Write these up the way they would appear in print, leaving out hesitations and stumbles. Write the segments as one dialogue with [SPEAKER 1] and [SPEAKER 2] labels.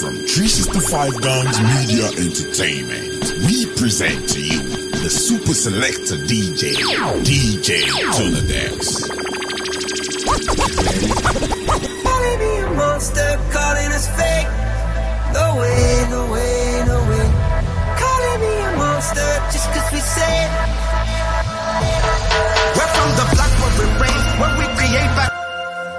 [SPEAKER 1] From 365 Gangs Media Entertainment, we present to you the Super Selector DJ, DJ Tunadex.
[SPEAKER 2] Calling me a monster, calling us fake. No way, no way, no way. Calling me a monster just cause we say it. We're from the block where we reign, where we create back.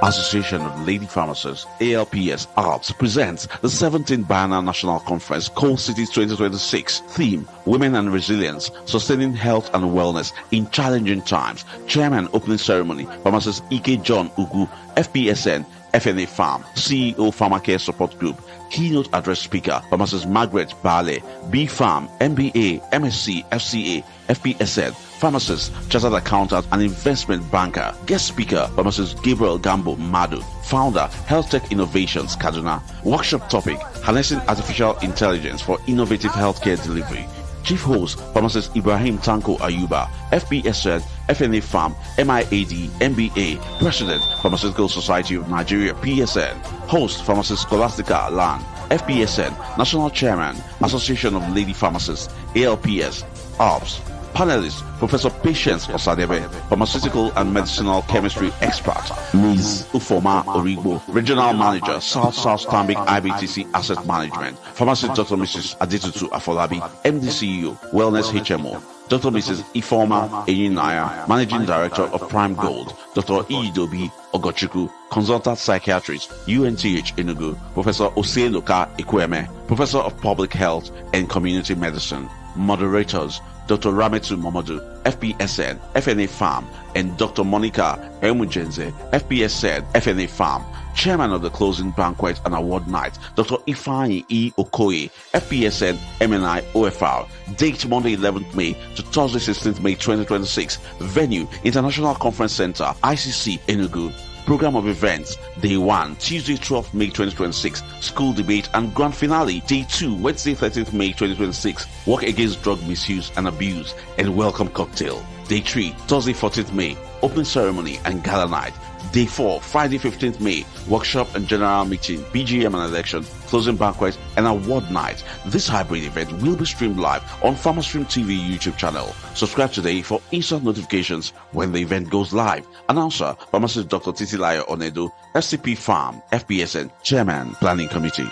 [SPEAKER 3] Association of Lady Pharmacists, ALPs, ALPs presents the 17th Biennial National Conference, Coal Cities 2026. Theme, Women and Resilience, Sustaining Health and Wellness in Challenging Times. Chairman Opening Ceremony, Pharmacist Ike John Ugwu, FPSN, FNAPharm, CEO Pharmacare Support Group. Keynote Address Speaker, Pharmacist Margaret, Baale, B.Pharm, MBA, MSc, FCA, FPSN, Pharmacist, Chartered Accountant and Investment Banker. Guest Speaker, Pharmacist Gabriel, Gambo, Nmadu. Founder, HealthTech Innovations, Kaduna. Workshop topic, Harnessing Artificial Intelligence for Innovative Healthcare Delivery. Chief Host, Pharmacist Ibrahim, Tanko, Ayuba, FPSN, FNAPharm, MIAD, MBA, President, Pharmaceutical Society of Nigeria, PSN. Host, Pharmacist Scholastica, LAN, FPSN, National Chairman, Association of Lady Pharmacists, ALPs, ALPs. Panelists, Professor Patience Osadebe, Pharmaceutical and Medicinal Chemistry Expert, Ms. Ufoma Origbo, Regional Manager, South Stanbic IBTC Asset Management, Pharmacist Dr. Mrs. Adetutu Afolabi, MD CEO, Wellness HMO, Dr. Mrs. Ifoma Eyinaya, Managing Director of Prime Gold, Dr. Iyidobi Ogochukwu, Consultant Psychiatrist, UNTH Enugu, Professor Oseloka Ekweme, Professor of Public Health and Community Medicine. Moderators, Dr. Rametu Momodu, FPSN, FNAPharm, and Dr. Monica Emujenze, FPSN, FNAPharm. Chairman of the closing banquet and award night, Dr. Ifeanyi E. Okoye, FPSN, MNI, OFR. Date Monday 11th May to Thursday 16th May 2026. Venue, International Conference Center, ICC, Enugu. Program of events, Day 1, Tuesday 12th May 2026, School Debate and Grand Finale, Day 2, Wednesday 13th May 2026, Work Against Drug Misuse and Abuse and Welcome Cocktail. Day 3, Thursday 14th May, Opening Ceremony and Gala Night. Day 4, Friday 15th May, Workshop and General Meeting, BGM and Election, Closing Banquet and Award Night. This hybrid event will be streamed live on PharmaStream TV YouTube channel. Subscribe today for instant notifications when the event goes live. Announcer, Pharmacist Dr. Titilayo Onedo, FCP Farm, FPSN, Chairman, Planning Committee.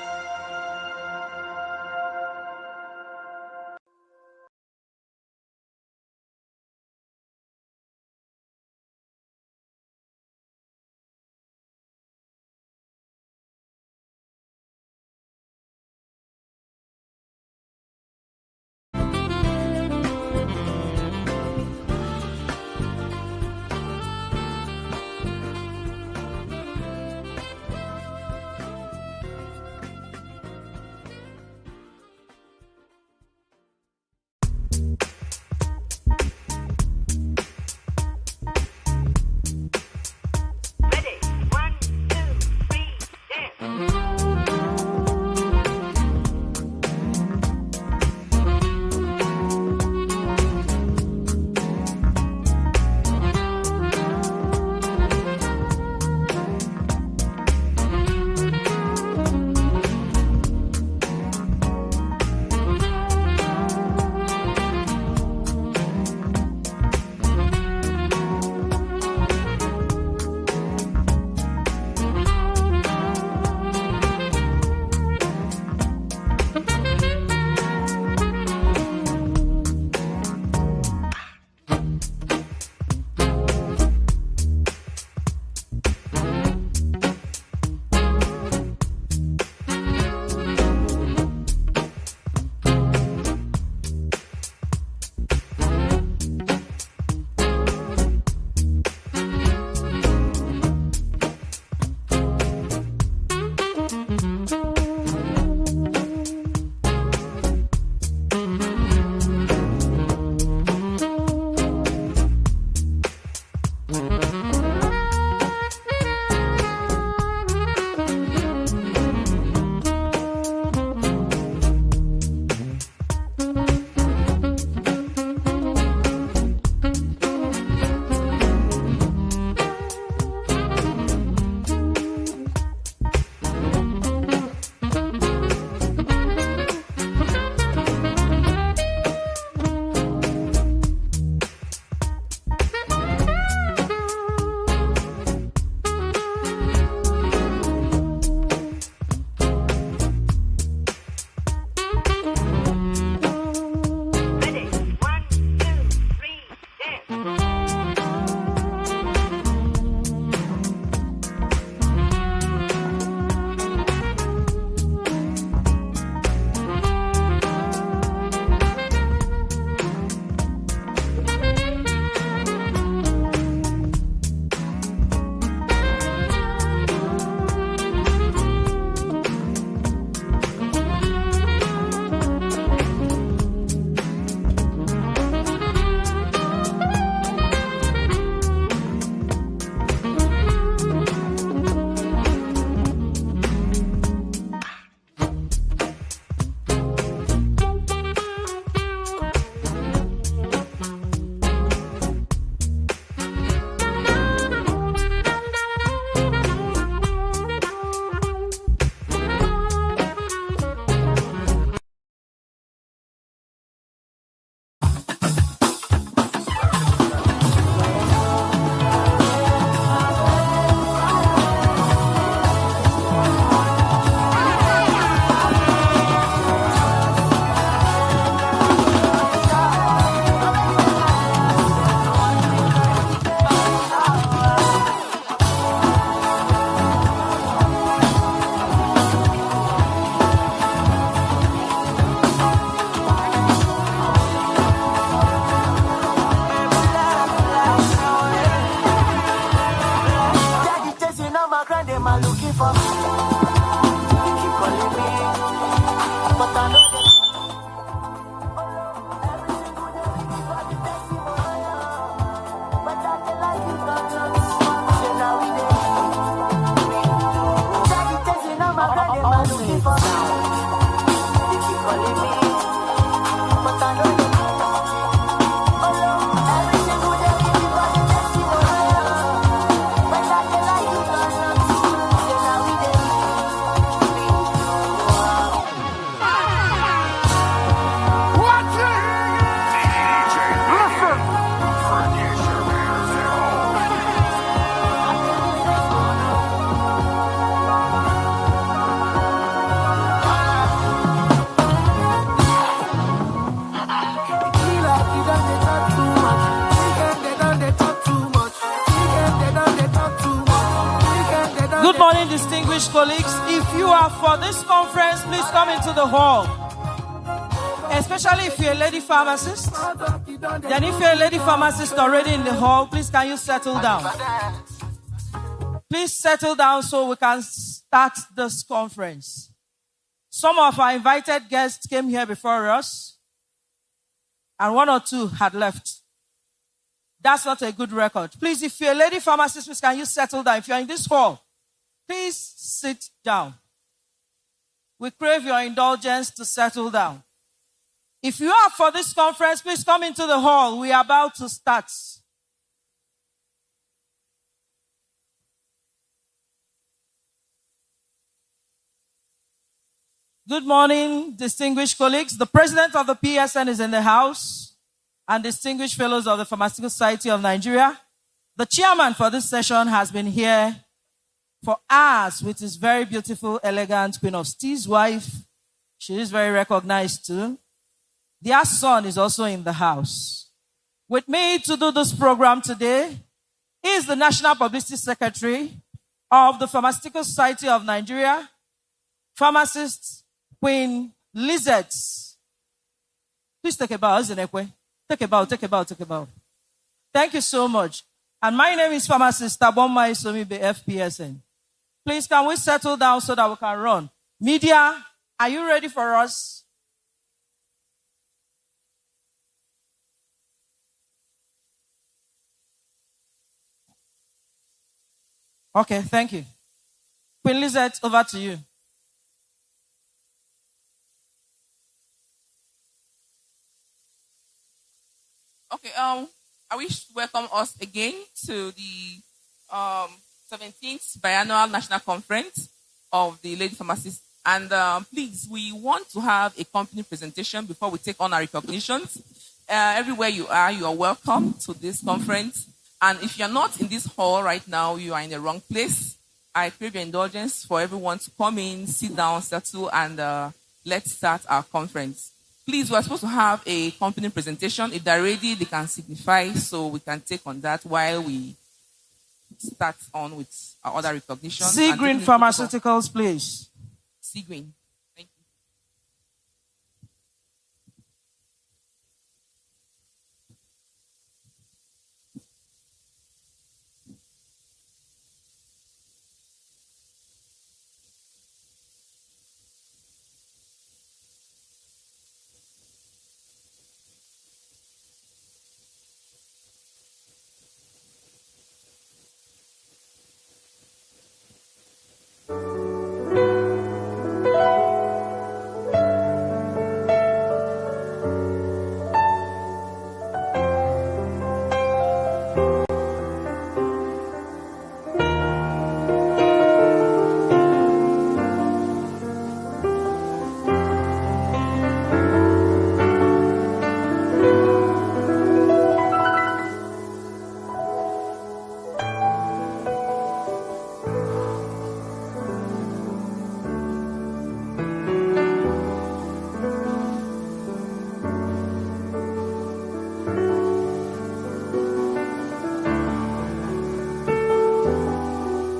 [SPEAKER 2] looking for now. They keep calling me, but I know they know. Oh no, every single day give me body testimony. When I tell her you got nothing, say now we dey free.
[SPEAKER 4] Watch it!
[SPEAKER 5] Good morning, distinguished colleagues. If you are for this conference, please come into the hall. Especially if you're a lady pharmacist. Then if you're a lady pharmacist already in the hall, please can you settle down? Please settle down so we can start this conference. Some of our invited guests came here before us, and one or two had left. That's not a good record. Please, if you're a lady pharmacist, please can you settle down? If you're in this hall, please sit down. We crave your indulgence to settle down. If you are for this conference, please come into the hall. We are about to start. Good morning, distinguished colleagues. The president of the FPSN is in the house, and distinguished fellows of the Pharmaceutical Society of Nigeria. The chairman for this session has been here for hours with his very beautiful, elegant Queen of Steve's wife. She is very recognized too. Their son is also in the house. With me to do this program today is the National Publicity Secretary of the Pharmaceutical Society of Nigeria, Pharmacist Queen Lizette. Please take a bow, Zinekwe. Take a bow, take a bow, take a bow. Thank you so much. And my name is Pharmacist Taboma Isomibe FPSN. Please, can we settle down so that we can run? Media, are you ready for us? Okay, thank you. Queen Lizette, over to you.
[SPEAKER 6] Okay, I wish to welcome us again to the 17th Biennial National Conference of the Lady Pharmacists. And please, we want to have a company presentation before we take on our recognitions. Everywhere you are welcome to this conference. And if you're not in this hall right now, you are in the wrong place. I crave your indulgence for everyone to come in, sit down, settle, and let's start our conference. Please, we're supposed to have a company presentation. If they're ready, they can signify so we can take on that while we start on with our other recognition.
[SPEAKER 5] Sea Green Pharmaceuticals, please.
[SPEAKER 6] Sea Green. Thank you.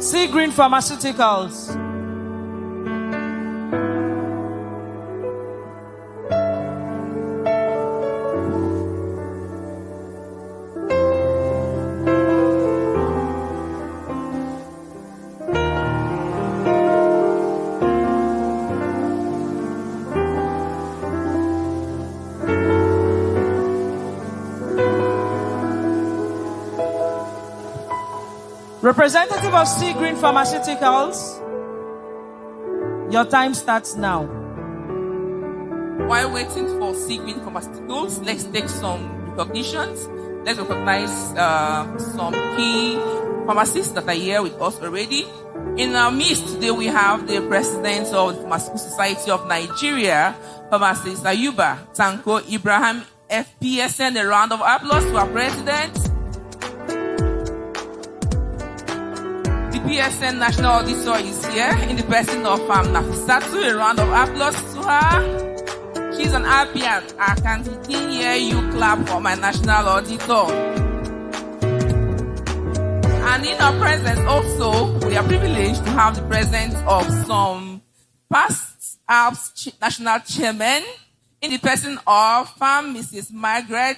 [SPEAKER 5] Sea Green Pharmaceuticals. Representative of Sea Green Pharmaceuticals. Your time starts now.
[SPEAKER 6] While waiting for Sigwin Pharmaceuticals, let's take some recognitions. Let's recognize some key pharmacists that are here with us already. In our midst today, we have the president of the Pharmaceutical Society of Nigeria, Pharmacist Ayuba, Tanko, Ibrahim, FPSN. A round of applause to our president. The PSN National Auditor is here in the person of Nafisatu. A round of applause to her. She's an Appian. I can't hear you clap for my national auditor. And in our presence also, we are privileged to have the presence of some past ALPs national chairmen in the person of Mrs. Margaret,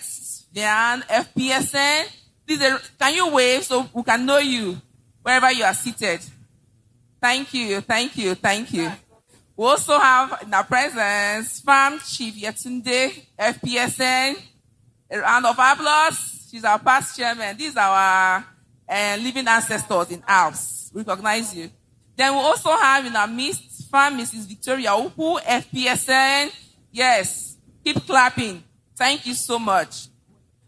[SPEAKER 6] Diane, FPSN. Please, can you wave so we can know you wherever you are seated? Thank you, thank you, thank you. We also have in our presence Farm Chief Yetunde, FPSN. A round of applause. She's our past chairman. These are our living ancestors in ALPS. Recognize you. Then we also have in our midst Farm Mrs. Victoria Ugwu, FPSN. Yes, keep clapping. Thank you so much.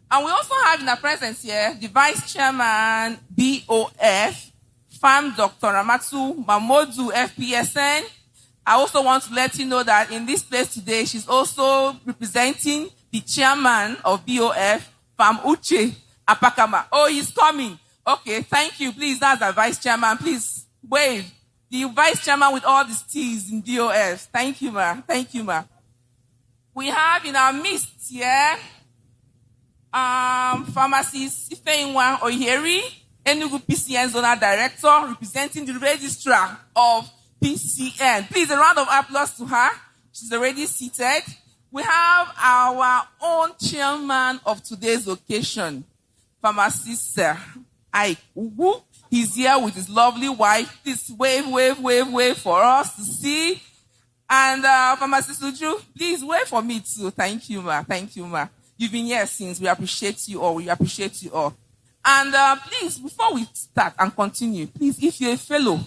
[SPEAKER 6] And we also have in our presence here the Vice Chairman, BOF, Farm Dr. Ramatu Mamodu, FPSN. I also want to let you know that in this place today, she's also representing the chairman of BOF, Farm Uche Apakama. Oh, he's coming. Okay, thank you. Please, that's our vice chairman. Please wave. The vice chairman with all the T's in BOF. Thank you, ma. Thank you, ma. We have in our midst here, Pharmacist Ifeinwa Oyeri, Enugu PCN Zonal Director, representing the registrar of PCN. Please, a round of applause to her. She's already seated. We have our own chairman of today's occasion, Pharmacist Ugwu. He's here with his lovely wife. Please wave, wave, wave, wave for us to see. And Pharmacist Ugwu, please wave for me too. Thank you, ma. Thank you, ma. You've been here since. We appreciate you all. We appreciate you all. And please, before we start and continue, please, if you're a fellow,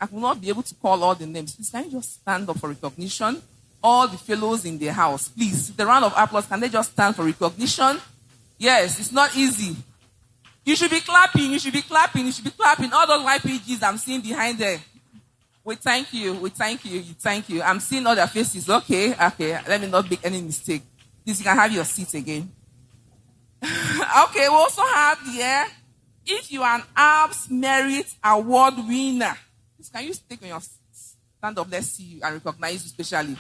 [SPEAKER 6] I will not be able to call all the names. Please, can you just stand up for recognition? All the fellows in the house, please. The round of applause, can they just stand for recognition? Yes, it's not easy. You should be clapping, you should be clapping, you should be clapping. All those YPGs I'm seeing behind there. We thank you, we thank you, you thank you. I'm seeing all their faces. Okay, let me not make any mistake. Please, you can have your seat again. Okay, we also have here, if you are an ALPS Merit Award winner, can you take on your stand up? Let's see you and recognize you specially.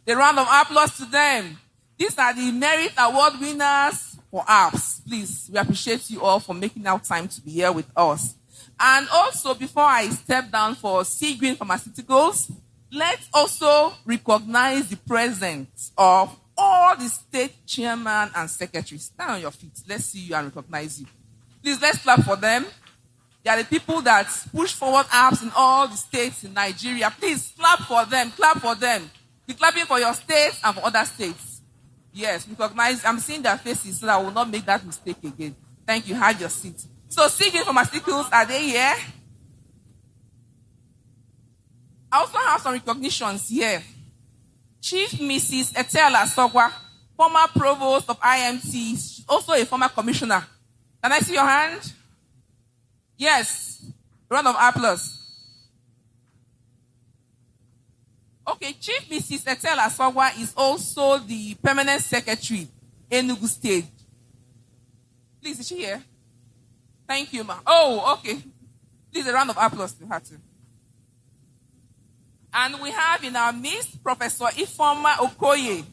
[SPEAKER 6] The round of applause to them. These are the Merit Award winners for ALPS. Please, we appreciate you all for making out time to be here with us. And also, before I step down for Sigwin Pharmaceuticals, let's also recognize the presence of all the state chairman and secretaries. Stand on your feet. Let's see you and recognize you. Please, let's clap for them. They are the people that push forward ALPS in all the states in Nigeria. Please, clap for them. Clap for them. Be clapping for your states and for other states. Yes, recognize. I'm seeing their faces so that I will not make that mistake again. Thank you. Have your seat. So, Sigwin Pharmaceuticals, are they here? I also have some recognitions here. Chief Mrs. Etela Sogwa, former provost of IMT, also a former commissioner. Can I see your hand? Yes. Round of applause. Okay, Chief Mrs. Etela Sogwa is also the permanent secretary in Enugu State. Please, is she here? Thank you, ma. Oh, okay. Please, a round of applause to her too. And we have in our midst Professor Ifeoma Okoye,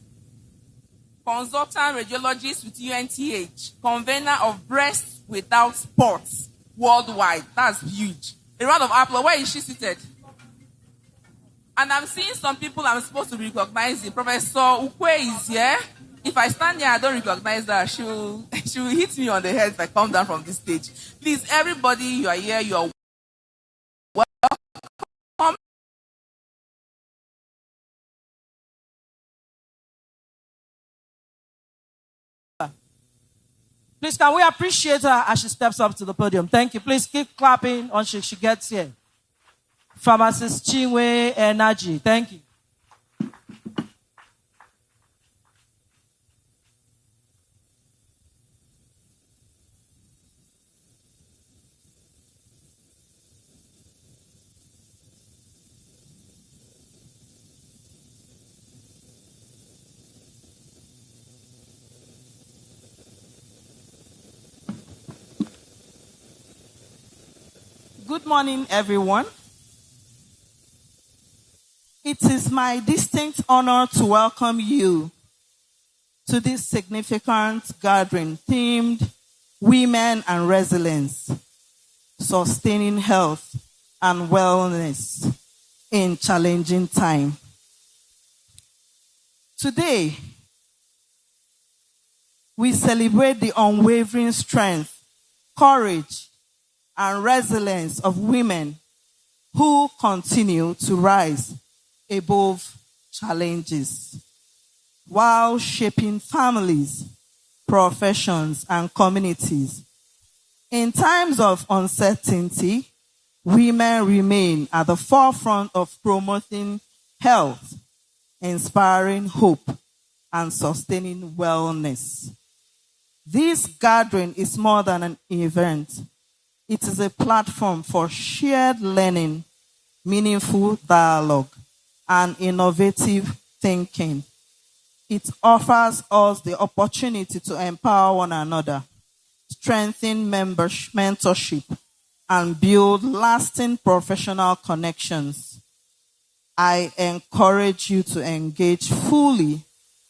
[SPEAKER 6] consultant radiologist with UNTH, convener of Breast Without Spots worldwide. That's huge. A round of applause. Where is she seated? And I'm seeing some people I'm supposed to recognize. Professor Ukwe is here. If I stand here, I don't recognize her. She will hit me on the head if I come down from this stage. Please, everybody, you are here. You are welcome.
[SPEAKER 5] Please, can we appreciate her as she steps up to the podium? Thank you. Please keep clapping until she gets here. Pharmacist Chinwe Energy. Thank you.
[SPEAKER 4] Good morning, everyone. It is my distinct honor to welcome you to this significant gathering themed Women and Resilience, Sustaining Health and Wellness in Challenging Time. Today, we celebrate the unwavering strength, courage, and resilience of women who continue to rise above challenges while shaping families, professions, and communities. In times of uncertainty, women remain at the forefront of promoting health, inspiring hope, and sustaining wellness. This gathering is more than an event. It is a platform for shared learning, meaningful dialogue, and innovative thinking. It offers us the opportunity to empower one another, strengthen mentorship, and build lasting professional connections. I encourage you to engage fully,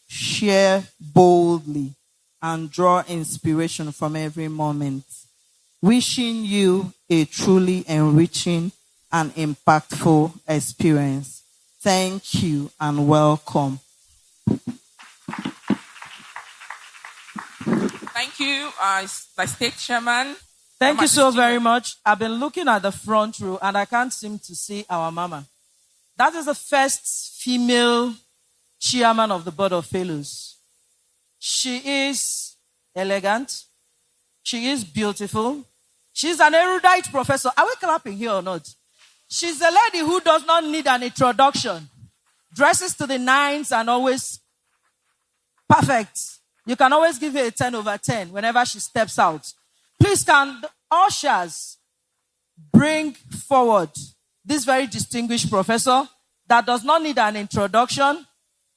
[SPEAKER 4] share boldly, and draw inspiration from every moment. Wishing you a truly enriching and impactful experience. Thank you and welcome.
[SPEAKER 6] Thank you, my state chairman.
[SPEAKER 5] Thank you so very much. I've been looking at the front row and I can't seem to see our mama. That is the first female chairman of the Board of Fellows. She is elegant. She is beautiful. She's an erudite professor. Are we clapping here or not? She's a lady who does not need an introduction. Dresses to the nines and always perfect. You can always give her a 10 over 10 whenever she steps out. Please can the ushers bring forward this very distinguished professor that does not need an introduction,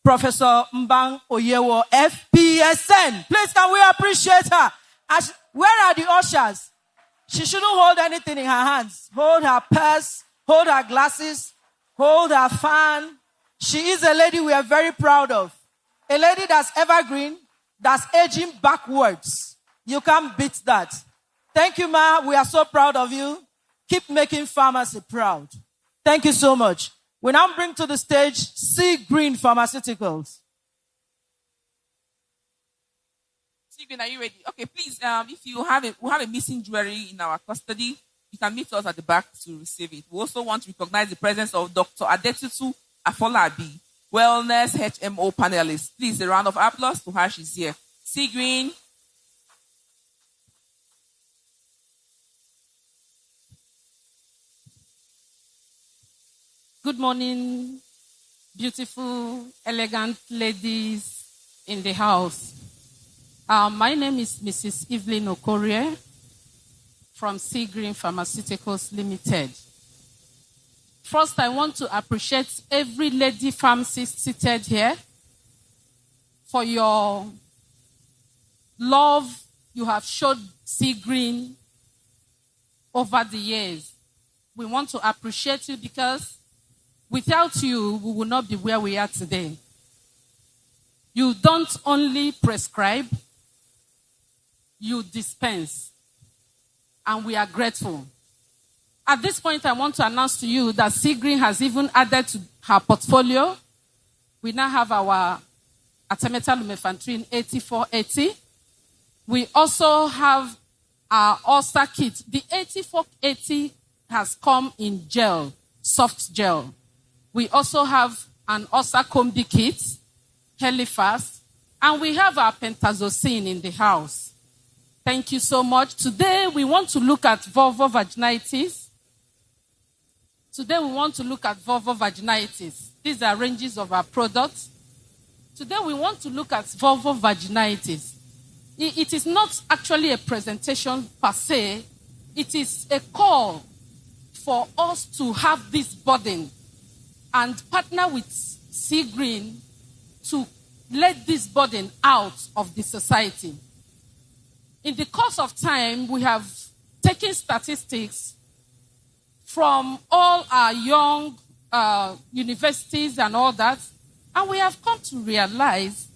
[SPEAKER 5] Professor Mbang Oyewo, FPSN. Please can we appreciate her? Where are the ushers? She shouldn't hold anything in her hands. Hold her purse, hold her glasses, hold her fan. She is a lady we are very proud of. A lady that's evergreen, that's aging backwards. You can't beat that. Thank you, Ma. We are so proud of you. Keep making pharmacy proud. Thank you so much. We now bring to the stage Sea Green Pharmaceuticals.
[SPEAKER 6] Stephen, are you ready? Okay, please, if you have we have a missing jewelry in our custody, you can meet us at the back to receive it. We also want to recognize the presence of Dr. Adetutu Afolabi, Wellness HMO Panelist. Please, a round of applause to her. She's here. Sea Green.
[SPEAKER 7] Good morning, beautiful, elegant ladies in the house. My name is Mrs. Evelyn Okorie from Sea Green Pharmaceuticals Limited. First, I want to appreciate every lady pharmacist seated here for your love you have showed Sea Green over the years. We want to appreciate you because without you, we will not be where we are today. You don't only prescribe, you dispense. And we are grateful. At this point, I want to announce to you that Sea Green has even added to her portfolio. We now have our artemether lumefantrine 8480. We also have our ulcer kit. The 8480 has come in gel, soft gel. We also have an ulcer combi kit, Helifast, and we have our pentazocine in the house. Thank you so much. Today, we want to look at vulvovaginitis. Today we want to look at vulvovaginitis. These are ranges of our products. Today we want to look at vulvovaginitis. It is not actually a presentation per se. It is a call for us to have this burden and partner with Sea Green to let this burden out of the society. In the course of time, we have taken statistics from all our young universities and all that, and we have come to realize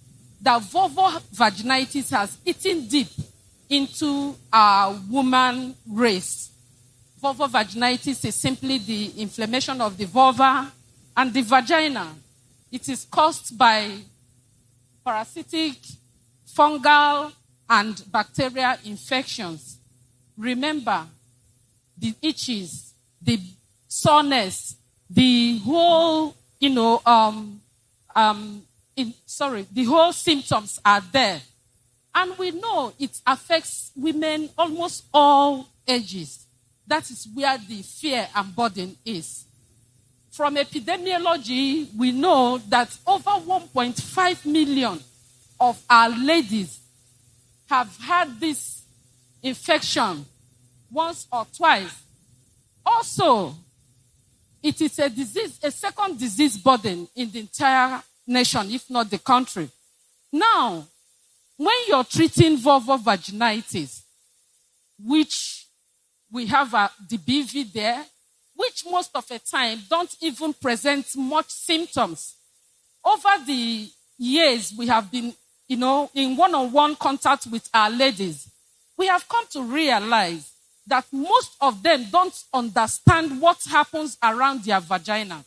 [SPEAKER 7] that vulvovaginitis has eaten deep into our woman race. Vulvovaginitis is simply the inflammation of the vulva and the vagina. It is caused by parasitic, fungal, and bacterial infections. Remember, the itches, the soreness, the whole, the whole symptoms are there. And we know it affects women almost all ages. That is where the fear and burden is. From epidemiology, we know that over 1.5 million of our ladies have had this infection once or twice. Also, it is a disease, a second disease burden in the entire nation, if not the country. Now, when you're treating vulvovaginitis, which we have the BV there, which most of the time don't even present much symptoms. Over the years, we have been, in one-on-one contact with our ladies. We have come to realize that most of them don't understand what happens around their vagina.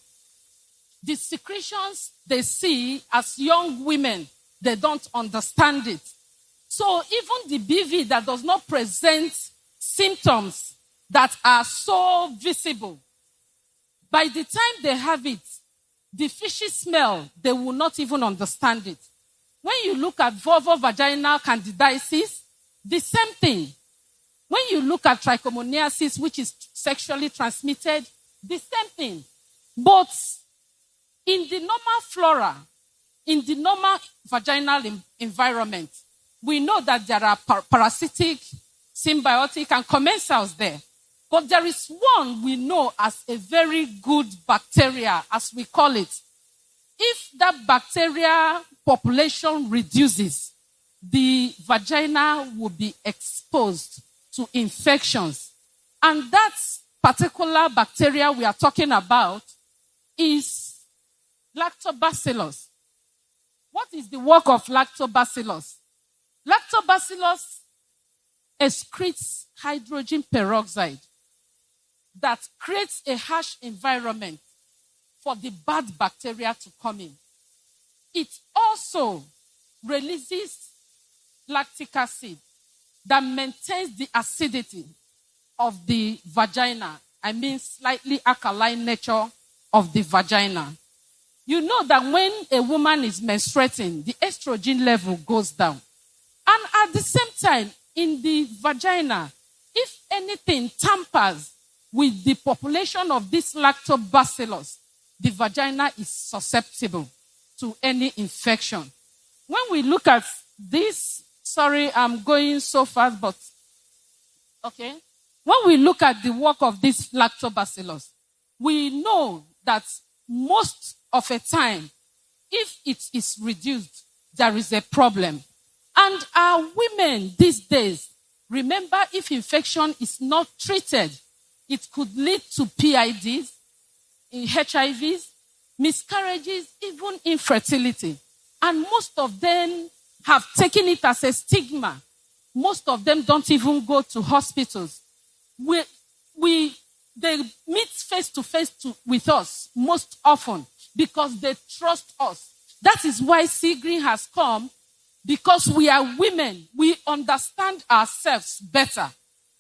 [SPEAKER 7] The secretions they see as young women, they don't understand it. So even the BV that does not present symptoms that are so visible, by the time they have it, the fishy smell, they will not even understand it. When you look at vulvovaginal candidiasis, the same thing. When you look at trichomoniasis, which is sexually transmitted, the same thing. But in the normal flora, in the normal vaginal environment, we know that there are parasitic, symbiotic, and commensals there. But there is one we know as a very good bacteria, as we call it. If that bacteria population reduces, the vagina will be exposed to infections. And that particular bacteria we are talking about is lactobacillus. What is the work of lactobacillus? Lactobacillus excretes hydrogen peroxide that creates a harsh environment for the bad bacteria to come in. It also releases lactic acid that maintains the acidity of the vagina. I mean, slightly alkaline nature of the vagina. You know that when a woman is menstruating, the estrogen level goes down. And at the same time, in the vagina, if anything tampers with the population of this lactobacillus, the vagina is susceptible to any infection. When we look at this, sorry, I'm going so fast, but okay. When we look at the work of this lactobacillus, we know that most of the time, if it is reduced, there is a problem. And our women these days, remember, if infection is not treated, it could lead to PIDs, HIVs, miscarriages, even infertility. And most of them have taken it as a stigma. Most of them don't even go to hospitals. They meet face to face with us most often because they trust us. That is why Sea Green has come, because we are women. We understand ourselves better.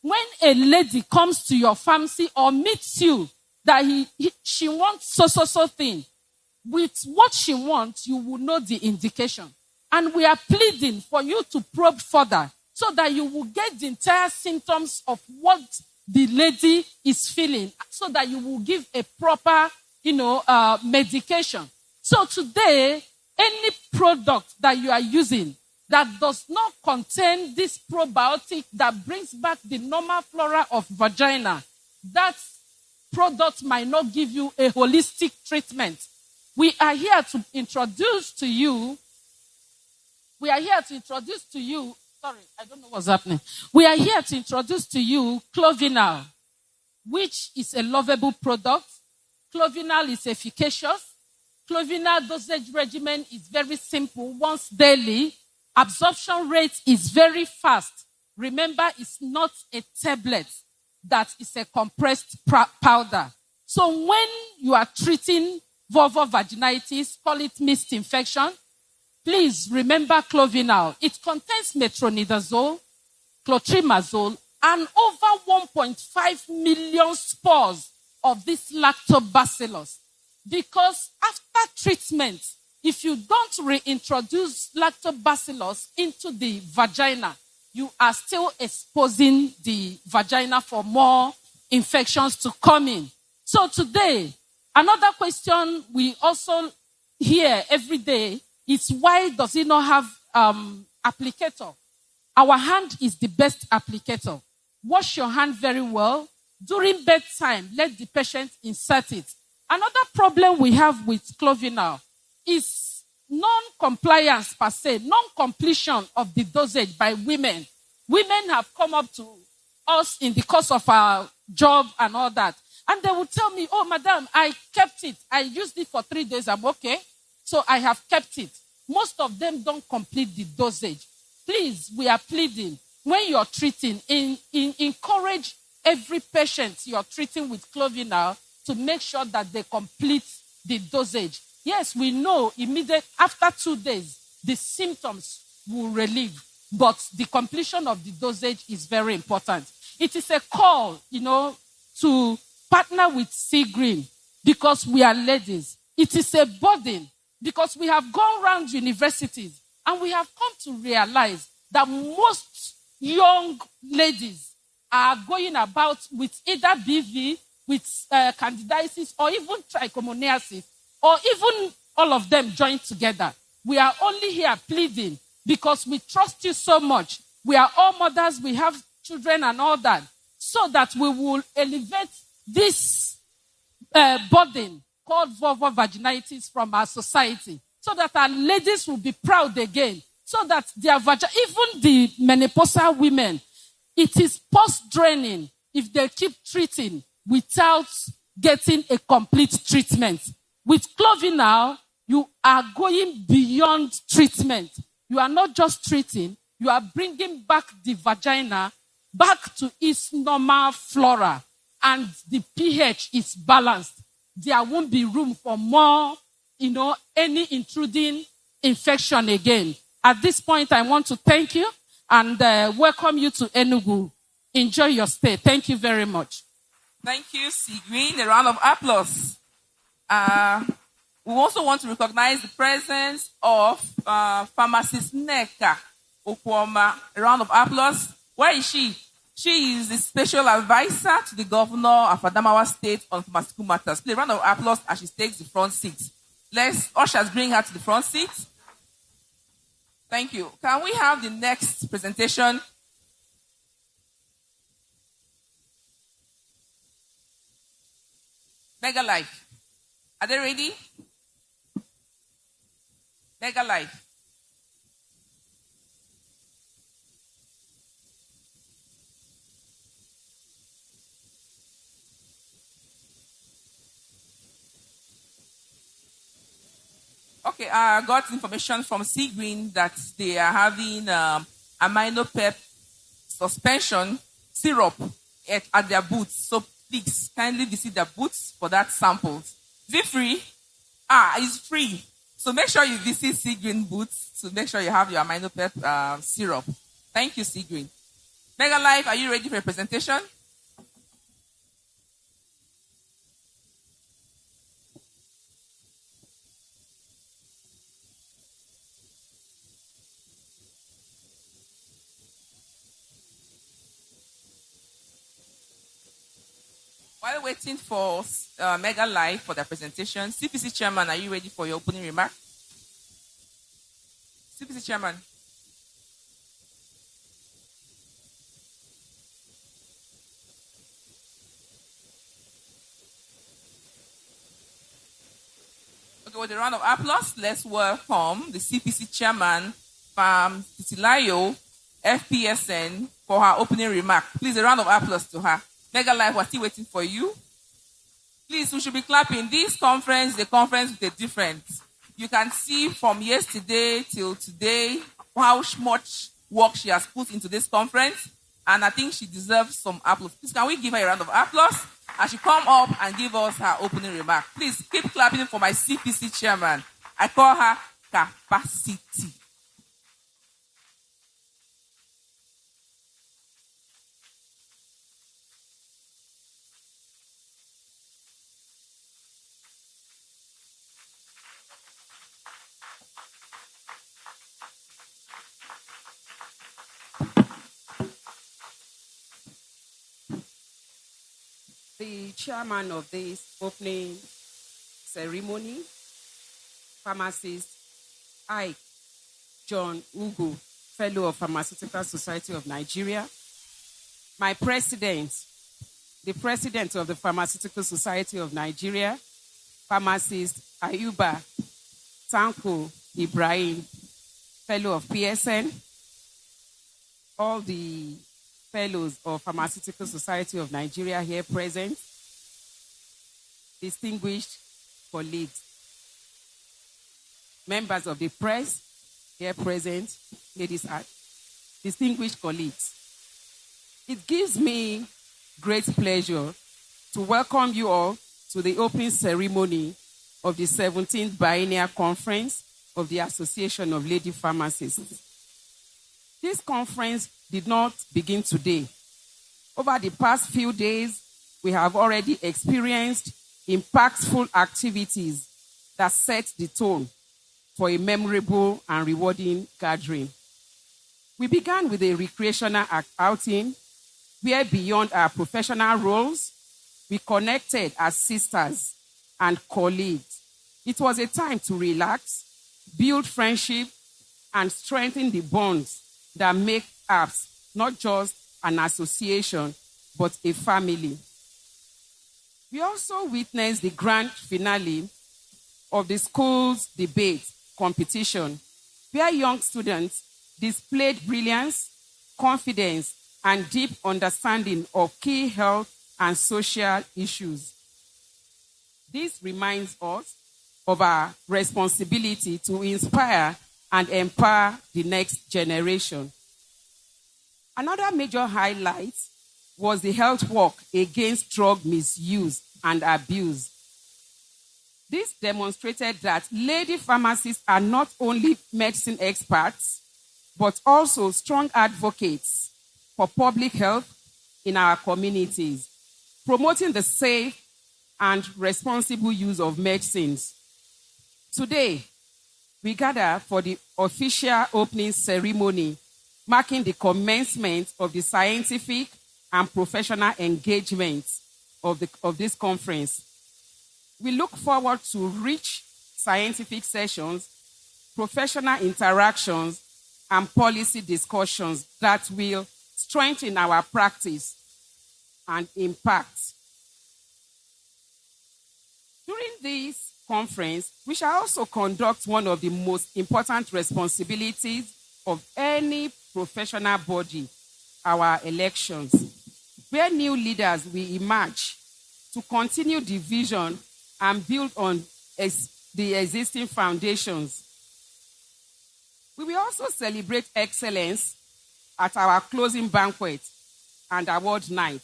[SPEAKER 7] When a lady comes to your pharmacy or meets you that she wants so thing, with what she wants, you will know the indication. And we are pleading for you to probe further so that you will get the entire symptoms of what the lady is feeling so that you will give a proper, medication. So today, any product that you are using that does not contain this probiotic that brings back the normal flora of vagina, that product might not give you a holistic treatment. We are here to introduce to you, sorry, I don't know what's happening. We are here to introduce to you Clovinal, which is a lovable product. Clovinal is efficacious. Clovinal dosage regimen is very simple, once daily. Absorption rate is very fast. Remember, it's not a tablet, that is a compressed powder. So when you are treating vulvovaginitis, call it mist infection, please remember Clovinal. It contains metronidazole, clotrimazole, and over 1.5 million spores of this lactobacillus. Because after treatment, if you don't reintroduce lactobacillus into the vagina, you are still exposing the vagina for more infections to come in. So today, another question we also hear every day is, why does it not have applicator? Our hand is the best applicator. Wash your hand very well. During bedtime, let the patient insert it. Another problem we have with Clovinal is non-compliance per se, non-completion of the dosage by women. Women have come up to us in the course of our job and all that. And they will tell me, oh, madam, I kept it. I used it for 3 days. I'm okay. So I have kept it. Most of them don't complete the dosage. Please, we are pleading. When you're treating, encourage every patient you're treating with Clovinal to make sure that they complete the dosage. Yes, we know immediately after 2 days, the symptoms will relieve. But the completion of the dosage is very important. It is a call, to partner with Sea Green because we are ladies. It is a burden because we have gone around universities and we have come to realize that most young ladies are going about with either BV, with candidiasis, or even trichomoniasis, or even all of them joined together. We are only here pleading because we trust you so much. We are all mothers, we have children and all that, so that we will elevate this burden called vulvovaginitis from our society, so that our ladies will be proud again, so that their even the menopausal women, it is post-draining if they keep treating without getting a complete treatment. With Clovinal, you are going beyond treatment. You are not just treating, you are bringing back the vagina back to its normal flora, and the pH is balanced. There won't be room for more, any intruding infection again. At this point, I want to thank you and welcome you to Enugu. Enjoy your stay. Thank you very much.
[SPEAKER 6] Thank you, Sea Green. A round of applause. We also want to recognize the presence of Pharmacist Neka Okwoma. A round of applause. Where is she? She is the special advisor to the governor of Adamawa State on pharmaceutical matters. Please, a round of applause as she takes the front seat. Let's ushers bring her to the front seat. Thank you. Can we have the next presentation? Mega Life. Are they ready? Mega Life. Okay, I got information from Sea Green that they are having amino pep suspension syrup at their booths. So please kindly visit their booths for that samples. Is it free? It's free. So make sure you visit Sea Green booths to make sure you have your amino pep syrup. Thank you, Sea Green. Mega Life, are you ready for a presentation? While waiting for Mega Live for their presentation, CPC Chairman, are you ready for your opening remark? CPC Chairman. Okay, with a round of applause, let's welcome the CPC Chairman, Pharm Titilayo, FPSN, for her opening remark. Please, a round of applause to her. Mega Live, we're still waiting for you. Please, we should be clapping. This conference is a conference with a difference. You can see from yesterday till today how much work she has put into this conference, and I think she deserves some applause. Please, can we give her a round of applause as she come up and give us her opening remark? Please keep clapping for my CPC Chairman. I call her Capacity.
[SPEAKER 8] The chairman of this opening ceremony, Pharmacist John Ugwu, Fellow of Pharmaceutical Society of Nigeria, my president, the president of the Pharmaceutical Society of Nigeria, Pharmacist Ayuba, Tanko, Ibrahim, Fellow of PSN, all the fellows of Pharmaceutical Society of Nigeria here present, distinguished colleagues, members of the press here present, ladies and distinguished colleagues. It gives me great pleasure to welcome you all to the opening ceremony of the 17th Biennial Conference of the Association of Lady Pharmacists. This conference did not begin today. Over the past few days, we have already experienced impactful activities that set the tone for a memorable and rewarding gathering. We began with a recreational outing where, beyond our professional roles, we connected as sisters and colleagues. It was a time to relax, build friendship, and strengthen the bonds that make us not just an association, but a family. We also witnessed the grand finale of the school's debate competition, where young students displayed brilliance, confidence, and deep understanding of key health and social issues. This reminds us of our responsibility to inspire and empower the next generation. Another major highlight was the health work against drug misuse and abuse. This demonstrated that lady pharmacists are not only medicine experts, but also strong advocates for public health in our communities, promoting the safe and responsible use of medicines. Today, we gather for the official opening ceremony, marking the commencement of the scientific and professional engagement of this conference. We look forward to rich scientific sessions, professional interactions, and policy discussions that will strengthen our practice and impact. During this conference, we shall also conduct one of the most important responsibilities of any professional body, our elections, where new leaders will emerge to continue the vision and build on the existing foundations. We will also celebrate excellence at our closing banquet and award night,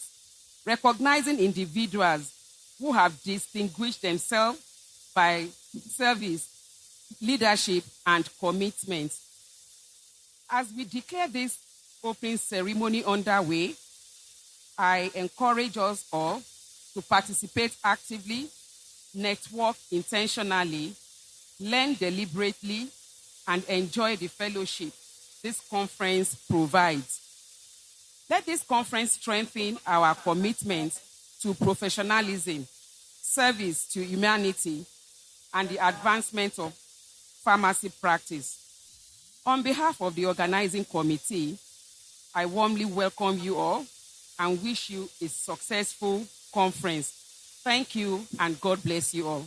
[SPEAKER 8] recognizing individuals who have distinguished themselves by service, leadership, and commitment. As we declare this opening ceremony underway, I encourage us all to participate actively, network intentionally, learn deliberately, and enjoy the fellowship this conference provides. Let this conference strengthen our commitment to professionalism, service to humanity, and the advancement of pharmacy practice. On behalf of the organizing committee, I warmly welcome you all and wish you a successful conference. Thank you, and God bless you all.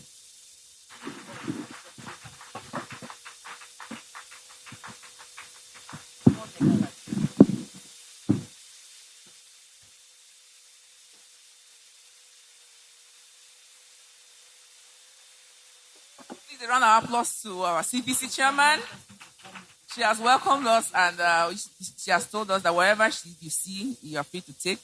[SPEAKER 6] Please, a round of applause to our CPC chairman. She has welcomed us, and she has told us that wherever you see, you are free to take,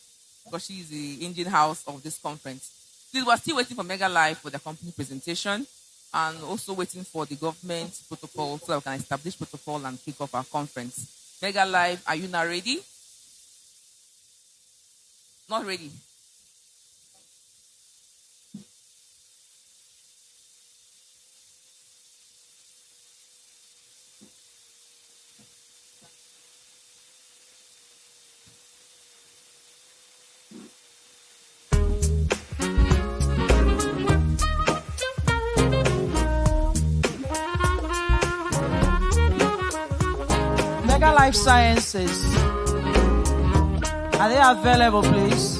[SPEAKER 6] because she is the engine house of this conference. Please, we're still waiting for Mega Life for the company presentation, and also waiting for the government protocol so that we can establish protocol and kick off our conference. Mega Life, are you now ready? Not ready.
[SPEAKER 5] Mega Life Sciences. Are they available, please?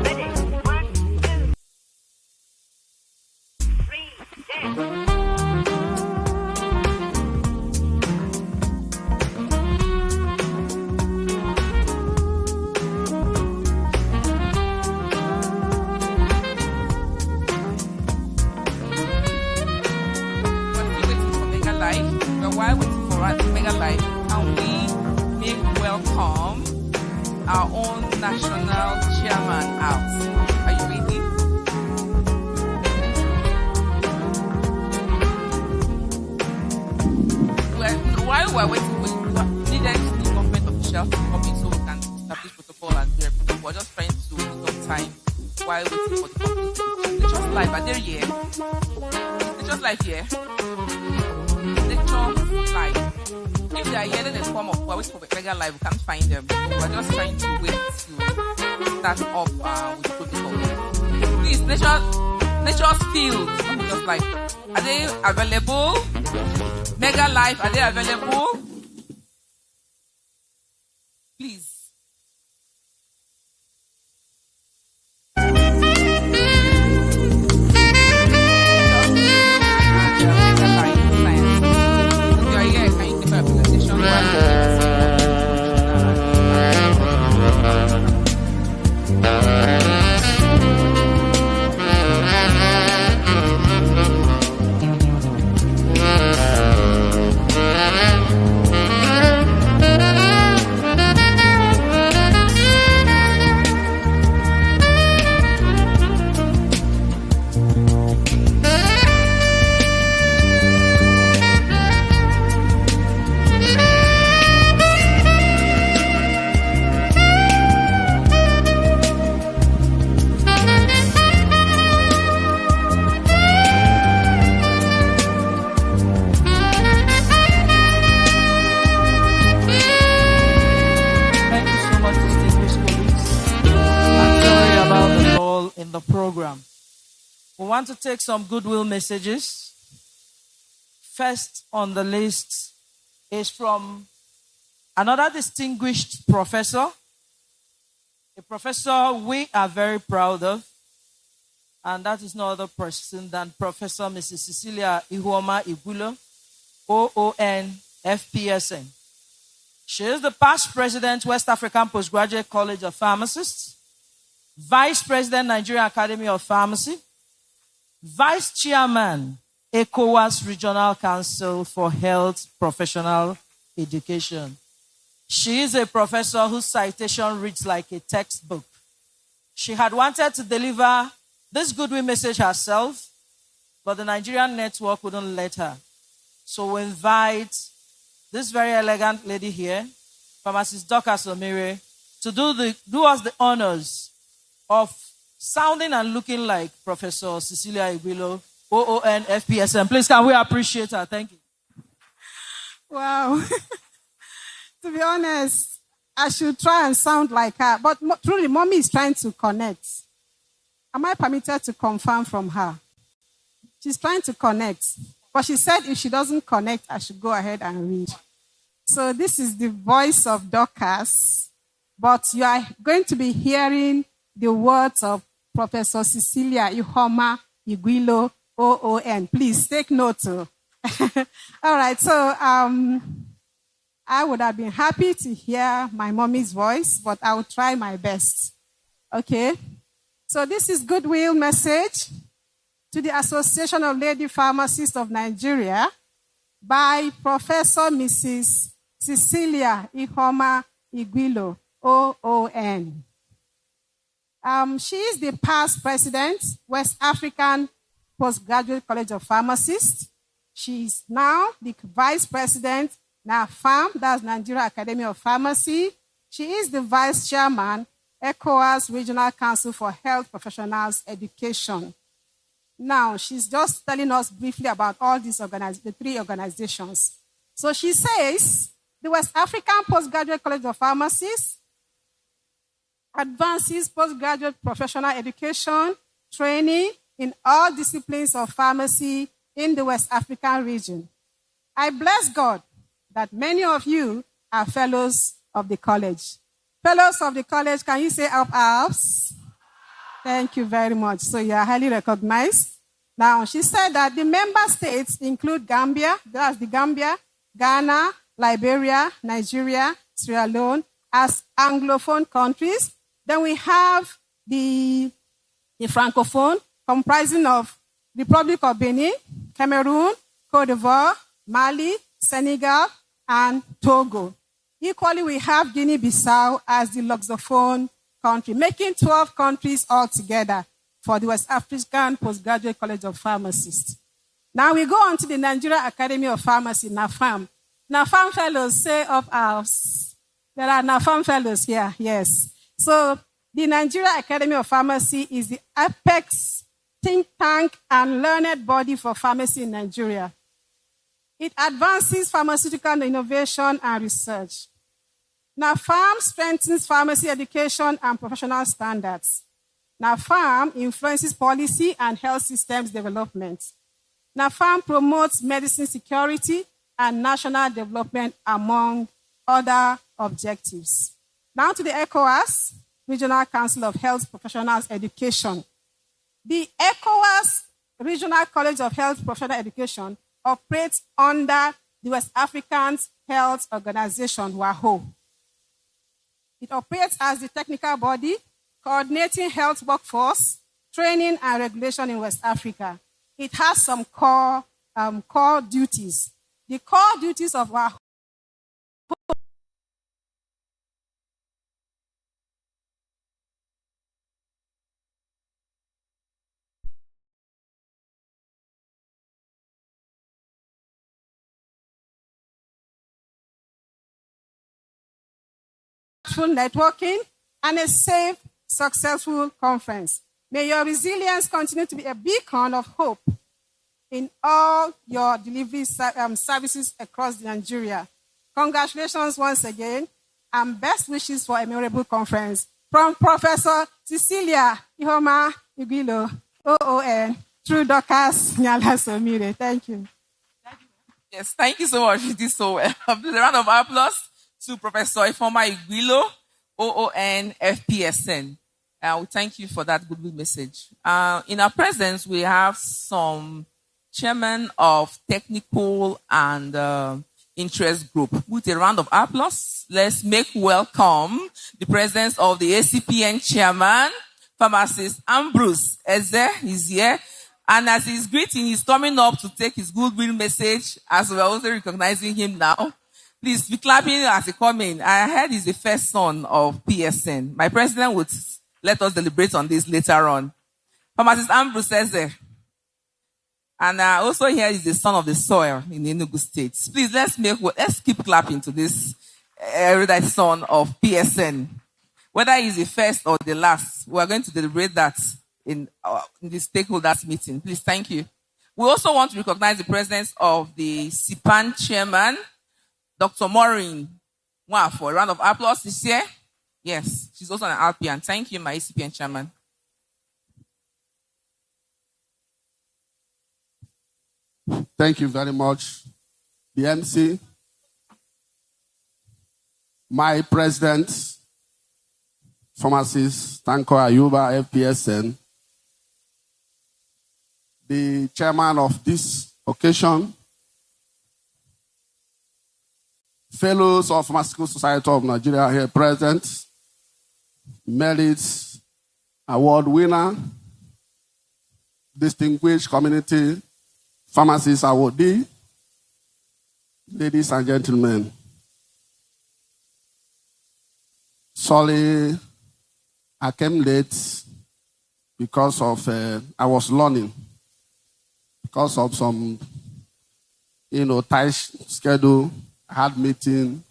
[SPEAKER 2] Ready? 1, 2, 3, dance.
[SPEAKER 6] While waiting for Mega Life, can we make welcome our own national chairman out? Are you ready? While we're waiting, we needed the government officials to come in so we can establish protocol and do everything. We're just trying to use up time while waiting for the company. Nature's Life, are they here? Nature's Life here? Life. If they are here, then they come up. We're waiting for Mega Life. We can't find them. So we're just trying to wait to start up with protocol. Please, Nature's Field. Just like, are they available? Mega Life, are they available? Please.
[SPEAKER 5] Want to take some goodwill messages. First on the list is from another distinguished professor, a professor we are very proud of, and that is no other person than Professor Mrs. Cecilia Ihuoma Igulo, OON, FPSN. She is the past president, West African Postgraduate College of Pharmacists, vice president, Nigerian Academy of Pharmacy, Vice Chairman, ECOWAS Regional Council for Health Professional Education. She is a professor whose citation reads like a textbook. She had wanted to deliver this goodwill message herself, but the Nigerian network wouldn't let her. So we invite this very elegant lady here, Pharmacist Dr. Somire, to do us the honors of sounding and looking like Professor Cecilia Iguilo, OON, FPSN. Please, can we appreciate her? Thank you.
[SPEAKER 9] Wow. To be honest, I should try and sound like her. But truly, mommy is trying to connect. Am I permitted to confirm from her? She's trying to connect. But she said if she doesn't connect, I should go ahead and read. So this is the voice of Dorcas. But you are going to be hearing the words of Professor Cecilia Ihoma Iguilo, OON. Please take note. All right, so I would have been happy to hear my mommy's voice, but I will try my best. Okay? So this is goodwill message to the Association of Lady Pharmacists of Nigeria by Professor Mrs. Cecilia Ihoma Iguilo, OON. She is the past president, West African Postgraduate College of Pharmacists. She is now the vice president, NAPHARM, that's Nigeria Academy of Pharmacy. She is the vice chairman, ECOWAS Regional Council for Health Professionals Education. Now, she's just telling us briefly about all these the three organizations. So she says, the West African Postgraduate College of Pharmacists advances postgraduate professional education, training in all disciplines of pharmacy in the West African region. I bless God that many of you are fellows of the college. Fellows of the college, can you say ALPs? Thank you very much. So you are highly recognized. Now, she said that the member states include Gambia, that's the Gambia, Ghana, Liberia, Nigeria, Sierra Leone, as Anglophone countries. Then we have the Francophone, comprising of Republic of Benin, Cameroon, Cote d'Ivoire, Mali, Senegal, and Togo. Equally, we have Guinea-Bissau as the Luxophone country, making 12 countries altogether for the West African Postgraduate College of Pharmacists. Now we go on to the Nigeria Academy of Pharmacy, NAPHARM. NAPHARM fellows, say of ours. There are NAPHARM fellows here, yes. So the Nigeria Academy of Pharmacy is the apex think tank and learned body for pharmacy in Nigeria. It advances pharmaceutical innovation and research. NAPHARM strengthens pharmacy education and professional standards. NAPHARM influences policy and health systems development. NAPHARM promotes medicine security and national development, among other objectives. Now to the ECOWAS, Regional Council of Health Professionals Education. The ECOWAS Regional College of Health Professional Education operates under the West African Health Organization, WAHO. It operates as the technical body coordinating health workforce, training and regulation in West Africa. It has some core duties. The core duties of WAHO networking and a safe, successful conference. May your resilience continue to be a beacon of hope in all your delivery services across Nigeria. Congratulations once again, and best wishes for a memorable conference from Professor Cecilia Ihoma Iguilo, OON, through Dorcas Nyala Somire. Thank you.
[SPEAKER 6] Yes, thank you so much. You did so well. A round of applause to Professor Ihoma Iguilo, OON, FPSN. We thank you for that goodwill message. In our presence, we have some chairman of technical and interest group. With a round of applause, let's make welcome the presence of the ACPN chairman, Pharmacist Ambrose Eze is here. And as he's greeting, he's coming up to take his goodwill message, as we're also recognizing him now. Please be clapping as he comes in. I heard he's the first son of PSN. My president would let us deliberate on this later on. Pharmacist Ambrose Eze. And also here is the son of the soil in Enugu State. Please, let's keep clapping to this erudite son of PSN. Whether he's the first or the last, we're going to deliberate that in the stakeholders meeting. Please, thank you. We also want to recognize the presence of the CPAN chairman, Dr. Maureen Wow, for a round of applause this year. Yes, she's also an ALP, and thank you, my ACPN chairman.
[SPEAKER 10] Thank you very much, the MC, my president, Pharmacist, Tanko, Ayuba, FPSN, the chairman of this occasion, fellows of Pharmaceutical Society of Nigeria here present, Merit Award winner, distinguished community pharmacist awardee, ladies and gentlemen. Sorry, I came late because of, I was learning, because of some, tight schedule. I had meeting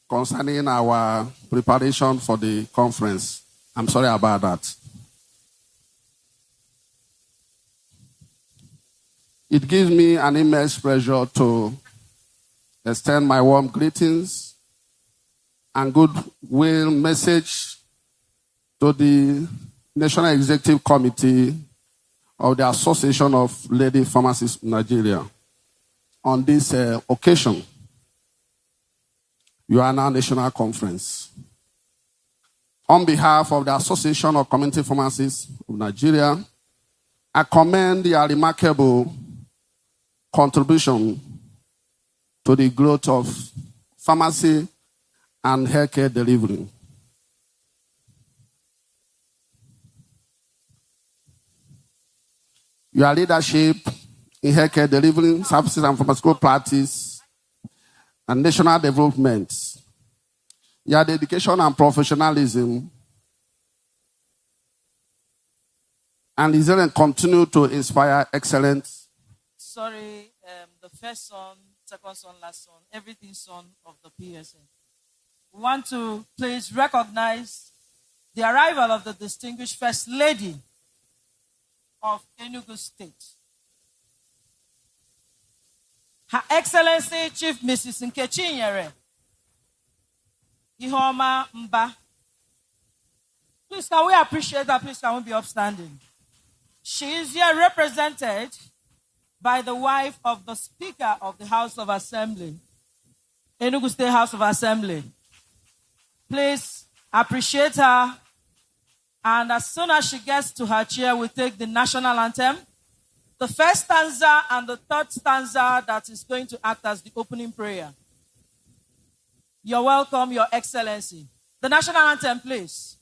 [SPEAKER 10] concerning our preparation for the conference. I'm sorry about that. It gives me an immense pleasure to extend my warm greetings and goodwill message to the National Executive Committee of the Association of Lady Pharmacists in Nigeria on this occasion. You are now national conference. On behalf of the Association of Community Pharmacists of Nigeria, I commend their remarkable contribution to the growth of pharmacy and healthcare delivery. Your leadership in healthcare delivery, services and pharmaceutical practice, and national development, your dedication and professionalism, and resilience continue to inspire excellence.
[SPEAKER 5] Sorry, the first son, second son, last son, everything son of the PSN. We want to please recognize the arrival of the distinguished First Lady of Enugu State. Her Excellency Chief Mrs. Nkechinyere Ihoma Mba. Please, can we appreciate her? Please, can we be upstanding? She is here represented by the wife of the Speaker of the House of Assembly, Enugu State House of Assembly. Please appreciate her. And as soon as she gets to her chair, we take the national anthem, the first stanza and the third stanza that is going to act as the opening prayer. You're welcome, Your Excellency. The national anthem, please.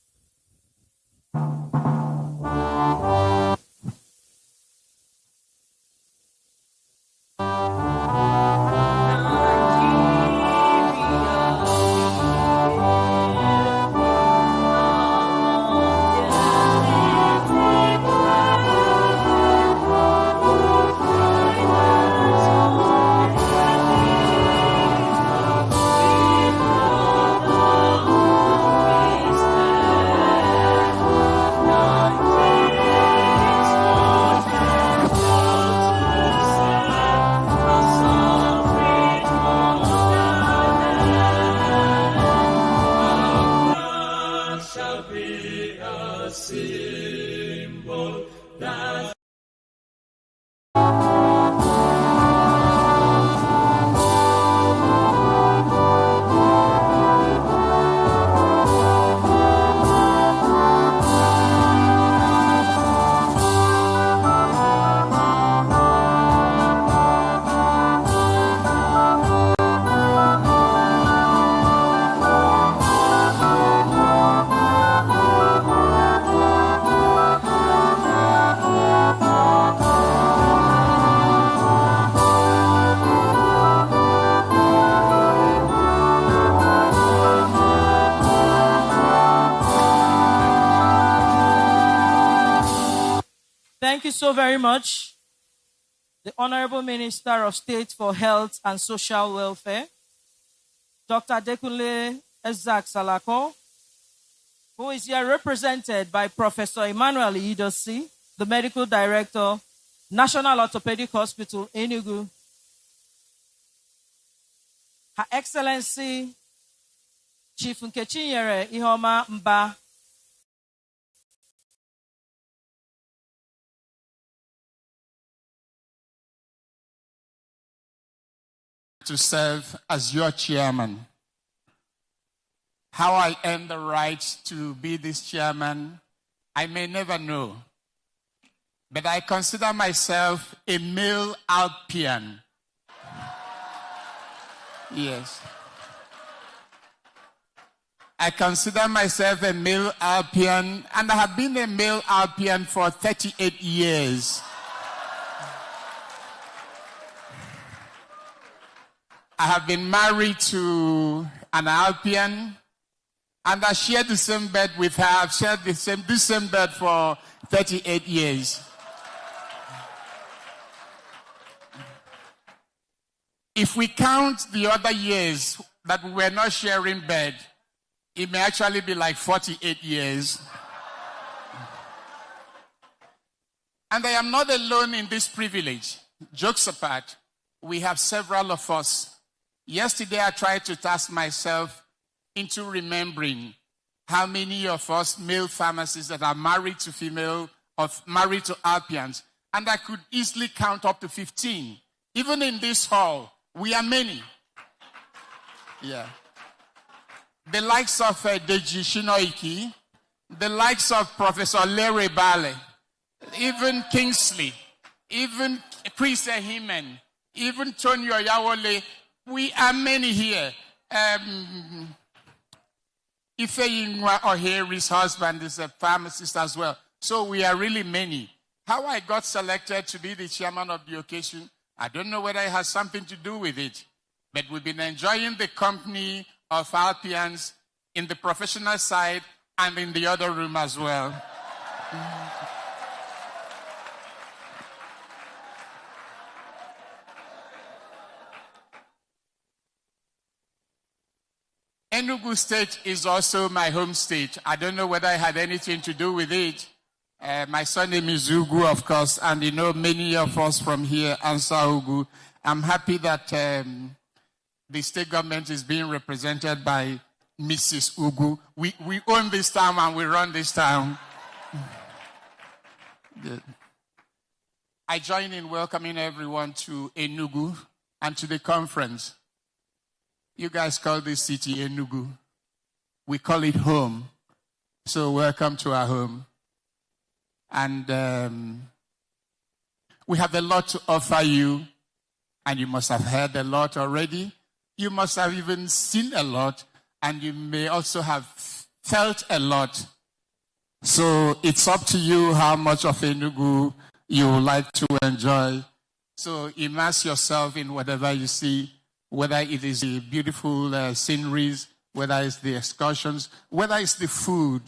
[SPEAKER 5] Thank you so very much. The Honorable Minister of State for Health and Social Welfare, Dr. Adekunle Ezak Salako, who is here represented by Professor Emmanuel Idosi, the Medical Director, National Orthopedic Hospital, Enugu. Her Excellency, Chief Nkechinyere Ihoma Mba.
[SPEAKER 11] To serve as your chairman. How I earned the right to be this chairman, I may never know. But I consider myself a male ALPian. Yes. I consider myself a male ALPian, and I have been a male ALPian for 38 years. I have been married to an ALPian, and I shared the same bed with her. I've shared this same bed for 38 years. If we count the other years that we were not sharing bed, it may actually be like 48 years. And I am not alone in this privilege. Jokes apart, we have several of us. Yesterday, I tried to task myself into remembering how many of us male pharmacists that are married to female or married to ALPians, and I could easily count up to 15. Even in this hall, we are many. Yeah. The likes of Deji Shinoiki, the likes of Professor Larry Baale, even Kingsley, even Chris Ehimen, even Tony Oyawole. We are many here. Ifeyinwa Oheri's husband is a pharmacist as well. So we are really many. How I got selected to be the chairman of the occasion, I don't know whether it has something to do with it. But we've been enjoying the company of ALPians in the professional side and in the other room as well. Enugu State is also my home state. I don't know whether it had anything to do with it. My surname is Ugwu, of course, and you know many of us from here answer Ugwu. I'm happy that the state government is being represented by Mrs. Ugwu. We own this town and we run this town. I join in welcoming everyone to Enugu and to the conference. You guys call this city Enugu. We call it home. So welcome to our home. And we have a lot to offer you. And you must have heard a lot already. You must have even seen a lot. And you may also have felt a lot. So it's up to you how much of Enugu you would like to enjoy. So immerse yourself in whatever you see, whether it is the beautiful sceneries, whether it's the excursions, whether it's the food.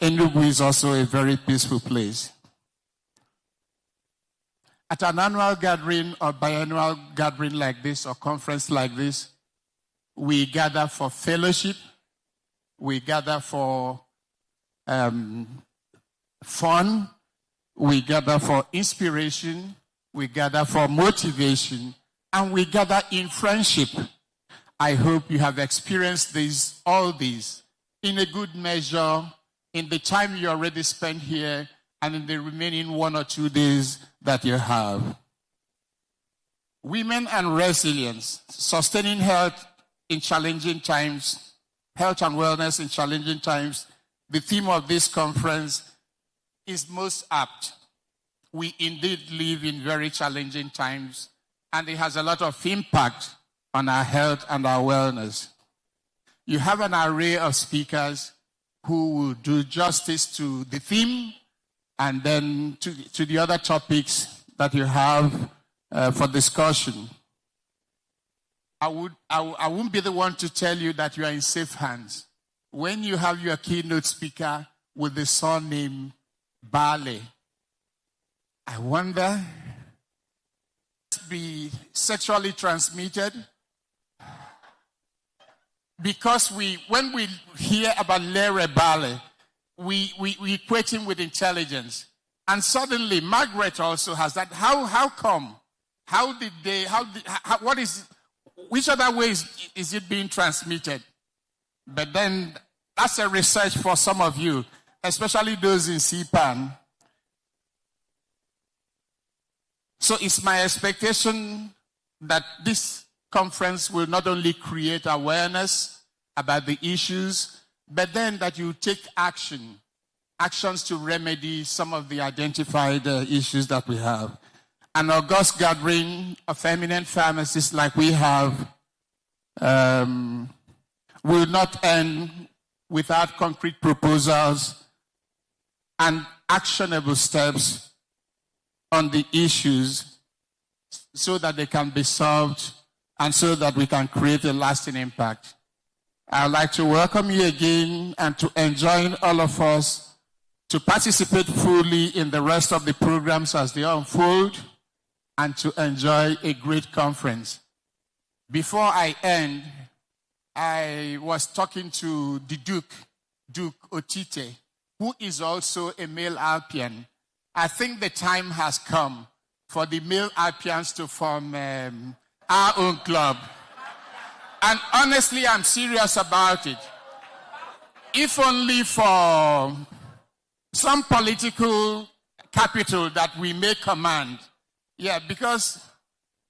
[SPEAKER 11] Enugu is also a very peaceful place. At an annual gathering or biannual gathering like this or conference like this, we gather for fellowship, we gather for fun, we gather for inspiration, we gather for motivation, and we gather in friendship. I hope you have experienced all these in a good measure in the time you already spent here and in the remaining 1 or 2 days that you have. Women and resilience, sustaining health in challenging times, health and wellness in challenging times. The theme of this conference is most apt. We indeed live in very challenging times, and it has a lot of impact on our health and our wellness. You have an array of speakers who will do justice to the theme and then to the other topics that you have for discussion. I won't be the one to tell you that you are in safe hands. When you have your keynote speaker with the surname Baale, I wonder, be sexually transmitted? Because when we hear about Larry Baale, we equate him with intelligence. And suddenly, Margaret also has that. How come? Which other ways is it being transmitted? But then that's a research for some of you, especially those in CPAN. So it's my expectation that this conference will not only create awareness about the issues, but then that you take actions to remedy some of the identified issues that we have. An august gathering of eminent pharmacists like we have will not end without concrete proposals and actionable steps on the issues so that they can be solved and so that we can create a lasting impact. I'd like to welcome you again and to enjoin all of us to participate fully in the rest of the programs as they unfold and to enjoy a great conference. Before I end, I was talking to the Duke Otite, who is also a male Alpian. I think the time has come for the male Alpians to form our own club. And honestly, I'm serious about it. If only for some political capital that we may command. Yeah, because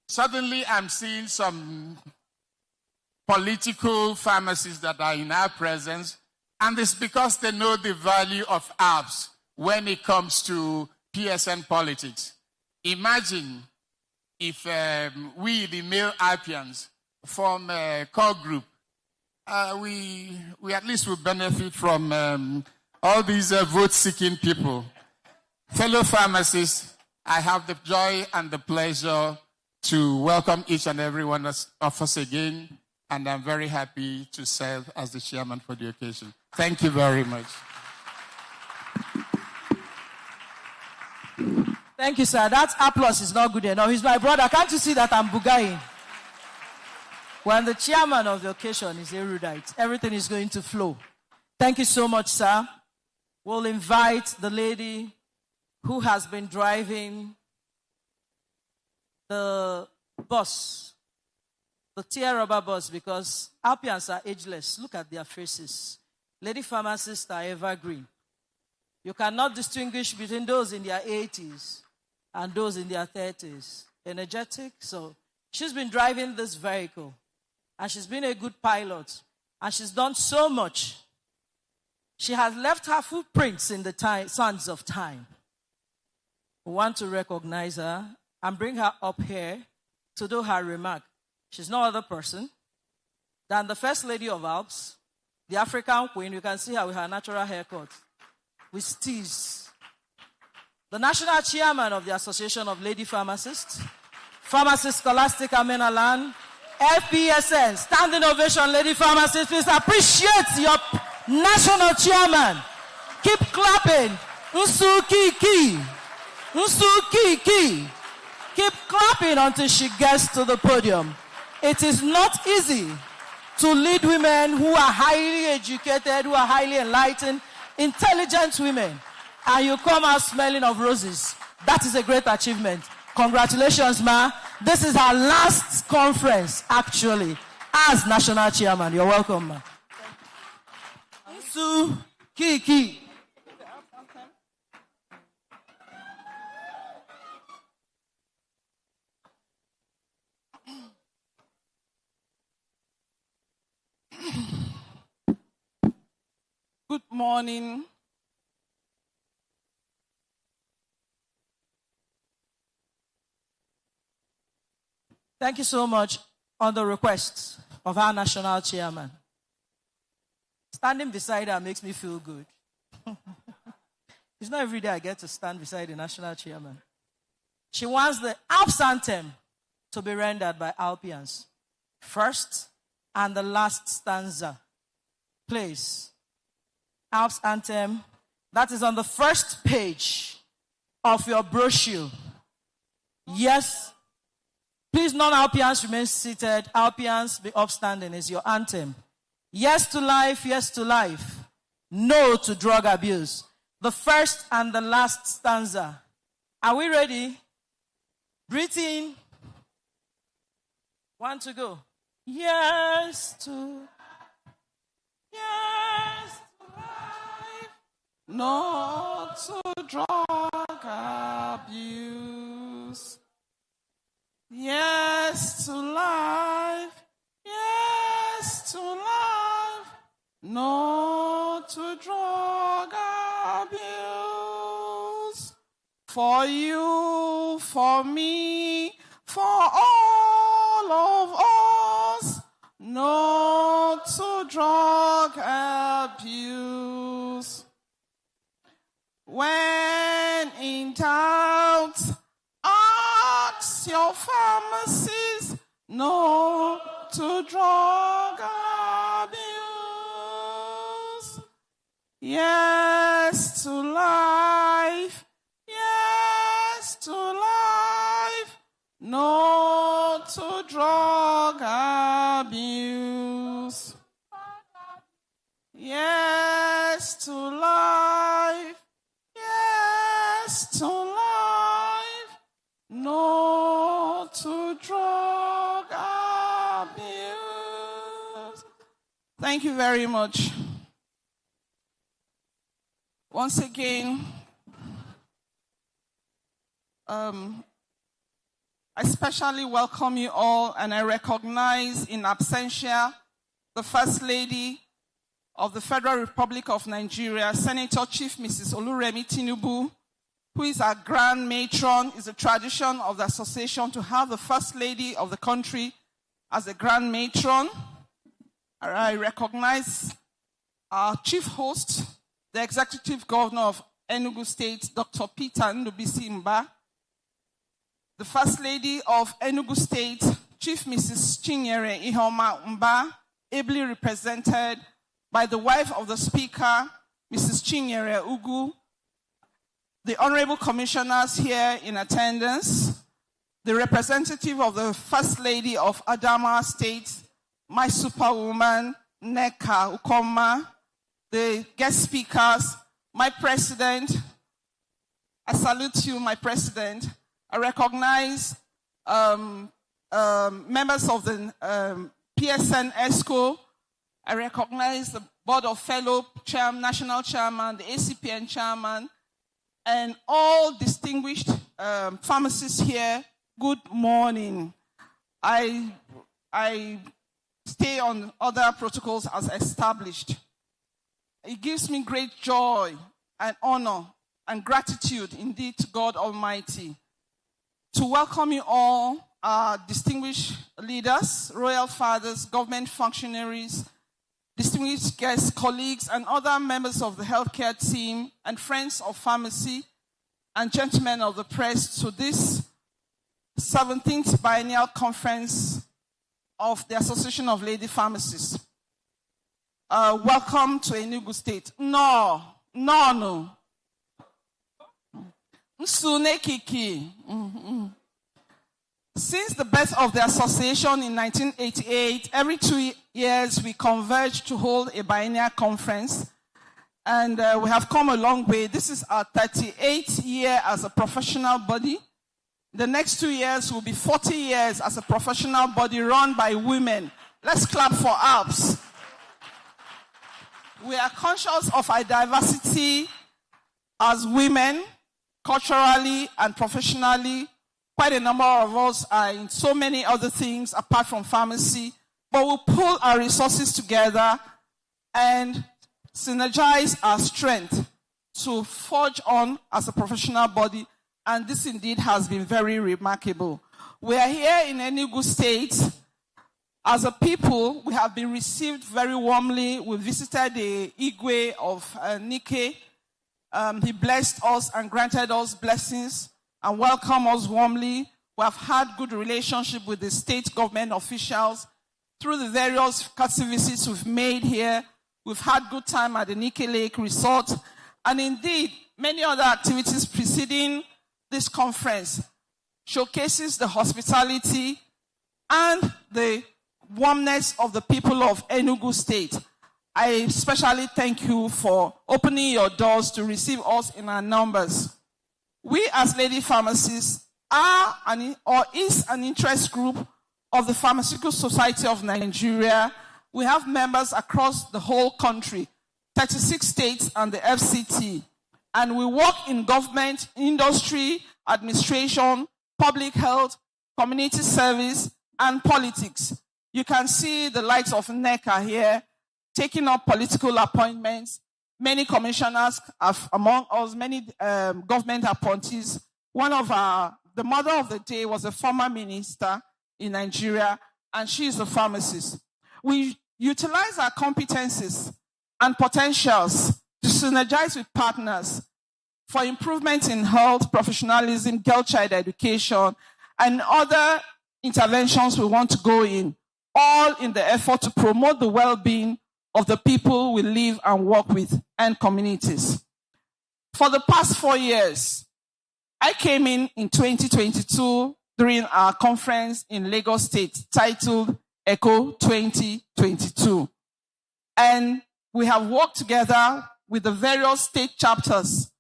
[SPEAKER 11] suddenly I'm seeing some political pharmacists that are in our presence, and it's because they know the value of ALPs when it comes to PSN politics. Imagine if we, the male Alpians, form a core group. We at least will benefit from all these vote-seeking people. Fellow pharmacists, I have the joy and the pleasure to welcome each and every one of us again, and I'm very happy to serve as the chairman for the occasion. Thank you very much.
[SPEAKER 5] Thank you, sir. That applause is not good enough. He's my brother. Can't you see that I'm bugaing? When the chairman of the occasion is erudite, everything is going to flow. Thank you so much, sir. We'll invite the lady who has been driving the bus, the tear rubber bus, because Alpians are ageless. Look at their faces. Lady pharmacists are evergreen. You cannot distinguish between those in their 80s and those in their 30s. Energetic. So she's been driving this vehicle, and she's been a good pilot, and she's done so much. She has left her footprints in the sands of time. We want to recognize her and bring her up here to do her remark. She's no other person than the First Lady of Alps, the African Queen. You can see her with her natural haircut, with steez. The National Chairman of the Association of Lady Pharmacists, Pharmacist Scholastica Menaland, FPSN, standing ovation, Lady Pharmacists. Please appreciate your National Chairman. Keep clapping. Nsuki. Keep clapping until she gets to the podium. It is not easy to lead women who are highly educated, who are highly enlightened, intelligent women, and you come out smelling of roses. That is a great achievement. Congratulations, ma. This is our last conference, actually, as National Chairman. You're welcome, ma. Nsuki.
[SPEAKER 12] Good morning.
[SPEAKER 5] Thank you so much on the request of our National Chairman. Standing beside her makes me feel good. It's not every day I get to stand beside the National Chairman. She wants the Alps anthem to be rendered by Alpians. First and the last stanza. Please. Alps anthem. That is on the first page of your brochure. Yes. Please, non-Alpians remain seated. Alpians, be upstanding is your anthem. Yes to life, yes to life. No to drug abuse. The first and the last stanza. Are we ready? Breathe in. One to go. Yes to... Yes to life. No to drug abuse. Yes to life. Yes to life. No to drug abuse. For you, for me, for all of us. No to drug abuse. When in doubt, ask your pharmacist. No to drug abuse. Yes to life. Yes to life. No to drug abuse. Yes to life. Yes to life. No to drug abuse. Thank you very much. Once again, I especially welcome you all, and I recognize in absentia the First Lady of the Federal Republic of Nigeria, Senator Chief Mrs. Oluremi Tinubu, who is our grand matron. It's a tradition of the association to have the First Lady of the country as a grand matron. I recognize our chief host, the Executive Governor of Enugu State, Dr. Peter Ndubisi Mba, the First Lady of Enugu State, Chief Mrs. Chinyere Ihoma Mba, ably represented by the wife of the Speaker, Mrs. Chinyere Ugwu, the Honorable Commissioners here in attendance, the representative of the First Lady of Adamawa State, my superwoman, Neka Ukoma, the guest speakers, my president. I salute you, my president. I recognize members of the PSN ESCO. I recognize the Board of Fellow National Chairman, the ACPN Chairman, and all distinguished pharmacists here. Good morning. I stay on other protocols as established. It gives me great joy and honor and gratitude indeed to God Almighty to welcome you all, our distinguished leaders, royal fathers, government functionaries, distinguished guests, colleagues, and other members of the healthcare team and friends of pharmacy and gentlemen of the press to this 17th Biennial Conference of the Association of Lady Pharmacists. Welcome to Enugu State. No. Nsunekiki. Since the birth of the association in 1988, every 2 years we converge to hold a biennial conference, and we have come a long way. This is our 38th year as a professional body. The next 2 years will be 40 years as a professional body run by women. Let's clap for ALPs. We are conscious of our diversity as women, culturally and professionally. Quite a number of us are in so many other things apart from pharmacy, but we'll pull our resources together and synergize our strength to forge on as a professional body, and this indeed has been very remarkable. We are here in Enugu State. As a people, we have been received very warmly. We visited the Ugwu of Nike. He blessed us and granted us blessings and welcomed us warmly. We have had good relationship with the state government officials through the various courtesy visits we've made here. We've had good time at the Nike Lake Resort, and indeed many other activities preceding this conference showcases the hospitality and the warmness of the people of Enugu State. I especially thank you for opening your doors to receive us in our numbers. We as Lady Pharmacists are is an interest group of the Pharmaceutical Society of Nigeria We have members across the whole country, 36 states and the FCT. And we work in government, industry, administration, public health, community service, and politics. You can see the likes of NECA here, taking up political appointments. Many commissioners are among us, many government appointees. The mother of the day was a former minister in Nigeria, and she is a pharmacist. We utilize our competencies and potentials to synergize with partners for improvement in health, professionalism, girl-child education, and other interventions we want to go in, all in the effort to promote the well-being of the people we live and work with and communities. For the past 4 years, I came in 2022 during our conference in Lagos State titled ECHO 2022. And we have worked together with the various state chapters,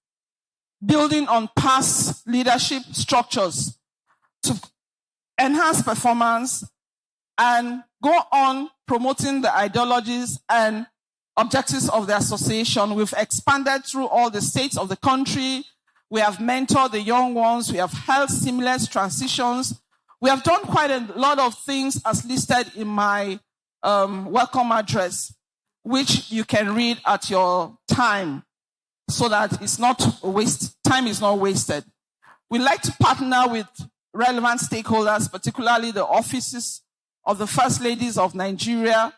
[SPEAKER 5] building on past leadership structures to enhance performance and go on promoting the ideologies and objectives of the association. We've expanded through all the states of the country. We have mentored the young ones. We have held seamless transitions. We have done quite a lot of things as listed in my welcome address, which you can read at your time so that it's not time is not wasted. We like to partner with relevant stakeholders, particularly the offices of the First Ladies of Nigeria,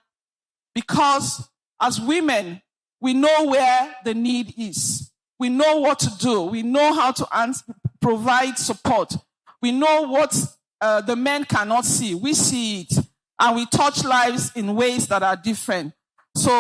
[SPEAKER 5] because as women, we know where the need is. We know what to do. We know how to provide support. We know what the men cannot see. We see it, and we touch lives in ways that are different. So,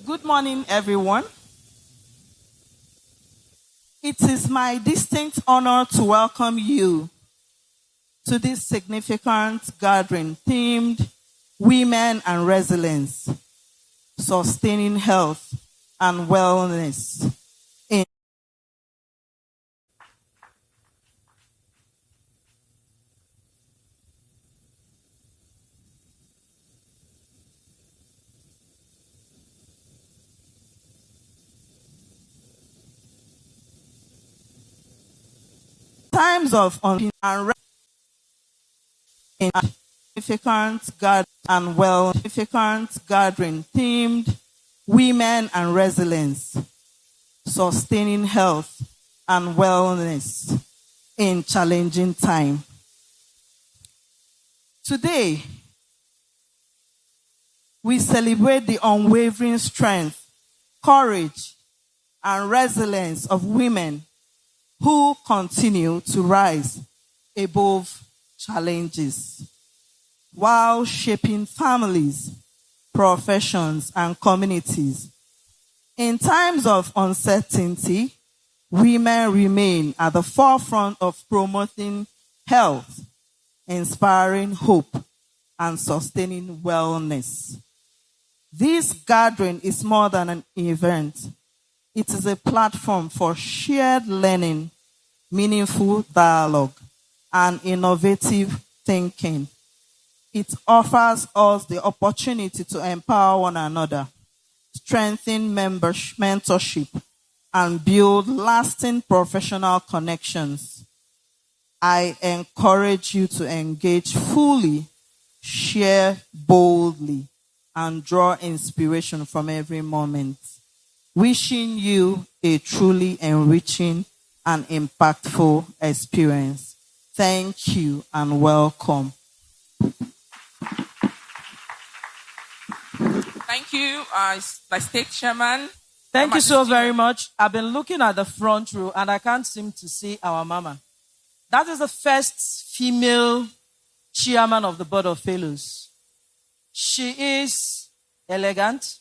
[SPEAKER 5] good morning, everyone. It is my distinct honor to welcome you to this significant gathering themed Women and Resilience, Sustaining Health and Wellness in times of significant gathering themed Women and Resilience, Sustaining Health and Wellness in Challenging Time. Today, we celebrate the unwavering strength, courage, and resilience of women who continue to rise above challenges.
[SPEAKER 4] while shaping families, professions, and communities. In times of uncertainty, women remain at the forefront of promoting health, inspiring hope, and sustaining wellness. This gathering is more than an event. It is a platform for shared learning, meaningful dialogue, and innovative thinking. It offers us the opportunity to empower one another, strengthen mentorship, and build lasting professional connections. I encourage you to engage fully, share boldly, and draw inspiration from every moment. Wishing you a truly enriching and impactful experience. Thank you and welcome.
[SPEAKER 6] Thank you, my state chairman.
[SPEAKER 5] Thank you so very much. I've been looking at the front row and I can't seem to see our mama. That is the first female chairman of the Board of Fellows. She is elegant.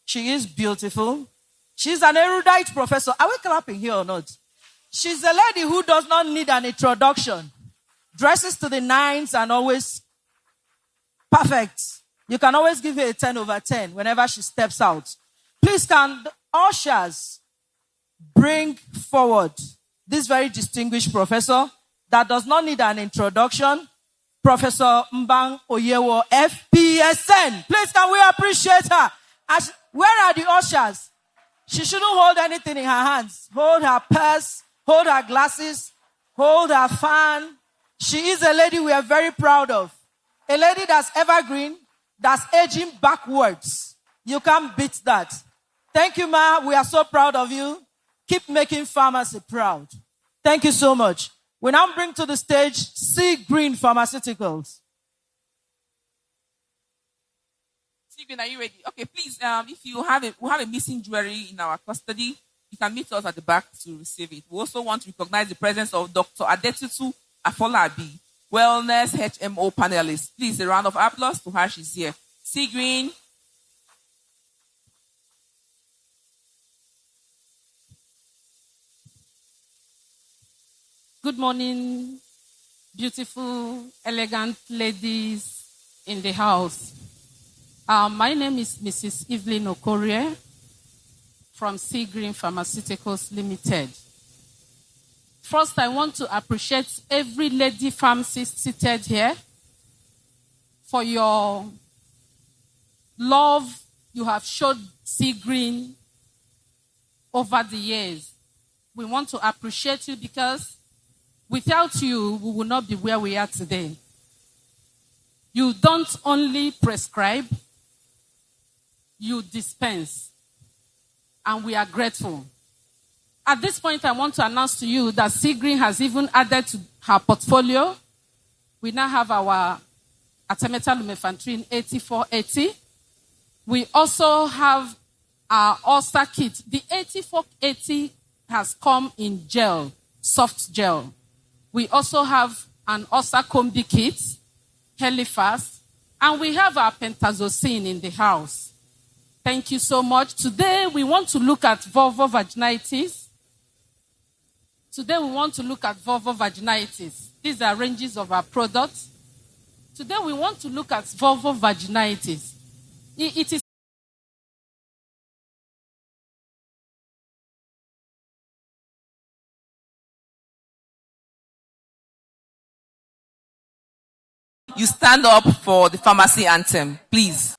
[SPEAKER 5] She is beautiful. She's an erudite professor. Are we clapping here or not? She's a lady who does not need an introduction. Dresses to the nines and always perfect. You can always give her a 10 over 10 whenever she steps out. Please can the ushers bring forward this very distinguished professor that does not need an introduction, Professor Mbang Oyewo, FPSN. Please can we appreciate her? Where are the ushers? She shouldn't hold anything in her hands. Hold her purse, hold her glasses, hold her fan. She is a lady we are very proud of. A lady that's evergreen, that's aging backwards. You can't beat that. Thank you, Ma. We are so proud of you. Keep making pharmacy proud. Thank you so much. We now bring to the stage Sea Green Pharmaceuticals.
[SPEAKER 6] Stephen, are you ready? Okay, please, if you have we have a missing jewelry in our custody, you can meet us at the back to receive it. We also want to recognize the presence of Dr. Adetutu Afolabi, Wellness HMO Panelist. Please, a round of applause to her. She's here. Sea Green.
[SPEAKER 7] Good morning, beautiful, elegant ladies in the house. My name is Mrs. Evelyn Okorie from Sea Green Pharmaceuticals Limited. First, I want to appreciate every lady pharmacist seated here for your love you have showed Sea Green over the years. We want to appreciate you because without you, we will not be where we are today. You don't only prescribe, you dispense. And we are grateful. At this point, I want to announce to you that Sea Green has even added to her portfolio. We now have our artemether lumefantrine 8480. We also have our ulcer kit. The 8480 has come in gel, soft gel. We also have an ulcer combi kit, Helifast, and we have our pentazocine in the house. Thank you so much. Today, we want to look at vulvovaginitis. These are ranges of our products. Today, we want to look at vulvovaginitis. It is
[SPEAKER 6] You stand up for the pharmacy anthem, please.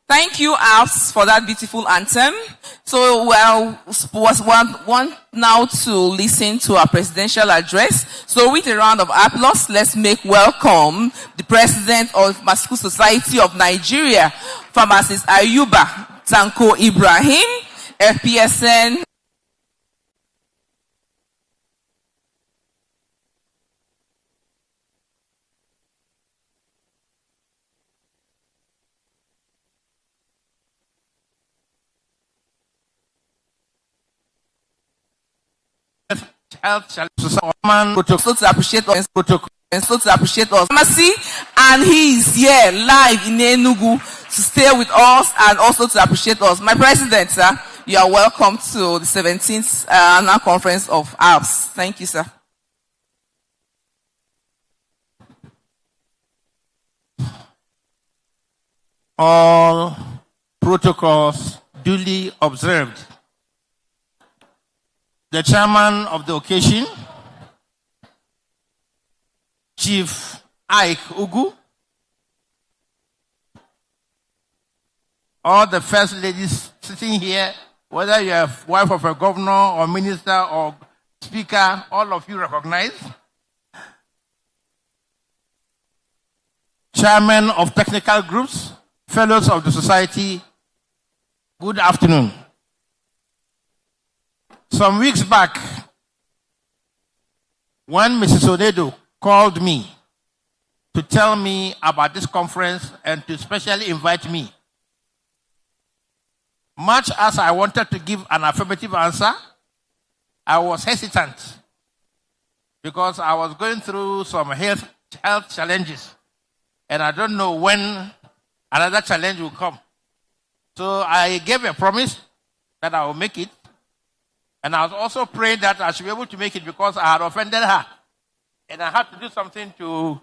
[SPEAKER 6] Thank you, ALPs, for that beautiful anthem. So, want now to listen to our presidential address. So, with a round of applause, let's make welcome the President of Pharmaceutical Society of Nigeria, Pharmacist Ayuba, Tanko Ibrahim, FPSN.
[SPEAKER 11] Health
[SPEAKER 6] also to appreciate us, also to appreciate us. Pharmacy, and he is here live in Enugu to stay with us and also to appreciate us. My president, sir, you are welcome to the 17th annual conference of ALPs. Thank you, sir.
[SPEAKER 11] All protocols duly observed. The chairman of the occasion, Chief Ike Ugwu, all the first ladies sitting here, whether you are wife of a governor or minister or speaker, all of you recognize. Chairman of technical groups, fellows of the society, good afternoon. Some weeks back, when Mrs. Osadebe called me to tell me about this conference and to specially invite me, much as I wanted to give an affirmative answer, I was hesitant because I was going through some health challenges and I don't know when another challenge will come. So I gave a promise that I will make it. And I was also praying that I should be able to make it because I had offended her. And I had to do something to,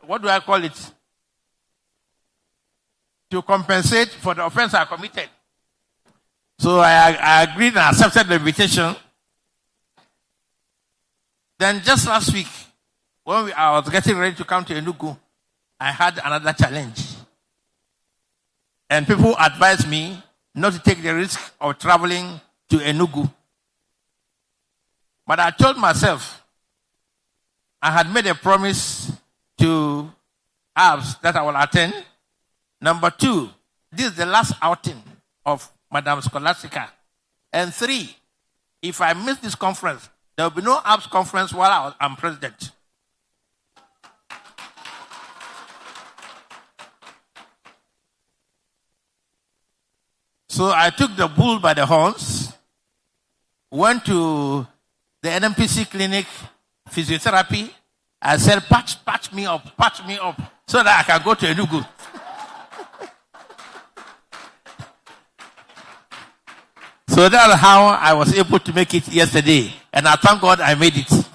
[SPEAKER 11] what do I call it? To compensate for the offense I committed. So I agreed and accepted the invitation. Then just last week, when I was getting ready to come to Enugu, I had another challenge. And people advised me not to take the risk of traveling to Enugu. But I told myself, I had made a promise to ALPs that I will attend. Number 2, this is the last outing of Madam Scholastica. And 3, if I miss this conference, there will be no ALPs conference while I'm president. So I took the bull by the horns, went to the NMPC clinic, physiotherapy. I said, patch me up, so that I can go to Enugu. So that's how I was able to make it yesterday. And I thank God I made it.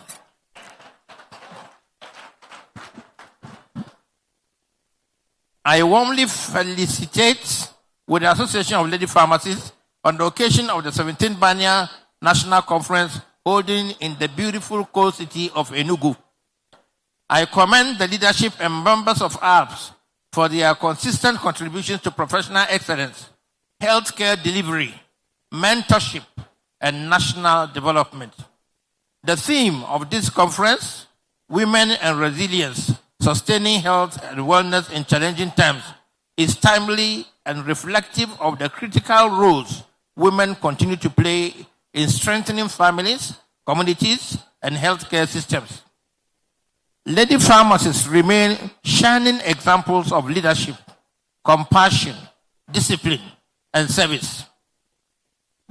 [SPEAKER 11] I warmly felicitate with the Association of Lady Pharmacists on the occasion of the 17th Biennial National Conference holding in the beautiful coast city of Enugu. I commend the leadership and members of ALPs for their consistent contributions to professional excellence, healthcare delivery, mentorship, and national development. The theme of this conference, Women and Resilience, Sustaining Health and Wellness in Challenging Times, is timely and reflective of the critical roles women continue to play in strengthening families, communities, and healthcare systems. Lady pharmacists remain shining examples of leadership, compassion, discipline, and service.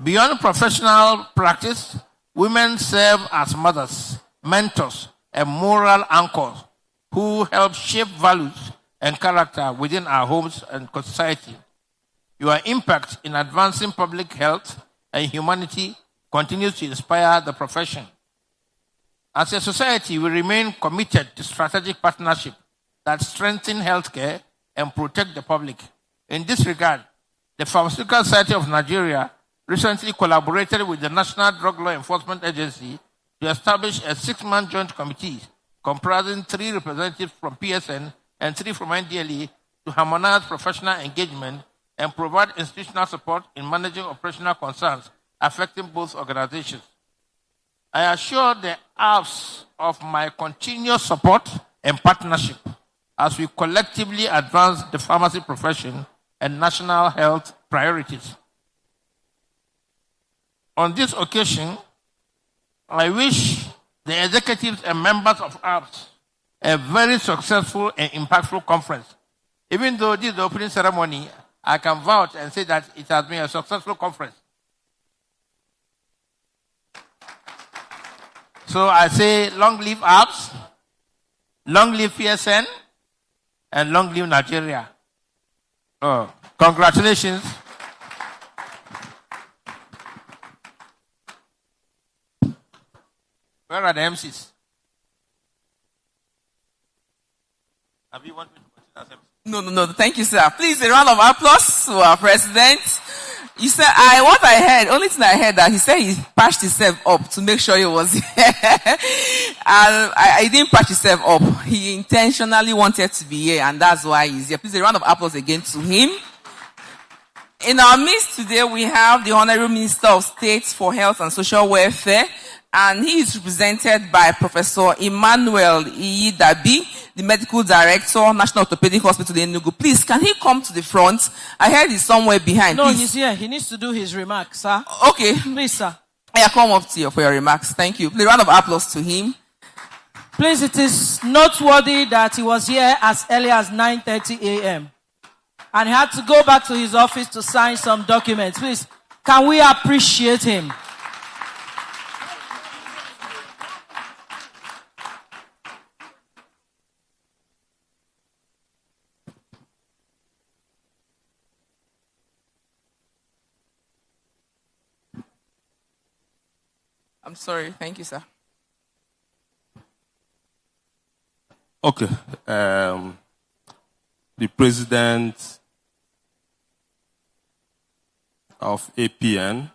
[SPEAKER 11] Beyond professional practice, women serve as mothers, mentors, and moral anchors who help shape values and character within our homes and society. Your impact in advancing public health and humanity continues to inspire the profession. As a society, we remain committed to strategic partnership that strengthen healthcare and protect the public. In this regard, the Pharmaceutical Society of Nigeria recently collaborated with the National Drug Law Enforcement Agency to establish a 6-man joint committee comprising 3 representatives from PSN and 3 from NDLE to harmonize professional engagement and provide institutional support in managing operational concerns affecting both organizations. I assure the ALPs of my continuous support and partnership as we collectively advance the pharmacy profession and national health priorities. On this occasion, I wish the executives and members of ALPs a very successful and impactful conference. Even though this is the opening ceremony, I can vouch and say that it has been a successful conference. So I say long live ALPs, long live PSN, and long live Nigeria. Oh, congratulations. Where are the MCs? Have you want me to continue as MC?
[SPEAKER 6] No. Thank you, sir. Please, a round of applause to our president. You said, only thing I heard that he said he patched himself up to make sure he was here. I didn't patch himself up. He intentionally wanted to be here, and that's why he's here. Please, a round of applause again to him. In our midst today, we have the Honorable Minister of State for Health and Social Welfare, and he is represented by Professor Emmanuel Iyidabi, the Medical Director, National Orthopedic Hospital in Ugwu. Please, can he come to the front? I heard he's somewhere behind.
[SPEAKER 5] No,
[SPEAKER 6] Please.
[SPEAKER 5] he's here. He needs to do his remarks, sir.
[SPEAKER 6] Okay.
[SPEAKER 5] Please, sir.
[SPEAKER 6] Yeah, come up to you for your remarks. Thank you. Please, round of applause to him.
[SPEAKER 5] Please, it is noteworthy that he was here as early as 9:30 a.m. and he had to go back to his office to sign some documents. Please, can we appreciate him?
[SPEAKER 6] I'm sorry. Thank you, sir.
[SPEAKER 12] Okay. The president of APN,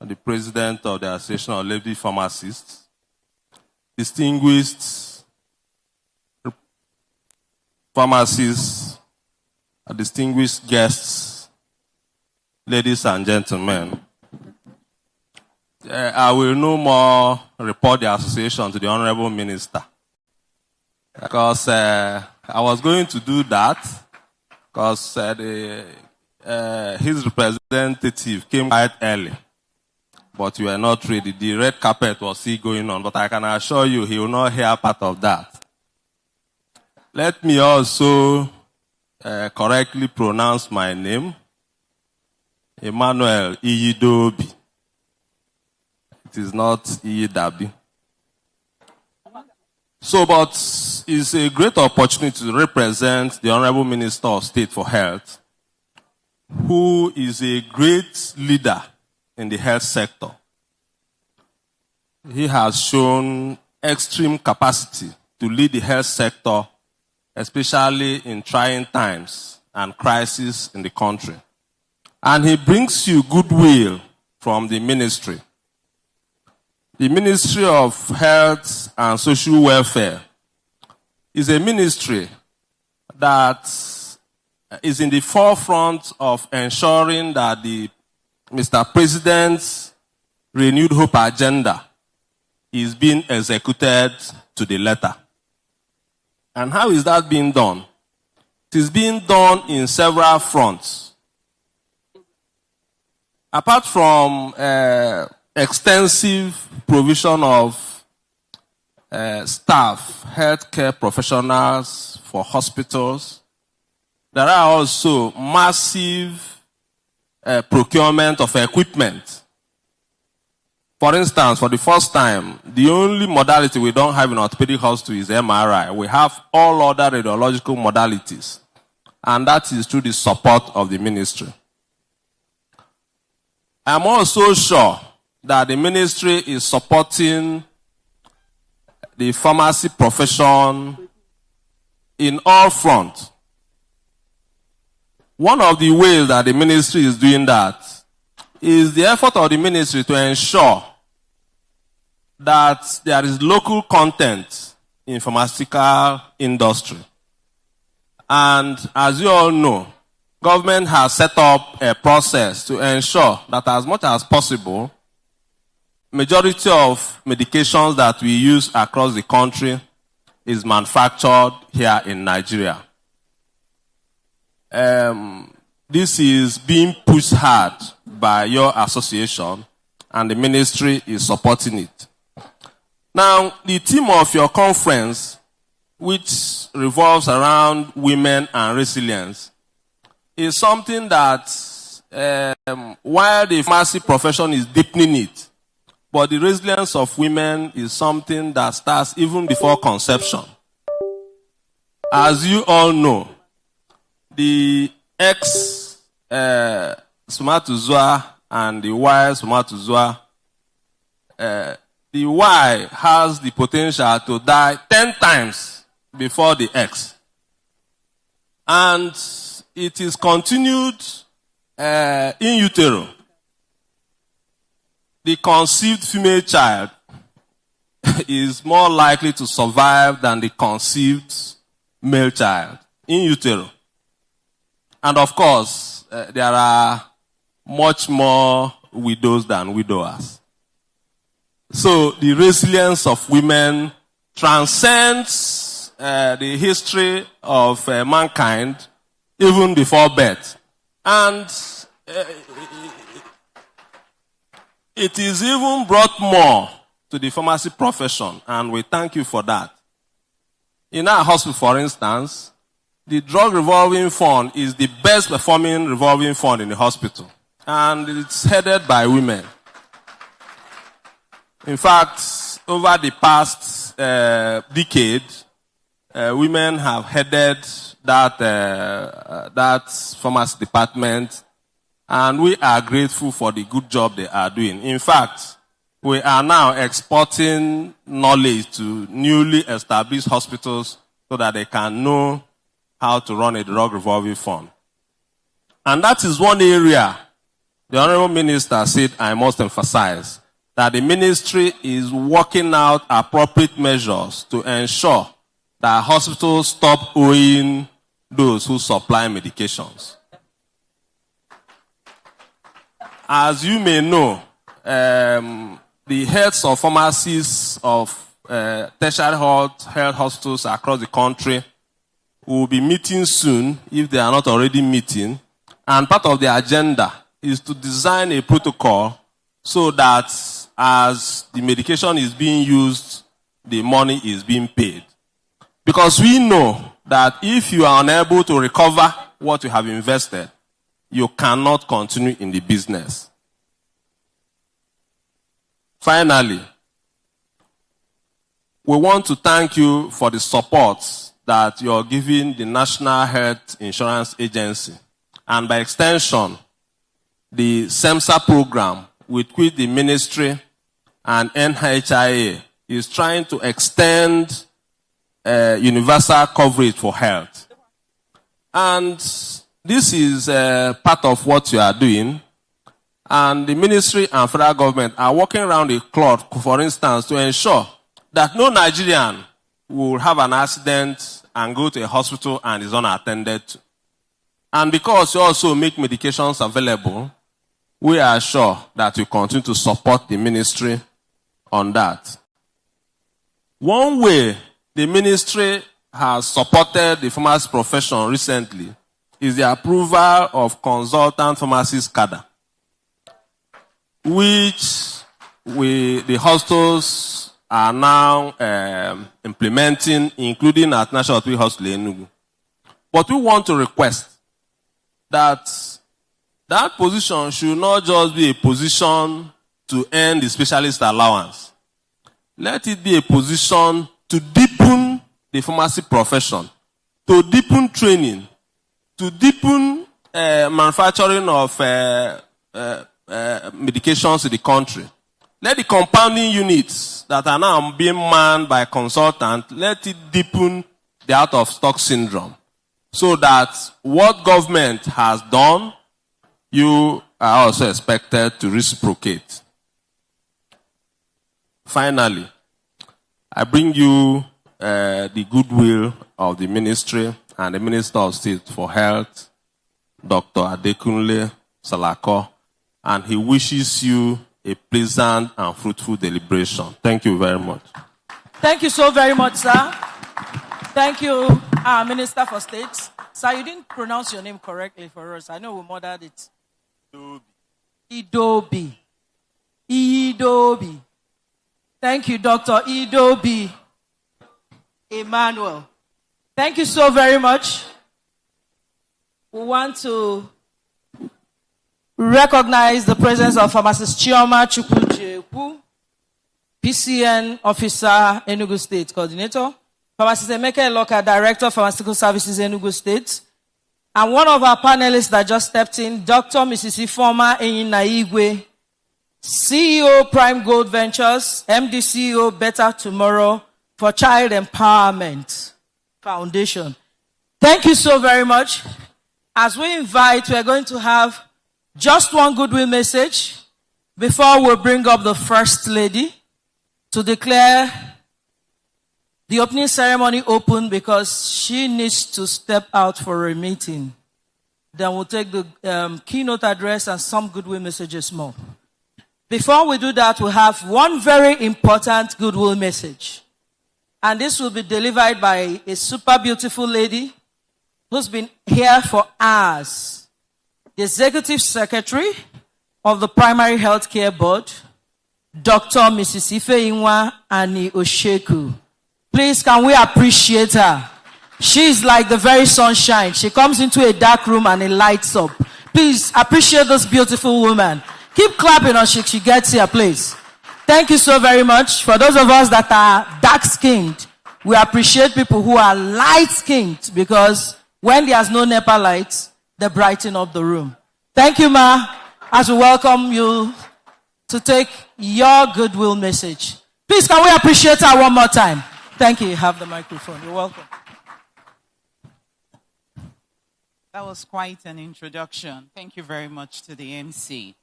[SPEAKER 12] the president of the Association of Lady Pharmacists, distinguished pharmacists, distinguished guests, ladies and gentlemen. I will no more report the association to the Honorable Minister, because I was going to do that because his representative came quite early, but we were not ready. The red carpet was still going on, but I can assure you he will not hear part of that. Let me also correctly pronounce my name, Emmanuel Iyidobi. It is not Iyidabi. So, but it's a great opportunity to represent the Honorable Minister of State for Health, who is a great leader in the health sector. He has shown extreme capacity to lead the health sector, especially in trying times and crises in the country. And he brings you goodwill from the ministry. The Ministry of Health and Social Welfare is a ministry that is in the forefront of ensuring that the Mr. President's renewed hope agenda is being executed to the letter. And how is that being done? It is being done in several fronts. Apart from extensive provision of staff, healthcare professionals for hospitals, there are also massive procurement of equipment. For instance, for the first time, the only modality we don't have in orthopedic hospital is MRI. We have all other radiological modalities, and that is through the support of the ministry. I'm also sure that the ministry is supporting the pharmacy profession in all fronts. One of the ways that the ministry is doing that is the effort of the ministry to ensure that there is local content in pharmaceutical industry. And as you all know, government has set up a process to ensure that as much as possible, majority of medications that we use across the country is manufactured here in Nigeria. This is being pushed hard by your association, and the ministry is supporting it. Now, the theme of your conference, which revolves around women and resilience, is something that, while the pharmacy profession is deepening it, but the resilience of women is something that starts even before conception. As you all know, the X spermatozoa and the Y spermatozoa, the Y has the potential to die 10 times before the X. And it is continued in utero. The conceived female child is more likely to survive than the conceived male child in utero. And of course, there are much more widows than widowers. So the resilience of women transcends the history of mankind even before birth. And it is even brought more to the pharmacy profession, and we thank you for that. In our hospital, for instance, the drug revolving fund is the best performing revolving fund in the hospital, and it's headed by women. In fact, over the past decade, women have headed that pharmacy department, and we are grateful for the good job they are doing. In fact, we are now exporting knowledge to newly established hospitals so that they can know how to run a drug revolving fund. And that is one area the Honorable Minister said I must emphasize, that the ministry is working out appropriate measures to ensure that hospitals stop owing those who supply medications. As you may know, the heads of pharmacists of tertiary health hospitals across the country will be meeting soon, if they are not already meeting. And part of the agenda is to design a protocol so that as the medication is being used, the money is being paid. Because we know that if you are unable to recover what you have invested, you cannot continue in the business. Finally, we want to thank you for the support that you are giving the National Health Insurance Agency, and by extension, the SEMSA program, with which the ministry and NHIA is trying to extend universal coverage for health. And this is part of what you are doing. And the ministry and federal government are working around the clock, for instance, to ensure that no Nigerian will have an accident and go to a hospital and is unattended to. And because you also make medications available, we are sure that you continue to support the ministry on that. One way the ministry has supported the pharmacy profession recently is the approval of consultant pharmacist cadre, which the hospitals are now implementing, including at National Hospital in Ugwu. But we want to request that position should not just be a position to earn the specialist allowance. Let it be a position to deepen the pharmacy profession, to deepen training, to deepen manufacturing of medications in the country. Let the compounding units that are now being manned by consultants, let it deepen the out-of-stock syndrome, so that what government has done, you are also expected to reciprocate. Finally, I bring you the goodwill of the ministry and the Minister of State for Health, Dr. Adekunle Salako, and he wishes you a pleasant and fruitful deliberation. Thank you very much.
[SPEAKER 5] Thank you so very much, sir. Thank you, Minister for State. Sir, you didn't pronounce your name correctly for us. I know we murdered it. Idobi. Idobi. Thank you, Dr. Idobi Emmanuel. Thank you so very much. We want to recognize the presence of Pharmacist Chioma Chukwujeku, PCN Officer, Enugu State Coordinator, Pharmacist Emeka Eloka, Director, Pharmaceutical Services, Enugu State, and one of our panelists that just stepped in, Dr. Mrs. Ifeoma Enyinaigwe, CEO, Prime Gold Ventures, MD CEO, Better Tomorrow for Child Empowerment Foundation. Thank you so very much. As we invite, we're going to have just one goodwill message before we bring up the First Lady to declare the opening ceremony open because she needs to step out for a meeting. Then we'll take the keynote address and some goodwill messages more. Before we do that, we have one very important goodwill message. And this will be delivered by a super beautiful lady who's been here for hours. The Executive Secretary of the Primary Healthcare Board, Dr. Mrs. Ifeinwa Ani Osheku. Please, can we appreciate her? She's like the very sunshine. She comes into a dark room and it lights up. Please appreciate this beautiful woman. Keep clapping until she gets here, please. Thank you so very much. For those of us that are dark-skinned, we appreciate people who are light-skinned because when there's no NEPA lights, they brighten up the room. Thank you, Ma, as we welcome you to take your goodwill message. Please, can we appreciate her one more time? Thank you. You have the microphone. You're welcome.
[SPEAKER 13] That was quite an introduction. Thank you very much to the MC.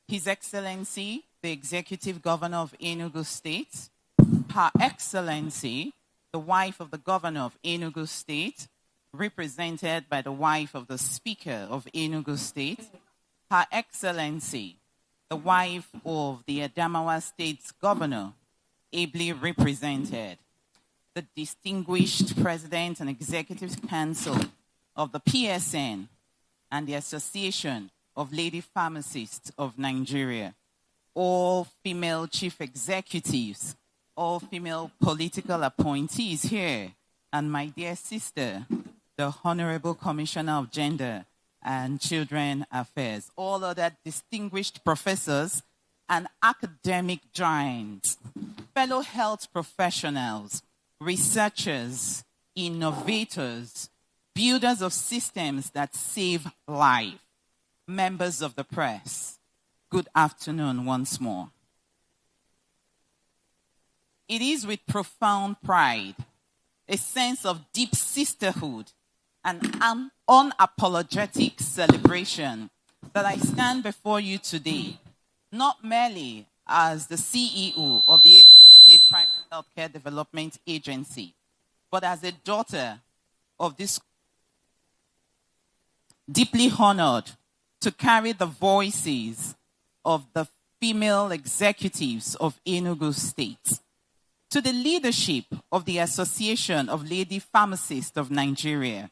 [SPEAKER 13] His Excellency, the Executive Governor of Enugu State, Her Excellency, the wife of the Governor of Enugu State, represented by the wife of the Speaker of Enugu State, Her Excellency, the wife of the Adamawa State's Governor, ably represented, the distinguished President and Executive Council of the PSN and the Association of Lady Pharmacists of Nigeria, all female chief executives, all female political appointees here, and my dear sister, the Honorable Commissioner of Gender and Children Affairs, all other distinguished professors and academic giants, fellow health professionals, researchers, innovators, builders of systems that save life, members of the press, good afternoon once more. It is with profound pride, a sense of deep sisterhood, and an unapologetic celebration that I stand before you today, not merely as the CEO of the Enugu State Primary Healthcare Development Agency, but as a daughter of this, deeply honored to carry the voices of the female executives of Enugu State. To the leadership of the Association of Lady Pharmacists of Nigeria,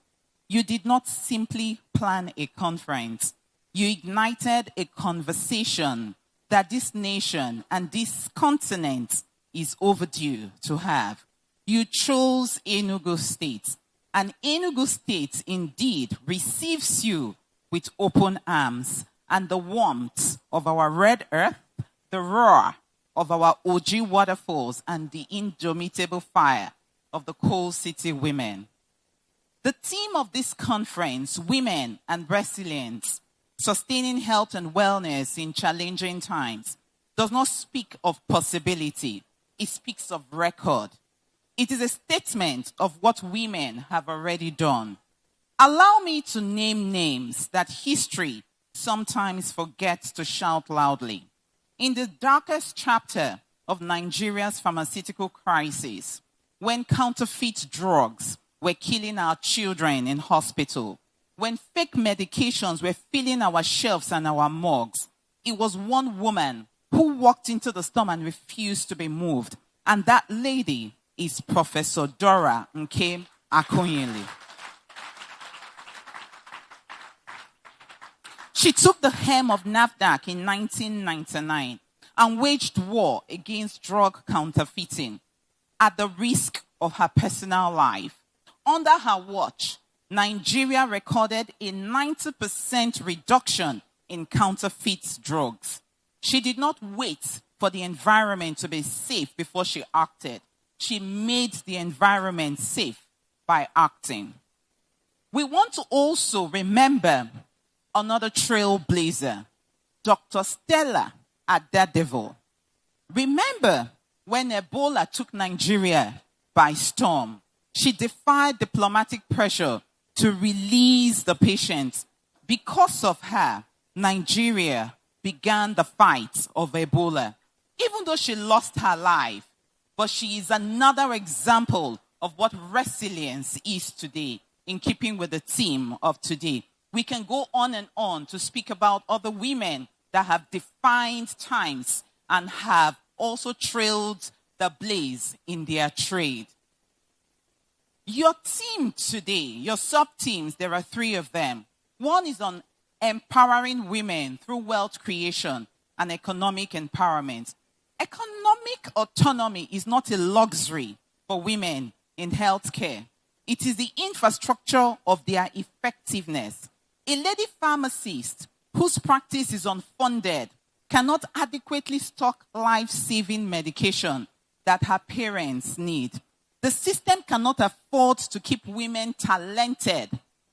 [SPEAKER 13] you did not simply plan a conference. You ignited a conversation that this nation and this continent is overdue to have. You chose Enugu State, and Enugu State indeed receives you with open arms and the warmth of our red earth, the roar of our OG waterfalls, and the indomitable fire of the Coal City women. The theme of this conference, Women and Resilience, Sustaining Health and Wellness in Challenging Times, does not speak of possibility. It speaks of record. It is a statement of what women have already done. Allow me to name names that history sometimes forgets to shout loudly. In the darkest chapter of Nigeria's pharmaceutical crisis, when counterfeit drugs were killing our children in hospital, when fake medications were filling our shelves and our morgues, it was one woman who walked into the storm and refused to be moved. And that lady is Professor Dora Nke Akunyili. She took the helm of NAFDAC in 1999 and waged war against drug counterfeiting at the risk of her personal life. Under her watch, Nigeria recorded a 90% reduction in counterfeit drugs. She did not wait for the environment to be safe before she acted. She made the environment safe by acting. We want to also remember another trailblazer, Dr. Stella Adadevoh. Remember when Ebola took Nigeria by storm? She defied diplomatic pressure to release the patients. Because of her, Nigeria began the fight of Ebola. Even though she lost her life, but she is another example of what resilience is today, in keeping with the theme of today. We can go on and on to speak about other women that have defined times and have also trailed the blaze in their trade. Your team today, your sub-teams, there are 3 of them. One is on empowering women through wealth creation and economic empowerment. Economic autonomy is not a luxury for women in healthcare. It is the infrastructure of their effectiveness. A lady pharmacist whose practice is unfunded cannot adequately stock life-saving medication that her parents need. The system cannot afford to keep women talented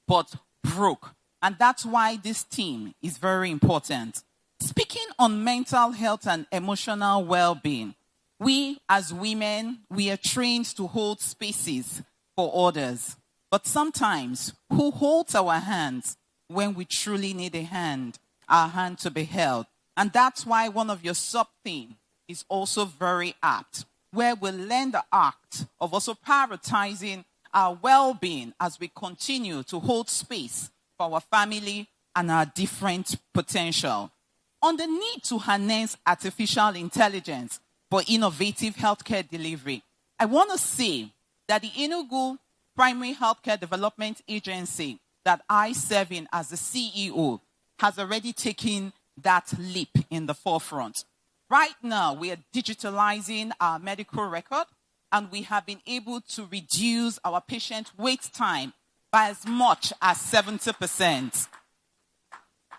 [SPEAKER 13] but broke. And that's why this team is very important. Speaking on mental health and emotional well-being, we as women, we are trained to hold spaces for others. But sometimes, who holds our hands when we truly need our hand to be held? And that's why one of your sub-themes is also very apt, where we learn the act of also prioritizing our well-being as we continue to hold space for our family and our different potential. On the need to harness artificial intelligence for innovative healthcare delivery, I want to say that the Ugwu Primary Healthcare Development Agency that I serve in as the CEO has already taken that leap in the forefront. Right now, we are digitalizing our medical record, and we have been able to reduce our patient wait time by as much as 70%.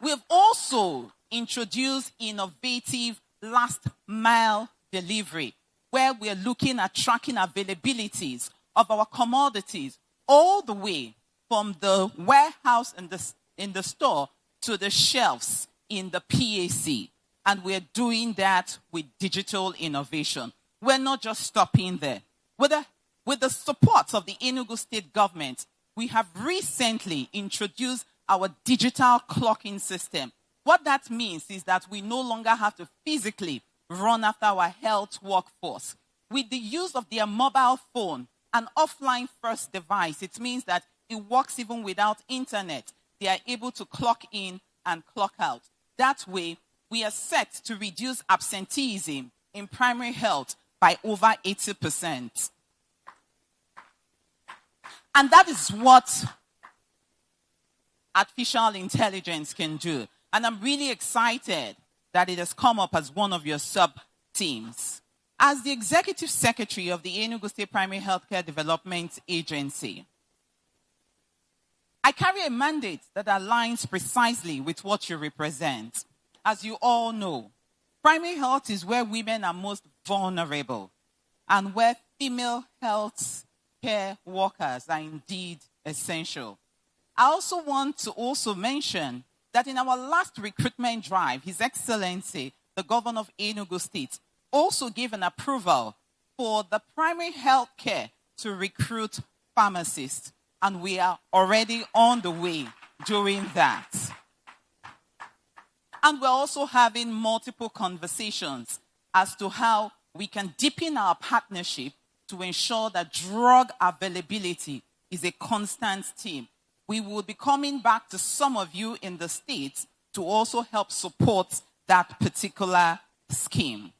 [SPEAKER 13] We've also introduced innovative last mile delivery, where we're looking at tracking availabilities of our commodities all the way from the warehouse in the store to the shelves in the PAC. And we're doing that with digital innovation. We're not just stopping there. With the support of the Enugu State government, we have recently introduced our digital clocking system. What that means is that we no longer have to physically run after our health workforce. With the use of their mobile phone, an offline first device, it means that it works even without internet. They are able to clock in and clock out. That way, we are set to reduce absenteeism in primary health by over 80%. And that is what artificial intelligence can do. And I'm really excited that it has come up as one of your sub-teams. As the Executive Secretary of the Enugu State Primary Healthcare Development Agency, I carry a mandate that aligns precisely with what you represent. As you all know, primary health is where women are most vulnerable and where female health care workers are indeed essential. I also want to mention that in our last recruitment drive, His Excellency, the Governor of Enugu State, also gave an approval for the primary health care to recruit pharmacists. And we are already on the way doing that. And we're also having multiple conversations as to how we can deepen our partnership to ensure that drug availability is a constant theme. We will be coming back to some of you in the States to also help support that particular scheme.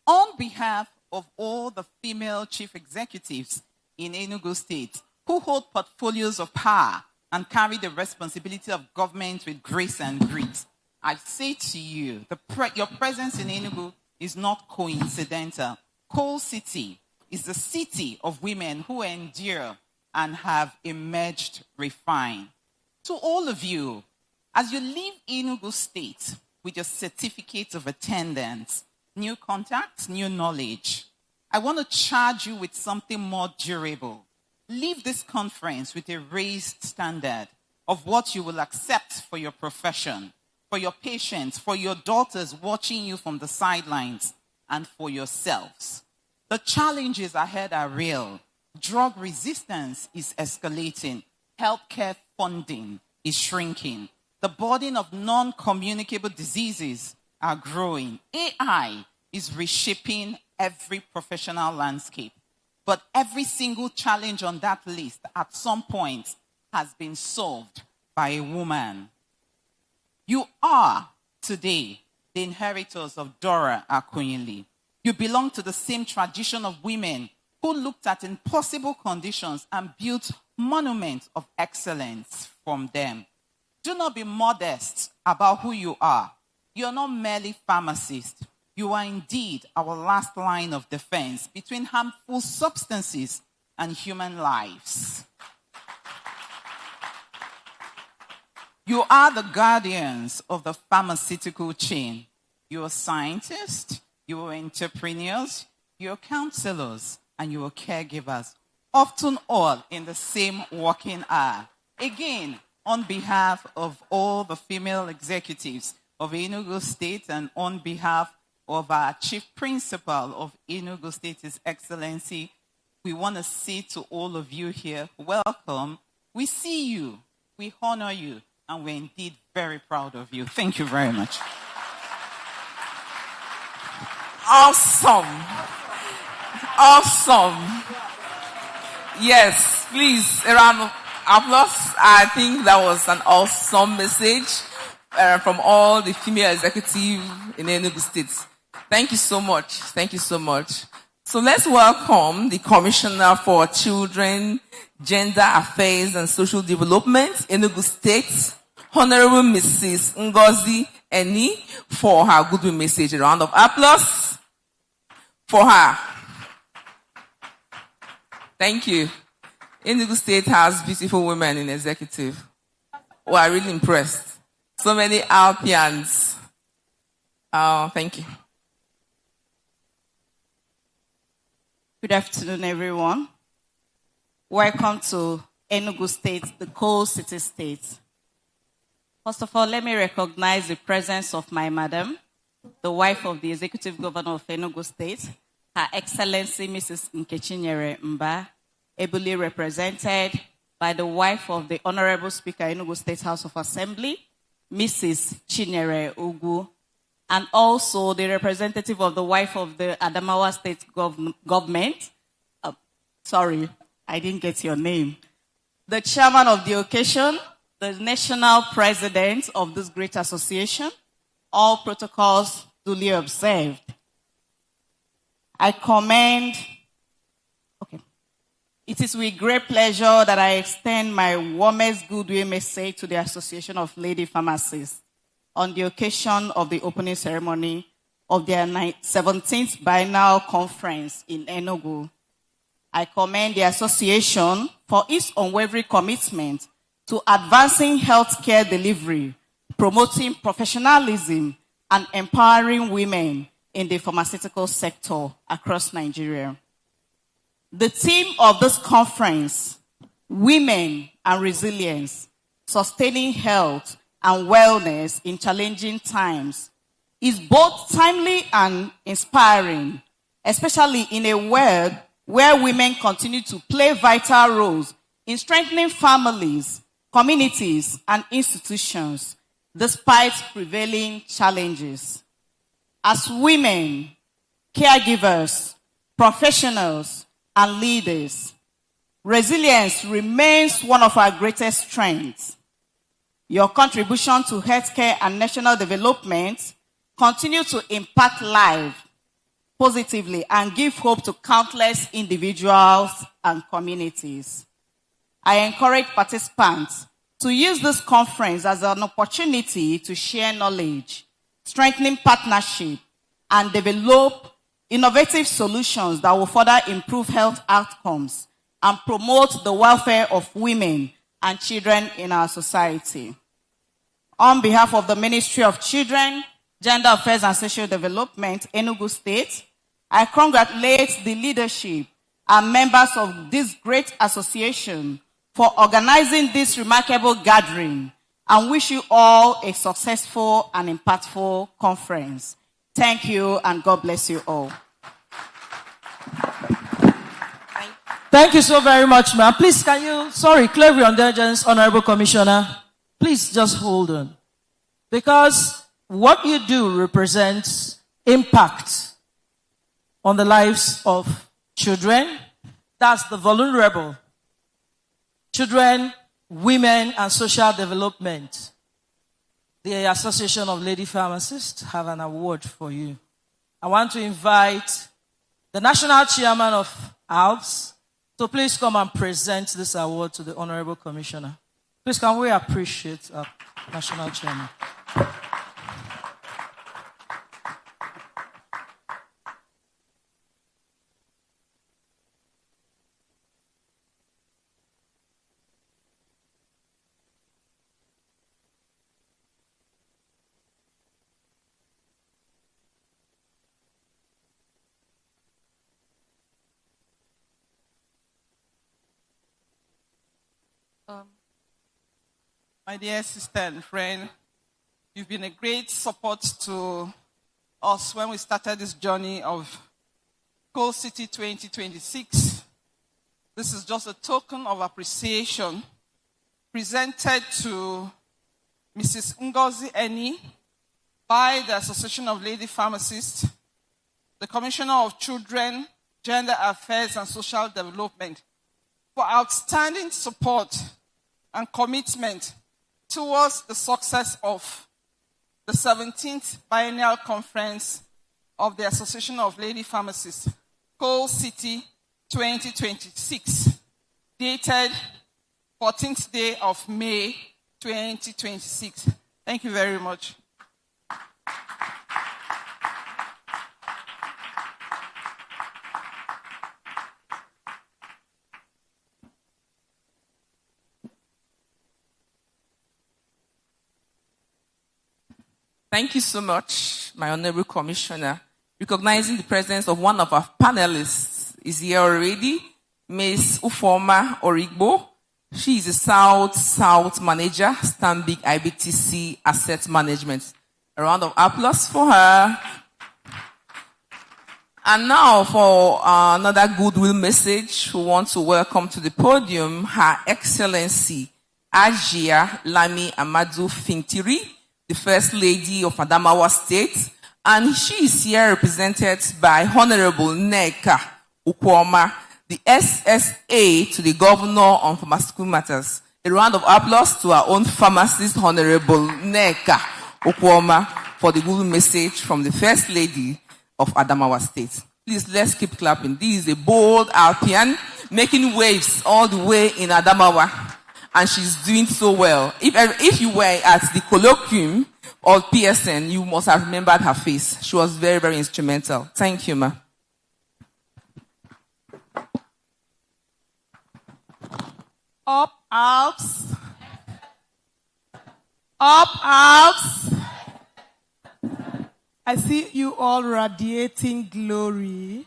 [SPEAKER 13] On behalf of all the female chief executives in Enugu State who hold portfolios of power and carry the responsibility of government with grace and grit, I say to you, your presence in Enugu is not coincidental. Coal City is the city of women who endure and have emerged refined. To all of you, as you leave Enugu State with your certificate of attendance, new contacts, new knowledge, I want to charge you with something more durable. Leave this conference with a raised standard of what you will accept for your profession, for your patients, for your daughters watching you from the sidelines, and for yourselves. The challenges ahead are real. Drug resistance is escalating. Healthcare funding is shrinking. The burden of non-communicable diseases are growing. AI is reshaping every professional landscape. But every single challenge on that list at some point has been solved by a woman. You are today the inheritors of Dora Akunyili. You belong to the same tradition of women who looked at impossible conditions and built monuments of excellence from them. Do not be modest about who you are. You're not merely pharmacists. You are indeed our last line of defense between harmful substances and human lives. You are the guardians of the pharmaceutical chain. You are scientists, you are entrepreneurs, you are counselors, and you are caregivers, often all in the same working hour. Again, on behalf of all the female executives of Enugu State and on behalf of our Chief Principal of Enugu State, His Excellency, we want to say to all of you here, welcome. We see you, we honor you, and we're indeed very proud of you. Thank you very much.
[SPEAKER 6] Awesome. Awesome. Yes, please, a round of applause. I think that was an awesome message from all the female executives in Enugu State. Thank you so much. Thank you so much. So let's welcome the Commissioner for Children, Gender Affairs and Social Development, Enugu State, Honorable Mrs. Ngozi Eni, for her goodwill message. A round of applause for her. Thank you. Enugu State has beautiful women in executive. Oh, I'm really impressed. So many ALPians. Thank you.
[SPEAKER 4] Good afternoon, everyone. Welcome to Enugu State, the coal city state. First of all, let me recognize the presence of my madam, the wife of the Executive Governor of Enugu State, Her Excellency Mrs. Nkechinyere Mba, ably represented by the wife of the Honorable Speaker, Enugu State House of Assembly, Mrs. Chinyere Ugwu, and also the representative of the wife of the Adamawa State government. Sorry, I didn't get your name. The chairman of the occasion, the national president of this great association, all protocols duly observed. I commend, it is with great pleasure that I extend my warmest goodwill message to the Association of Lady Pharmacists on the occasion of the opening ceremony of their 17th Biennial Conference in Enugu. I commend the association for its unwavering commitment to advancing healthcare delivery, promoting professionalism, and empowering women in the pharmaceutical sector across Nigeria. The theme of this conference, Women and Resilience, Sustaining Health and Wellness in Challenging Times, is both timely and inspiring, especially in a world where women continue to play vital roles in strengthening families, communities, and institutions, despite prevailing challenges. As women, caregivers, professionals, and leaders, Resilience remains one of our greatest strengths. Your contribution to healthcare and national development continue to impact lives positively and give hope to countless individuals and communities. I encourage participants to use this conference as an opportunity to share knowledge, strengthening partnership, and develop innovative solutions that will further improve health outcomes and promote the welfare of women and children in our society. On behalf of the Ministry of Children, Gender Affairs and Social Development, Enugu State, I congratulate the leadership and members of this great association for organizing this remarkable gathering and wish you all a successful and impactful conference. Thank you and God bless you all.
[SPEAKER 5] Thank you so very much, ma'am. Please, can you, clear your indulgence, Honorable Commissioner. Please just hold on. Because what you do represents impact on the lives of children. That's the vulnerable. Children, women, and social development. The Association of Lady Pharmacists have an award for you. I want to invite the National Chairman of ALPs to please come and present this award to the Honorable Commissioner. Please, can we appreciate our National Chairman?
[SPEAKER 14] My dear sister and friend, you've been a great support to us when we started this journey of Coal City 2026. This is just a token of appreciation presented to Mrs. Ngozi Eni by the Association of Lady Pharmacists, the Commissioner of Children, Gender Affairs and Social Development, for outstanding support and commitment towards the success of the 17th Biennial Conference of the Association of Lady Pharmacists, Coal City 2026, dated 14th day of May 2026. Thank you very much.
[SPEAKER 6] Thank you so much, my Honorable Commissioner. Recognizing the presence of one of our panelists is here already, Ms. Ufoma Origbo. She is a South Manager, Stanbic IBTC Asset Management. A round of applause for her. And now for another goodwill message, we want to welcome to the podium Her Excellency Ajia Lami Nmadu Fintiri, the First Lady of Adamawa State, and she is here represented by Honorable Nneka Ukwoma, the SSA to the Governor on Pharmaceutical Matters. A round of applause to our own pharmacist, Honorable Nneka Ukwoma, for the good message from the First Lady of Adamawa State. Please, let's keep clapping. This is a bold Alpian making waves all the way in Adamawa. And she's doing so well. If you were at the colloquium of PSN, you must have remembered her face. She was very, very instrumental. Thank you, ma.
[SPEAKER 9] Up, Alps. Up, Alps. I see you all radiating glory.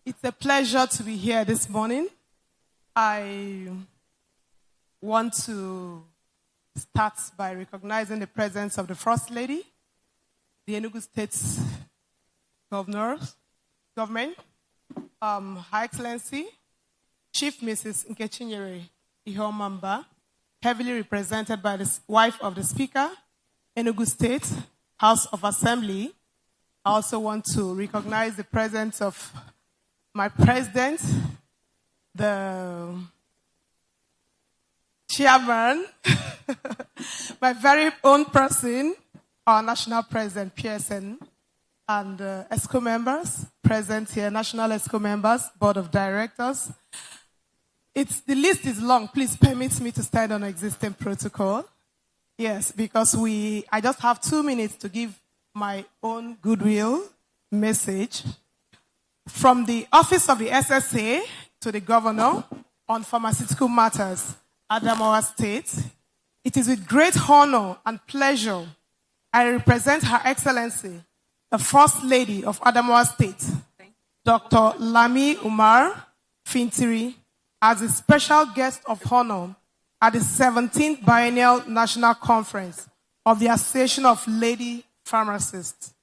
[SPEAKER 9] It's a pleasure to be here this morning. I want to start by recognizing the presence of the First Lady, the Enugu State's government, Her Excellency, Chief Mrs. Nkechinyere Ihomamba, heavily represented by the wife of the Speaker, Enugu State House of Assembly. I also want to recognize the presence of my President,
[SPEAKER 15] the chairman, my very own person, our national president, PSN, and ESCO members present here, national ESCO members, board of directors. The list is long. Please permit me to stand on existing protocol. Yes, because I just have 2 minutes to give my own goodwill message. From the office of the SSA to the governor on pharmaceutical matters, Adamawa State, it is with great honor and pleasure I represent Her Excellency, the First Lady of Adamawa State, Dr. Lami Umar Fintiri, as a special guest of honor at the 17th Biennial National Conference of the Association of Lady Pharmacists,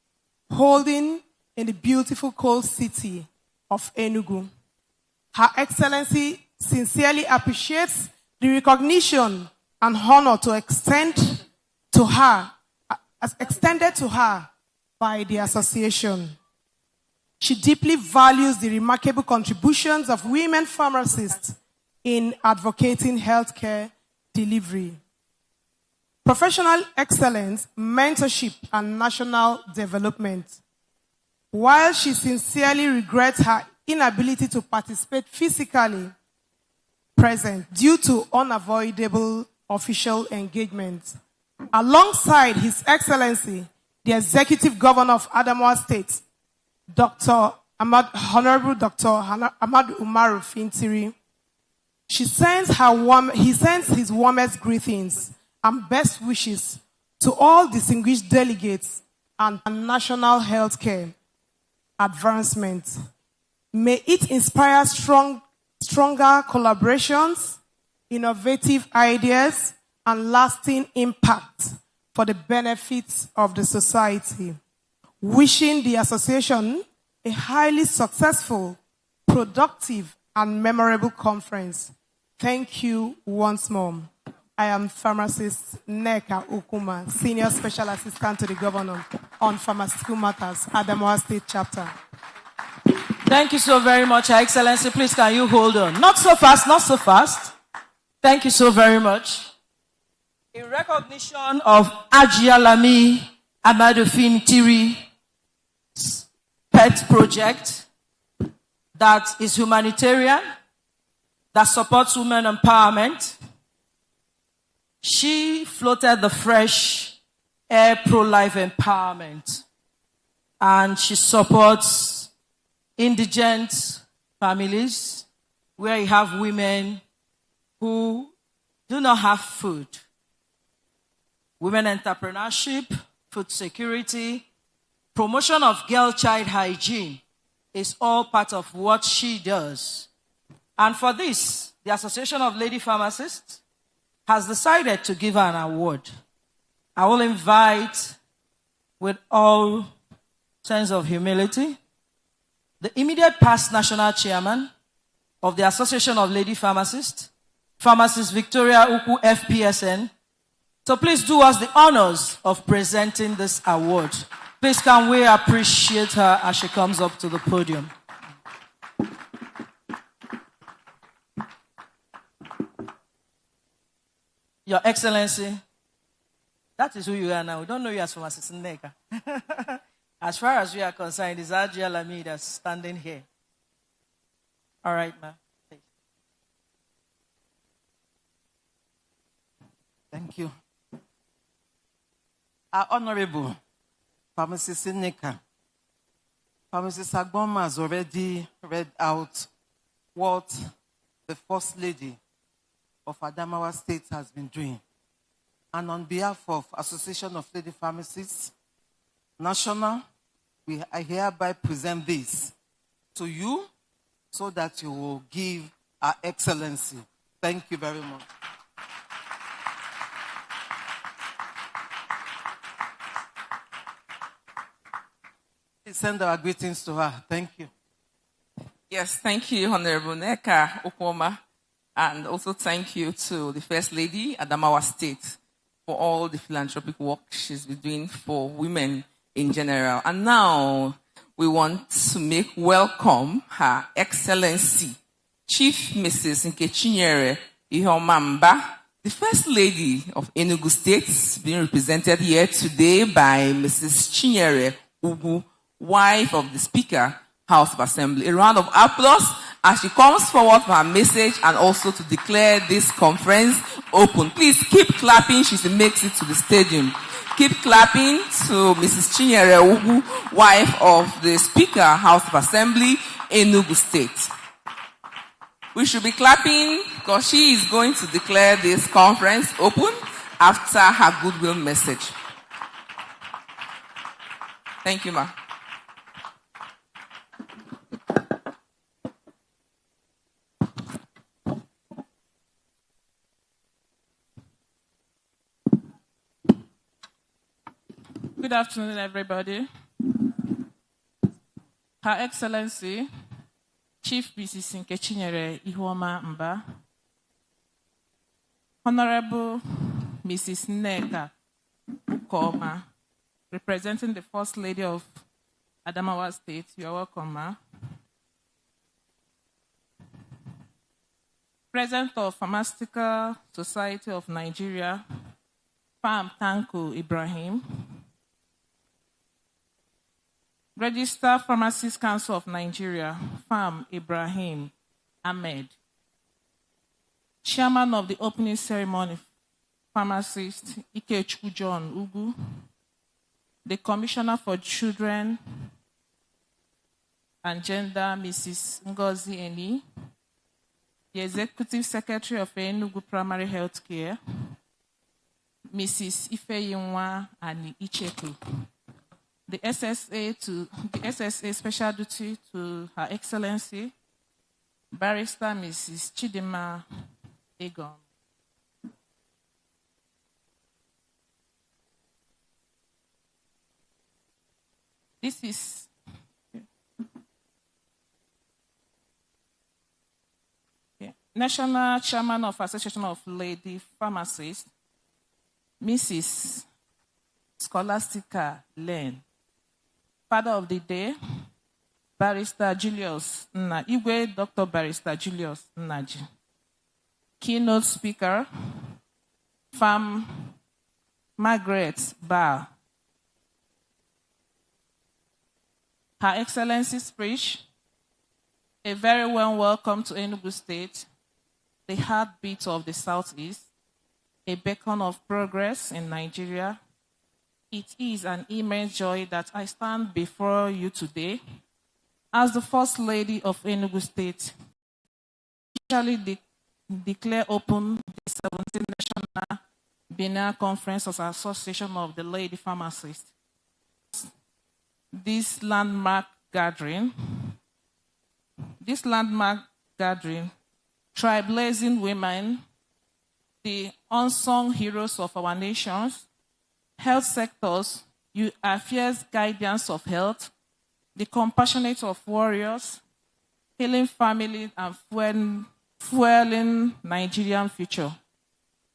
[SPEAKER 15] holding in the beautiful cold city of Enugu. Her Excellency sincerely appreciates the recognition and honor to extend to her, as extended to her by the association. She deeply values the remarkable contributions of women pharmacists in advocating healthcare delivery, professional excellence, mentorship, and national development. While she sincerely regrets her inability to participate physically present due to unavoidable official engagement, alongside His Excellency, the Executive Governor of Adamawa State, Honorable Dr. Ahmad Umaru Fintiri, he sends his warmest greetings and best wishes to all distinguished delegates and national healthcare advancement. May it inspire stronger collaborations, innovative ideas, and lasting impact for the benefits of the society. Wishing the association a highly successful, productive, and memorable conference. Thank you once more. I am Pharmacist Neka Ukuma, Senior Special Assistant to the Governor on Pharmaceutical Matters, Adamawa State Chapter.
[SPEAKER 5] Thank you so very much, Your Excellency. Please, can you hold on? Not so fast, not so fast. Thank you so very much. In recognition of Ajialami Amadofin Tiri's pet project that is humanitarian, that supports women empowerment, she floated the fresh air pro-life empowerment, and she supports indigent families where you have women who do not have food. Women entrepreneurship, food security, promotion of girl-child hygiene is all part of what she does. And for this, the Association of Lady Pharmacists has decided to give her an award. I will invite, with all sense of humility, the immediate past national chairman of the Association of Lady Pharmacists, Pharmacist Victoria Ugwu FPSN. So please do us the honors of presenting this award. Please can we appreciate her as she comes up to the podium. Your Excellency, that is who you are now. We don't know you as Pharmacist Neka. As far as we are concerned, it's Ajia Lami that's standing here. All right, ma'am.
[SPEAKER 16] Thank you. Our Honorable Pharmacist Neka, Pharmacist Agboma has already read out what the First Lady of Adamawa State has been doing. And on behalf of Association of Lady Pharmacists National, I hereby present this to you so that you will give Her Excellency. Thank you very much. Please send our greetings to her. Thank you.
[SPEAKER 6] Yes, thank you, Honorable Neka Okoma. And also thank you to the First Lady, Adamawa State, for all the philanthropic work she's been doing for women in general. And now we want to make welcome Her Excellency, Chief Mrs. Nkechinyere Ihomamba, the First Lady of Enugu State, being represented here today by Mrs. Chinyere Ugwu, wife of the Speaker, House of Assembly. A round of applause as she comes forward for her message and also to declare this conference open. Please keep clapping. She makes it to the stadium. Keep clapping to Mrs. Chinyere Ugwu, wife of the Speaker, House of Assembly, Enugu State. We should be clapping because she is going to declare this conference open after her goodwill message. Thank you, ma.
[SPEAKER 7] Good afternoon, everybody. Her Excellency, Chief Mrs. Nkechinyere Ihomamba, Honorable Mrs. Nneka Ukoma, representing the First Lady of Adamawa State. You are welcome, ma. President of Pharmaceutical Society of Nigeria, FPSN Tanko Ibrahim. Registered Pharmacists Council of Nigeria, FPSN Ibrahim Ahmed. Chairman of the opening ceremony, Pharmacist Ikechukwu John Ugwu. The Commissioner for Children and Gender, Mrs. Ngozi Eni. The Executive Secretary of Enugu Primary Health Care, Mrs. Ifeyinwa Ani Icheku. The SSA Special Duty to Her Excellency, Barrister Mrs. Chidima Egon. This is National Chairman of Association of Lady Pharmacists, Mrs. Scholastica Lane. Father of the Day, Barrister Julius Igwe, Dr. Barrister Julius Naji. Keynote speaker, Margaret Baale. Her Excellency's speech, a very warm welcome to Enugu State, the heartbeat of the Southeast, a beacon of progress in Nigeria. It is an immense joy that I stand before you today as the First Lady of Enugu State, officially declare open the 17th National Biennial Conference of the Association of the Lady Pharmacists. This landmark gathering, trailblazing women, the unsung heroes of our nations, health sectors, you are fierce guardians of health, the compassionate of warriors, healing families and fueling Nigerian future.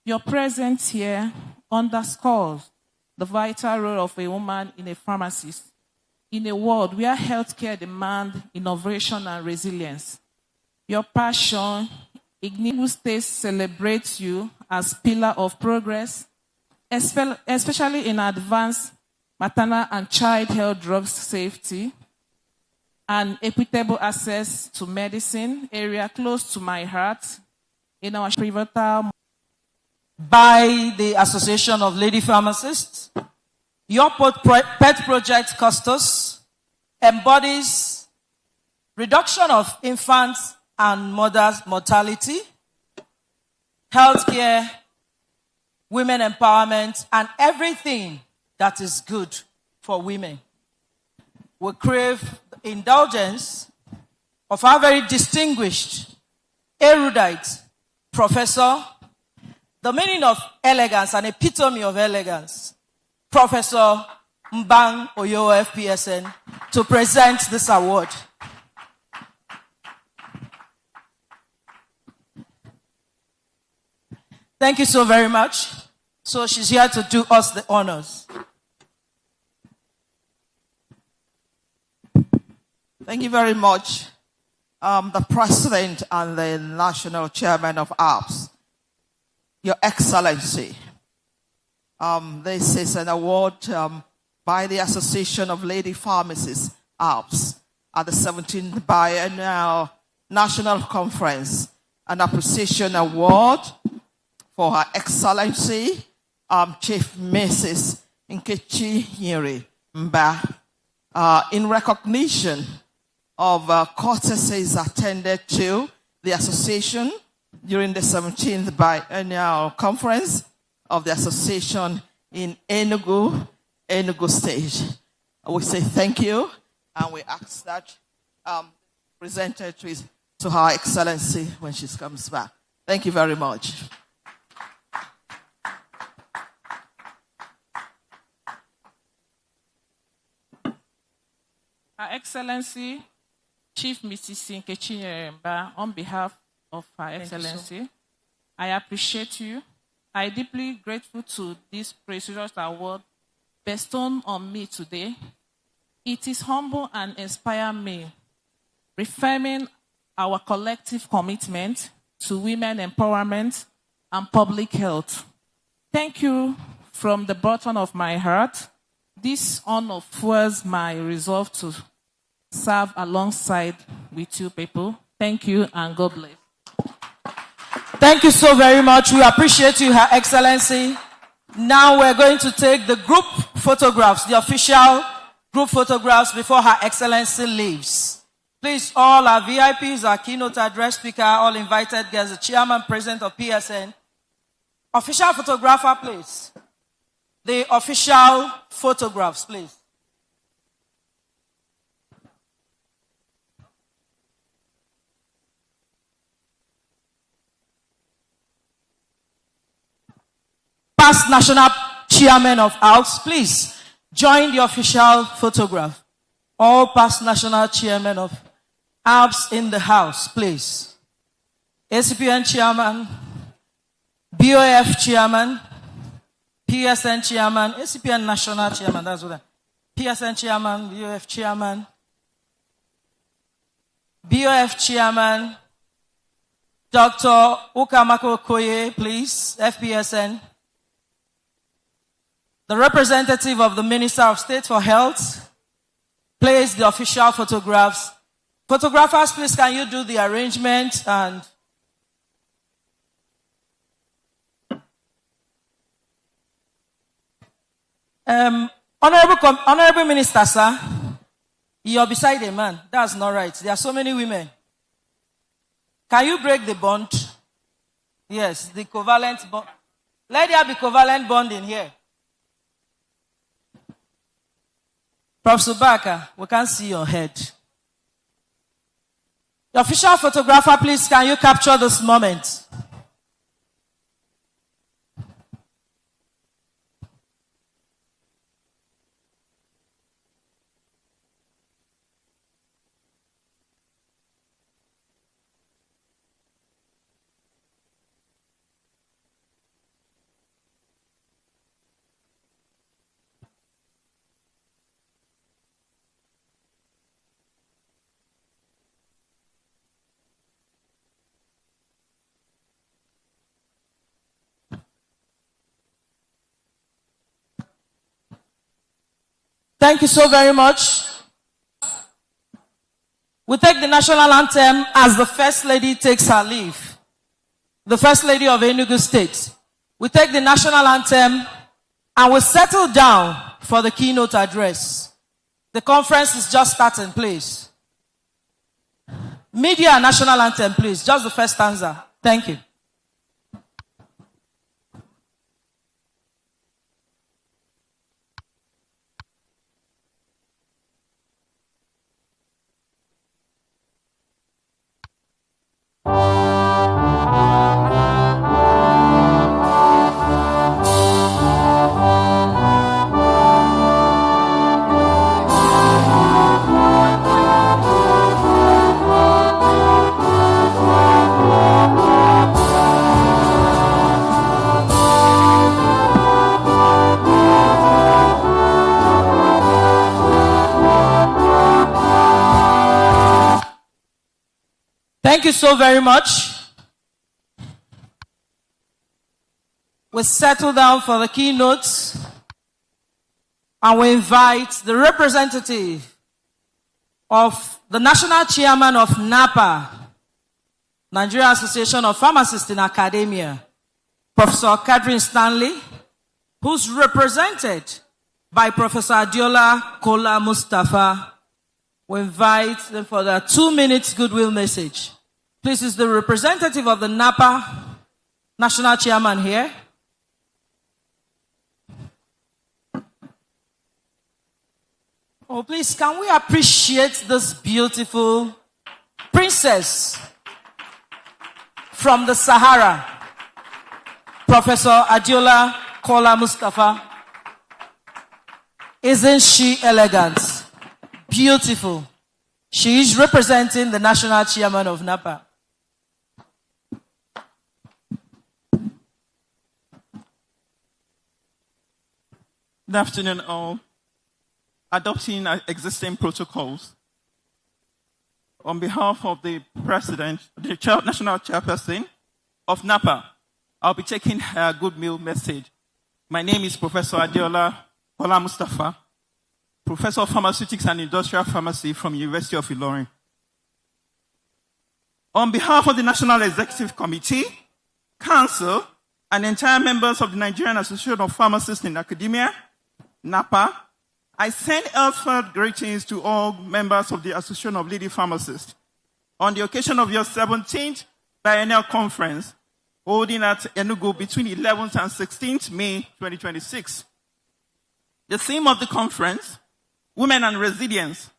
[SPEAKER 7] Your presence here underscores the vital role of a woman in a pharmacist in a world where healthcare demands innovation and resilience. Your passion, Enugu State celebrates you as pillar of progress, especially in advanced maternal and child health drug safety and equitable access to medicine, area close to my heart in our pivotal.
[SPEAKER 5] By the Association of Lady Pharmacists, your pet project, Custos, embodies reduction of infants and mothers' mortality, healthcare, women empowerment, and everything that is good for women. We crave indulgence of our very distinguished, erudite professor, the meaning of elegance and epitome of elegance, Professor Mbang Oyo FPSN, to present this award. Thank you so very much. So she's here to do us the honors.
[SPEAKER 14] Thank you very much,
[SPEAKER 17] the President and the National Chairman of ALPs, Your Excellency, this is an award by the Association of Lady Pharmacists, ALPs, at the 17th Biennial National Conference, an appreciation award for Her Excellency, Chief Mrs. Nkechi Nyeri Mba, in recognition of courtesies attended to the association during the 17th Biennial Conference of the association in Enugu State. We say thank you, and we ask that presented to Her Excellency when she comes back. Thank you very much.
[SPEAKER 6] Her Excellency, Chief Mrs. Nkechi Nyeri Mba, on behalf of Her Excellency, I appreciate you. I am deeply grateful to this prestigious award bestowed on me today. It is humble and inspire me, reaffirming our collective commitment to women empowerment and public health. Thank you from the bottom of my heart. This honor fuels my resolve to serve alongside with you people. Thank you and God bless.
[SPEAKER 5] Thank you so very much. We appreciate you, Her Excellency. Now we're going to take the group photographs, the official group photographs before Her Excellency leaves. Please, all our VIPs, our keynote address speaker, all invited guests, the chairman, president of PSN. Official photographer, please. The official photographs, please. Past national chairman of ALPs, please join the official photograph. All past national chairmen of ALPs in the house, please. ACPN chairman, BOF chairman, PSN chairman, ACPN national chairman, that's what PSN chairman, BOF chairman, BOF chairman, Dr. Ukamako Okoye, please, FPSN. The representative of the Minister of State for Health, place the official photographs. Photographers, please, can you do the arrangement and Honorable Minister, sir, you're beside a man. That's not right. There are so many women. Can you break the bond? Yes, the covalent bond. Let there be covalent bond in here. Prof. Subaka, we can't see your head. The official photographer, please, can you capture this moment? Thank you so very much. We take the national anthem as the First Lady takes her leave. The First Lady of Enugu State. We take the national anthem and we settle down for the keynote address. The conference is just starting, please. Media national anthem, please. Just the first stanza. Thank you. Thank you so very much. We settle down for the keynotes and we invite the representative of the national chairman of NAPA, Nigeria Association of Pharmacists in Academia, Professor Catherine Stanley, who's represented by Professor Adiola Kola Mustafa. We invite them for their 2 minutes goodwill message. Please, is the representative of the NAPA national chairman here? Oh, please, can we appreciate this beautiful princess from the Sahara, Professor Adiola Kola Mustafa? Isn't she elegant? Beautiful. She is representing the national chairman of NAPA.
[SPEAKER 18] Good afternoon, all. Adopting existing protocols. On behalf of the President, the National Chairperson of NAPA, I'll be taking a good meal message. My name is Professor Adiola Kola Mustafa, Professor of Pharmaceutics and Industrial Pharmacy from University of Ilorin. On behalf of the National Executive Committee, Council, and entire members of the Nigerian Association of Pharmacists in Academia, NAPA, I send heartfelt greetings to all members of the Association of Lady Pharmacists on the occasion of your 17th Biennial Conference holding at Ugwu between 11th and 16th May 2026. The theme of the conference, Women and Resilience,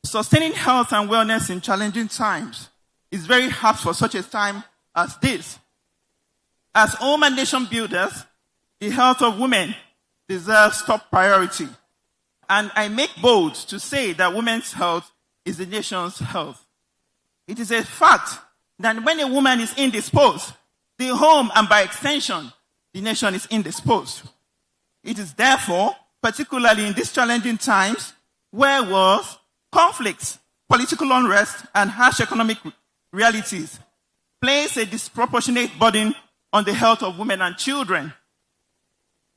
[SPEAKER 18] Sustaining Health and Wellness in Challenging Times, is very apt for such a time as this. As home and nation builders, the health of women deserves top priority. And I make bold to say that women's health is the nation's health. It is a fact that when a woman is indisposed, the home and by extension, the nation is indisposed. It is therefore, particularly in these challenging times, where wars, conflicts, political unrest, and harsh economic realities place a disproportionate burden on the health of women and children.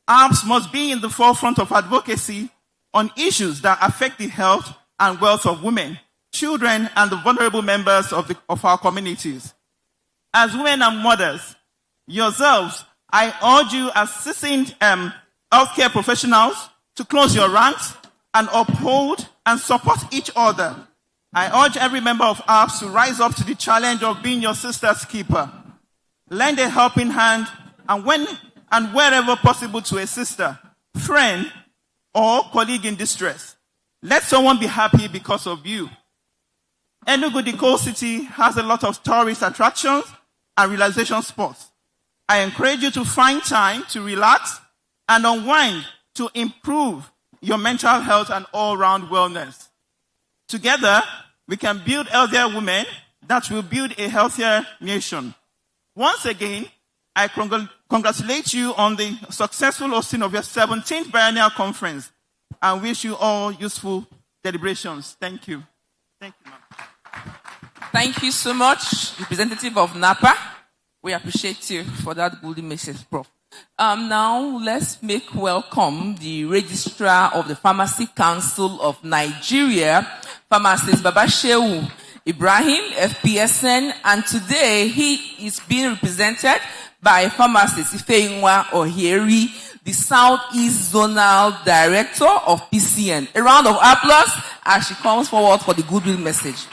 [SPEAKER 18] ALPs must be in the forefront of advocacy on issues that affect the health and wealth of women, children, and the vulnerable members of our communities. As women and mothers, yourselves, I urge you as seasoned healthcare professionals to close your ranks and uphold and support each other. I urge every member of ALPS to rise up to the challenge of being your sister's keeper. Lend a helping hand and when and wherever possible to a sister, friend, or colleague in distress. Let someone be happy because of you. Enugu, the coast city, has a lot of tourist attractions and relaxation spots. I encourage you to find time to relax and unwind to improve your mental health and all-round wellness. Together, we can build healthier women that will build a healthier nation. Once again, I congratulate you on the successful hosting of your 17th Biennial Conference and wish you all useful deliberations. Thank you. Thank you, ma'am.
[SPEAKER 6] Thank you so much, representative of NAPA. We appreciate you for that good message, Prof. Now, let's make welcome the Registrar of the Pharmacy Council of Nigeria, Pharmacist Babashehu Ibrahim, FPSN, and today he is being represented by Pharmacist Ifeinwa Ohieri, the Southeast Zonal Director of PCN. A round of applause as she comes forward for the goodwill message.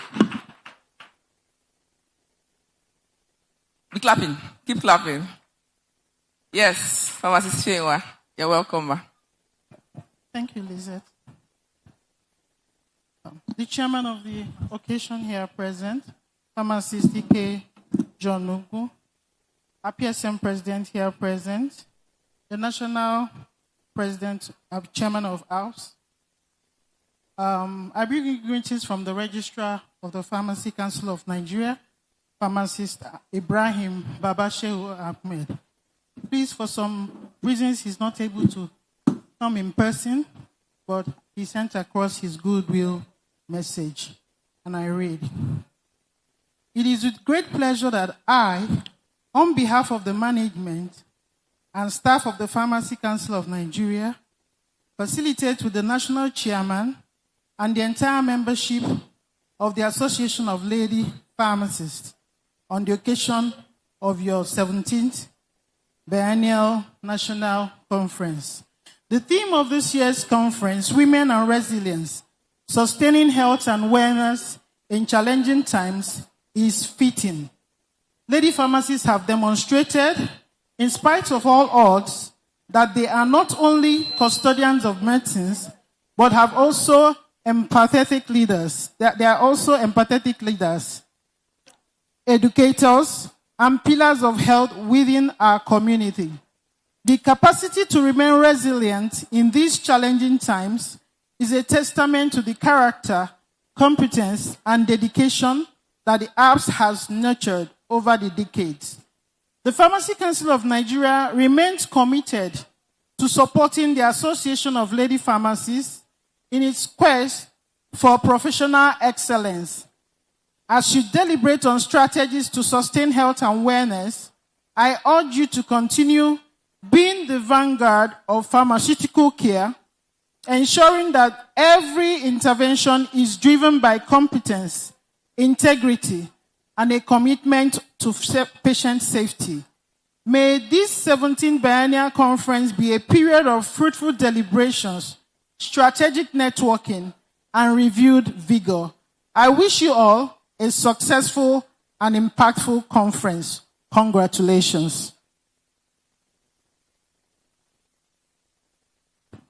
[SPEAKER 6] Be clapping. Keep clapping. Yes, Pharmacist Ifeinwa, you're welcome, ma.
[SPEAKER 19] Thank you, Lizette. The chairman of the occasion here present, Pharmacist Ike John Ugwu, FPSN president here present, the national president, chairman of ALPS. I bring you greetings from the registrar of the Pharmacy Council of Nigeria, Pharmacist Ibrahim Babashehu Ahmed. Please, for some reasons, he's not able to come in person, but he sent across his goodwill message, and I read. It is with great pleasure that I, on behalf of the management and staff of the Pharmacy Council of Nigeria, facilitate with the national chairman and the entire membership of the Association of Lady Pharmacists on the occasion of your 17th Biennial National Conference. The theme of this year's conference, Women and Resilience, Sustaining Health and Wellness in Challenging Times, is fitting. Lady pharmacists have demonstrated, in spite of all odds, that they are not only custodians of medicines, but have also empathetic leaders. They are also empathetic leaders, educators, and pillars of health within our community. The capacity to remain resilient in these challenging times is a testament to the character, competence, and dedication that the ALPs has nurtured over the decades. The Pharmacy Council of Nigeria remains committed to supporting the Association of Lady Pharmacists in its quest for professional excellence. As you deliberate on strategies to sustain health and wellness, I urge you to continue being the vanguard of pharmaceutical care, ensuring that every intervention is driven by competence, integrity, and a commitment to patient safety. May this 17th Biennial Conference be a period of fruitful deliberations, strategic networking, and reviewed vigor. I wish you all a successful and impactful conference. Congratulations.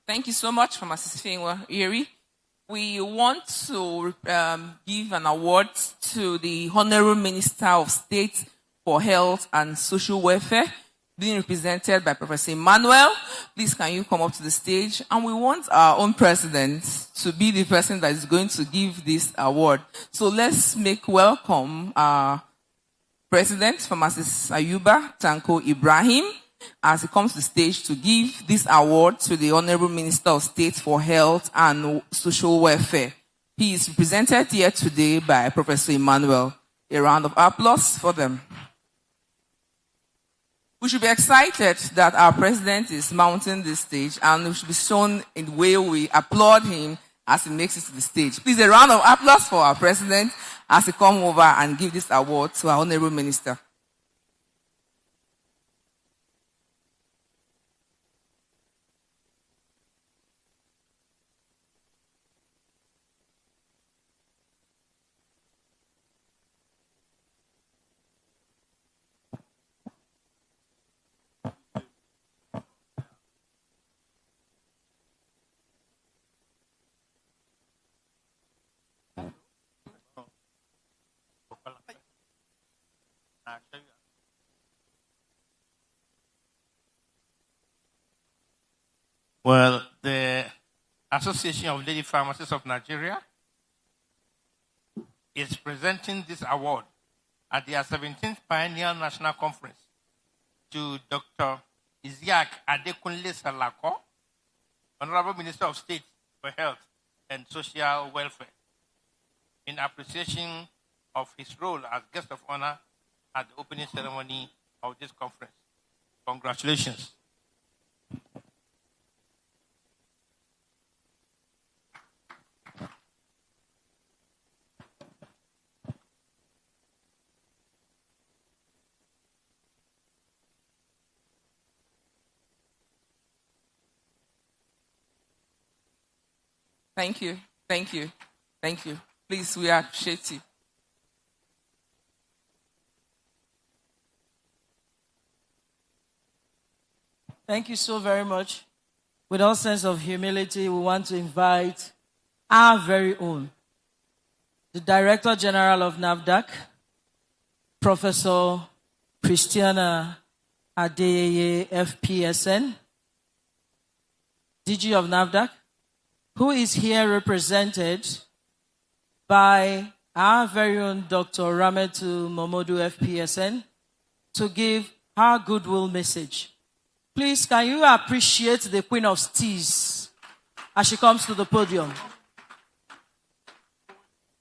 [SPEAKER 6] Thank you so much, Pharmacist Iri. We want to give an award to the Honorable Minister of State for Health and Social Welfare, being represented by Professor Emmanuel. Please, can you come up to the stage? And we want our own president to be the person that is going to give this award. So let's make welcome our President, Pharmacist Ayuba Tanko Ibrahim, as he comes to the stage to give this award to the Honorable Minister of State for Health and Social Welfare. He is represented here today by Professor Emmanuel. A round of applause for them. We should be excited that our president is mounting this stage, and we should be shown in the way we applaud him as he makes it to the stage. Please, a round of applause for our president as he comes over and give this award to our Honorable Minister.
[SPEAKER 11] Well, the Association of Lady Pharmacists of Nigeria is presenting this award at their 17th Biennial National Conference to Dr. Isiaq Adekunle Salako, Honorable Minister of State for Health and Social Welfare, in appreciation of his role as guest of honor at the opening ceremony of this conference. Congratulations.
[SPEAKER 6] Thank you, thank you, thank you. Please, we appreciate you.
[SPEAKER 5] Thank you so very much. With all sense of humility, we want to invite our very own, the Director General of NAFDAC, Professor Christiana Adeyeye, FPSN, DG of NAFDAC, who is here represented by our very own Dr. Rametu Momodu, FPSN, to give our goodwill message. Please, can you appreciate the Queen of Steez as she comes to the podium?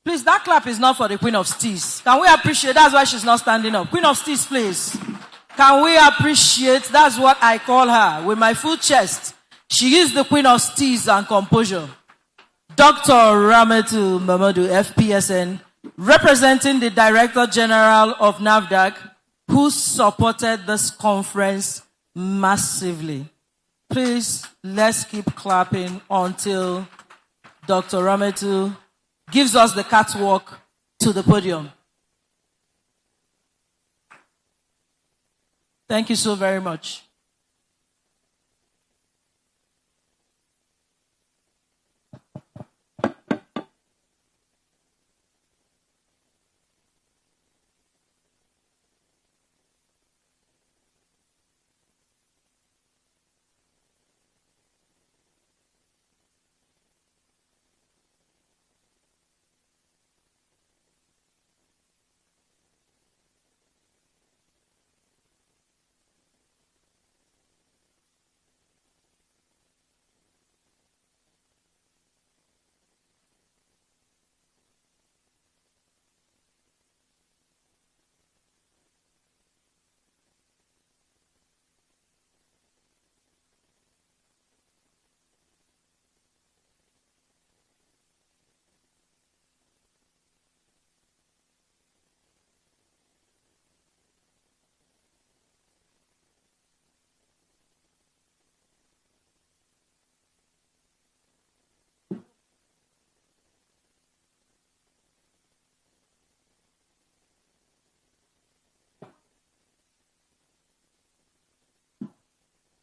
[SPEAKER 5] Please, that clap is not for the Queen of Steez. Can we appreciate? That's why she's not standing up. Queen of Steez, please. Can we appreciate? That's what I call her. With my full chest. She is the Queen of Steez and composure. Dr. Rametu Nmadu, FPSN, representing the Director General of NAFDAC, who supported this conference massively. Please, let's keep clapping until Dr. Rametu gives us the catwalk to the podium. Thank you so very much.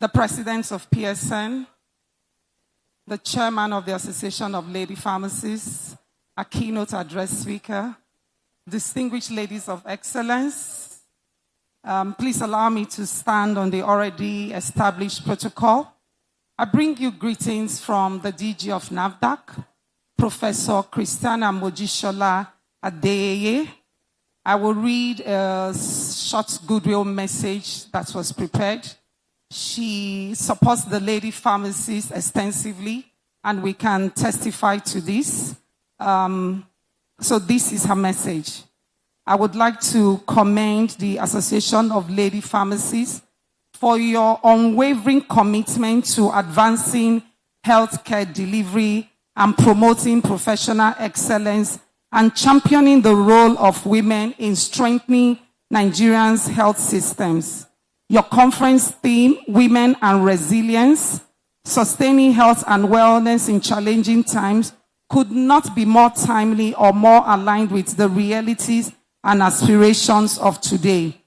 [SPEAKER 14] The president of PSN, the chairman of the Association of Lady Pharmacists, a keynote address speaker, distinguished ladies of excellence, please allow me to stand on the already established protocol. I bring you greetings from the DG of NAFDAC, Professor Christiana Mojishola Adeyeye. I will read a short goodwill message that was prepared. She supports the lady pharmacists extensively, and we can testify to this. So this is her message. I would like to commend the Association of Lady Pharmacists for your unwavering commitment to advancing healthcare delivery and promoting professional excellence and championing the role of women in strengthening Nigerians' health systems. Your conference theme, Women and Resilience, Sustaining Health and Wellness in Challenging Times, could not be more timely or more aligned with the realities and aspirations of today.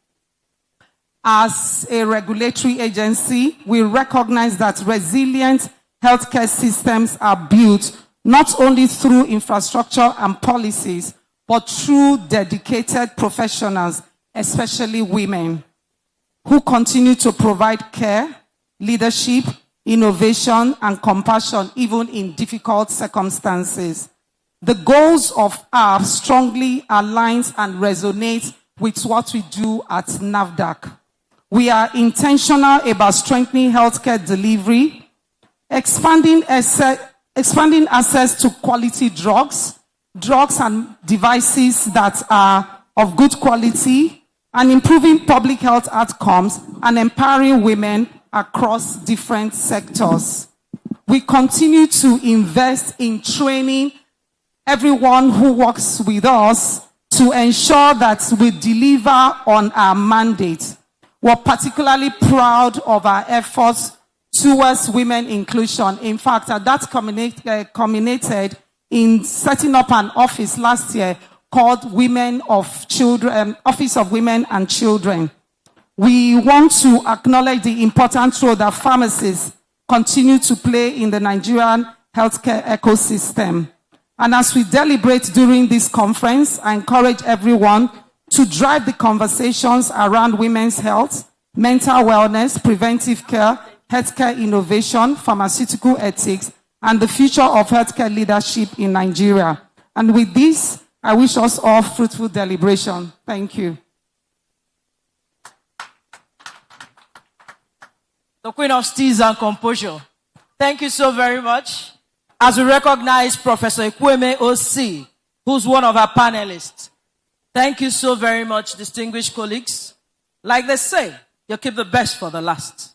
[SPEAKER 14] As a regulatory agency, we recognize that resilient healthcare systems are built not only through infrastructure and policies, but through dedicated professionals, especially women, who continue to provide care, leadership, innovation, and compassion even in difficult circumstances. The goals of ARP strongly aligns and resonates with what we do at NAFDAC. We are intentional about strengthening healthcare delivery, expanding access to quality drugs and devices that are of good quality, and improving public health outcomes and empowering women across different sectors. We continue to invest in training everyone who works with us to ensure that we deliver on our mandate. We're particularly proud of our efforts towards women inclusion. In fact, that culminated in setting up an office last year called Office of Women and Children. We want to acknowledge the important role that pharmacists continue to play in the Nigerian healthcare ecosystem. And as we deliberate during this conference, I encourage everyone to drive the conversations around women's health, mental wellness, preventive care, healthcare innovation, pharmaceutical ethics, and the future of healthcare leadership in Nigeria. And with this, I wish us all fruitful deliberation. Thank you.
[SPEAKER 5] The Queen of Steez and Composure. Thank you so very much. As we recognize Professor Ekweme O.C., who's one of our panelists. Thank you so very much, distinguished colleagues. Like they say, you keep the best for the last.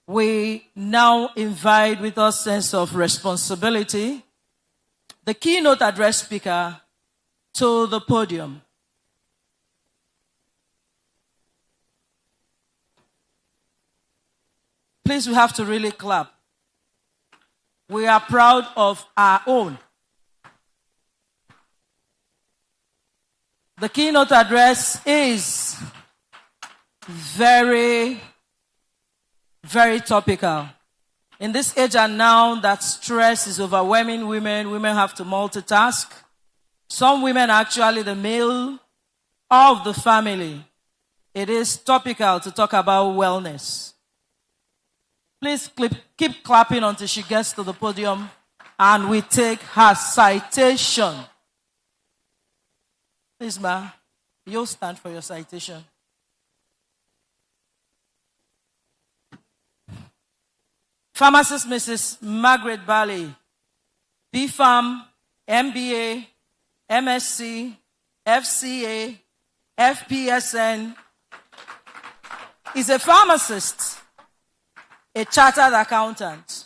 [SPEAKER 5] We now invite, with a sense of responsibility, the keynote address speaker to the podium. Please, we have to really clap. We are proud of our own. The keynote address is very, very topical. In this age and now that stress is overwhelming women have to multitask. Some women are actually the male of the family. It is topical to talk about wellness. Please keep clapping until she gets to the podium and we take her citation. Please, ma, you'll stand for your citation. Pharmacist Mrs. Margaret Baale, B.Pharm, MBA, MSc, FCA, FPSN, is a pharmacist, a chartered accountant,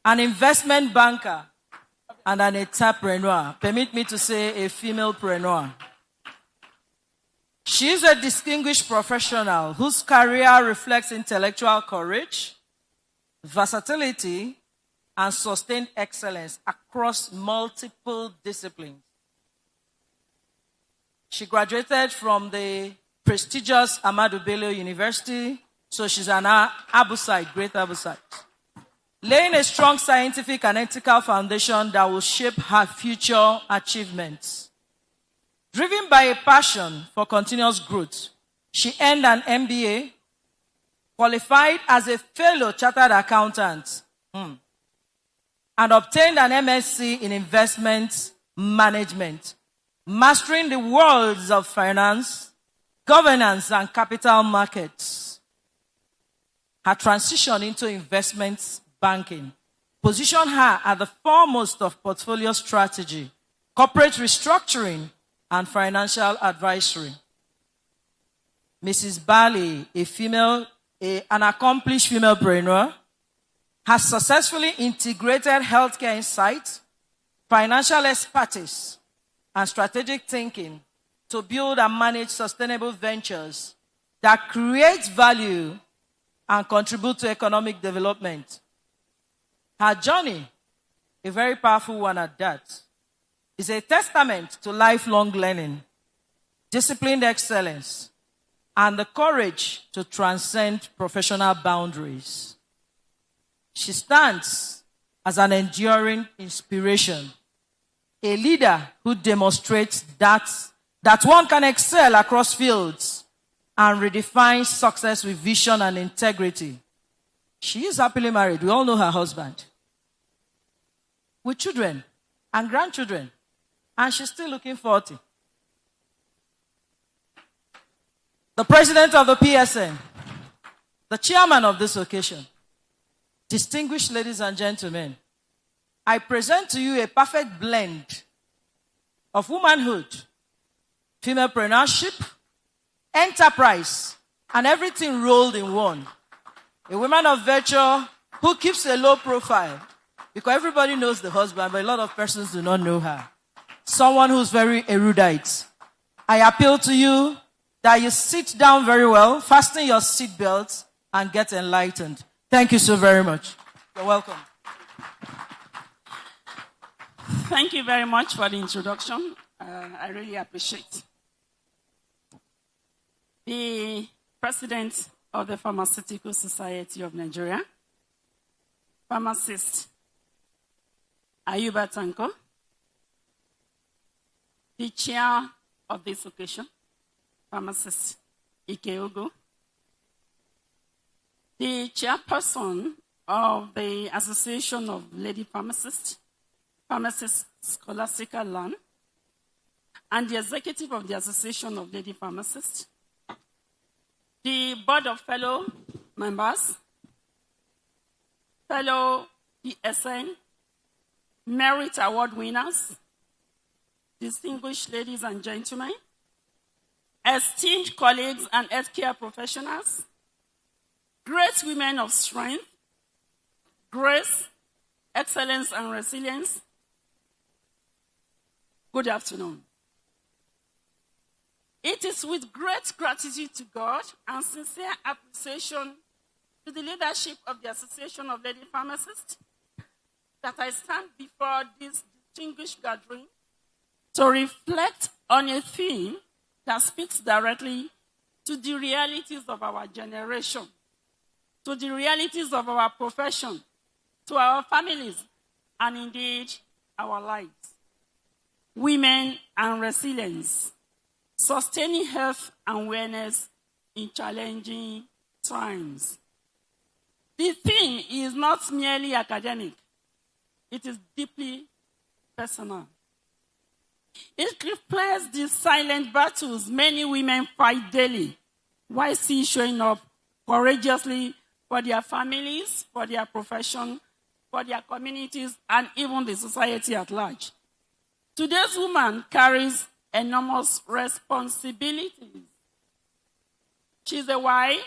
[SPEAKER 5] an investment banker, and an entrepreneur. Permit me to say a female-preneur. She is a distinguished professional whose career reflects intellectual courage, versatility, and sustained excellence across multiple disciplines. She graduated from the prestigious Baale University, so she's an Abusite, great Abusite, laying a strong scientific and ethical foundation that will shape her future achievements. Driven by a passion for continuous growth, she earned an MBA, qualified as a fellow chartered accountant, and obtained an MSc in investment management, mastering the worlds of finance, governance, and capital markets. Her transition into investment banking positioned her at the foremost of portfolio strategy, corporate restructuring, and financial advisory. Mrs. Baale, an accomplished female-preneur, has successfully integrated healthcare insights, financial expertise, and strategic thinking to build and manage sustainable ventures that create value and contribute to economic development. Her journey, a very powerful one at that, is a testament to lifelong learning, disciplined excellence, and the courage to transcend professional boundaries. She stands as an enduring inspiration, a leader who demonstrates that one can excel across fields and redefine success with vision and integrity. She is happily married. We all know her husband, with children and grandchildren, and she's still looking 40. The president of the PSN, the chairman of this occasion, distinguished ladies and gentlemen, I present to you a perfect blend of womanhood, femalepreneurship, enterprise, and everything rolled in one. A woman of virtue who keeps a low profile because everybody knows the husband, but a lot of persons do not know her. Someone who's very erudite. I appeal to you that you sit down very well, fasten your seatbelts, and get enlightened. Thank you so very much. You're welcome.
[SPEAKER 20] Thank you very much for the introduction. I really appreciate. The President of the Pharmaceutical Society of Nigeria, Pharmacist Ayuba Tanko, the chair of this occasion, Pharmacist Ugwu, the chairperson of the Association of Lady Pharmacists, Pharmacist Scholastica Land, and the executive of the Association of Lady Pharmacists, the board of fellow members, fellow PSN, merit award winners, distinguished ladies and gentlemen, esteemed colleagues and healthcare professionals, great women of strength, grace, excellence, and resilience, good afternoon. It is with great gratitude to God and sincere appreciation to the leadership of the Association of Lady Pharmacists that I stand before this distinguished gathering to reflect on a theme that speaks directly to the realities of our generation, to the realities of our profession, to our families, and indeed our lives. Women and resilience, sustaining health and wellness in challenging times. The theme is not merely academic, it is deeply personal. It reflects the silent battles many women fight daily while still showing up courageously for their families, for their profession, for their communities, and even the society at large. Today's woman carries enormous responsibilities. She's a wife,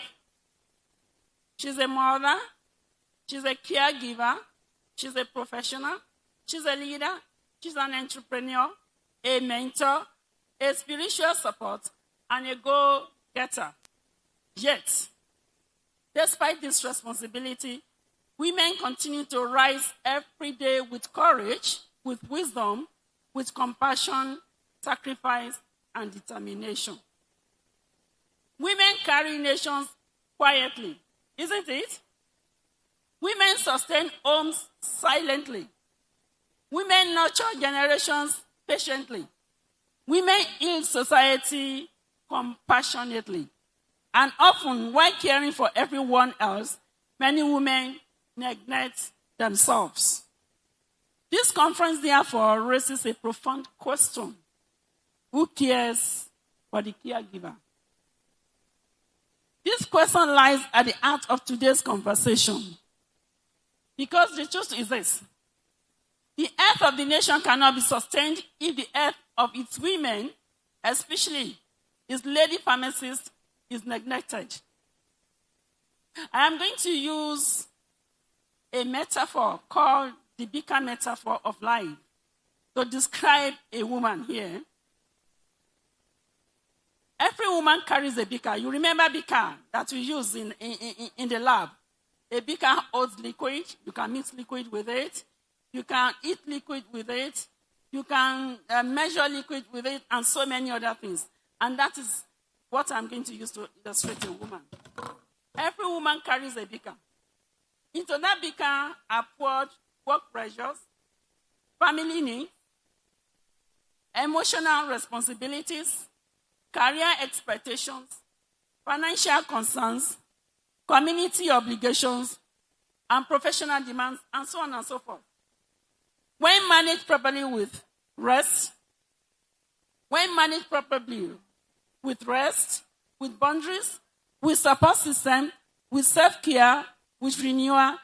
[SPEAKER 20] she's a mother, she's a caregiver, she's a professional, she's a leader, she's an entrepreneur, a mentor, a spiritual support, and a go-getter. Yet, despite this responsibility, women continue to rise every day with courage, with wisdom, with compassion, sacrifice, and determination. Women carry nations quietly, isn't it? Women sustain homes silently. Women nurture generations patiently. Women heal society compassionately. And often, while caring for everyone else, many women neglect themselves. This conference, therefore, raises a profound question. Who cares for the caregiver? This question lies at the heart of today's conversation. Because the truth is this: the health of the nation cannot be sustained if the health of its women, especially its lady pharmacists, is neglected. I am going to use a metaphor called the beaker metaphor of life to describe a woman here. Every woman carries a beaker. You remember beaker that we use in the lab. A beaker holds liquid. You can mix liquid with it. You can eat liquid with it. You can measure liquid with it, and so many other things. And that is what I'm going to use to illustrate a woman. Every woman carries a beaker. Into that beaker are poured work pressures, family needs, emotional responsibilities, career expectations, financial concerns, community obligations, and professional demands, and so on and so forth. When managed properly with rest, with boundaries, with support system, with self-care, with renewal,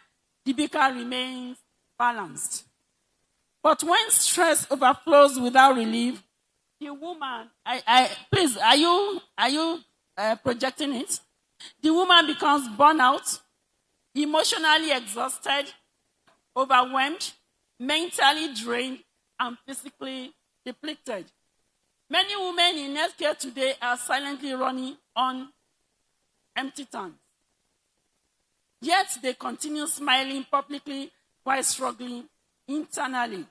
[SPEAKER 20] the beaker remains balanced. But when stress overflows without relief, the woman, please, are you projecting it? The woman becomes burnout, emotionally exhausted, overwhelmed, mentally drained, and physically depleted. Many women in healthcare today are silently running on empty tanks. Yet they continue smiling publicly while struggling internally.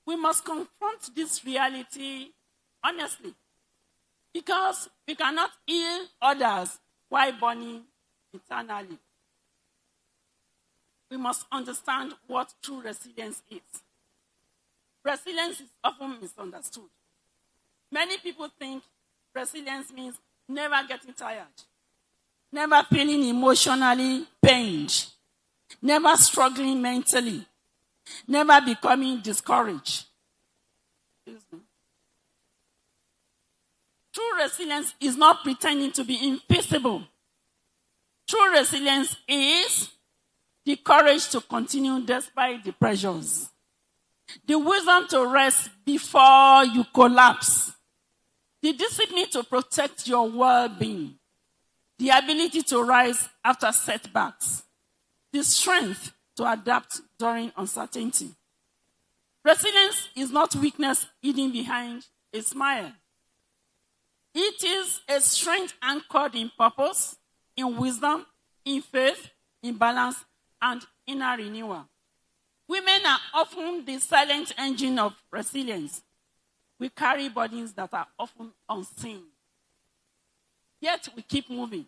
[SPEAKER 20] We must confront this reality honestly, because we cannot heal others while burning internally. We must understand what true resilience is. Resilience is often misunderstood. Many people think resilience means never getting tired, never feeling emotionally pained, never struggling mentally, never becoming discouraged. True resilience is not pretending to be invisible. True resilience is the courage to continue despite the pressures. the wisdom to rest before you collapse, the discipline to protect your well-being, the ability to rise after setbacks, the strength to adapt during uncertainty. Resilience is not weakness hidden behind a smile. It is a strength anchored in purpose, in wisdom, in faith, in balance, and inner renewal. Women are often the silent engine of resilience. We carry burdens that are often unseen. Yet we keep moving.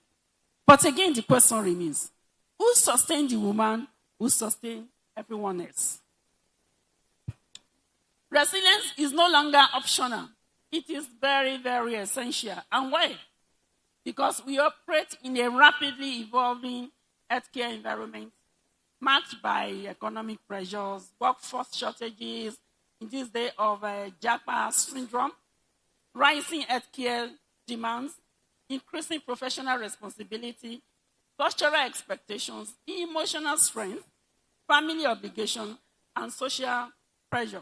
[SPEAKER 20] But again, the question remains, who sustained the woman who sustained everyone else? Resilience is no longer optional. It is very, very essential. And why? Because we operate in a rapidly evolving healthcare environment marked by economic pressures, workforce shortages, in this day of JAPA syndrome, rising healthcare demands, increasing professional responsibility, cultural expectations, emotional strength, family obligation, and social pressure.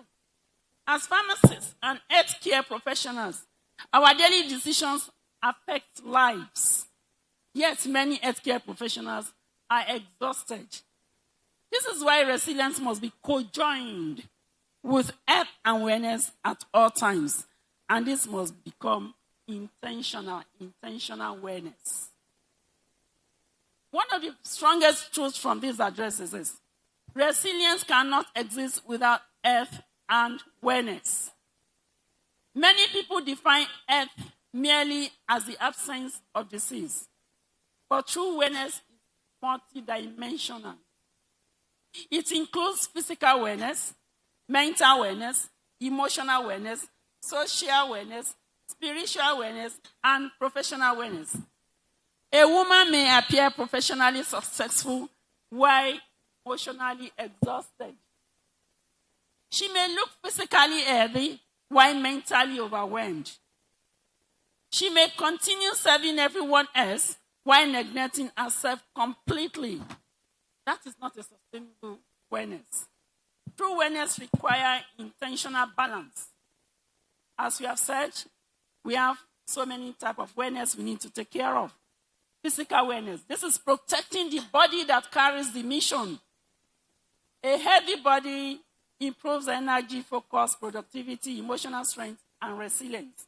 [SPEAKER 20] As pharmacists and healthcare professionals, our daily decisions affect lives. Yet many healthcare professionals are exhausted. This is why resilience must be co-joined with health awareness at all times. And this must become intentional awareness. One of the strongest truths from these addresses is resilience cannot exist without health and wellness. Many people define health merely as the absence of disease. But true wellness is multidimensional. It includes physical wellness, mental wellness, emotional wellness, social wellness, spiritual wellness, and professional wellness. A woman may appear professionally successful while emotionally exhausted. She may look physically healthy while mentally overwhelmed. She may continue serving everyone else while neglecting herself completely. That is not a sustainable wellness. True wellness requires intentional balance. As we have said, we have so many types of wellness we need to take care of. Physical wellness. This is protecting the body that carries the mission. A healthy body improves energy, focus, productivity, emotional strength, and resilience.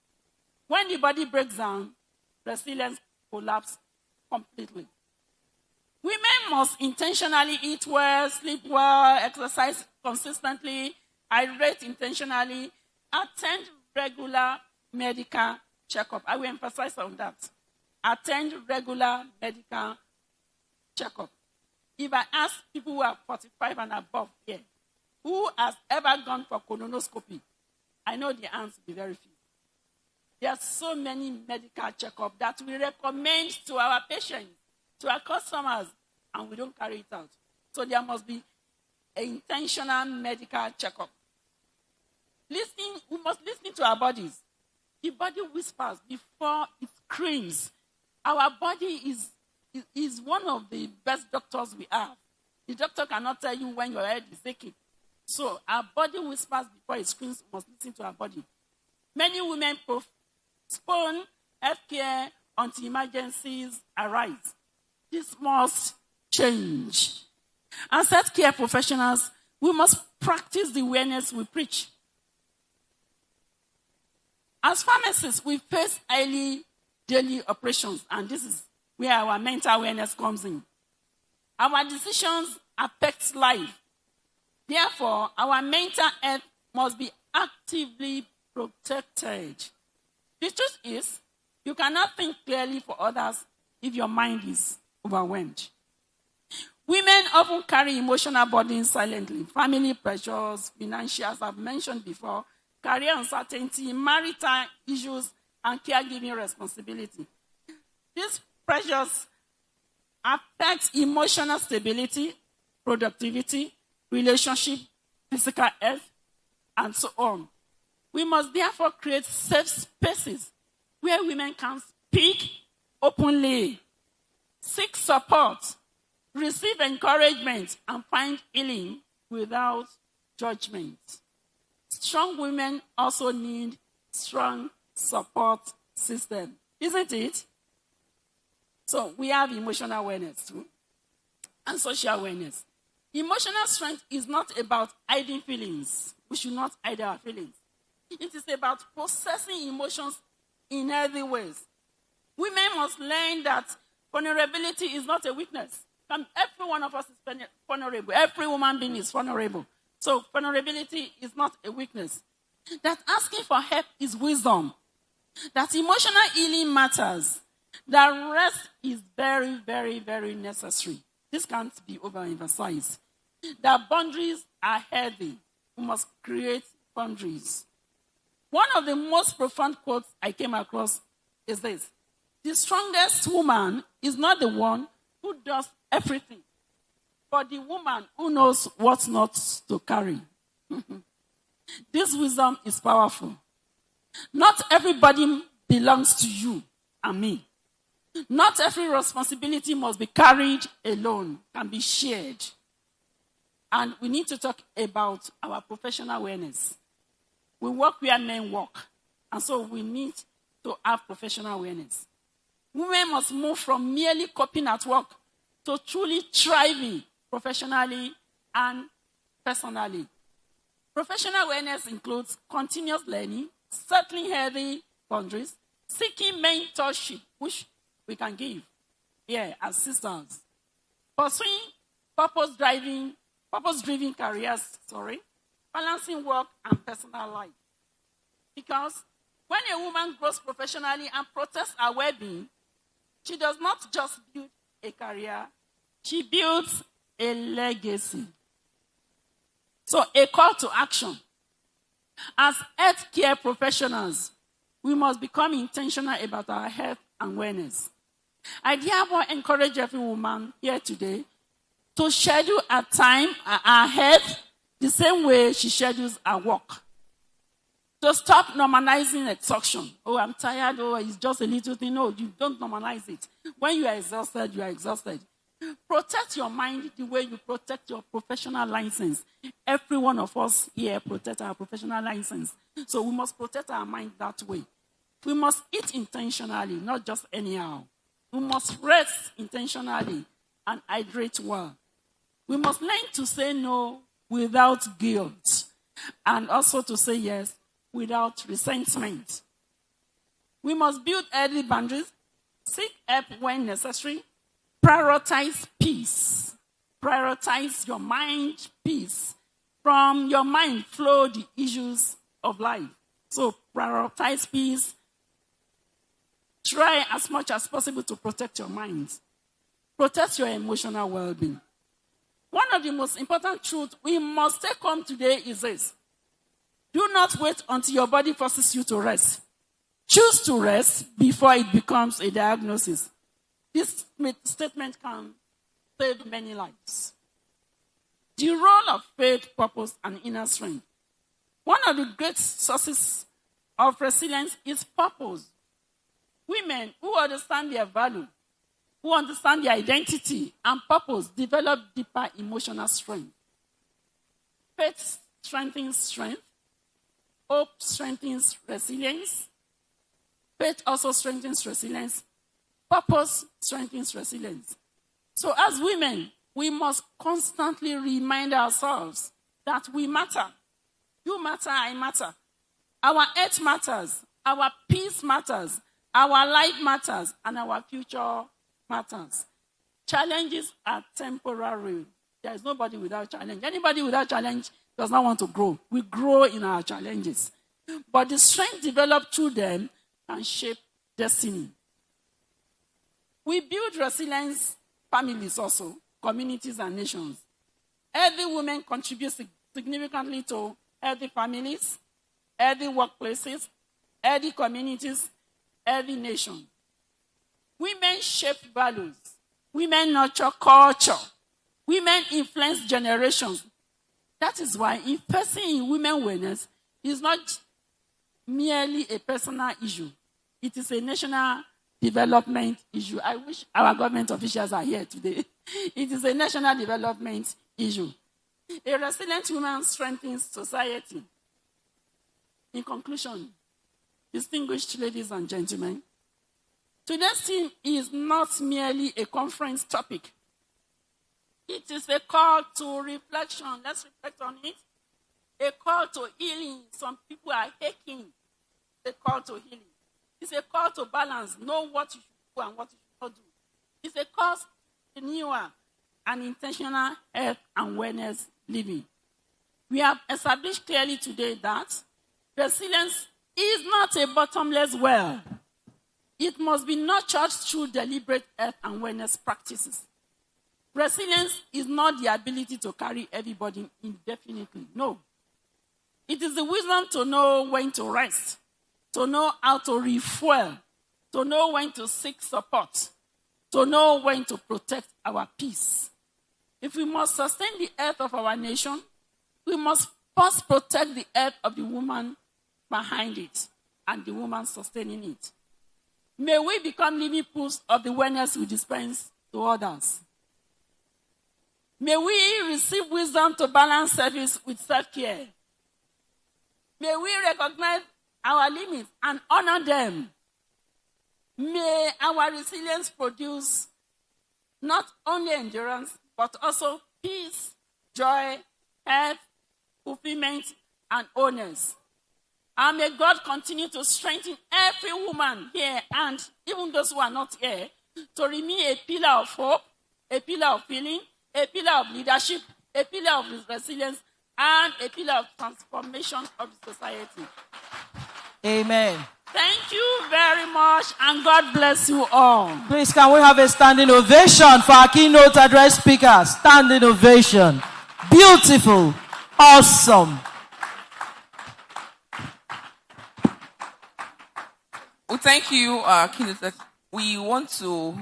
[SPEAKER 20] When the body breaks down, resilience collapses completely. Women must intentionally eat well, sleep well, exercise consistently, hydrate intentionally, attend regular medical checkup. I will emphasize on that. Attend regular medical checkup. If I ask people who are 45 and above here, who has ever gone for colonoscopy, I know the answer will be very few. There are so many medical checkups that we recommend to our patients, to our customers, and we don't carry it out. So there must be an intentional medical checkup. We must listen to our bodies. The body whispers before it screams. Our body is one of the best doctors we have. The doctor cannot tell you when your head is aching. So our body whispers before it screams. We must listen to our body. Many women postpone healthcare until emergencies arise. This must change. As healthcare professionals, we must practice the awareness we preach. As pharmacists, we face daily operations, and this is where our mental awareness comes in. Our decisions affect life. Therefore, our mental health must be actively protected. The truth is, you cannot think clearly for others if your mind is overwhelmed. Women often carry emotional burdens silently. Family pressures, financials, I've mentioned before, career uncertainty, marital issues, and caregiving responsibility. These pressures affect emotional stability, productivity, relationship, physical health, and so on. We must therefore create safe spaces where women can speak openly, seek support, receive encouragement, and find healing without judgment. strong women also need strong support system, isn't it? So we have emotional awareness too, and social awareness. Emotional strength is not about hiding feelings. We should not hide our feelings. It is about processing emotions in healthy ways. Women must learn that vulnerability is not a weakness. Every one of us is vulnerable. Every woman being is vulnerable. So vulnerability is not a weakness. That asking for help is wisdom. That emotional healing matters. That rest is very, very, very necessary. This can't be overemphasized. That boundaries are healthy. We must create boundaries. One of the most profound quotes I came across is this: the strongest woman is not the one who does everything, but the woman who knows what not to carry. This wisdom is powerful. Not everybody belongs to you and me. Not every responsibility must be carried alone, can be shared. And we need to talk about our professional awareness. We work where men work, and so we need to have professional awareness. Women must move from merely coping at work to truly thriving professionally and personally. Professional awareness includes continuous learning, settling healthy boundaries, seeking mentorship, which we can give here as sisters, pursuing purpose-driven careers, balancing work and personal life. Because when a woman grows professionally and protects her well-being, she does not just build a career, she builds a legacy. So a call to action. As healthcare professionals, we must become intentional about our health and wellness. I therefore encourage every woman here today to schedule her time, her health, the same way she schedules her work. To stop normalizing exhaustion. Oh, I'm tired. Oh, it's just a little thing. No, you don't normalize it. When you are exhausted, you are exhausted. Protect your mind the way you protect your professional license. Every one of us here protect our professional license. So we must protect our mind that way. We must eat intentionally, not just anyhow. We must rest intentionally and hydrate well. We must learn to say no without guilt, and also to say yes without resentment. We must build healthy boundaries, seek help when necessary, prioritize peace. Prioritize your mind peace. From your mind flow the issues of life. So prioritize peace. Try as much as possible to protect your mind. Protect your emotional well-being. One of the most important truths we must take home today is this: do not wait until your body forces you to rest. Choose to rest before it becomes a diagnosis. This statement can save many lives. The role of faith, purpose, and inner strength. One of the great sources of resilience is purpose. Women who understand their value, who understand their identity and purpose, develop deeper emotional strength. Faith strengthens strength. Hope strengthens resilience. Faith also strengthens resilience. Purpose strengthens resilience. So as women, we must constantly remind ourselves that we matter. You matter, I matter. Our health matters. Our peace matters. Our life matters. And our future matters. Challenges are temporary. There is nobody without challenge. Anybody without challenge does not want to grow. We grow in our challenges. But the strength developed through them can shape destiny. We build resilience families also, communities and nations. Healthy women contribute significantly to healthy families, healthy workplaces, healthy communities, healthy nations. Women shape values. Women nurture culture. Women influence generations. That is why investing in women wellness is not merely a personal issue. It is a national development issue. I wish our government officials are here today. It is a national development issue. A resilient woman strengthens society. In conclusion, distinguished ladies and gentlemen, today's theme is not merely a conference topic. It is a call to reflection. Let's reflect on it. A call to healing. Some people are aching. A call to healing. It's a call to balance. Know what you should do and what you should not do. It's a call to renewal and intentional health and wellness living. We have established clearly today that resilience is not a bottomless well. It must be nurtured through deliberate health and wellness practices. Resilience is not the ability to carry everybody indefinitely. No. It is the wisdom to know when to rest, to know how to refuel, to know when to seek support, to know when to protect our peace. If we must sustain the health of our nation, we must first protect the health of the woman behind it and the woman sustaining it. May we become living proofs of the wellness we dispense to others. May we receive wisdom to balance service with self-care. May we recognize our limits and honor them. May our resilience produce not only endurance, but also peace, joy, health, fulfillment, and wholeness. And may God continue to strengthen every woman here and even those who are not here to remain a pillar of hope, a pillar of healing, a pillar of leadership, a pillar of resilience, and a pillar of transformation of the society.
[SPEAKER 5] Amen.
[SPEAKER 20] Thank you very much, and God bless you all.
[SPEAKER 5] Please, can we have a standing ovation for our keynote address speaker? Standing ovation. Beautiful. Awesome.
[SPEAKER 6] Well, thank you, Keynote. We want to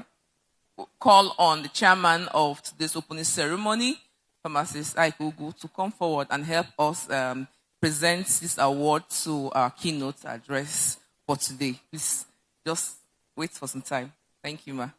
[SPEAKER 6] call on the chairman of today's opening ceremony, Pharmacist Ugwu, to come forward and help us present this award to our keynote address for today. Please just wait for some time. Thank you, ma.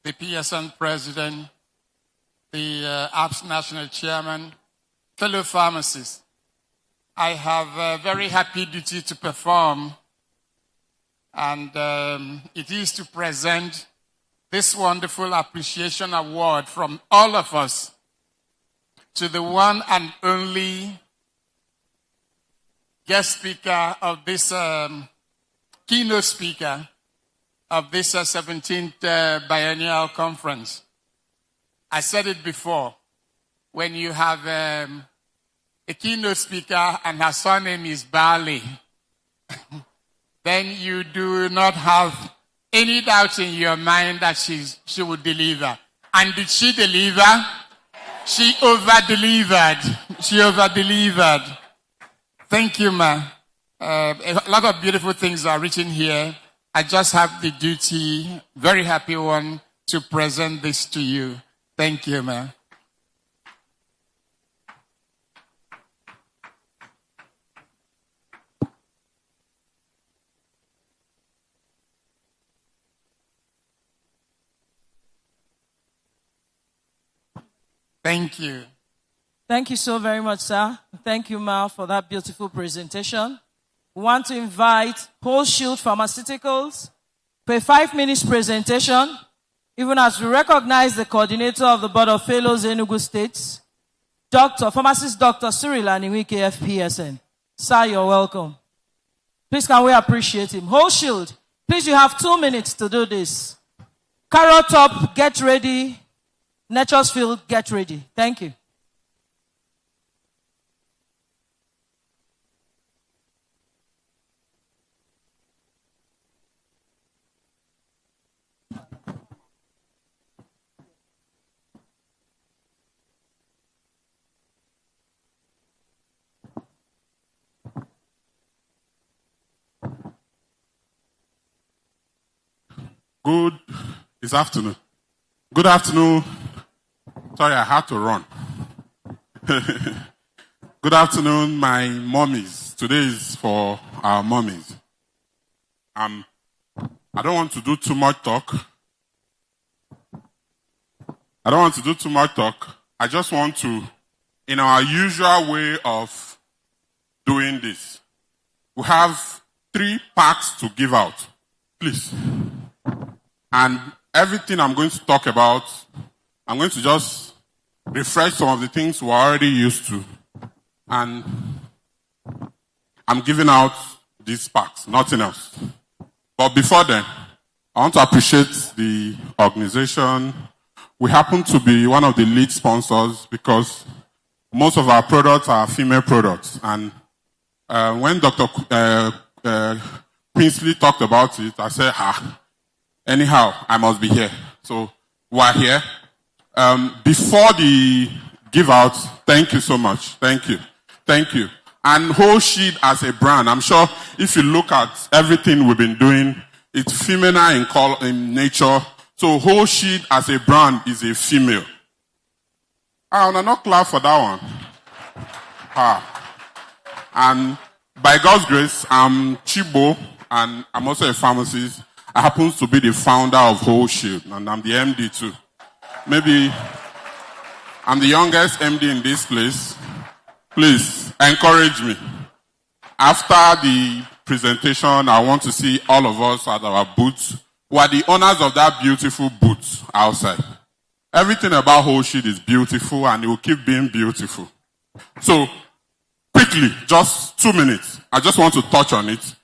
[SPEAKER 11] The PSN president, the ALPs national chairman, fellow pharmacists, I have a very happy duty to perform, and it is to present this wonderful appreciation award from all of us to the one and only guest speaker of this keynote speaker of this 17th Biennial Conference. I said it before, when you have a keynote speaker and her surname is Baale, then you do not have any doubt in your mind that she would deliver. And did she deliver? She over-delivered. She over-delivered. Thank you, ma. A lot of beautiful things are written here. I just have the duty, very happy one, to present this to you. Thank you, ma. Thank you.
[SPEAKER 5] Thank you so very much, sir. Thank you, ma, for that beautiful presentation. We want to invite Whole Shield Pharmaceuticals for a 5-minute presentation, even as we recognize the coordinator of the Board of Fellows in Ugwu State, Pharmacist Dr. Cyril Aniwike, FPSN. Sir, you're welcome. Please, can we appreciate him? Whole Shield, please, you have 2 minutes to do this. Carrot Top, get ready. Nature's Field, get ready. Thank you.
[SPEAKER 21] Good afternoon. Good afternoon. Sorry, I had to run. Good afternoon, my mommies. Today is for our mommies. I don't want to do too much talk. I just want to, in our usual way of doing this, we have 3 packs to give out. Please. And everything I'm going to talk about, I'm going to just refresh some of the things we're already used to. And I'm giving out these packs, nothing else. But before then, I want to appreciate the organization. We happen to be one of the lead sponsors because most of our products are female products. And when Dr. Queensley talked about it, I said, anyhow, I must be here. So we're here. Before the give out, thank you so much. Thank you. And Whole Sheet as a brand, I'm sure if you look at everything we've been doing, it's feminine in nature. So Whole Sheet as a brand is a female. I'm not clap for that one. And by God's grace, I'm Chibo, and I'm also a pharmacist. I happen to be the founder of Whole Sheet, and I'm the MD too. Maybe I'm the youngest MD in this place. Please encourage me. After the presentation, I want to see all of us at our booths who are the owners of that beautiful booth outside. Everything about Whole Sheet is beautiful, and it will keep being beautiful. So, quickly, just 2 minutes. I just want to touch on it.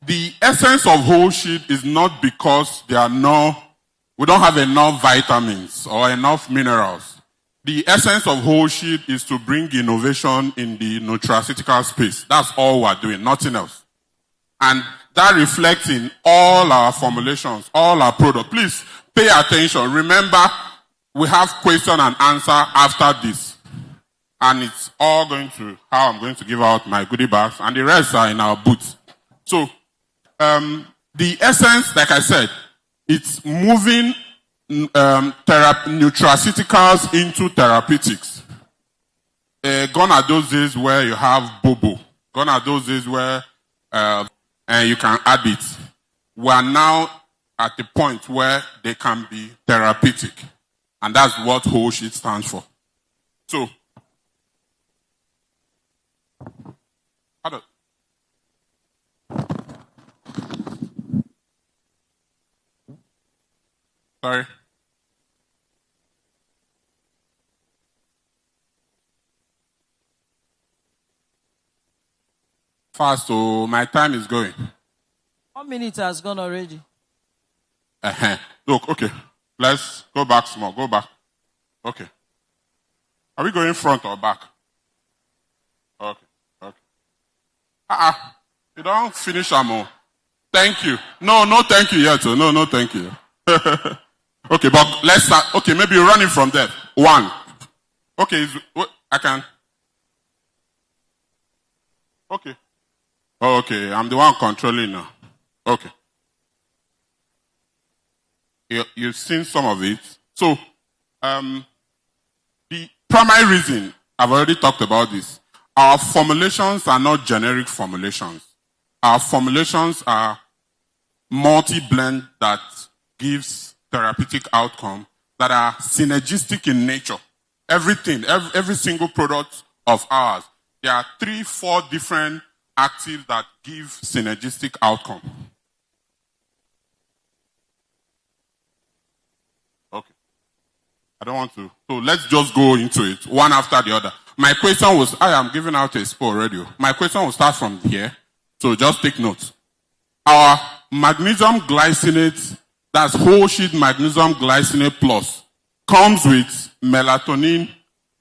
[SPEAKER 21] The essence of Whole Sheet is not because we don't have enough vitamins or enough minerals. The essence of Whole Sheet is to bring innovation in the nutraceutical space. That's all we're doing, nothing else. And that reflects in all our formulations, all our products. Please pay attention. Remember, we have question and answer after this. And it's all going to how I'm going to give out my goodie bags, and the rest are in our booth. So, the essence, like I said, it's moving nutraceuticals into therapeutics. Gone are those days where you have bobo. Gone are those days where you can add it. We are now at the point where they can be therapeutic. And that's what Whole Sheet stands for. So, sorry. Fast, so my time is going.
[SPEAKER 5] 1 minute has gone already.
[SPEAKER 21] Look, okay. Let's go back small. Go back. Okay. Are we going front or back? Okay. You don't finish them. Thank you. No, thank you yet. No, thank you. Okay, but let's start. Okay, maybe you're running from there. 1. Okay, I can. Okay. Okay, I'm the one controlling now. Okay. You've seen some of it. So, the primary reason, I've already talked about this. Our formulations are not generic formulations. Our formulations are multi-blend that gives therapeutic outcome that are synergistic in nature. Everything, every single product of ours, there are 3-4 different actives that give synergistic outcome. Okay. I don't want to. So let's just go into it, one after the other. My question was, I am giving out a spot already. My question will start from here. So just take note. Our magnesium glycinate, that's Whole Sheet magnesium glycinate plus, comes with melatonin,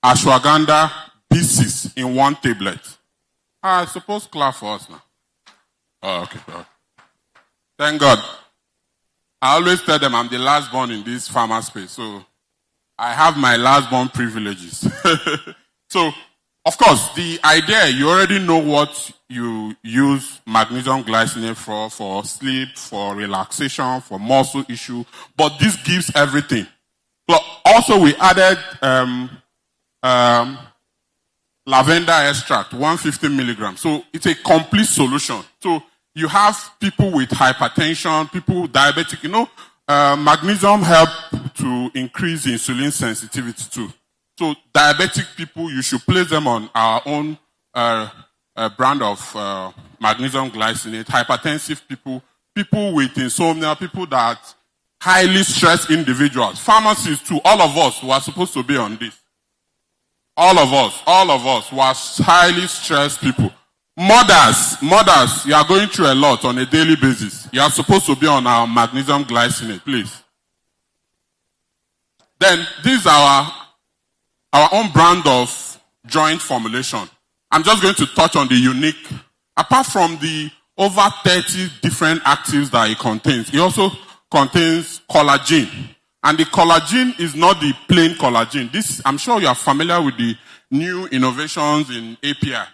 [SPEAKER 21] ashwagandha, B6 in 1 tablet. I suppose clap for us now. Oh, okay. Thank God. I always tell them I'm the last born in this pharma space, so I have my last born privileges. So, of course, the idea, you already know what you use magnesium glycinate for sleep, for relaxation, for muscle issue, but this gives everything. But also we added lavender extract, 150 milligrams. So it's a complete solution. So you have people with hypertension, people with diabetic, magnesium help to increase insulin sensitivity too. So diabetic people, you should place them on our own brand of magnesium glycinate. Hypertensive people, people with insomnia, people that highly stressed individuals. Pharmacists too, all of us who are supposed to be on this. All of us was highly stressed people. Mothers, you are going through a lot on a daily basis. You are supposed to be on our magnesium glycinate, please. Then, this is our own brand of joint formulation. I'm just going to touch on the unique, apart from the over 30 different actives that it contains, it also contains collagen. And the collagen is not the plain collagen. This, I'm sure you are familiar with the new innovations in API.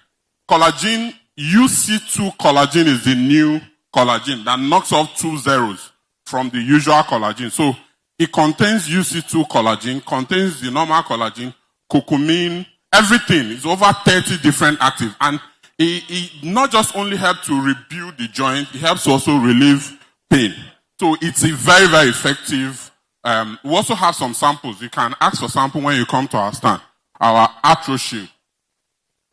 [SPEAKER 21] Collagen, UC2 collagen is the new collagen that knocks off 2 zeros from the usual collagen. So it contains UC2 collagen, contains the normal collagen, curcumin, everything. It's over 30 different actives. And it not just only helps to rebuild the joint, it helps to also relieve pain. So it's a very, very effective. We also have some samples. You can ask for sample when you come to our stand. Our ArthroShield.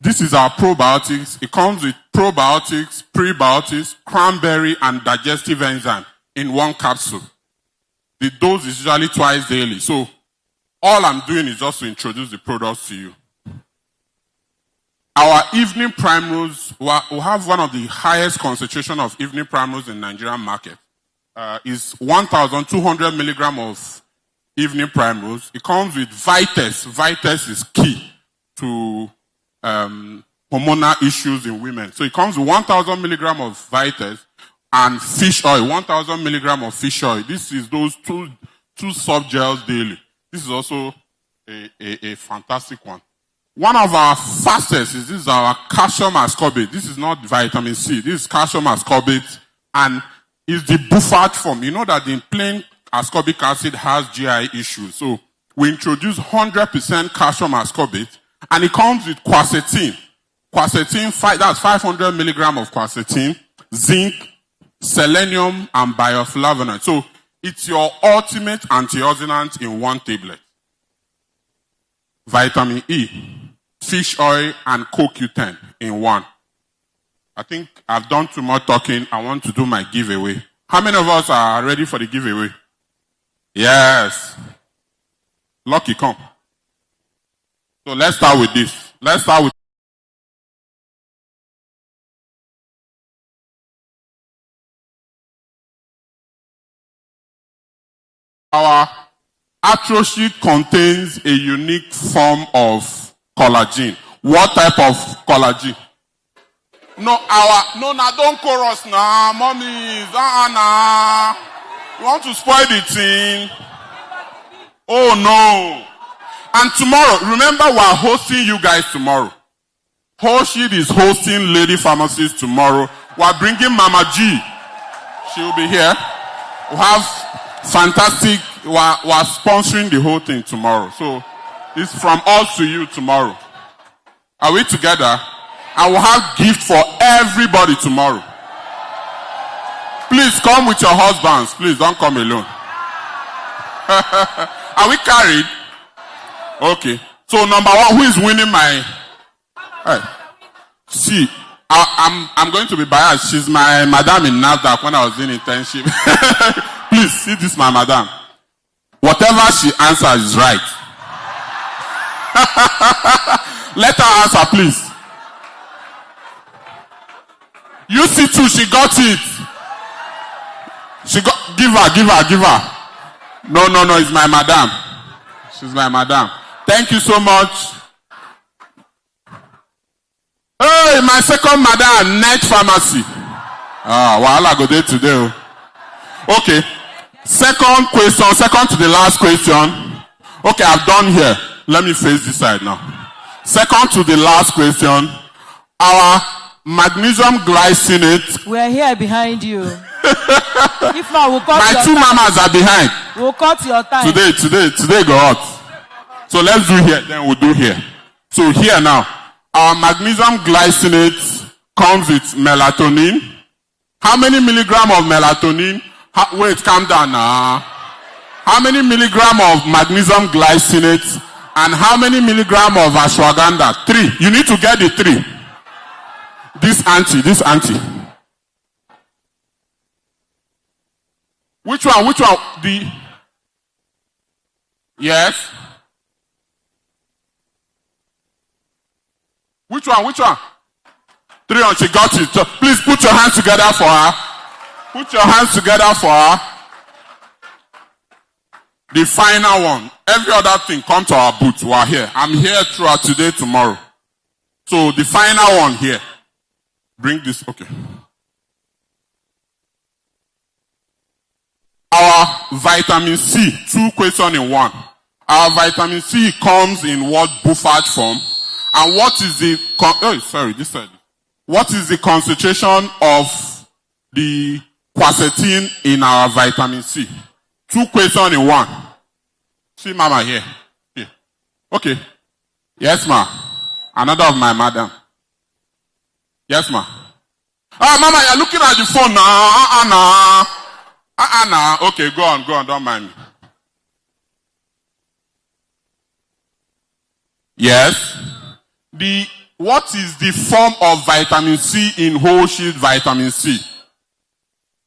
[SPEAKER 21] This is our probiotics. It comes with probiotics, prebiotics, cranberry, and digestive enzyme in one capsule. The dose is usually twice daily. So all I'm doing is just to introduce the products to you. Our evening primrose, we have one of the highest concentration of evening primrose in Nigerian market. Is 1,200 milligram of evening primrose. It comes with Vites. Vites is key to hormonal issues in women. So it comes with 1,000 milligram of Vites and fish oil, 1,000 milligram of fish oil. This is those two subgels daily. This is also a fantastic one. One of our fastest is our calcium ascorbate. This is not vitamin C. This is calcium ascorbate and is the buffered form. You know that the plain ascorbic acid has GI issues. So we introduce 100% calcium ascorbate and it comes with quercetin. Quercetin, that's 500 milligram of quercetin, zinc, selenium, and bioflavonoid. So it's your ultimate antioxidant in one tablet. Vitamin E, fish oil, and CoQ10 in one. I think I've done too much talking. I want to do my giveaway. How many of us are ready for the giveaway? Yes. Lucky, come. So let's start with this. Let's start with our ArthroShield contains a unique form of collagen. What type of collagen? No, don't chorus now, mommies. Nah. You want to spoil the thing? Oh no. And tomorrow, remember we're hosting you guys tomorrow. HealthTech is hosting Lady Pharmacist tomorrow. We're bringing Mama G. She will be here. We have fantastic, we're sponsoring the whole thing tomorrow. So it's from us to you tomorrow. Are we together? I will have gift for everybody tomorrow. Please come with your husbands. Please don't come alone. Are we carried? Okay. So number one, who is winning my... Hey. See, I'm going to be biased. She's my madam in NASDAQ when I was in internship. Please, see this my madam. Whatever she answers is right. Let her answer, please. You see too, she got it. Give her. No, it's my madam. She's my madam. Thank you so much. Hey, my second madam, Net Pharmacy. Wahala go there today. Okay. Second question, second to the last question. Okay, I've done here. Let me face this side now. Second to the last question. Our magnesium glycinate.
[SPEAKER 5] We are here behind you. If not, we'll cut
[SPEAKER 21] My
[SPEAKER 5] your
[SPEAKER 21] two
[SPEAKER 5] time.
[SPEAKER 21] mamas are behind.
[SPEAKER 5] We'll cut your time.
[SPEAKER 21] Today go out. So let's do here, then we'll do here. So here now, our magnesium glycinate comes with melatonin. How many milligram of melatonin? Wait, calm down now. How many milligram of magnesium glycinate and how many milligram of ashwagandha? 3. You need to get the 3. This auntie. Which one? Yes. Which one? 3 on, she got it. So please put your hands together for her. Put your hands together for her. The final one. Every other thing, come to our booth. We are here. I'm here throughout today, tomorrow. So the final one here. Bring this. Okay. Our vitamin C. 2 questions in 1. Our vitamin C comes in what buffered form? And what is the what is the concentration of the quercetin in our vitamin C? 2 questions in 1. See mama here. Okay. Yes, ma. Another of my madam. Yes, ma. Mama, you're looking at the phone now. Nah. Okay, go on, don't mind me. Yes. What is the form of vitamin C in whole sheet vitamin C?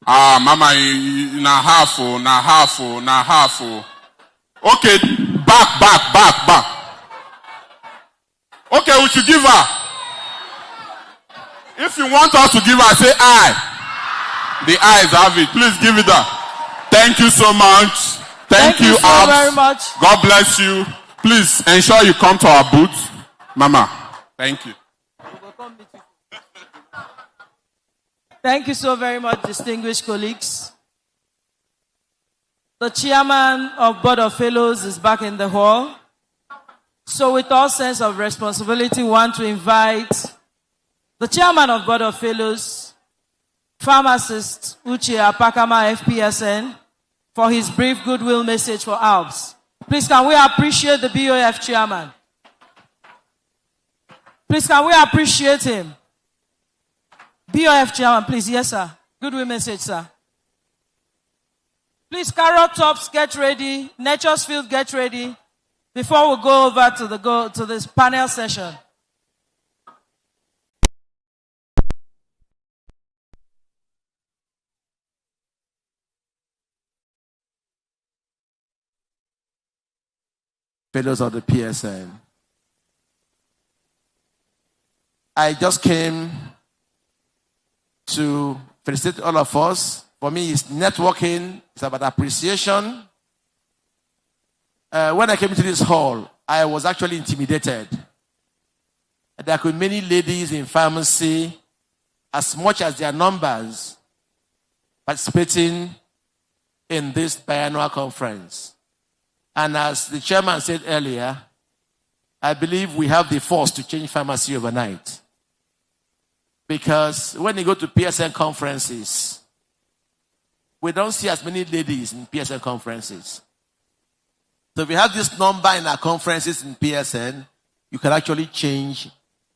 [SPEAKER 21] Mama, na half. Okay, back. Okay, we should give her. If you want us to give her, say I. The eyes have it. Please give it her. Thank you so much. Thank you
[SPEAKER 5] so very much.
[SPEAKER 21] God bless you. Please ensure you come to our booth. Mama, thank you.
[SPEAKER 5] Thank you so very much, distinguished colleagues. The chairman of Board of Fellows is back in the hall. So with all sense of responsibility, we want to invite the chairman of Board of Fellows, Pharmacist Uche Apakama FPSN, for his brief goodwill message for ALPs. Please, can we appreciate the BOF chairman? Please, can we appreciate him? BOF chairman, please. Yes, sir. Goodwill message, sir. Please, Carrot Tops, get ready. Nature's Field, get ready. Before we go over to this panel session.
[SPEAKER 1] Fellows of the PSN. I just came to felicitate all of us. For me, it's networking. It's about appreciation. When I came into this hall, I was actually intimidated. There could be many ladies in pharmacy, as much as their numbers, participating in this biannual conference. And as the chairman said earlier, I believe we have the force to change pharmacy overnight. Because when you go to PSN conferences, we don't see as many ladies in PSN conferences. So if we have this number in our conferences in PSN, you can actually change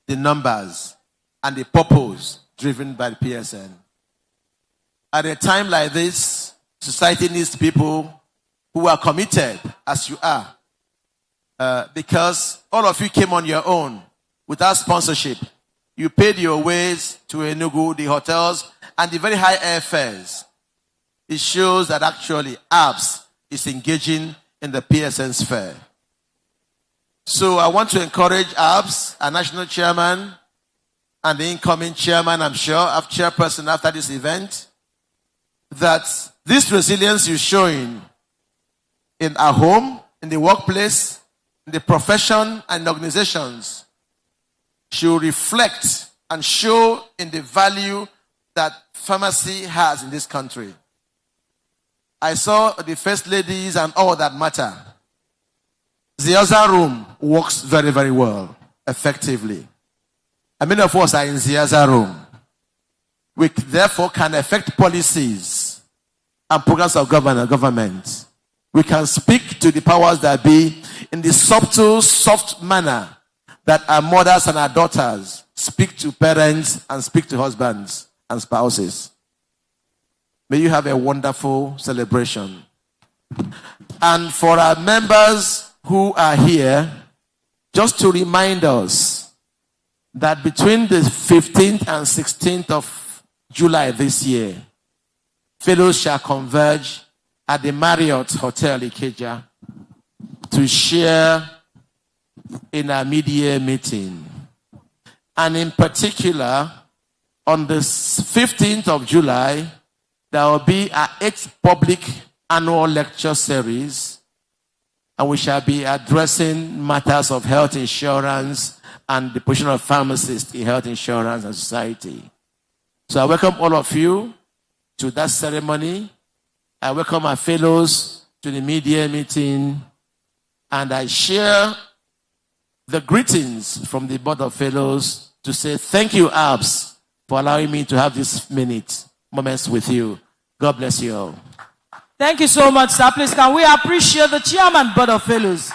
[SPEAKER 1] the numbers and the purpose driven by the PSN. At a time like this, society needs people who are committed as you are. Because all of you came on your own without sponsorship. You paid your ways to Enugu, the hotels, and the very high airfares. It shows that actually ALPs is engaging in the PSN sphere. So I want to encourage ALPs, our national chairman, and the incoming chairman, I'm sure, chairperson after this event, that this resilience you're showing in our home, in the workplace, in the profession and organizations should reflect and show in the value that pharmacy has in this country. I saw the first ladies and all that matter. The other room works very, very well, effectively. And many of us are in Ziaza room. We therefore can affect policies and programs of government. We can speak to the powers that be in the subtle, soft manner that our mothers and our daughters speak to parents and speak to husbands and spouses. May you have a wonderful celebration. And for our members who are here, just to remind us that between the 15th and 16th of July this year, fellows shall converge at the Marriott Hotel Ikeja to share in a mid-year meeting. And in particular, on the 15th of July, there will be our 8th public annual lecture series, and we shall be addressing matters of health insurance and the position of pharmacists in health insurance and society. So I welcome all of you to that ceremony. I welcome our fellows to the mid-year meeting, and I share the greetings from the Board of Fellows to say thank you, ALPs, for allowing me to have this moments with you. God bless you all.
[SPEAKER 5] Thank you so much, sir. Please, can we appreciate the Chairman, Board of Fellows,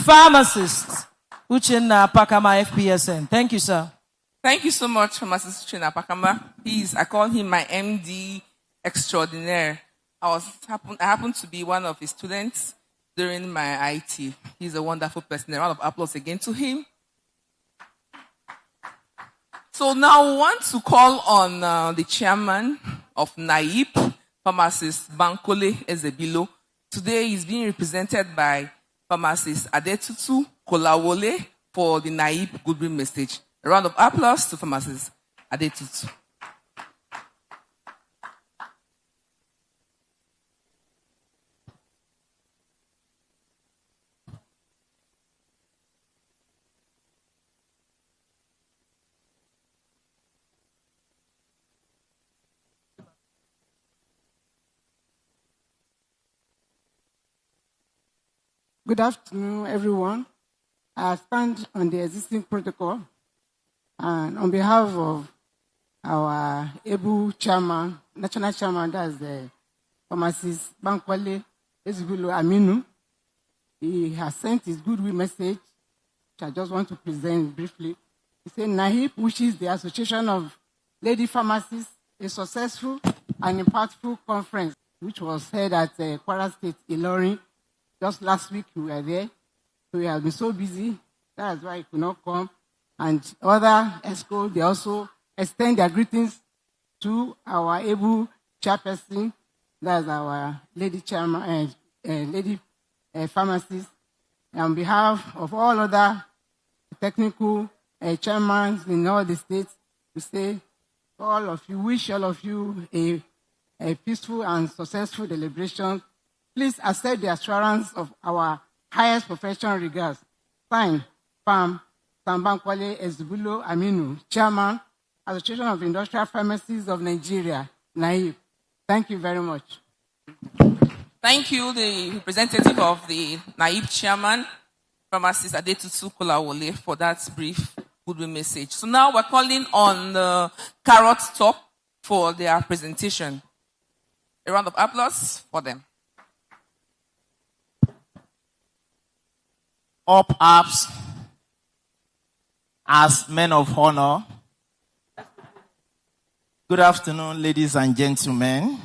[SPEAKER 5] Pharmacists, Uchenna Pakama, FPSN. Thank you, sir.
[SPEAKER 6] Thank you so much, Pharmacist Uchenna Pakama. I call him my MD extraordinaire. I happened to be one of his students during my IT. He's a wonderful person. A round of applause again to him. So now we want to call on the chairman of NAIP, Pharmacist Bankole Ezebilo. Today he's being represented by Pharmacist Adetutu Kolawole for the NAIP Goodwill message. A round of applause to Pharmacist Adetutu.
[SPEAKER 3] Good afternoon, everyone. I stand on the existing protocol, and on behalf of our able chairman, national chairman, that's the Pharmacist Bankole Ezebilo Aminu, he has sent his goodwill message, which I just want to present briefly. He said, NAIP wishes the Association of Lady Pharmacists a successful and impactful conference, which was held at Kwara State, Ilorin. Just last week we were there, so we have been so busy. That's why he could not come. And other ESCO, they also extend their greetings to our able chairperson, that's our lady chairman, lady pharmacist. On behalf of all other technical chairmen in all the states, we say all of you, wish all of you a peaceful and successful deliberation. Please accept the assurance of our highest professional regards. Signed, FPSN, Bankole Ezebilo Aminu, Chairman, Association of Industrial Pharmacists of Nigeria, NAIP. Thank you very much.
[SPEAKER 6] Thank you, the representative of the NAIP Chairman, Pharmacist Adetutu Kolawole, for that brief goodwill message. So now we're calling on the Carrot Top for their presentation. A round of applause for them.
[SPEAKER 22] Up apps as men of honor. Good afternoon, ladies and gentlemen.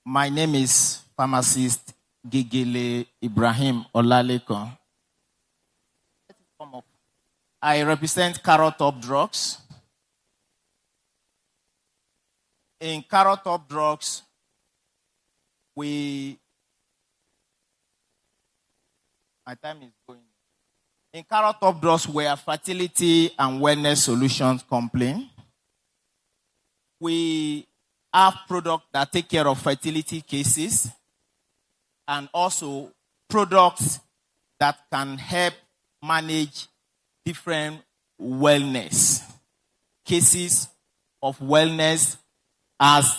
[SPEAKER 22] My name is Pharmacist Gigile Ibrahim Olaleko. I represent Carrot Top Drugs. In Carrot Top Drugs, my time is going. In Carrot Top Drugs, we are fertility and wellness solutions company. We have products that take care of fertility cases and also products that can help manage different wellness cases of wellness, as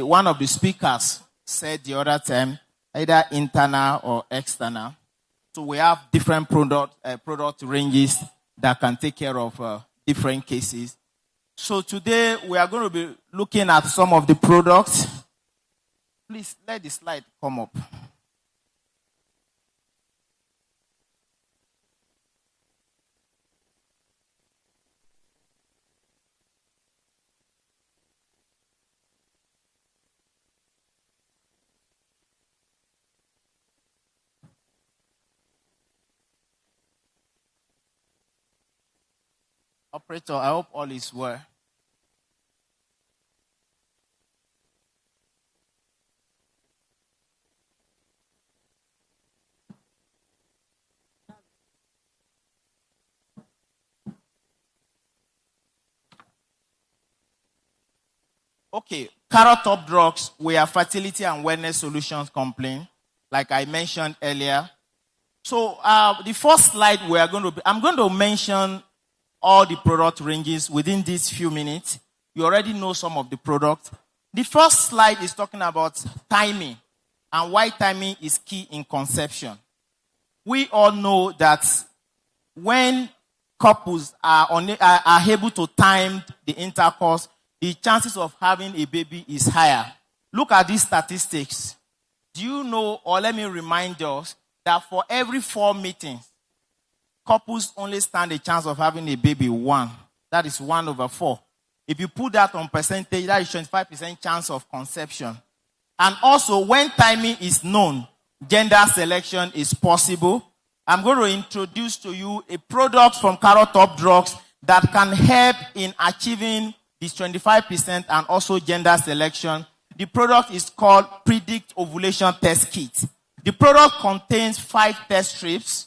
[SPEAKER 22] one of the speakers said the other time, either internal or external. So we have different product ranges that can take care of different cases. So today we are going to be looking at some of the products. Please let the slide come up. Operator, I hope all is well. Okay, Carrot Top Drugs, we are fertility and wellness solutions company, like I mentioned earlier. So the first slide I'm going to mention all the product ranges within these few minutes. You already know some of the products. The first slide is talking about timing and why timing is key in conception. We all know that when couples are able to time the intercourse, the chances of having a baby is higher. Look at these statistics. Do you know, or let me remind us, that for every 4 meetings, couples only stand a chance of having a baby 1. That is 1/4. If you put that on percentage, that is 25% chance of conception. And also, when timing is known, gender selection is possible. I'm going to introduce to you a product from Carrot Top Drugs that can help in achieving this 25% and also gender selection. The product is called Predict Ovulation Test Kit. The product contains 5 test strips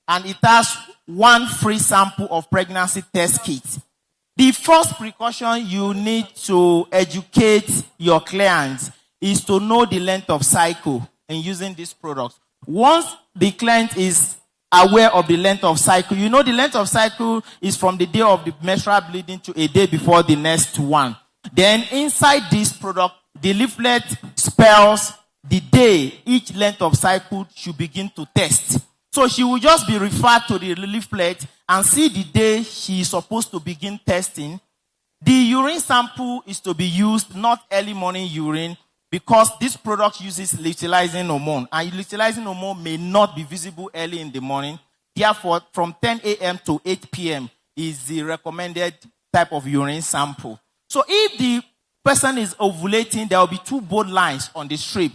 [SPEAKER 22] and it has 1 free sample of pregnancy test kit. The first precaution you need to educate your clients is to know the length of cycle in using this product. Once the client is aware of the length of cycle, you know the length of cycle is from the day of the menstrual bleeding to a day before the next one. Then inside this product, the leaflet spells the day each length of cycle should begin to test. So she will just be referred to the leaflet and see the day she is supposed to begin testing. The urine sample is to be used, not early morning urine, because this product uses luteinizing hormone. And luteinizing hormone may not be visible early in the morning. Therefore, from 10 a.m. to 8 p.m. is the recommended type of urine sample. So if the person is ovulating, there will be 2 bold lines on the strip,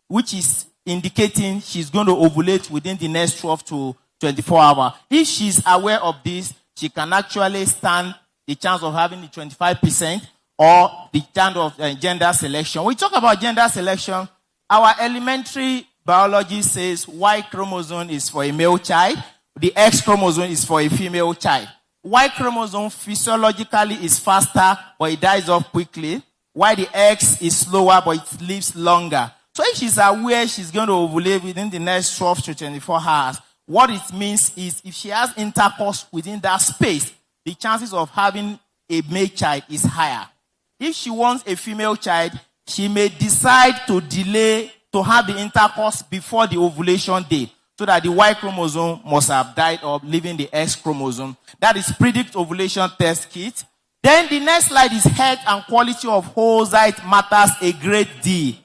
[SPEAKER 22] which is indicating she's going to ovulate within the next 12 to 24 hours. If she's aware of this, she can actually stand the chance of having the 25% or the chance of gender selection. When we talk about gender selection, our elementary biology says Y chromosome is for a male child, the X chromosome is for a female child. Y chromosome physiologically is faster, but it dies off quickly, while the X is slower, but it lives longer. So if she's aware she's going to ovulate within the next 12 to 24 hours, what it means is if she has intercourse within that space, the chances of having a male child is higher. If she wants a female child, she may decide to delay to have the intercourse before the ovulation day, so that the Y chromosome must have died off, leaving the X chromosome. That is Predict Ovulation Test Kit. Then the next slide is health and quality of oocyte matters a great deal.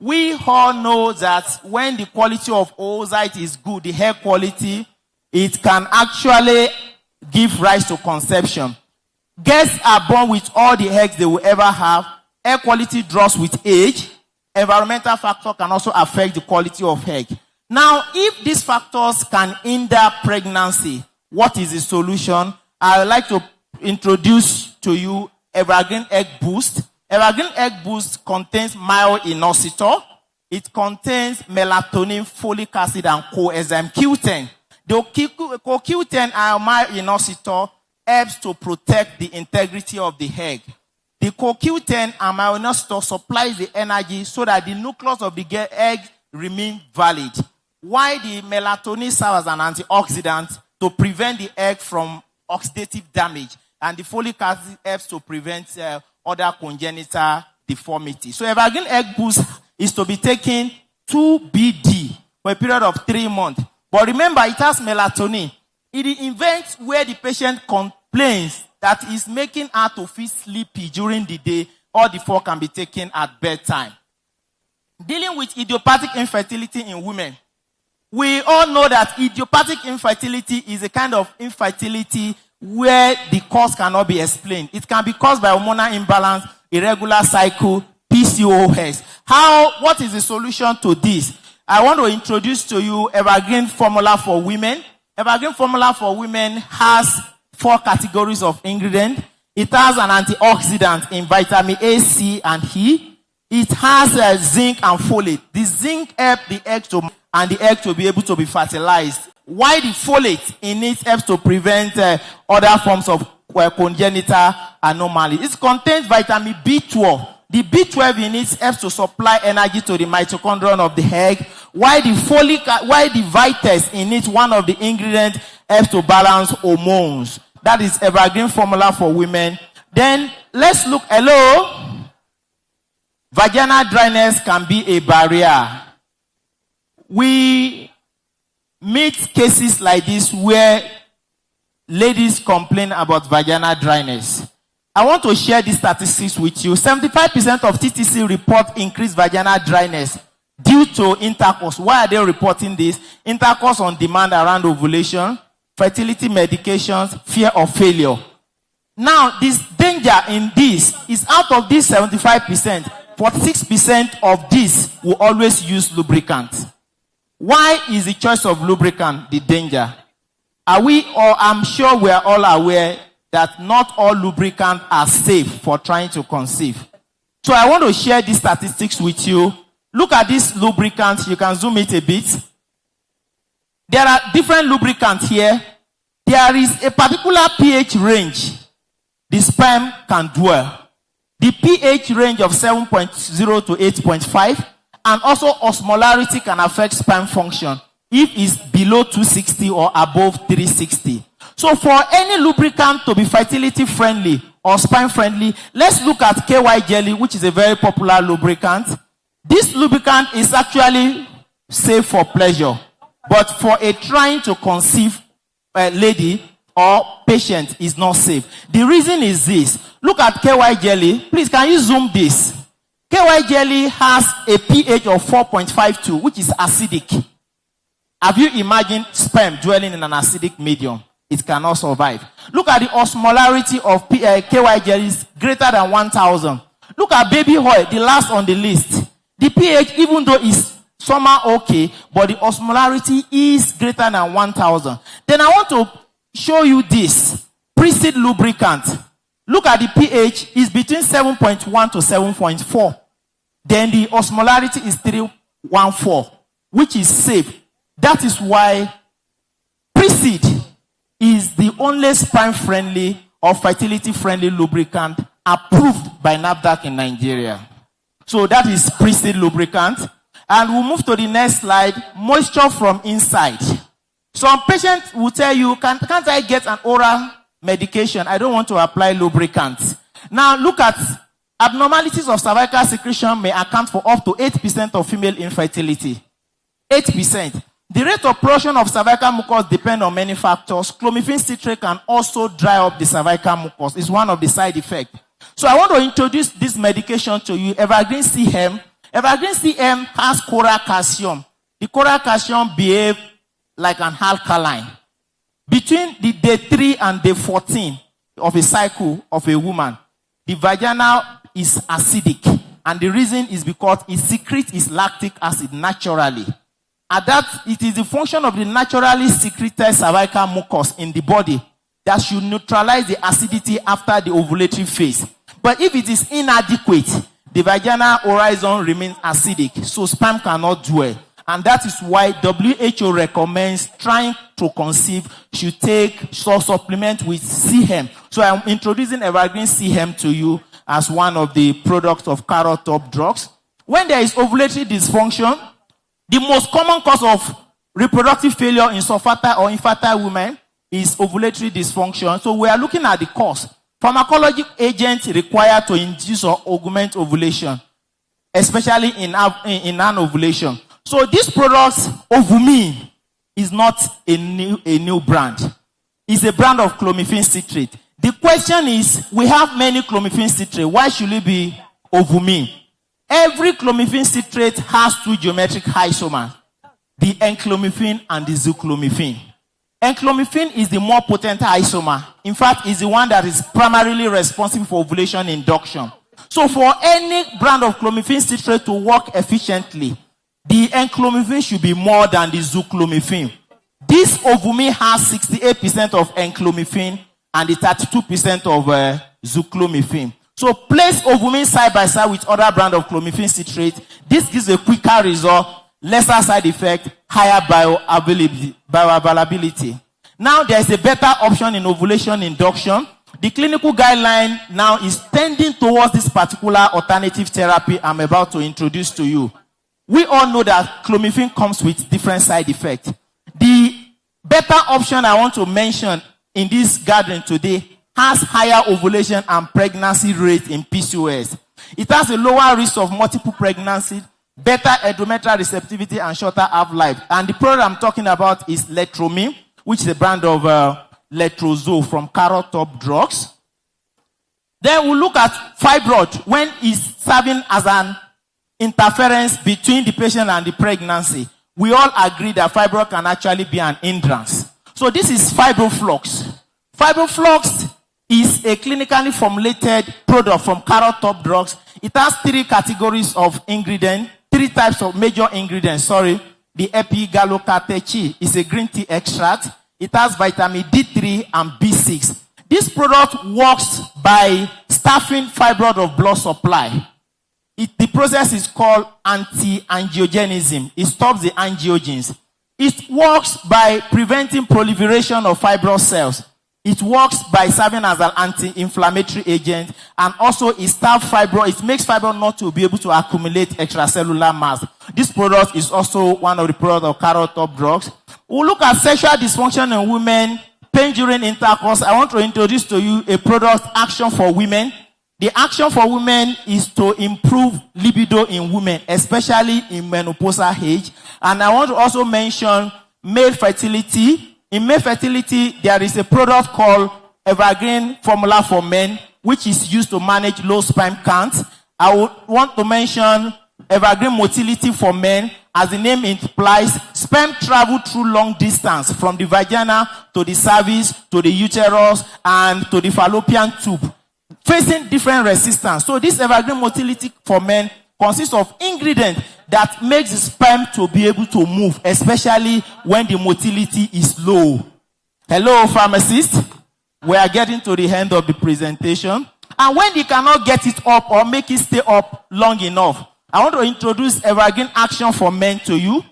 [SPEAKER 22] We all know that when the quality of oocyte is good, the hair quality, it can actually give rise to conception. Girls are born with all the eggs they will ever have. Hair quality drops with age. Environmental factor can also affect the quality of egg. Now, if these factors can hinder pregnancy, what is the solution? I would like to introduce to you Evergreen Egg Boost. Evergreen Egg Boost contains myo-inositol. It contains melatonin, folic acid, and coenzyme Q10. The CoQ10 and myo-inositol helps to protect the integrity of the egg. The CoQ10 and myo-inositol supplies the energy so that the nucleus of the egg remains valid, while the melatonin serves as an antioxidant to prevent the egg from oxidative damage, and the folic acid helps to prevent other congenital deformity. So Evergreen Egg Boost is to be taken 2 BD for a period of 3 months. But remember, it has melatonin. in the event where the patient complains that is making her to feel sleepy during the day, all the four can be taken at bedtime. Dealing with idiopathic infertility in women. We all know that idiopathic infertility is a kind of infertility where the cause cannot be explained. It can be caused by hormonal imbalance, irregular cycle, PCOS. What is the solution to this? I want to introduce to you Evergreen Formula for Women. Evergreen Formula for Women has 4 categories of ingredients. It has an antioxidant in vitamin A, C, and E. It has zinc and folate. The zinc helps the egg to be able to be fertilized. Why the folate in it helps to prevent other forms of congenital anomalies. It contains vitamin B12. The B12 in it helps to supply energy to the mitochondrion of the egg. Why the vites in it, one of the ingredients, helps to balance hormones. That is Evergreen Formula for Women. Then let's look. Hello. Vaginal dryness can be a barrier. We meet cases like this where ladies complain about vaginal dryness. I want to share these statistics with you. 75% of TTC report increased vaginal dryness due to intercourse. Why are they reporting this? Intercourse on demand around ovulation, fertility medications, fear of failure. Now, this danger in this is out of this 75%, 46% of this will always use lubricant. Why is the choice of lubricant the danger? I'm sure we are all aware that not all lubricants are safe for trying to conceive. So I want to share these statistics with you. Look at these lubricants. You can zoom it a bit. There are different lubricants here. There is a particular pH range the sperm can dwell. The pH range of 7.0 to 8.5, and also osmolarity can affect sperm function if it's below 260 or above 360. So for any lubricant to be fertility friendly or sperm friendly, let's look at KY jelly, which is a very popular lubricant. This lubricant is actually safe for pleasure, but for a trying to conceive lady or patient is not safe. The reason is this. Look at KY jelly. Please, can you zoom this? KY jelly has a pH of 4.52, which is acidic. Have you imagined sperm dwelling in an acidic medium? It cannot survive. Look at the osmolarity of KY jelly is greater than 1,000. Look at baby oil, the last on the list. The pH, even though it's somehow okay, but the osmolarity is greater than 1,000. Then I want to show you this. Pre-seed lubricant. Look at the pH is between 7.1 to 7.4. Then the osmolarity is 314, which is safe. That is why pre-seed is the only sperm-friendly or fertility-friendly lubricant approved by NAFDAC in Nigeria. So that is pre-seed lubricant. And we'll move to the next slide. Moisture from inside. Some patients will tell you, can't I get an oral medication? I don't want to apply lubricant. Now look at abnormalities of cervical secretion may account for up to 8% of female infertility. 8%. The rate of production of cervical mucus depends on many factors. Clomiphene citrate can also dry up the cervical mucus. It's one of the side effects. So I want to introduce this medication to you, Evergreen CM. Evergreen CM has coral calcium. The coral calcium behaves like an alkaline. Between the day 3 and day 14 of a cycle of a woman, the vagina is acidic. And the reason is because it secretes its lactic acid naturally. And that it is the function of the naturally secreted cervical mucus in the body that should neutralize the acidity after the ovulatory phase. But if it is inadequate, the vaginal horizon remains acidic, so sperm cannot dwell. And that is why WHO recommends trying to conceive should supplement with CM. So I'm introducing Evergreen CM to you as one of the products of carrot top drugs. When there is ovulatory dysfunction, the most common cause of reproductive failure in fertile or infertile women is ovulatory dysfunction. So we are looking at the cause. Pharmacologic agents required to induce or augment ovulation, especially in non-ovulation. So this product, Ovumine, is not a new brand. is a brand of clomiphene citrate. The question is, we have many clomiphene citrate. Why should it be Ovumi? Every clomiphene citrate has two geometric isomers, the N-clomiphene and the Z-clomiphene. N-clomiphene is the more potent isomer. In fact, it's the one that is primarily responsible for ovulation induction. So for any brand of clomiphene citrate to work efficiently, the N-clomiphene should be more than the Z-clomiphene. This Ovumi has 68% of N-clomiphene and the 32% of Z-clomiphene. So place Ovumi side by side with other brand of clomiphene citrate. This gives a quicker result, lesser side effect, higher bioavailability. Now there is a better option in ovulation induction. The clinical guideline now is tending towards this particular alternative therapy I'm about to introduce to you. We all know that clomiphene comes with different side effects. The better option I want to mention in this gathering today has higher ovulation and pregnancy rate in PCOS. It has a lower risk of multiple pregnancy, better endometrial receptivity, and shorter half-life. And the product I'm talking about is Letromine, which is a brand of Letrozole from Carrot Top Drugs. Then we'll look at fibroid when it's serving as an interference between the patient and the pregnancy. We all agree that fibroid can actually be an hindrance. So this is Fibroflux. Fibroflux is a clinically formulated product from Carrot Top Drugs. It has three categories of ingredients, three types of major ingredients. The epigallocatechin is a green tea extract. It has vitamin D3 and B6. This product works by stopping fibroid of blood supply. The process is called anti-angiogenism. It stops the angiogens. It works by preventing proliferation of fibrous cells. It works by serving as an anti-inflammatory agent, and also it stops fibroid. It makes fibroid not to be able to accumulate extracellular mass. This product is also one of the products of Carrot Top Drugs. We'll look at sexual dysfunction in women, pain during intercourse. I want to introduce to you a product, Action for Women. The action for women is to improve libido in women, especially in menopausal age. And I want to also mention male fertility. In male fertility, there is a product called Evergreen Formula for Men, which is used to manage low sperm count. I would want to mention Evergreen Motility for Men. As the name implies, sperm travel through long distance from the vagina to the cervix, to the uterus, and to the fallopian tube, facing different resistance. So this Evergreen Motility for Men consists of ingredients that makes the sperm to be able to move, especially when the motility is low. Hello, pharmacists. We are getting to the end of the presentation. And when they cannot get it up or make it stay up long enough, I want to introduce Evergreen Action for Men to you.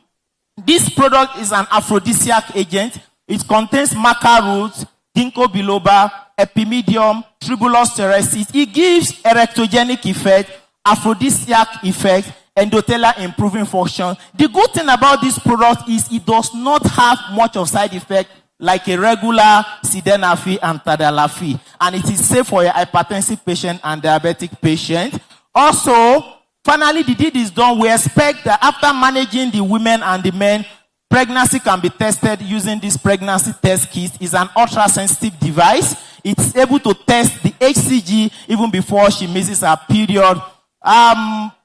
[SPEAKER 22] This product is an aphrodisiac agent. It contains maca roots, ginkgo biloba, epimedium, tribulus terrestis. It gives erectogenic effect, aphrodisiac effect, endothelial improving function. The good thing about this product is it does not have much of side effect like a regular sildenafil and tadalafil. And it is safe for a hypertensive patient and diabetic patient. Also, finally, the deed is done. We expect that after managing the women and the men, pregnancy can be tested using this pregnancy test kit. It's an ultra-sensitive device. It's able to test the HCG even before she misses her period.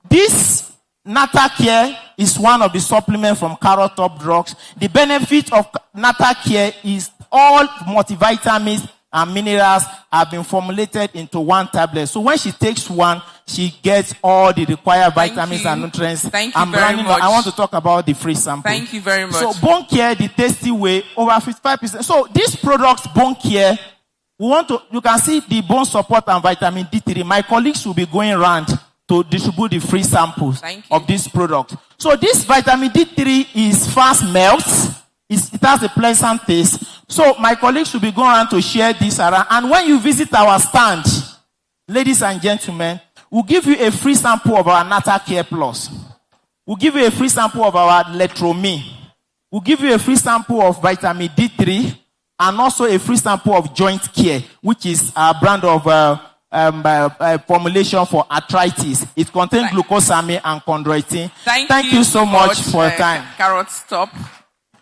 [SPEAKER 22] This Natal Care is one of the supplements from Carrot Top Drugs. The benefit of Natal Care is all multivitamins and minerals have been formulated into one tablet. So when she takes one, she gets all the required vitamins and nutrients.
[SPEAKER 6] Thank you very much.
[SPEAKER 22] I want to talk about the free sample.
[SPEAKER 6] Thank you very much.
[SPEAKER 22] So Bone Care, the tasty way, over 55%. So this product, Bone Care, you can see the bone support and vitamin D3. My colleagues will be going around to distribute the free samples of this product. So this vitamin D3 is fast melts. It has a pleasant taste. So my colleagues will be going around to share this around. And when you visit our stand, ladies and gentlemen, we'll give you a free sample of our Natal Care Plus. We'll give you a free sample of our Letromine. We'll give you a free sample of vitamin D3 and also a free sample of Joint Care, which is a brand of formulation for arthritis. It contains glucosamine and chondroitin.
[SPEAKER 6] Thank you
[SPEAKER 22] so much for your time.
[SPEAKER 6] Carrot Top.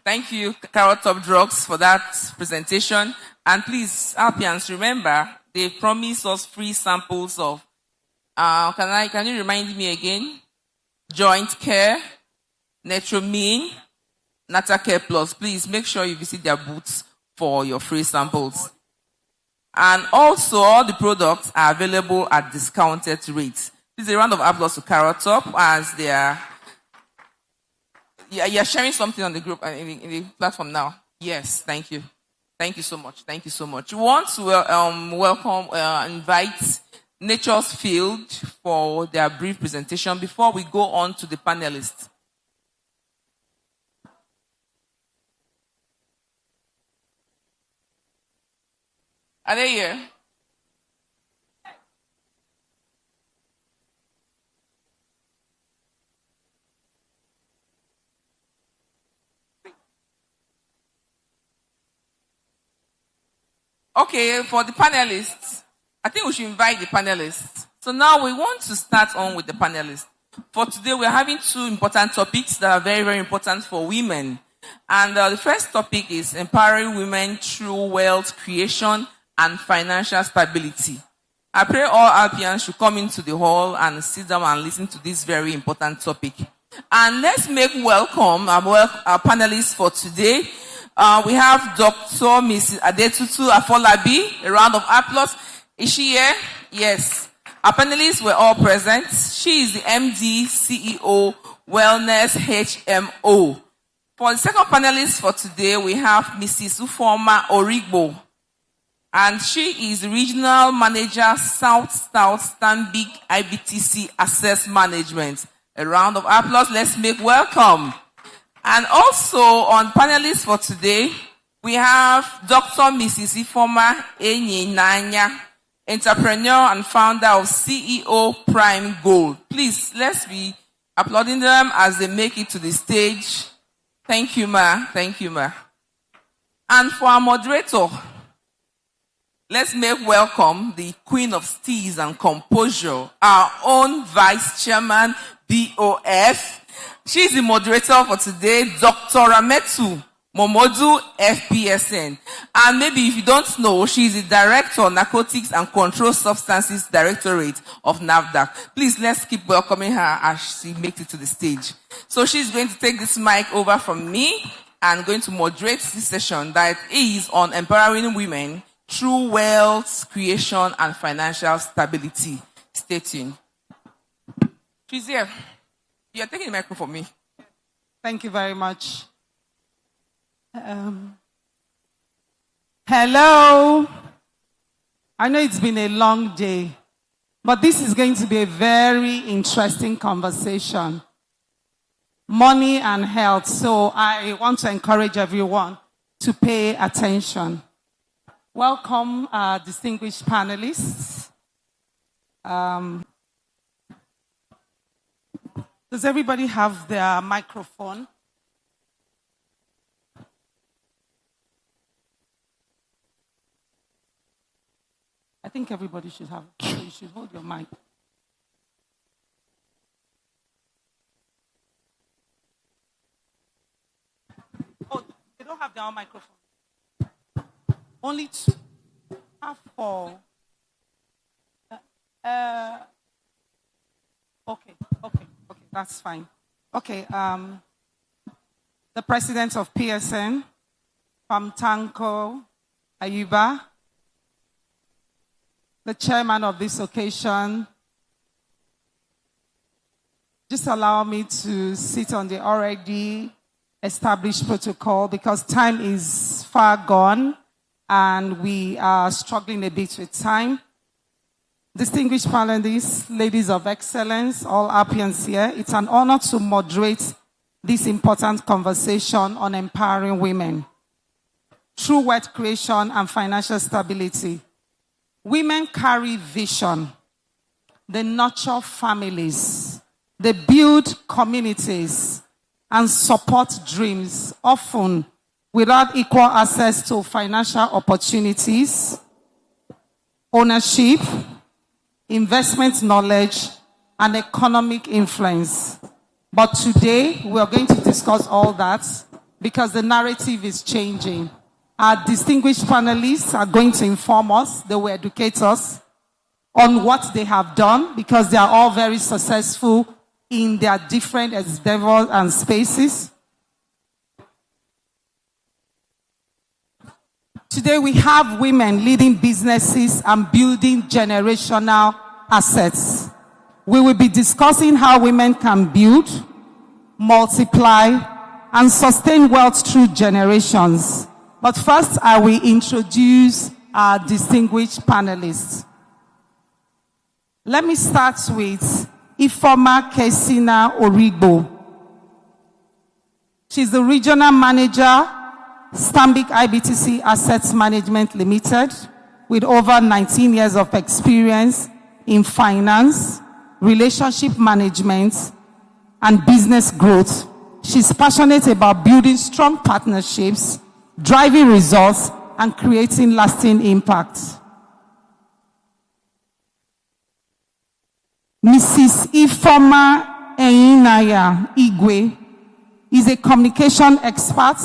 [SPEAKER 6] Thank you, Carrot Top Drugs, for that presentation. And please, ALPians, remember, they promised us free samples of, can you remind me again? Joint Care, Netromine, Natacare Plus. Please make sure you visit their booths for your free samples. And also, all the products are available at discounted rates. Please, a round of applause to Carrot Top as they are. You're sharing something on the group, in the platform now. Yes, thank you. Thank you so much. Thank you so much. We want to invite Nature's Field for their brief presentation before we go on to the panelists. Are they here? Okay, for the panelists, I think we should invite the panelists. So now we want to start on with the panelists. For today, we're having two important topics that are very, very important for women. And the first topic is empowering women through wealth creation and financial stability. I pray all ALPians should come into the hall and sit down and listen to this very important topic. And let's make welcome our panelists for today. We have Dr. Mrs. Adetutu Afolabi. A round of applause. Is she here? Yes. Our panelists were all present. She is the MD, CEO, Wellness HMO. For the second panelist for today, we have Mrs. Ufoma Origbo. And she is Regional Manager, South Stanbic IBTC Access Management. A round of applause. Let's make welcome. And also on panelists for today, we have Dr. Mrs. Ifoma Enyinanya, entrepreneur and founder of CEO Prime Gold. Please, let's be applauding them as they make it to the stage. Thank you, ma. Thank you, ma. And for our moderator, let's make welcome the Queen of Steez and Composure, our own Vice Chairman, BOF. She's the moderator for today, Dr. Rametu Momodu, FPSN. And maybe if you don't know, she's the Director of Narcotics and Controlled Substances Directorate of NAFDAC. Please, let's keep welcoming her as she makes it to the stage. So she's going to take this mic over from me and going to moderate this session that is on empowering women through wealth creation and financial stability. Stay tuned. She's here. You're taking the microphone from me.
[SPEAKER 14] Thank you very much. Hello. I know it's been a long day, but this is going to be a very interesting conversation. Money and health. So I want to encourage everyone to pay attention. Welcome, distinguished panelists. Does everybody have their microphone? I think everybody should have it. So you should hold your mic. Oh, they don't have their own microphone. Only two. Half four. Okay. That's fine. Okay, the president of PSN, from Tanko, Ayuba, the chairman of this occasion. Just allow me to sit on the already established protocol because time is far gone and we are struggling a bit with time. Distinguished panelists, ladies of excellence, all ALPians here, it's an honor to moderate this important conversation on empowering women through wealth creation and financial stability. Women carry vision. They nurture families. They build communities and support dreams, often without equal access to financial opportunities, ownership, investment knowledge, and economic influence. But today, we are going to discuss all that
[SPEAKER 2] because the narrative is changing. Our distinguished panelists are going to inform us, they will educate us on what they have done, because they are all very successful in their different endeavors and spaces. Today we have women leading businesses and building generational assets. We will be discussing how women can build, multiply, and sustain wealth through generations. But first, I will introduce our distinguished panelists. Let me start with Ifeoma Kesina Origbo. She's the Regional Manager, Stanbic IBTC Assets Management Limited, with over 19 years of experience in finance, relationship management, and business growth. She's passionate about building strong partnerships, driving results, and creating lasting impact. Mrs. Ifeoma Eyinaya Igwe is a communication expert,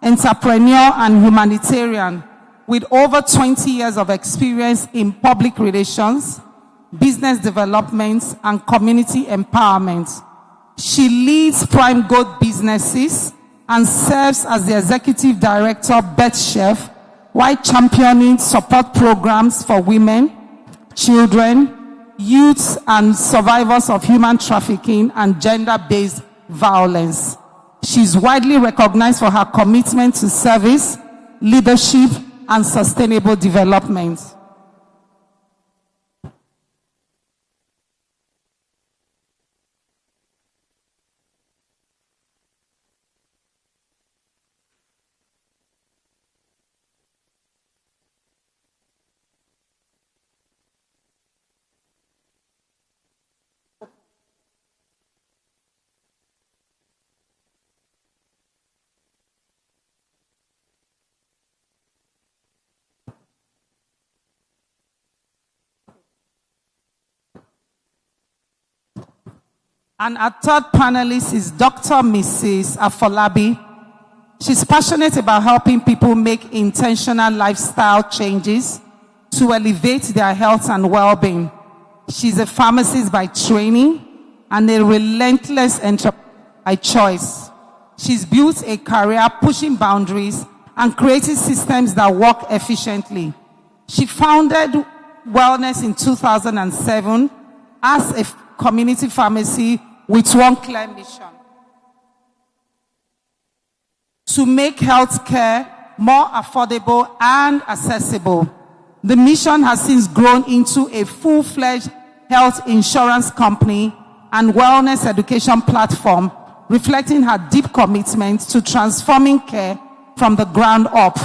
[SPEAKER 2] entrepreneur, and humanitarian with over 20 years of experience in public relations, business development, and community empowerment. She leads Prime Gold businesses and serves as the executive director of Beth Chef, while championing support programs for women, children, youths, and survivors of human trafficking and gender-based violence. She's widely recognized for her commitment to service, leadership, and sustainable development. And our third panelist is Dr. Mrs. Afolabi. She's passionate about helping people make intentional lifestyle changes to elevate their health and well-being. She's a pharmacist by training and a relentless entrepreneur by choice. She's built a career pushing boundaries and creating systems that work efficiently. She founded Wellness in 2007 as a community pharmacy with one clear mission: to make healthcare more affordable and accessible. The mission has since grown into a full-fledged health insurance company and wellness education platform, reflecting her deep commitment to transforming care from the ground up.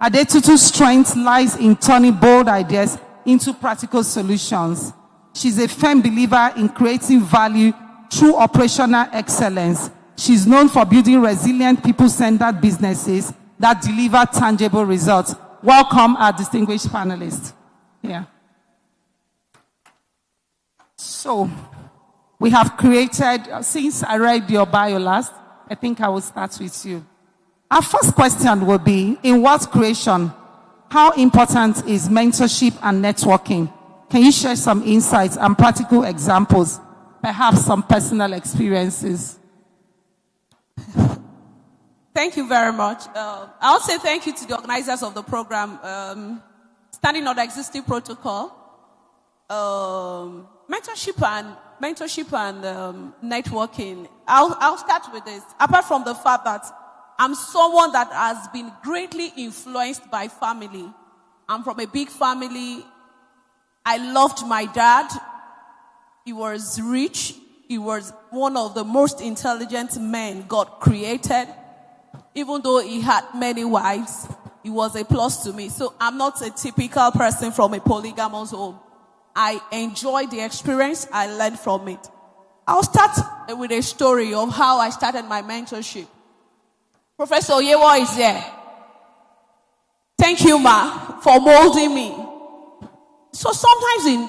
[SPEAKER 2] Adetutu's strength lies in turning bold ideas into practical solutions. She's a firm believer in creating value through operational excellence. She's known for building resilient, people-centered businesses that deliver tangible results. Welcome our distinguished panelists. Yeah. So, we have created, since I read your bio last, I think I will start with you. Our first question will be, in wealth creation, how important is mentorship and networking? Can you share some insights and practical examples, perhaps some personal experiences?
[SPEAKER 8] Thank you very much. I'll say thank you to the organizers of the program, standing on the existing protocol, mentorship and networking. I'll start with this. Apart from the fact that I'm someone that has been greatly influenced by family. I'm from a big family. I loved my dad. He was rich. He was one of the most intelligent men God created. Even though he had many wives, he was a plus to me. So I'm not a typical person from a polygamous home. I enjoyed the experience. I learned from it. I'll start with a story of how I started my mentorship. Professor Oyewa is here. Thank you, ma, for molding me. So sometimes in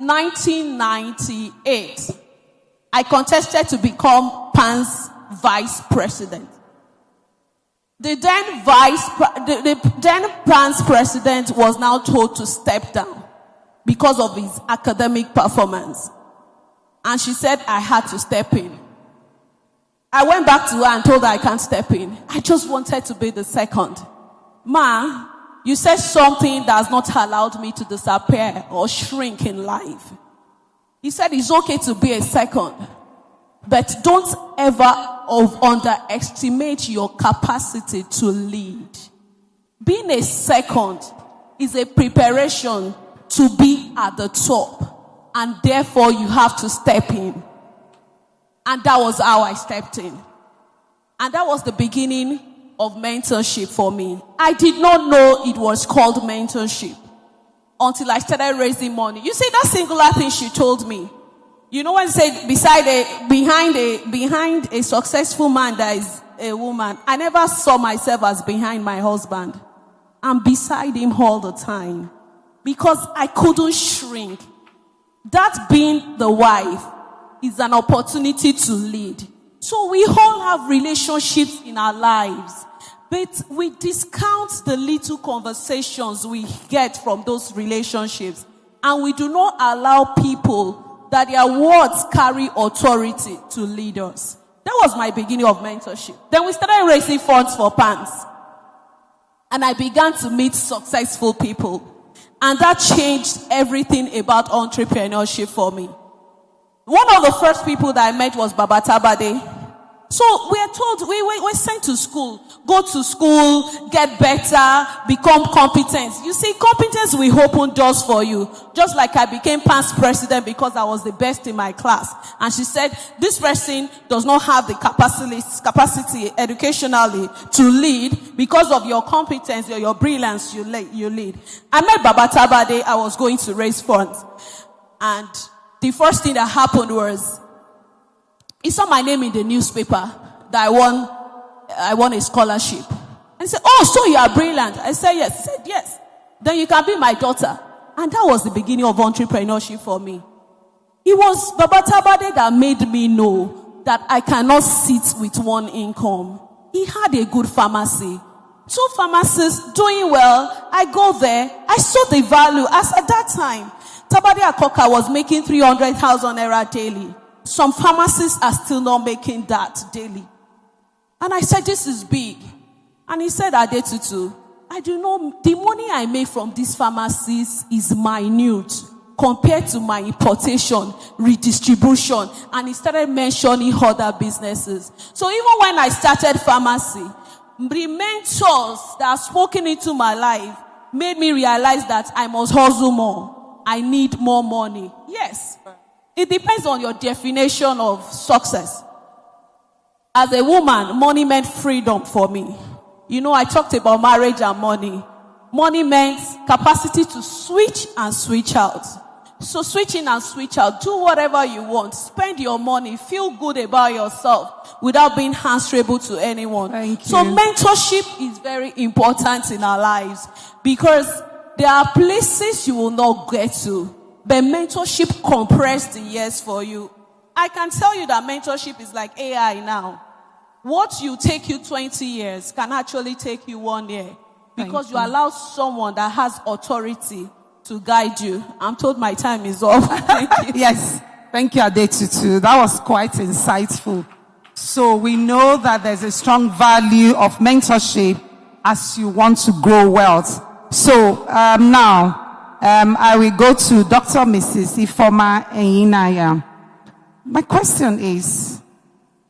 [SPEAKER 8] 1998, I contested to become PAN's vice president. The then Prince president was now told to step down because of his academic performance. And she said, I had to step in. I went back to her and told her I can't step in. I just wanted to be the second. Ma, you said something that has not allowed me to disappear or shrink in life. He said it's okay to be a second, but don't ever underestimate your capacity to lead. Being a second is a preparation to be at the top, and therefore you have to step in. And that was how I stepped in. And that was the beginning of mentorship for me. I did not know it was called mentorship until I started raising money. You see that singular thing she told me. You know when you say behind a successful man there is a woman. I never saw myself as behind my husband. I'm beside him all the time because I couldn't shrink. That being the wife is an opportunity to lead. So we all have relationships in our lives, but we discount the little conversations we get from those relationships, and we do not allow people that their words carry authority to lead us. That was my beginning of mentorship. Then we started raising funds for pants. And I began to meet successful people. And that changed everything about entrepreneurship for me. One of the first people that I met was Baba Tabade. So we are told, we're sent to school. Go to school, get better, become competent. You see, competence will open doors for you. Just like I became past president because I was the best in my class. And she said, this person does not have the capacity educationally to lead because of your competence or your brilliance you lead. I met Baba Tabade. I was going to raise funds. And the first thing that happened was, he saw my name in the newspaper that I won a scholarship. And he said, oh, so you are brilliant. I said, yes. He said, yes. Then you can be my daughter. And that was the beginning of entrepreneurship for me. It was Baba Tabade that made me know that I cannot sit with one income. He had a good pharmacy. 2 pharmacists doing well. I go there. I saw the value. As at that time, Tabade Akoka was making 300,000 naira daily. Some pharmacists are still not making that daily. And I said, this is big. And he said, Adetutu, I do know the money I make from these pharmacies is minute compared to my importation, redistribution. And he started mentioning other businesses. So even when I started pharmacy, the mentors that have spoken into my life made me realize that I must hustle more. I need more money. Yes. It depends on your definition of success. As a woman, money meant freedom for me. You know, I talked about marriage and money. Money meant capacity to switch and switch out. So switch in and switch out. Do whatever you want. Spend your money. Feel good about yourself without being answerable to anyone.
[SPEAKER 2] Thank you.
[SPEAKER 8] So mentorship is very important in our lives because there are places you will not get to. But mentorship compressed the years for you. I can tell you that mentorship is like AI now. What you take you 20 years can actually take you 1 year. Because you allow someone that has authority to guide you. I'm told my time is up. Thank you.
[SPEAKER 2] Yes. Thank you, Adetutu. That was quite insightful. So we know that there's a strong value of mentorship as you want to grow wealth. So now, I will go to Dr. Mrs. Ifoma Eyinaya. My question is,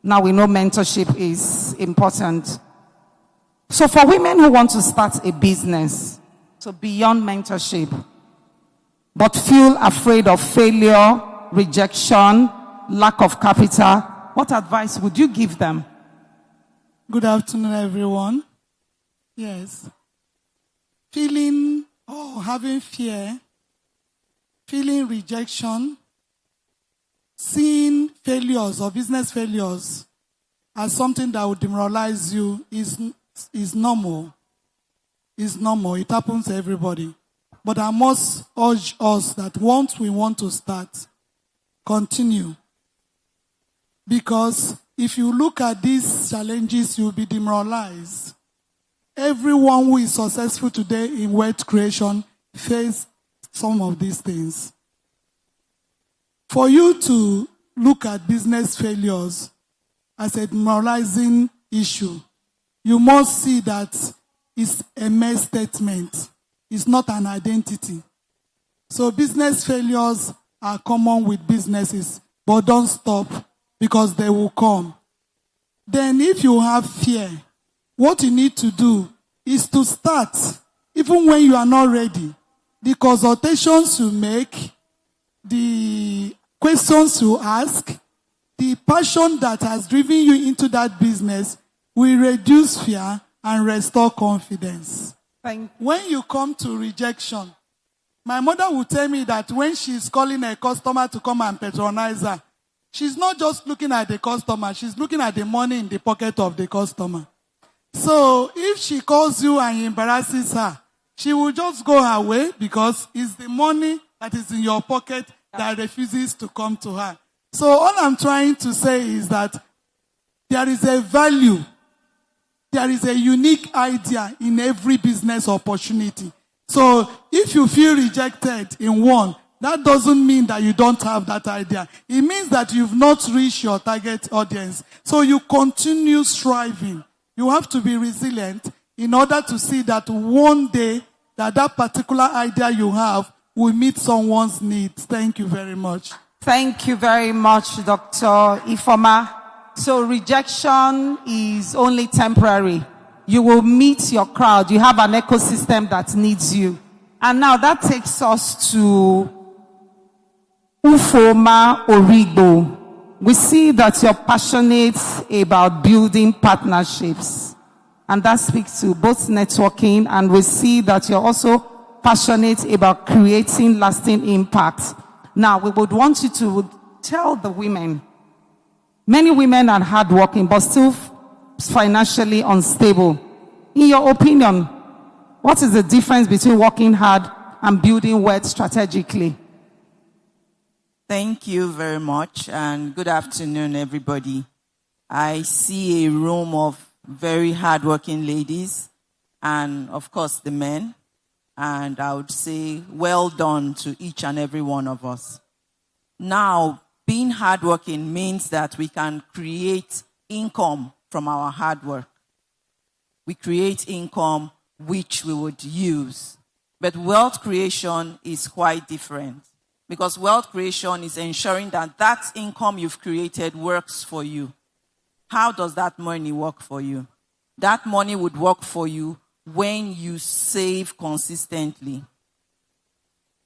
[SPEAKER 2] now we know mentorship is important. So for women who want to start a business, so beyond mentorship, but feel afraid of failure, rejection, lack of capital, what advice would you give them?
[SPEAKER 19] Good afternoon, everyone. Yes. Feeling having fear, feeling rejection, seeing failures or business failures as something that would demoralize you is normal. It's normal. It happens to everybody. But I must urge us that once we want to start, continue. Because if you look at these challenges, you'll be demoralized.
[SPEAKER 10] everyone who is successful today in wealth creation face some of these things. For you to look at business failures as a demoralizing issue, you must see that it's a mere statement. It's not an identity. So business failures are common with businesses, but don't stop because they will come. Then if you have fear, what you need to do is to start, even when you are not ready. The consultations you make, the questions you ask, the passion that has driven you into that business will reduce fear and restore confidence. When you come to rejection, my mother will tell me that when she's calling a customer to come and patronize her, she's not just looking at the customer, she's looking at the money in the pocket of the customer. So if she calls you and embarrasses her, she will just go her way because it's the money that is in your pocket that refuses to come to her. So all I'm trying to say is that there is a value, there is a unique idea in every business opportunity. So if you feel rejected in one, that doesn't mean that you don't have that idea. It means that you've not reached your target audience. So you continue striving. You have to be resilient in order to see that one day that particular idea you have will meet someone's needs. Thank you very much.
[SPEAKER 2] Thank you very much, Dr. Ifoma. So rejection is only temporary. You will meet your crowd. You have an ecosystem that needs you. And now that takes us to Ufoma Origbo. We see that you're passionate about building partnerships. And that speaks to both networking, and we see that you're also passionate about creating lasting impact. Now, we would want you to tell the women, many women are hardworking, but still financially unstable. In your opinion, what is the difference between working hard and building wealth strategically?
[SPEAKER 12] Thank you very much, and good afternoon, everybody. I see a room of very hardworking ladies, and of course the men, and I would say well done to each and every one of us. Now, being hardworking means that we can create income from our hard work. We create income which we would use. But wealth creation is quite different, because wealth creation is ensuring that that income you've created works for you. How does that money work for you? That money would work for you when you save consistently.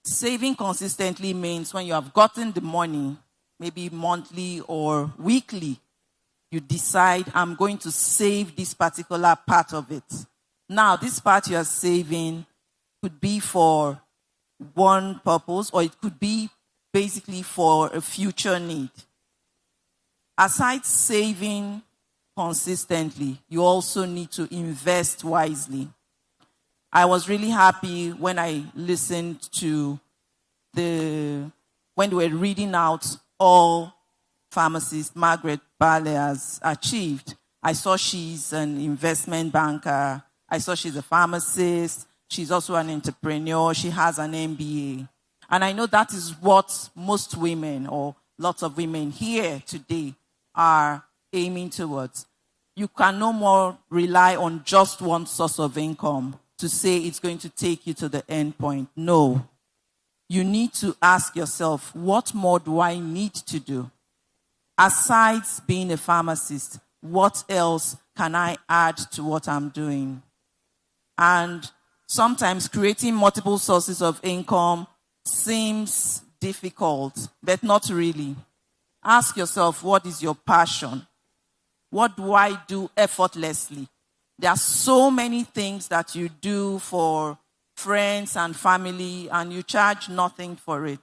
[SPEAKER 12] Saving consistently means when you have gotten the money, maybe monthly or weekly, you decide, I'm going to save this particular part of it. Now, this part you are saving could be for one purpose, or it could be basically for a future need. Aside saving consistently, you also need to invest wisely. I was really happy when I listened to when they were reading out all pharmacists Margaret Baale has achieved. I saw she's an investment banker. I saw she's a pharmacist. She's also an entrepreneur. She has an MBA. And I know that is what most women, or lots of women here today, are aiming towards. You can no more rely on just one source of income to say it's going to take you to the end point. No. You need to ask yourself, what more do I need to do? Aside being a pharmacist, what else can I add to what I'm doing? And sometimes creating multiple sources of income seems difficult, but not really. Ask yourself, what is your passion? What do I do effortlessly? There are so many things that you do for friends and family, and you charge nothing for it.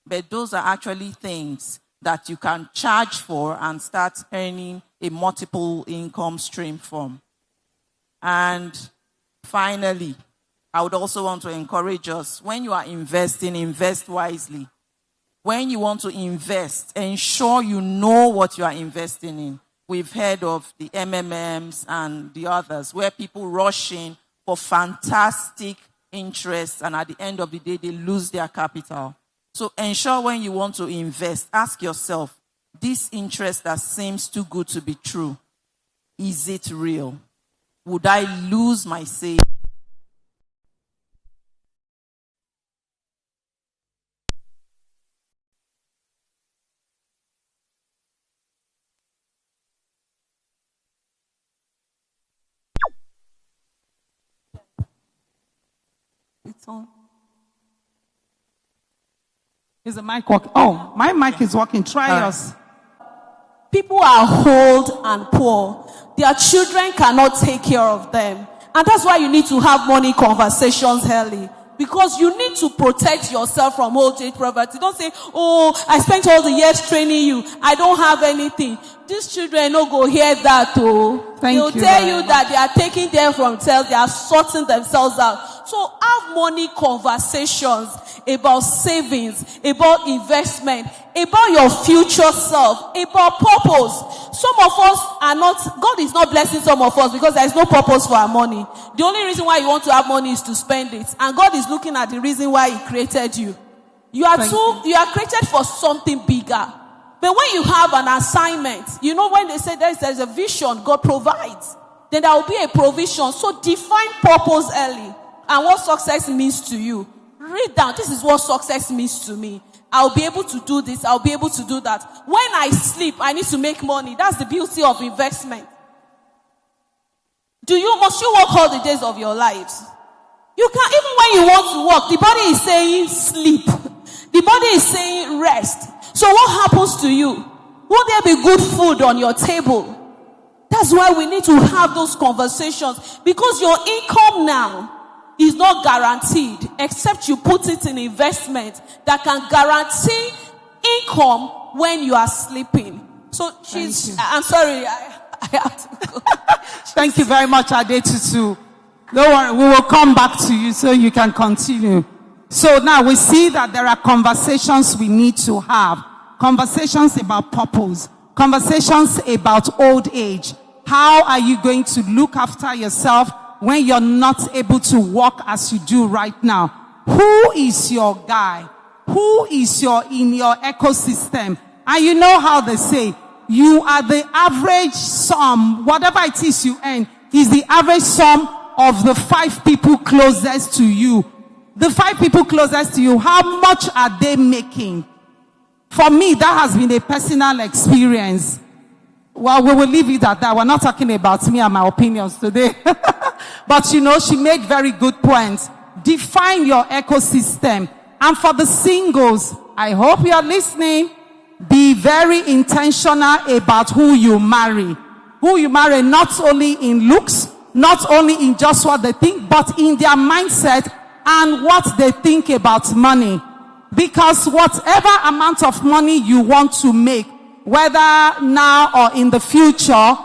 [SPEAKER 12] But those are actually things that you can charge for and start earning a multiple income stream from. And finally, I would also want to encourage us, when you are investing, invest wisely. When you want to invest, ensure you know what you are investing in. We've heard of the MMMs and the others, where people rush in for fantastic interest, and at the end of the day, they lose their capital. So ensure when you want to invest, ask yourself, this interest that seems too good to be true, is it real? Would I lose my savings?
[SPEAKER 2] It's on. Is the mic working? Oh, my mic is working. Try yours.
[SPEAKER 8] People are old and poor. Their children cannot take care of them. And that's why you need to have money conversations early. Because you need to protect yourself from old age poverty. Don't say, oh, I spent all the years training you. I don't have anything. These children don't go hear that, oh. They'll tell you that they are taking them from themselves. They are sorting themselves out. So have money conversations about savings, about investment, about your future self, about purpose. Some of us are not, God is not blessing some of us because there is no purpose for our money. The only reason why you want to have money is to spend it. And God is looking at the reason why He created you. You are created for something bigger. But when you have an assignment, you know when they say there's a vision, God provides. Then there will be a provision. So define purpose early and what success means to you. Read down, this is what success means to me. I'll be able to do this. I'll be able to do that. When I sleep, I need to make money. That's the beauty of investment. Must you work all the days of your lives? You can't, even when you want to work, the body is saying sleep. The body is saying rest. So what happens to you? Will there be good food on your table? That's why we need to have those conversations. Because your income now is not guaranteed except you put it in investment that can guarantee income when you are sleeping. So I'm sorry, I have to go.
[SPEAKER 2] Thank you very much, Adetutu. Don't worry, we will come back to you so you can continue. So now we see that there are conversations we need to have. Conversations about purpose. Conversations about old age. How are you going to look after yourself when you're not able to walk as you do right now? Who is your guy? Who is in your ecosystem? And you know how they say, you are the average sum, whatever it is you earn, is the average sum of the 5 people closest to you. The 5 people closest to you, how much are they making? For me, that has been a personal experience. Well, we will leave it at that. We're not talking about me and my opinions today. But she made very good points. Define your ecosystem. And for the singles, I hope you're listening. Be very intentional about who you marry. Who you marry, not only in looks, not only in just what they think, but in their mindset and what they think about money. Because whatever amount of money you want to make, whether now or in the future,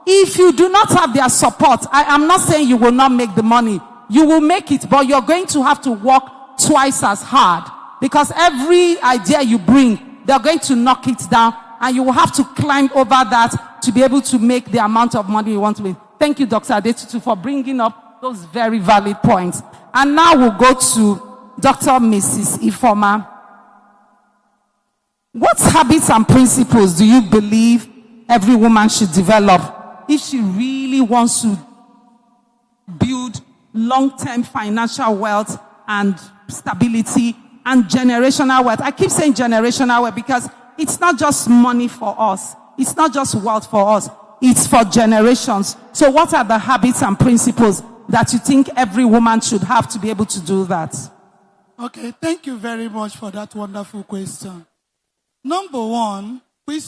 [SPEAKER 2] if you do not have their support, I am not saying you will not make the money. You will make it, but you're going to have to work twice as hard. Because every idea you bring, they're going to knock it down, and you will have to climb over that to be able to make the amount of money you want to make. Thank you, Dr. Adetutu, for bringing up those very valid points. And now we'll go to Dr. Mrs. Ifoma. What habits and principles do you believe every woman should develop if she really wants to build long-term financial wealth and stability and generational wealth? I keep saying generational wealth because it's not just money for us. It's not just wealth for us. It's for generations. So what are the habits and principles that you think every woman should have to be able to do that?
[SPEAKER 10] Okay, thank you very much for that wonderful question. Number one, which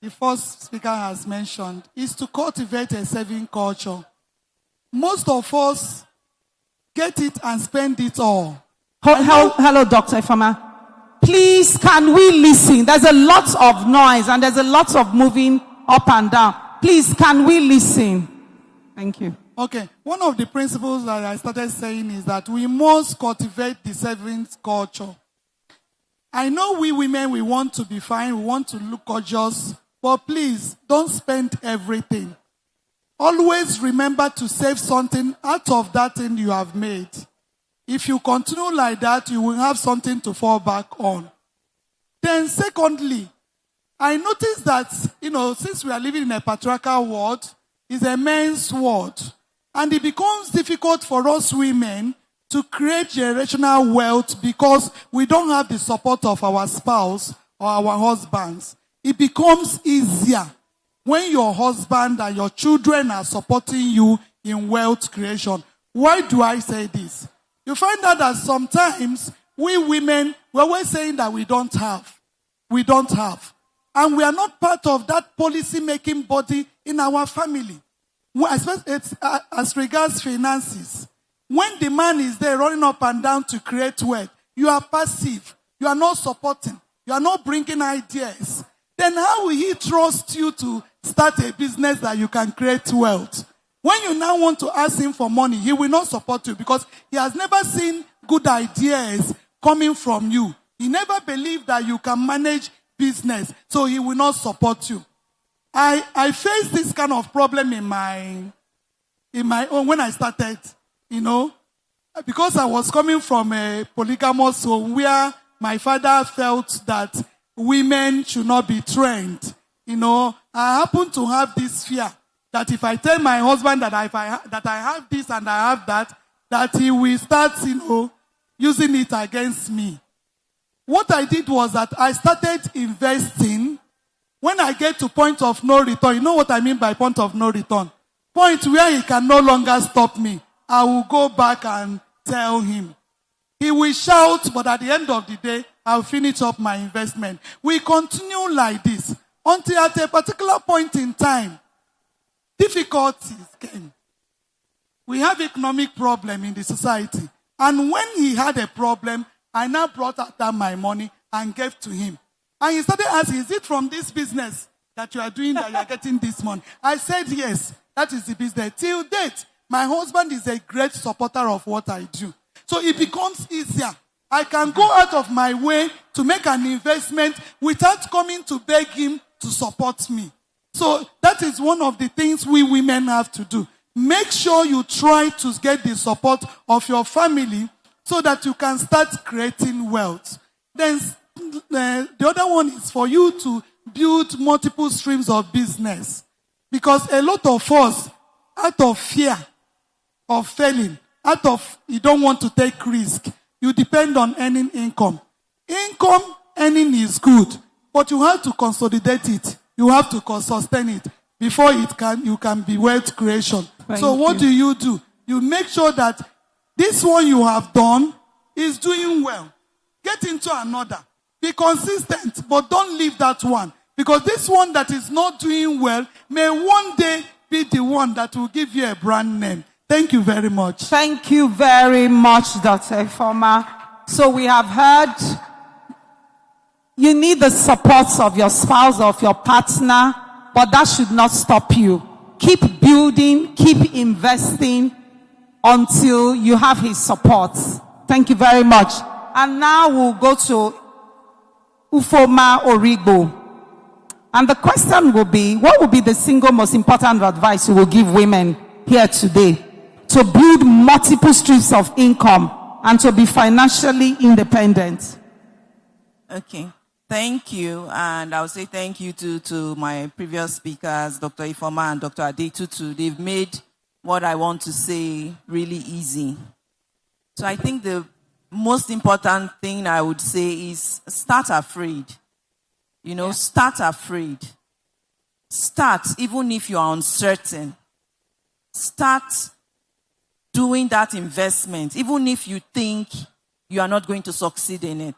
[SPEAKER 10] the first speaker has mentioned, is to cultivate a saving culture. Most of us get it and spend it all.
[SPEAKER 2] Hello, Dr. Ifoma. Please, can we listen? There's a lot of noise and there's a lot of moving up and down. Please, can we listen? Thank you.
[SPEAKER 10] Okay, one of the principles that I started saying is that we must cultivate the savings culture. I know we women, we want to be fine, we want to look gorgeous, But please, don't spend everything. Always remember to save something out of that thing you have made. If you continue like that, you will have something to fall back on. Then secondly, I noticed that, since we are living in a patriarchal world, it's a men's world. And it becomes difficult for us women to create generational wealth because we don't have the support of our spouse or our husbands. It becomes easier when your husband and your children are supporting you in wealth creation. Why do I say this? You find out that sometimes we women, we're always saying that we don't have. We don't have. And we are not part of that policy-making body in our family. It's as regards finances. When the man is there running up and down to create wealth, you are passive. You are not supporting. You are not bringing ideas. Then how will he trust you to start a business that you can create wealth? When you now want to ask him for money, he will not support you because he has never seen good ideas coming from you. He never believed that you can manage business, so he will not support you. I faced this kind of problem in my own when I started, because I was coming from a polygamous home where my father felt that women should not be trained. I happen to have this fear that if I tell my husband that I have this and I have that he will start, using it against me. What I did was that I started investing. When I get to point of no return, you know what I mean by point of no return? Point where he can no longer stop me. I will go back and tell him. He will shout, but at the end of the day, I'll finish up my investment. We continue like this until at a particular point in time, difficulties came. We have economic problem in the society. And when he had a problem, I now brought out my money and gave to him. And he started asking, is it from this business that you are doing that you are getting this money? I said, yes, that is the business. Till date, my husband is a great supporter of what I do. So it becomes easier. I can go out of my way to make an investment without coming to beg him to support me. So that is one of the things we women have to do. Make sure you try to get the support of your family so that you can start creating wealth. Then the other one is for you to build multiple streams of business. Because a lot of us, out of fear of failing, out of you don't want to take risk, you depend on earning income. Income earning is good, but you have to consolidate it. You have to sustain it before you can be wealth creation. So what do? You make sure that this one you have done is doing well. Get into another. Be consistent, but don't leave that one. Because this one that is not doing well may one day be the one that will give you a brand name. Thank you very much.
[SPEAKER 2] Thank you very much, Dr. Ifeoma. So we have heard you need the support of your spouse or of your partner, but that should not stop you. Keep building, keep investing until you have his support. Thank you very much. And now we'll go to Ufoma Origbo. And the question will be, what will be the single most important advice you will give women here today to build multiple streams of income and to be financially independent?
[SPEAKER 12] Okay. Thank you. And I'll say thank you to my previous speakers, Dr. Ifeoma and Dr. Adetutu. They've made what I want to say really easy. So I think the most important thing I would say is start afraid. Start afraid. Start even if you are uncertain. Start doing that investment even if you think you are not going to succeed in it.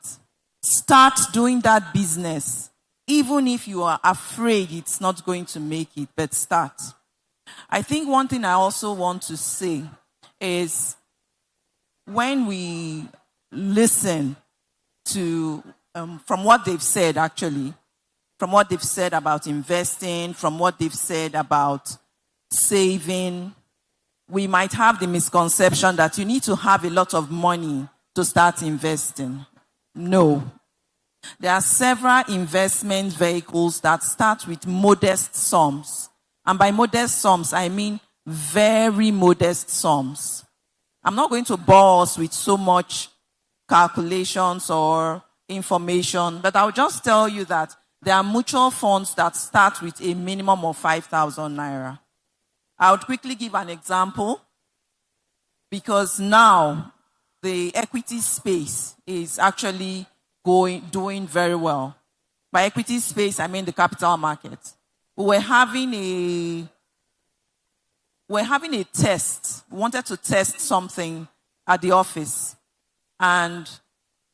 [SPEAKER 12] Start doing that business even if you are afraid it's not going to make it, but start. I think one thing I also want to say is when we listen to, from what they've said actually, from what they've said about investing, from what they've said about saving, we might have the misconception that you need to have a lot of money to start investing. No. There are several investment vehicles that start with modest sums. And by modest sums, I mean very modest sums. I'm not going to bore us with so much calculations or information, but I'll just tell you that there are mutual funds that start with a minimum of 5,000 naira. I would quickly give an example because now the equity space is actually doing very well. By equity space, I mean the capital market. We're having a test. We wanted to test something at the office, and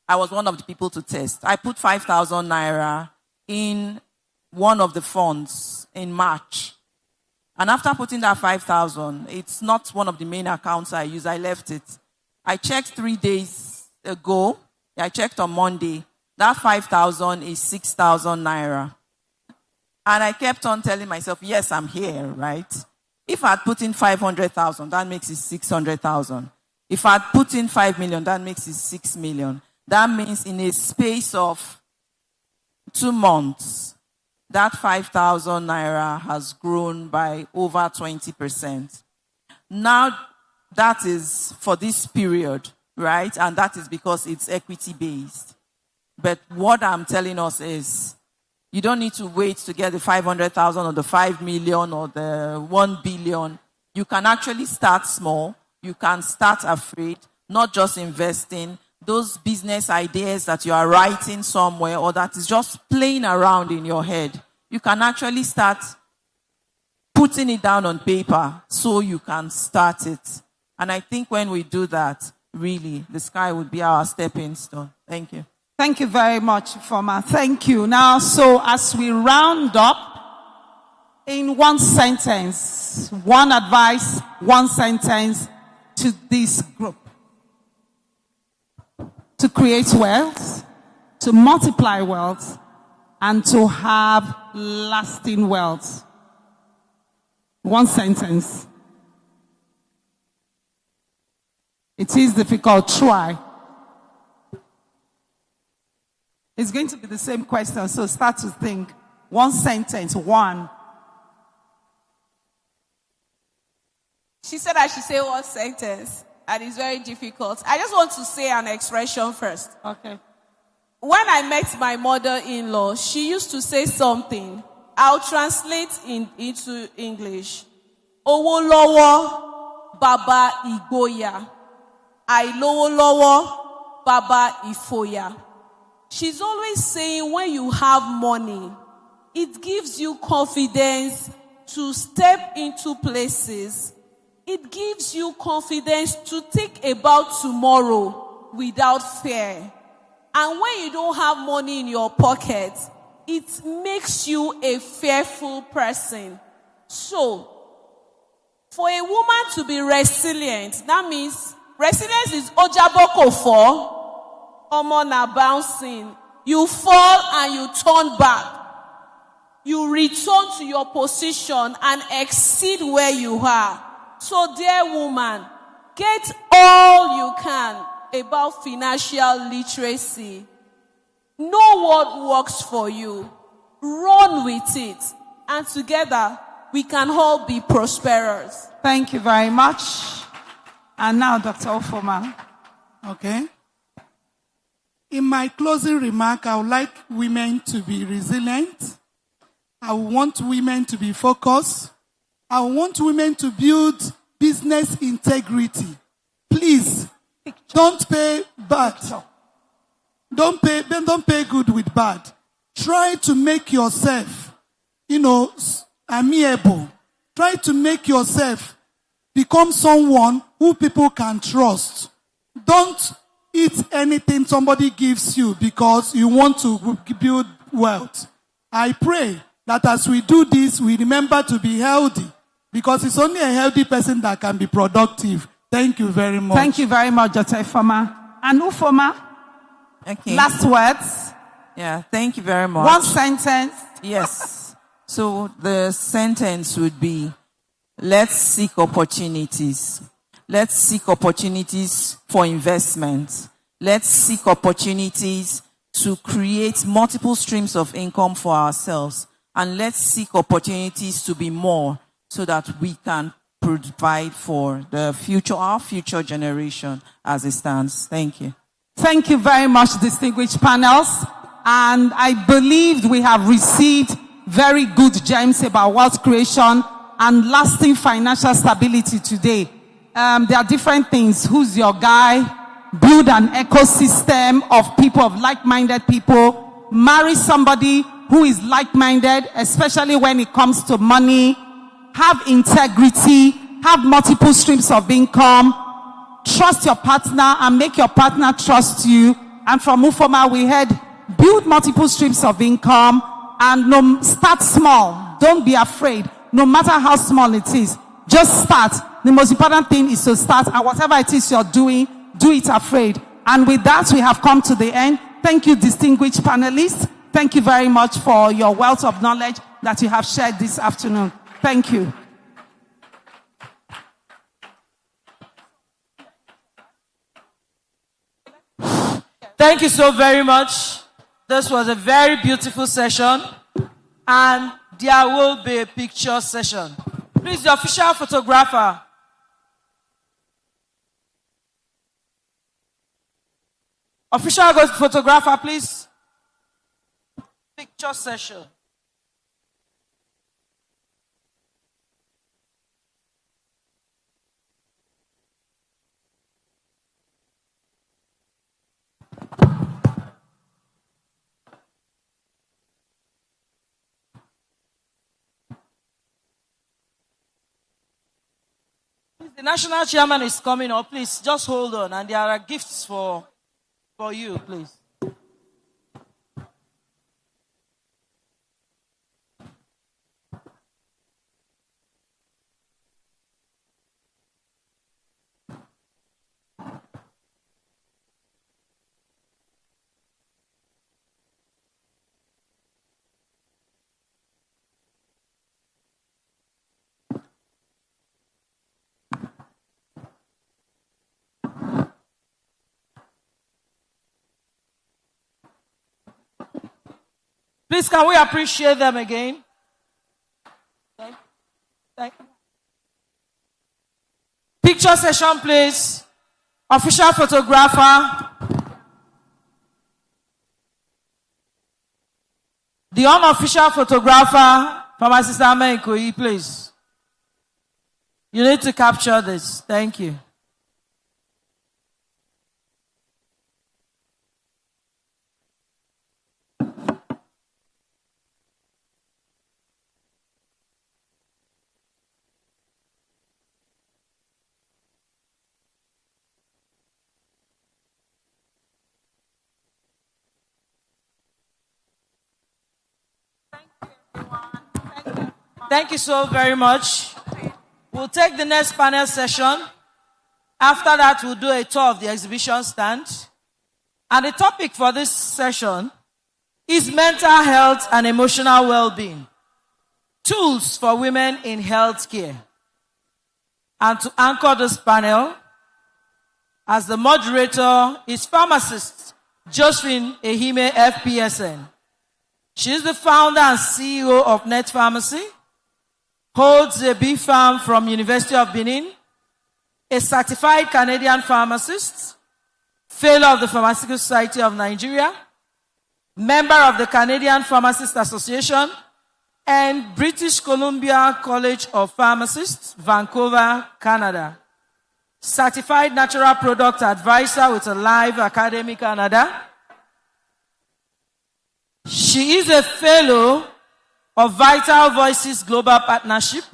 [SPEAKER 12] I was one of the people to test. I put 5,000 naira in one of the funds in March. And after putting that 5,000, it's not one of the main accounts I use. I left it. I checked 3 days ago. I checked on Monday. That 5,000 is 6,000 naira. And I kept on telling myself, yes, I'm here, right? If I had put in 500,000, that makes it 600,000. If I had put in 5 million, that makes it 6 million. That means in a space of 2 months, that 5,000 naira has grown by over 20%. Now, that is for this period, right? And that is because it's equity-based. But what I'm telling us is, you don't need to wait to get the 500,000 or the 5 million or the 1 billion. You can actually start small. You can start afraid, not just investing. Those business ideas that you are writing somewhere or that is just playing around in your head, you can actually start putting it down on paper so you can start it. And I think when we do that, really, the sky would be our stepping stone. Thank you.
[SPEAKER 2] Thank you very much, Former. Thank you. Now, so as we round up, in one sentence, one advice, one sentence to this group. To create wealth, to multiply wealth, and to have lasting wealth. One sentence. It is difficult. Try. It's going to be the same question, so start to think. One sentence, one.
[SPEAKER 8] She said I should say one sentence, and it's very difficult. I just want to say an expression first.
[SPEAKER 2] Okay.
[SPEAKER 8] When I met my mother-in-law, she used to say something. I'll translate into English. Owo lowo, baba igoya. Àìlówó lọ́wọ́, baba ifoya. She's always saying when you have money, it gives you confidence to step into places. It gives you confidence to think about tomorrow without fear. And when you don't have money in your pocket, it makes you a fearful person. So, for a woman to be resilient, that means resilience is ojaboko for. Omo na bouncing. You fall and you turn back. You return to your position and exceed where you are. So, dear woman, get all you can about financial literacy. Know what works for you. Run with it. And together, we can all be prosperous.
[SPEAKER 2] Thank you very much. And now, Dr. Ofoma.
[SPEAKER 10] Okay. In my closing remark, I would like women to be resilient. I want women to be focused. I want women to build business integrity. Please, don't pay bad. Don't pay good with bad. Try to make yourself, amiable. Try to make yourself become someone who people can trust. Don't eat anything somebody gives you because you want to build wealth. I pray that as we do this, we remember to be healthy, because it's only a healthy person that can be productive. Thank you very much.
[SPEAKER 2] Thank you very much, Dr. Ifoma. And Ufoma?
[SPEAKER 12] Okay.
[SPEAKER 2] Last words?
[SPEAKER 12] Yeah, thank you very much.
[SPEAKER 2] One sentence?
[SPEAKER 12] Yes. So the sentence would be, let's seek opportunities. Let's seek opportunities for investment. Let's seek opportunities to create multiple streams of income for ourselves. And let's seek opportunities to be more so that we can provide for the future, our future generation as it stands. Thank you.
[SPEAKER 2] Thank you very much, distinguished panels. And I believe we have received very good gems about wealth creation and lasting financial stability today. There are different things. Who's your guy? Build an ecosystem of people, of like-minded people. Marry somebody who is like-minded, especially when it comes to money. Have integrity. Have multiple streams of income. Trust your partner and make your partner trust you. And from Ufoma, we heard build multiple streams of income and start small. Don't be afraid. No matter how small it is, just start. The most important thing is to start, and whatever it is you're doing, do it afraid. And with that, we have come to the end. Thank you, distinguished panelists. Thank you very much for your wealth of knowledge that you have shared this afternoon. Thank you.
[SPEAKER 5] Thank you so very much. This was a very beautiful session, and there will be a picture session. Please, the official photographer. Official photographer, please. Picture session. The national chairman is coming up. Please, just hold on. And there are gifts for you, please. Please, can we appreciate them again? Thank you. Picture session, please. Official photographer. The unofficial photographer, Pharmacist Ikoyi, please. You need to capture this. Thank you. Thank you so very much. We'll take the next panel session. After that, we'll do a tour of the exhibition stand. And the topic for this session is mental health and emotional well-being. Tools for women in healthcare. And to anchor this panel, as the moderator, is Pharmacist Josephine Ehime FPSN. She is the founder and CEO of Net Pharmacy, holds a B.Pharm from University of Benin, a certified Canadian pharmacist, fellow of the Pharmaceutical Society of Nigeria, member of the Canadian Pharmacists Association, and British Columbia College of Pharmacists, Vancouver, Canada. Certified Natural Product Advisor with a Live Academy Canada. She is a fellow of Vital Voices Global Partnership,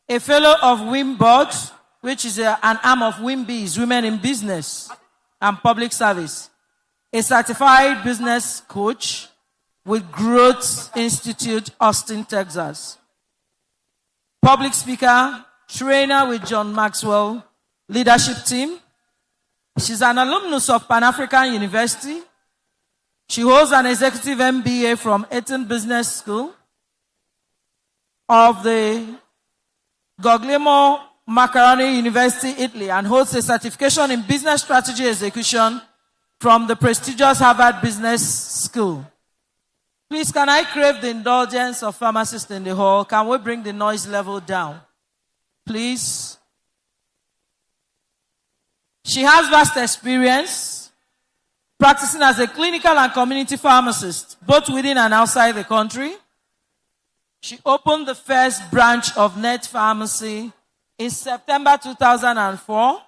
[SPEAKER 5] a fellow of WIMBOD, which is an arm of WIMBIZ, Women in Business and Public Service, a certified business coach with Growth Institute, Austin, Texas, public speaker, trainer with John Maxwell Leadership Team. She's an alumnus of Pan-African University. She holds an executive MBA from Eton Business School of the Guglielmo Marconi University, Italy, and holds a certification in business strategy execution from the prestigious Harvard Business School. Please, can I crave the indulgence of pharmacists in the hall? Can we bring the noise level down? Please. She has vast experience practicing as a clinical and community pharmacist, both within and outside the country. She opened the first branch of Net Pharmacy in September 2004,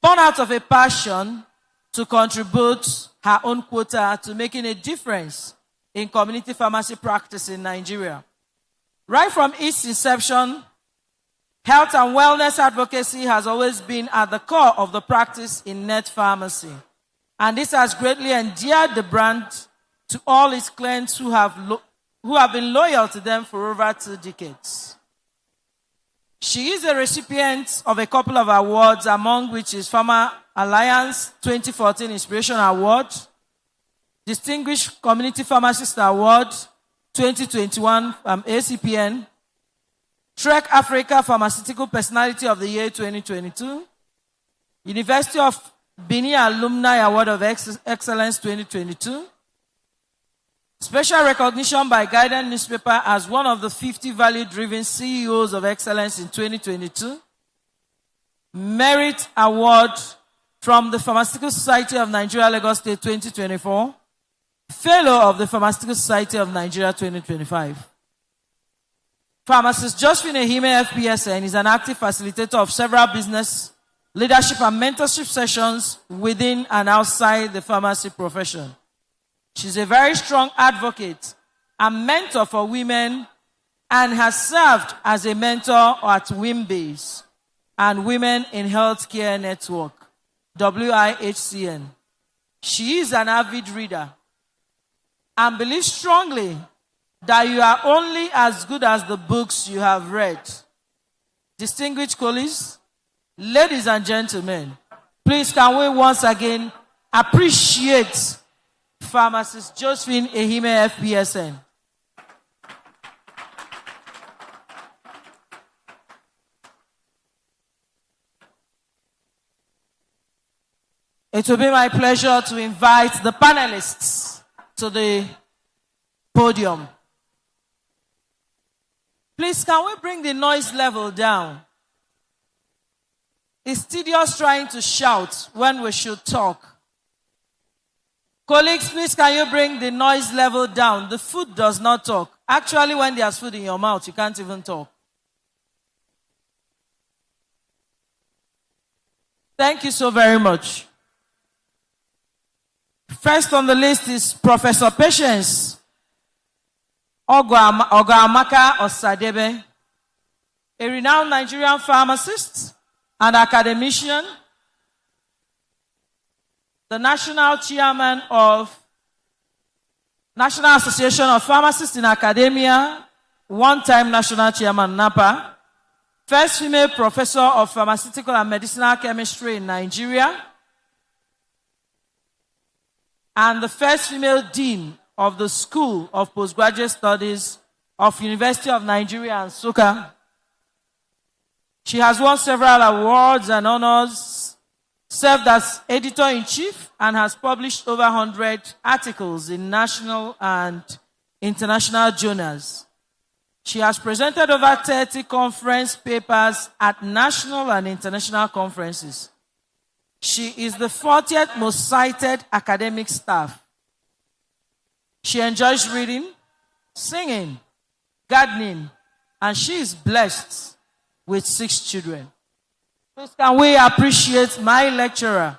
[SPEAKER 5] born out of a passion to contribute her own quota to making a difference in community pharmacy practice in Nigeria. Right from its inception, health and wellness advocacy has always been at the core of the practice in Net Pharmacy. And this has greatly endeared the brand to all its clients who have been loyal to them for over 2 decades. She is a recipient of a couple of awards, among which is Pharma Alliance 2014 Inspiration Award, Distinguished Community Pharmacist Award 2021 from ACPN, Trek Africa Pharmaceutical Personality of the Year 2022, University of Benin Alumni Award of Excellence 2022, special recognition by Guardian newspaper as one of the 50 value-driven CEOs of excellence in 2022, Merit Award from the Pharmaceutical Society of Nigeria, Lagos State 2024, Fellow of the Pharmaceutical Society of Nigeria 2025. Pharmacist Josephine Ehime FPSN is an active facilitator of several business, leadership and mentorship sessions within and outside the pharmacy profession. She's a very strong advocate and mentor for women and has served as a mentor at WIMBASE and Women in Healthcare Network, WIHCN. She is an avid reader and believes strongly that you are only as good as the books you have read. Distinguished colleagues, ladies and gentlemen, please can we once again appreciate Pharmacist Josephine Ehime FPSN. It will be my pleasure to invite the panelists to the podium. Please, can we bring the noise level down? It's tedious trying to shout when we should talk. Colleagues, please, can you bring the noise level down? The food does not talk. Actually, when there's food in your mouth, you can't even talk. Thank you so very much. First on the list is Professor Patience Ogamaka Osadebe, a renowned Nigerian pharmacist and academician, the national chairman of National Association of Pharmacists in Academia, one-time national chairman NAPA, first female professor of pharmaceutical and medicinal chemistry in Nigeria, and the first female dean of the School of Postgraduate Studies of University of Nigeria, Nsukka. She has won several awards and honors, served as editor-in-chief, and has published over 100 articles in national and international journals. She has presented over 30 conference papers at national and international conferences. She is the 40th most cited academic staff. She enjoys reading, singing, gardening, and she is blessed with 6 children. Please can we appreciate my lecturer,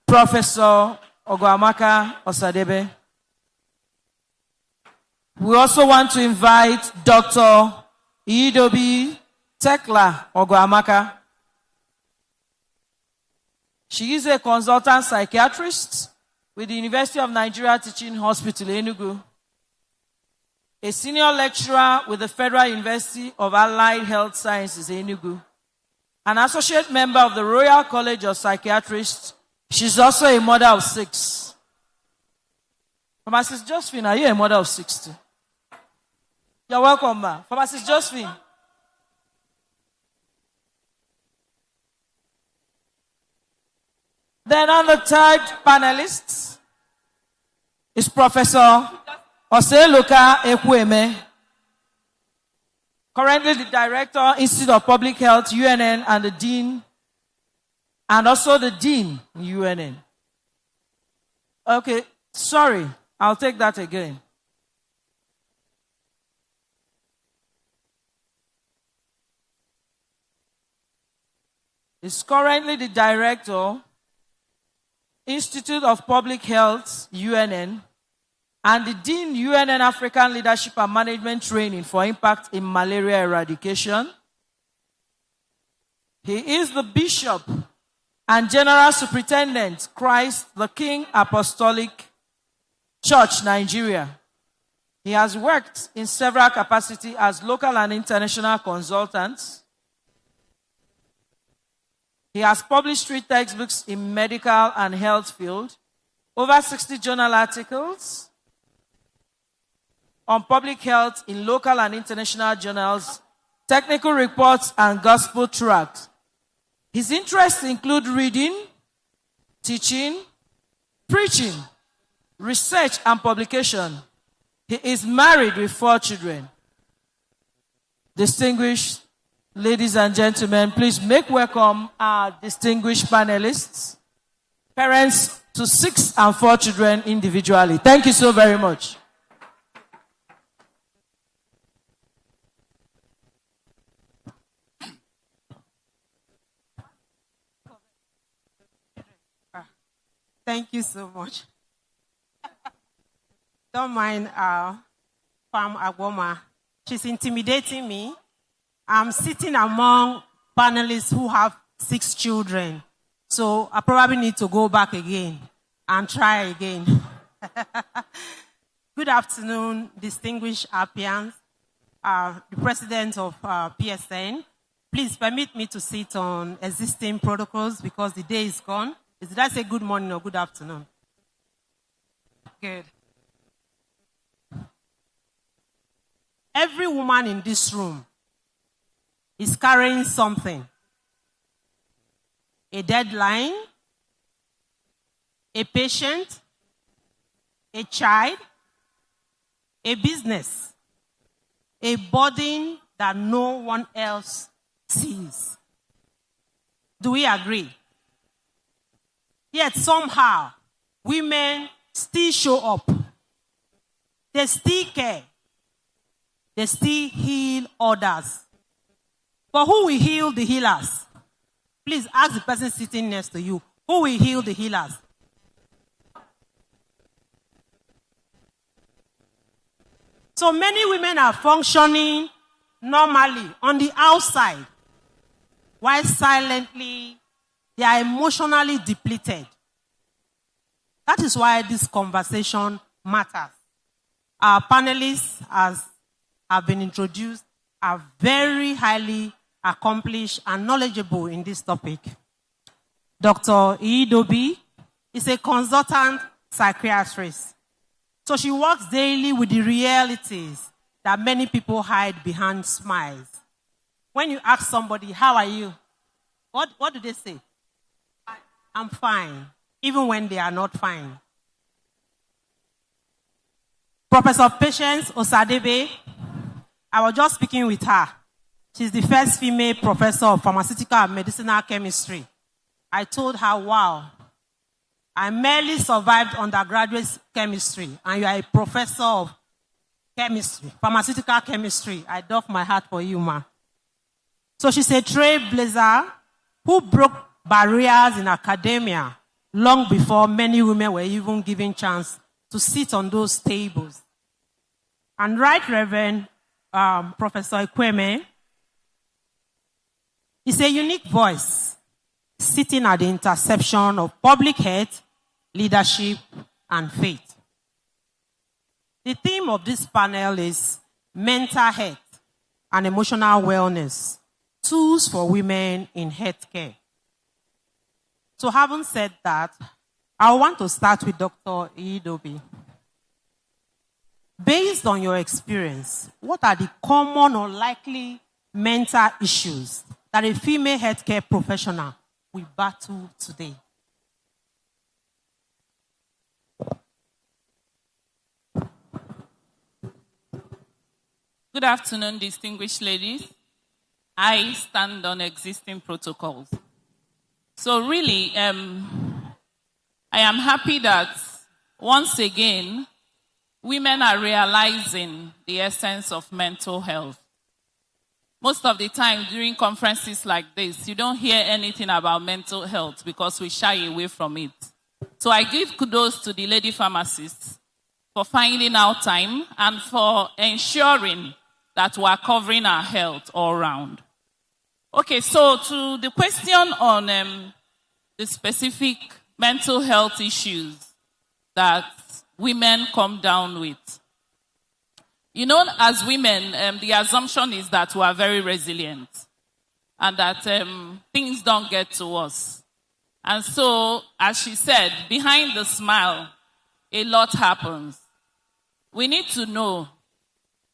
[SPEAKER 5] Professor Ogamaka Osadebe. We also want to invite Dr. Idobi Tekla Ogamaka. She is a consultant psychiatrist with the University of Nigeria Teaching Hospital, Enugu, a senior lecturer with the Federal University of Allied Health Sciences, Enugu, an associate member of the Royal College of Psychiatrists. She's also a mother of 6. Pharmacist Josephine, are you a mother of 6 too? You're welcome, ma. Pharmacist Josephine. Then on the third panelist is Professor Oseloka Ekweme, currently the Director, Institute of Public Health, UNN, and the Dean, and also the Dean, UNN. Okay, sorry, I'll take that again. Is currently the Director, Institute of Public Health, UNN, and the Dean, UNN African Leadership and Management Training for Impact in Malaria Eradication. He is the Bishop and General Superintendent, Christ the King Apostolic Church, Nigeria. He has worked in several capacities as local and international consultant. He has published 3 textbooks in medical and health field, over 60 journal articles on public health in local and international journals, technical reports, and gospel tracts. His interests include reading, teaching, preaching, research, and publication. He is married with 4 children. Distinguished ladies and gentlemen, please make welcome our distinguished panelists, parents to 6 and 4 children individually. Thank you so very much.
[SPEAKER 3] Thank you so much. Don't mind Pharm Agwoma. She's intimidating me. I'm sitting among panelists who have 6 children. So I probably need to go back again and try again. Good afternoon, distinguished Appians, the president of PSN. Please permit me to sit on existing protocols because the day is gone. Did I say good morning or good afternoon? Good. Every woman in this room is carrying something. A deadline, a patient, a child, a business, a burden that no one else sees. Do we agree? Yet somehow, women still show up. They still care. They still heal others. But who will heal the healers? Please ask the person sitting next to you. Who will heal the healers? So many women are functioning normally on the outside, while silently they are emotionally depleted. That is why this conversation matters. Our panelists, as have been introduced, are very highly accomplished and knowledgeable in this topic. Dr. Idobi is a consultant psychiatrist. So she works daily with the realities that many people hide behind smiles. When you ask somebody, how are you? What do they say? I'm fine, even when they are not fine. Professor Patience Osadebe, I was just speaking with her. She's the first female professor of pharmaceutical and medicinal chemistry. I told her, wow, I merely survived undergraduate chemistry, and you are a professor of chemistry, pharmaceutical chemistry. I doff my hat for you, ma. So she's a trailblazer who broke barriers in academia long before many women were even given chance to sit on those tables. And Right Reverend Professor Ekweme is a unique voice sitting at the intersection of public health, leadership, and faith. The theme of this panel is mental health and emotional wellness, tools for women in healthcare. So having said that, I want to start with Dr. Idobi. Based on your experience, what are the common or likely mental issues that a female healthcare professional will battle today?
[SPEAKER 4] Good afternoon, distinguished ladies. I stand on existing protocols. So really, I am happy that once again, women are realizing the essence of mental health. Most of the time during conferences like this, you don't hear anything about mental health because we shy away from it. So I give kudos to the lady pharmacists for finding out time and for ensuring that we are covering our health all round. Okay, so to the question on the specific mental health issues that women come down with. You know, as women, the assumption is that we are very resilient and that things don't get to us. And so, as she said, behind the smile, a lot happens. We need to know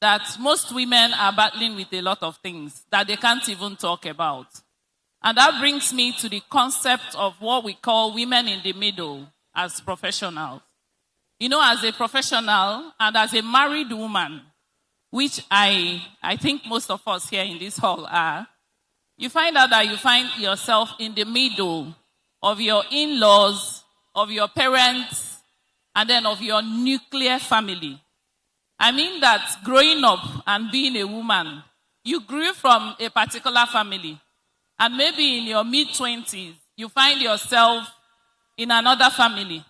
[SPEAKER 4] that most women are battling with a lot of things that they can't even talk about. And that brings me to the concept of what we call women in the middle as professionals. You know, as a professional and as a married woman, which I think most of us here in this hall are, you find out that you find yourself in the middle of your in-laws, of your parents, and then of your nuclear family. I mean that growing up and being a woman, you grew from a particular family. And maybe in your mid-20s, you find yourself in another family.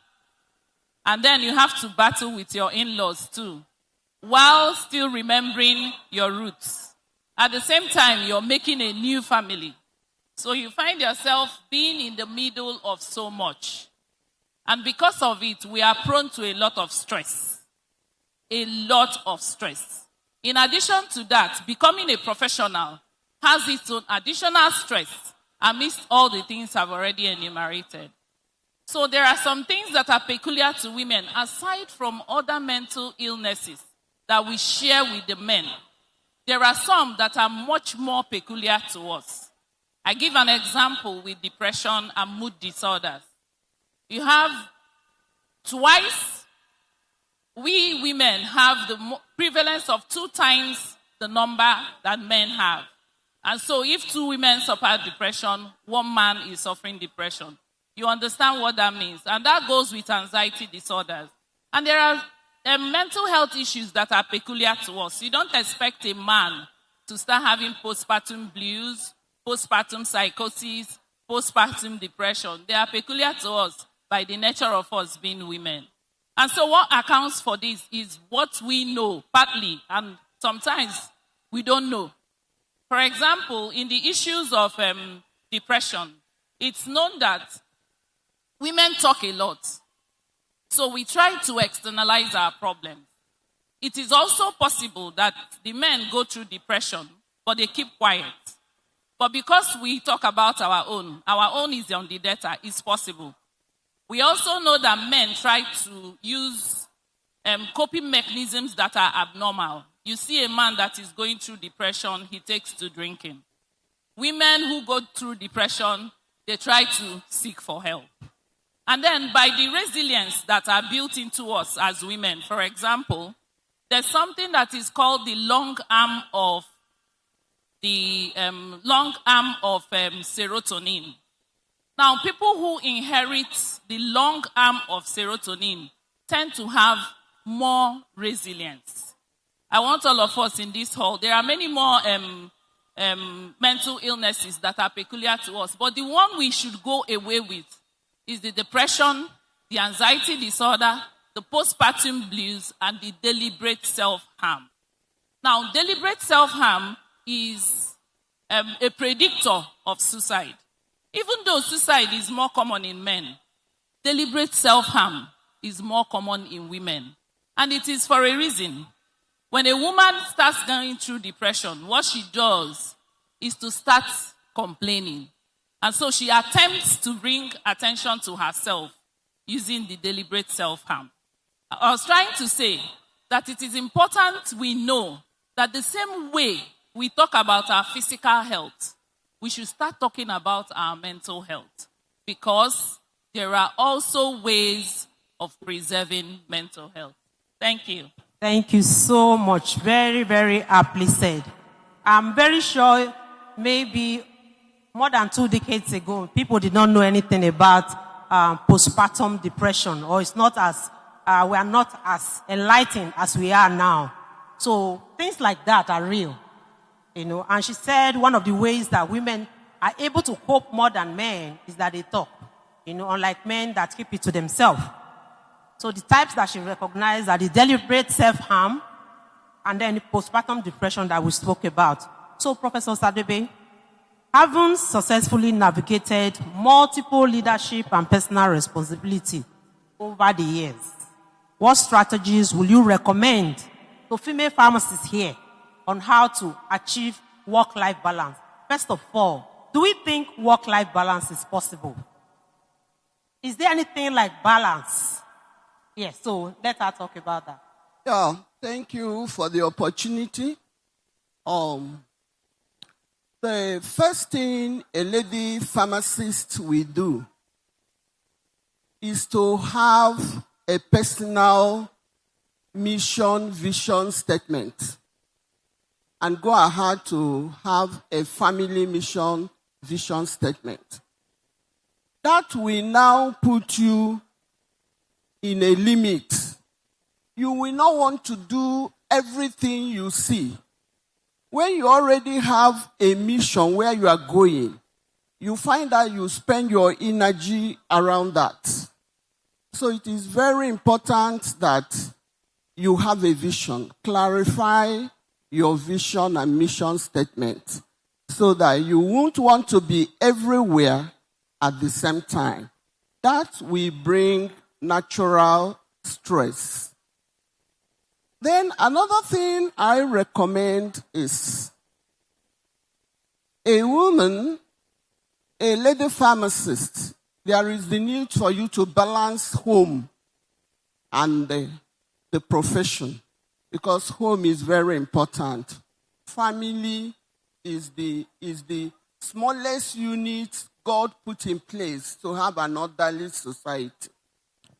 [SPEAKER 4] And then you have to battle with your in-laws too, while still remembering your roots. At the same time, you're making a new family. So you find yourself being in the middle of so much. And because of it, we are prone to a lot of stress. A lot of stress. In addition to that, becoming a professional has its own additional stress amidst all the things I've already enumerated. So there are some things that are peculiar to women, aside from other mental illnesses that we share with the men. There are some that are much more peculiar to us. I give an example with depression and mood disorders. You have twice, we women have the prevalence of 2 times the number that men have. And so if 2 women suffer depression, 1 man is suffering depression. You understand what that means. And that goes with anxiety disorders. And there are mental health issues that are peculiar to us. You don't expect a man to start having postpartum blues, postpartum psychosis, postpartum depression. They are peculiar to us by the nature of us being women. And so what accounts for this is what we know, partly, and sometimes we don't know. For example, in the issues of depression, it's known that women talk a lot. So we try to externalize our problems. It is also possible that the men go through depression, but they keep quiet. But because we talk about our own is on the data, it's possible. We also know that men try to use coping mechanisms that are abnormal. You see a man that is going through depression, he takes to drinking. Women who go through depression, they try to seek for help. And then by the resilience that are built into us as women, for example, there's something that is called the long arm of serotonin. Now, people who inherit the long arm of serotonin tend to have more resilience. I want all of us in this hall, there are many more mental illnesses that are peculiar to us, but the one we should go away with is the depression, the anxiety disorder, the postpartum blues, and the deliberate self-harm. Now, deliberate self-harm is a predictor of suicide. Even though suicide is more common in men, deliberate self-harm is more common in women. And it is for a reason. When a woman starts going through depression, what she does is to start complaining. And so she attempts to bring attention to herself using the deliberate self-harm. I was trying to say that it is important we know that the same way we talk about our physical health, we should start talking about our mental health, because there are also ways of preserving mental health. Thank you.
[SPEAKER 9] Thank you so much. Very, very aptly said. I'm very sure maybe more than 2 decades ago, people did not know anything about postpartum depression, or it's not as, we are not as enlightened as we are now. So things like that are real, you know. And she said one of the ways that women are able to cope more than men is that they talk, you know, unlike men that keep it to themselves. So the types that she recognized are the deliberate self-harm and then the postpartum depression that we spoke about. So, Professor Osadebe, having successfully navigated multiple leadership and personal responsibility over the years, what strategies will you recommend to female pharmacists here on how to achieve work-life balance? First of all, do we think work-life balance is possible? Is there anything like balance? Yes, so let her talk about that.
[SPEAKER 13] Yeah, thank you for the opportunity. The first thing a lady pharmacist will do is to have a personal mission, vision statement, and go ahead to have a family mission, vision statement. That will now put you in a limit. You will not want to do everything you see. When you already have a mission where you are going, you find that you spend your energy around that. So it is very important that you have a vision. Clarify your vision and mission statement so that you won't want to be everywhere at the same time. That will bring natural stress. Then another thing I recommend is a woman, a lady pharmacist. There is the need for you to balance home and the profession, because home is very important. Family is the smallest unit God put in place to have an orderly society.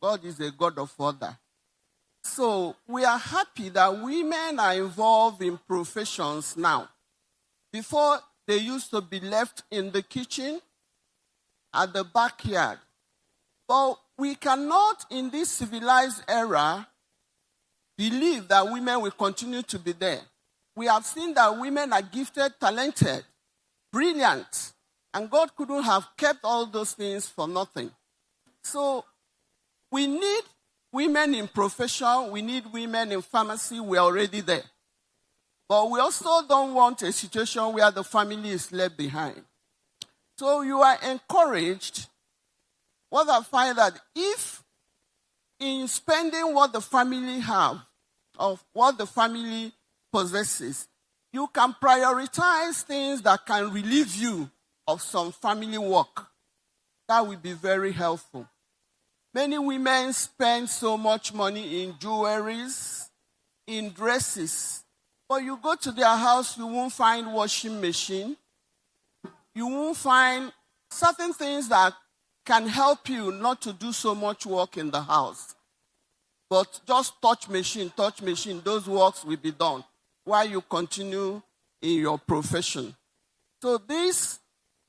[SPEAKER 13] God is a God of order. So we are happy that women are involved in professions now. Before, they used to be left in the kitchen, at the backyard. But we cannot, in this civilized era, believe that women will continue to be there. We have seen that women are gifted, talented, brilliant, and God couldn't have kept all those things for nothing. So we need women in profession, we need women in pharmacy, we're already there. But we also don't want a situation where the family is left behind. So you are encouraged. What I find that if in spending what the family have, of what the family possesses, you can prioritize things that can relieve you of some family work, that will be very helpful. Many women spend so much money in jewelries, in dresses, but you go to their house, you won't find washing machine. You won't find certain things that can help you not to do so much work in the house. But just touch machine, those works will be done while you continue in your profession. So this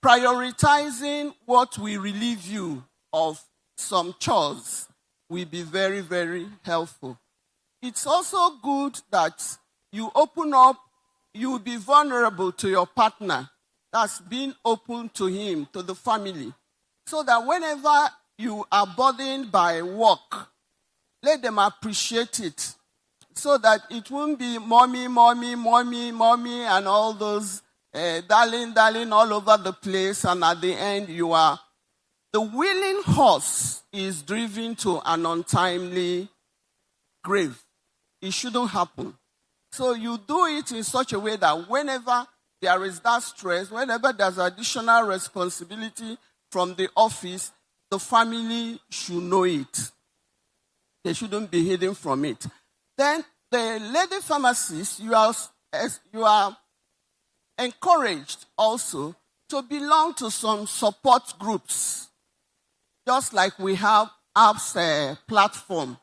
[SPEAKER 13] prioritizing what will relieve you of some chores will be very, very helpful. It's also good that you open up, you will be vulnerable to your partner. That's being open to him, to the family. So that whenever you are burdened by work, let them appreciate it. So that it won't be mommy, and all those darling all over the place. And at the end, the willing horse is driven to an untimely grave. It shouldn't happen. So you do it in such a way that whenever there is that stress, whenever there's additional responsibility from the office, the family should know it. They shouldn't be hidden from it. Then the lady pharmacist, you are encouraged also to belong to some support groups. Just like we have ALPs platform.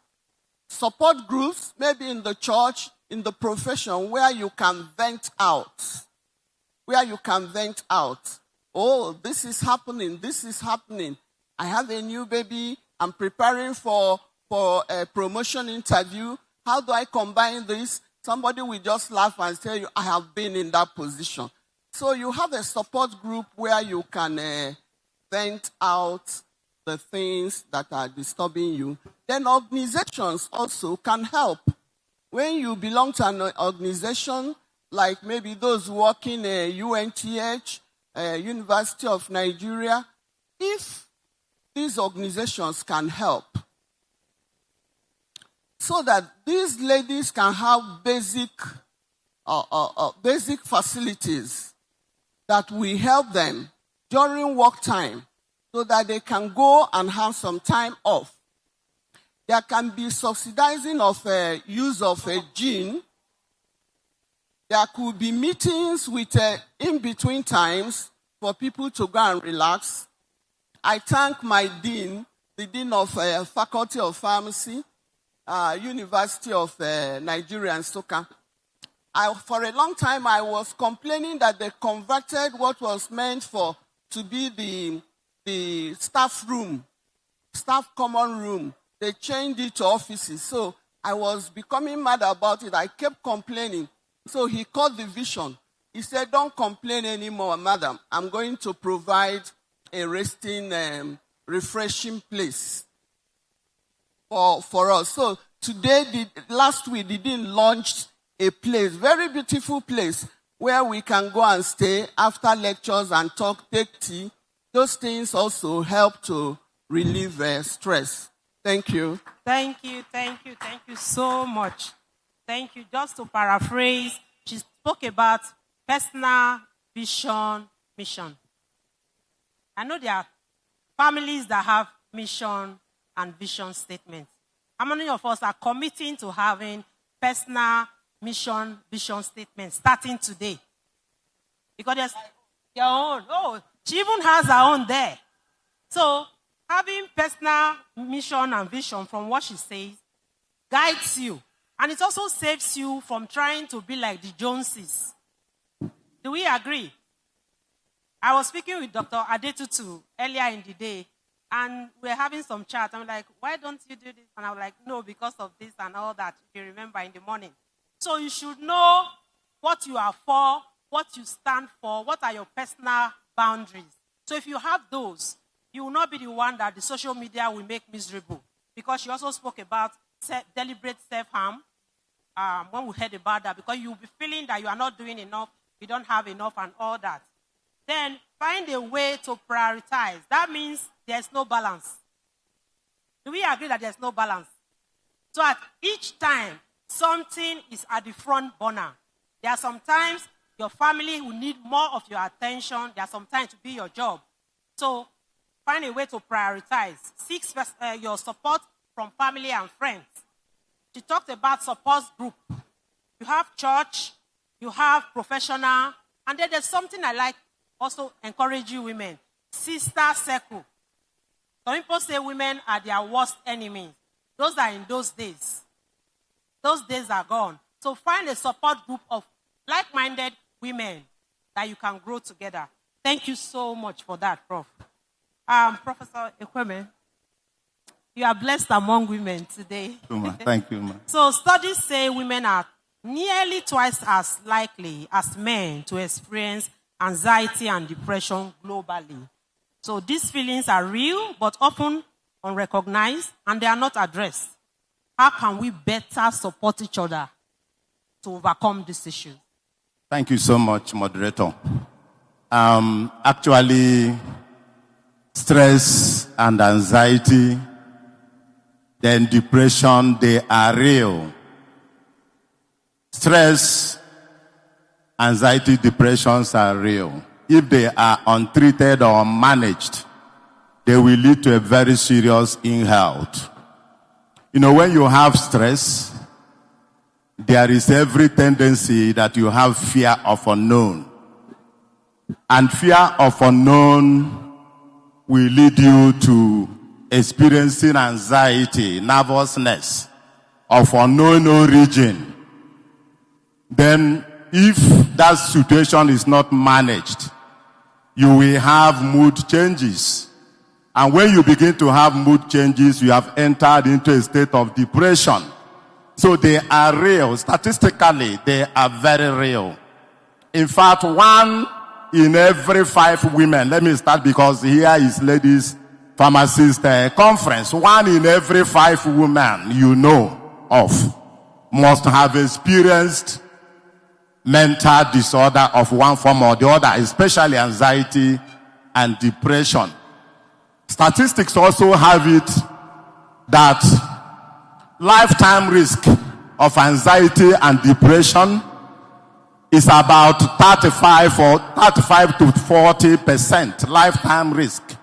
[SPEAKER 13] support groups, maybe in the church, in the profession, where you can vent out. Where you can vent out. Oh, this is happening, this is happening. I have a new baby, I'm preparing for a promotion interview. How do I combine this? Somebody will just laugh and tell you, I have been in that position. So you have a support group where you can vent out the things that are disturbing you. Then organizations also can help. When you belong to an organization, like maybe those working at UNTH, University of Nigeria, if these organizations can help, so that these ladies can have basic facilities that will help them during work time, so that they can go and have some time off. There can be subsidizing of use of a gene. There could be meetings with in-between times for people to go and relax. I thank my dean, the dean of Faculty of Pharmacy, University of Nigeria and Soka. For a long time, I was complaining that they converted what was meant to be the staff room, staff common room. They changed it to offices. So I was becoming mad about it. I kept complaining. So he caught the vision. He said, don't complain anymore, madam. I'm going to provide a resting, refreshing place for us. So today, last week, they didn't launch a place, very beautiful place, where we can go and stay after lectures and talk, take tea. Those things also help to relieve stress. Thank you.
[SPEAKER 9] Thank you so much. Thank you. Just to paraphrase, she spoke about personal vision, mission. I know there are families that have mission and vision statements. How many of us are committing to having personal mission, vision statements starting today? Because there's your own. Oh, she even has her own there. So, having personal mission and vision from what she says guides you. And it also saves you from trying to be like the Joneses. Do we agree? I was speaking with Dr. Adetutu earlier in the day, and we're having some chat. I'm like, why don't you do this? And I was like, no, because of this and all that, if you remember in the morning. So you should know what you are for, what you stand for, what are your personal boundaries. So if you have those, you will not be the one that the social media will make miserable. Because you also spoke about deliberate self-harm when we heard about that, because you'll be feeling that you are not doing enough, you don't have enough and all that. Then find a way to prioritize. That means there's no balance. Do we agree that there's no balance? So at each time, something is at the front burner. There are sometimes your family will need more of your attention. There are sometimes to be your job. So find a way to prioritize. Seek your support from family and friends. She talked about support group. You have church, you have professional, and then there's something I like also encourage you women. Sister circle. Some people say women are their worst enemies. Those are in those days. Those days are gone. So find a support group of like-minded women that you can grow together. Thank you so much for that, Prof. Professor Ekweme, you are blessed among women today.
[SPEAKER 15] Thank you, ma.
[SPEAKER 9] So studies say women are nearly twice as likely as men to experience anxiety and depression globally. So these feelings are real, but often unrecognized, and they are not addressed. How can we better support each other to overcome this issue?
[SPEAKER 15] Thank you so much, moderator. Actually, stress and anxiety, then depression, they are real. Stress, anxiety, depressions are real. If they are untreated or unmanaged, they will lead to a very serious ill health. You know, when you have stress, there is every tendency that you have fear of unknown. And fear of unknown will lead you to experiencing anxiety, nervousness. of unknown origin, then if that situation is not managed, you will have mood changes. And when you begin to have mood changes, you have entered into a state of depression. So they are real. Statistically, they are very real. In fact, 1 in every 5 women, let me start because here is ladies pharmacist conference. 1 in every 5 women you know of must have experienced mental disorder of one form or the other, especially anxiety and depression. Statistics also have it that lifetime risk of anxiety and depression is about 35 to 40% lifetime risk.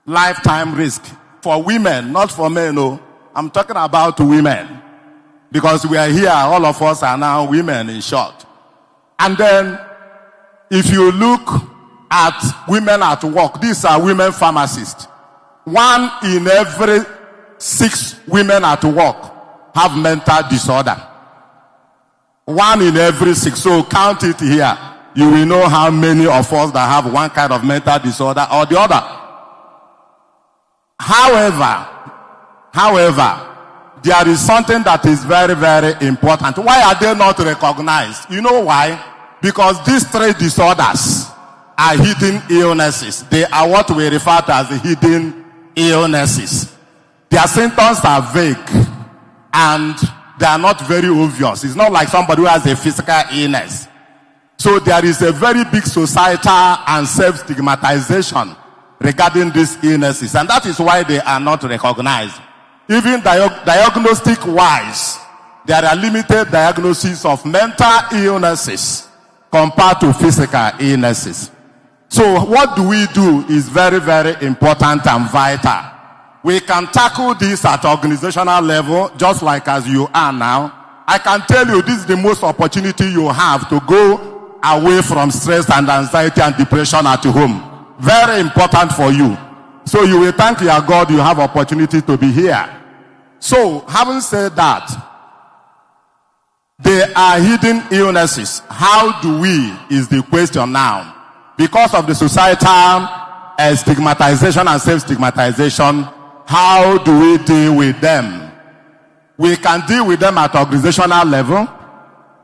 [SPEAKER 15] Lifetime risk for women, not for men. No, I'm talking about women because we are here. All of us are now women, in short. And then, if you look at women at work, these are women pharmacists. 1 in every 6 women at work have mental disorder. 1 in every 6. So count it here. You will know how many of us that have one kind of mental disorder or the other. However, there is something that is very, very important. Why are they not recognized? You know why? Because these 3 disorders are hidden illnesses. They are what we refer to as hidden illnesses. Their symptoms are vague and they are not very obvious. It's not like somebody who has a physical illness. So there is a very big societal and self-stigmatization regarding these illnesses, and that is why they are not recognized. Even diagnostic-wise, there are limited diagnoses of mental illnesses compared to physical illnesses. So what do we do is very, very important and vital. We can tackle this at organizational level, just like as you are now. I can tell you this is the most opportunity you have to go away from stress and anxiety and depression at home. Very important for you. So you will thank your God you have opportunity to be here. So, having said that, there are hidden illnesses. How do we, is the question now. Because of the societal stigmatization and self-stigmatization, how do we deal with them? We can deal with them at organizational level.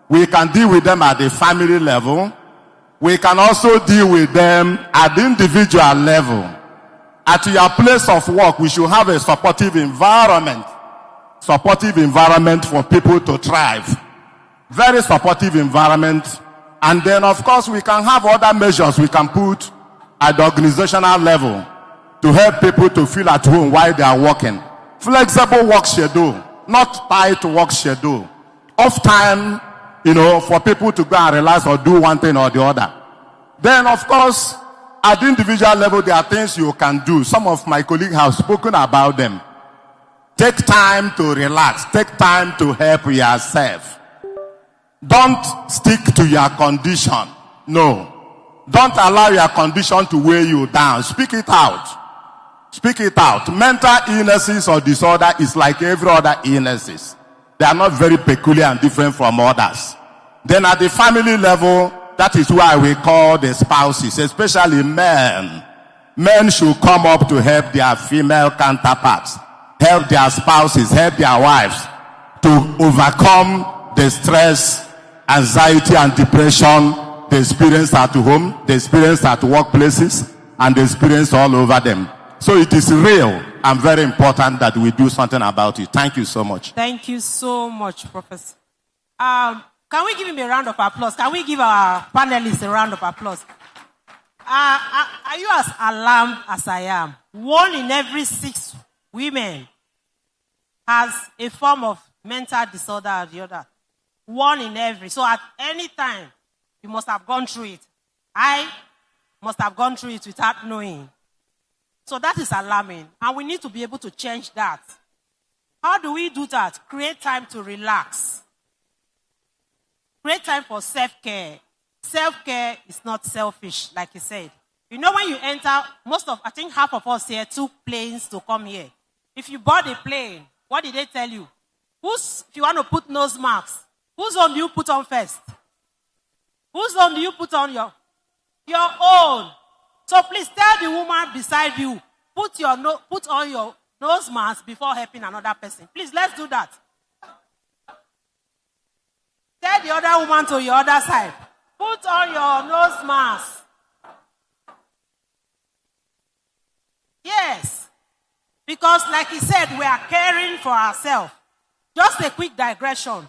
[SPEAKER 15] We can deal with them at the family level. We can also deal with them at the individual level. At your place of work, we should have a supportive environment. Supportive environment for people to thrive. Very supportive environment. And then, of course, we can have other measures we can put at the organizational level to help people to feel at home while they are working. Flexible work schedule, not tight work schedule. Off time, for people to go and relax or do one thing or the other. Then, of course, at the individual level, there are things you can do. Some of my colleagues have spoken about them. Take time to relax. Take time to help yourself. Don't stick to your condition. No. Don't allow your condition to weigh you down. Speak it out. Speak it out. Mental illnesses or disorder is like every other illnesses. They are not very peculiar and different from others. Then at the family level, that is why we call the spouses, especially men. Men should come up to help their female counterparts, help their spouses, help their wives to overcome the stress, anxiety, and depression they experience at home, they experience at workplaces, and they experience all over them. So it is real and very important that we do something about it. Thank you so much.
[SPEAKER 9] Thank you so much, Professor. Can we give him a round of applause? Can we give our panelists a round of applause? Are you as alarmed as I am? 1 in every 6 women has a form of mental disorder or the other. 1 in every. So at any time, you must have gone through it. I must have gone through it without knowing. So that is alarming. And we need to be able to change that. How do we do that? Create time to relax. Create time for self-care. Self-care is not selfish, like you said. When you enter, I think half of us here took planes to come here. If you board a plane, what did they tell you? If you want to put nose masks, whose own do you put on first? Whose own do you put on? Your own. So please tell the woman beside you, put on your nose mask before helping another person. Please, let's do that. Tell the other woman to your other side, put on your nose mask. Yes. Because like he said, we are caring for ourselves. Just a quick digression.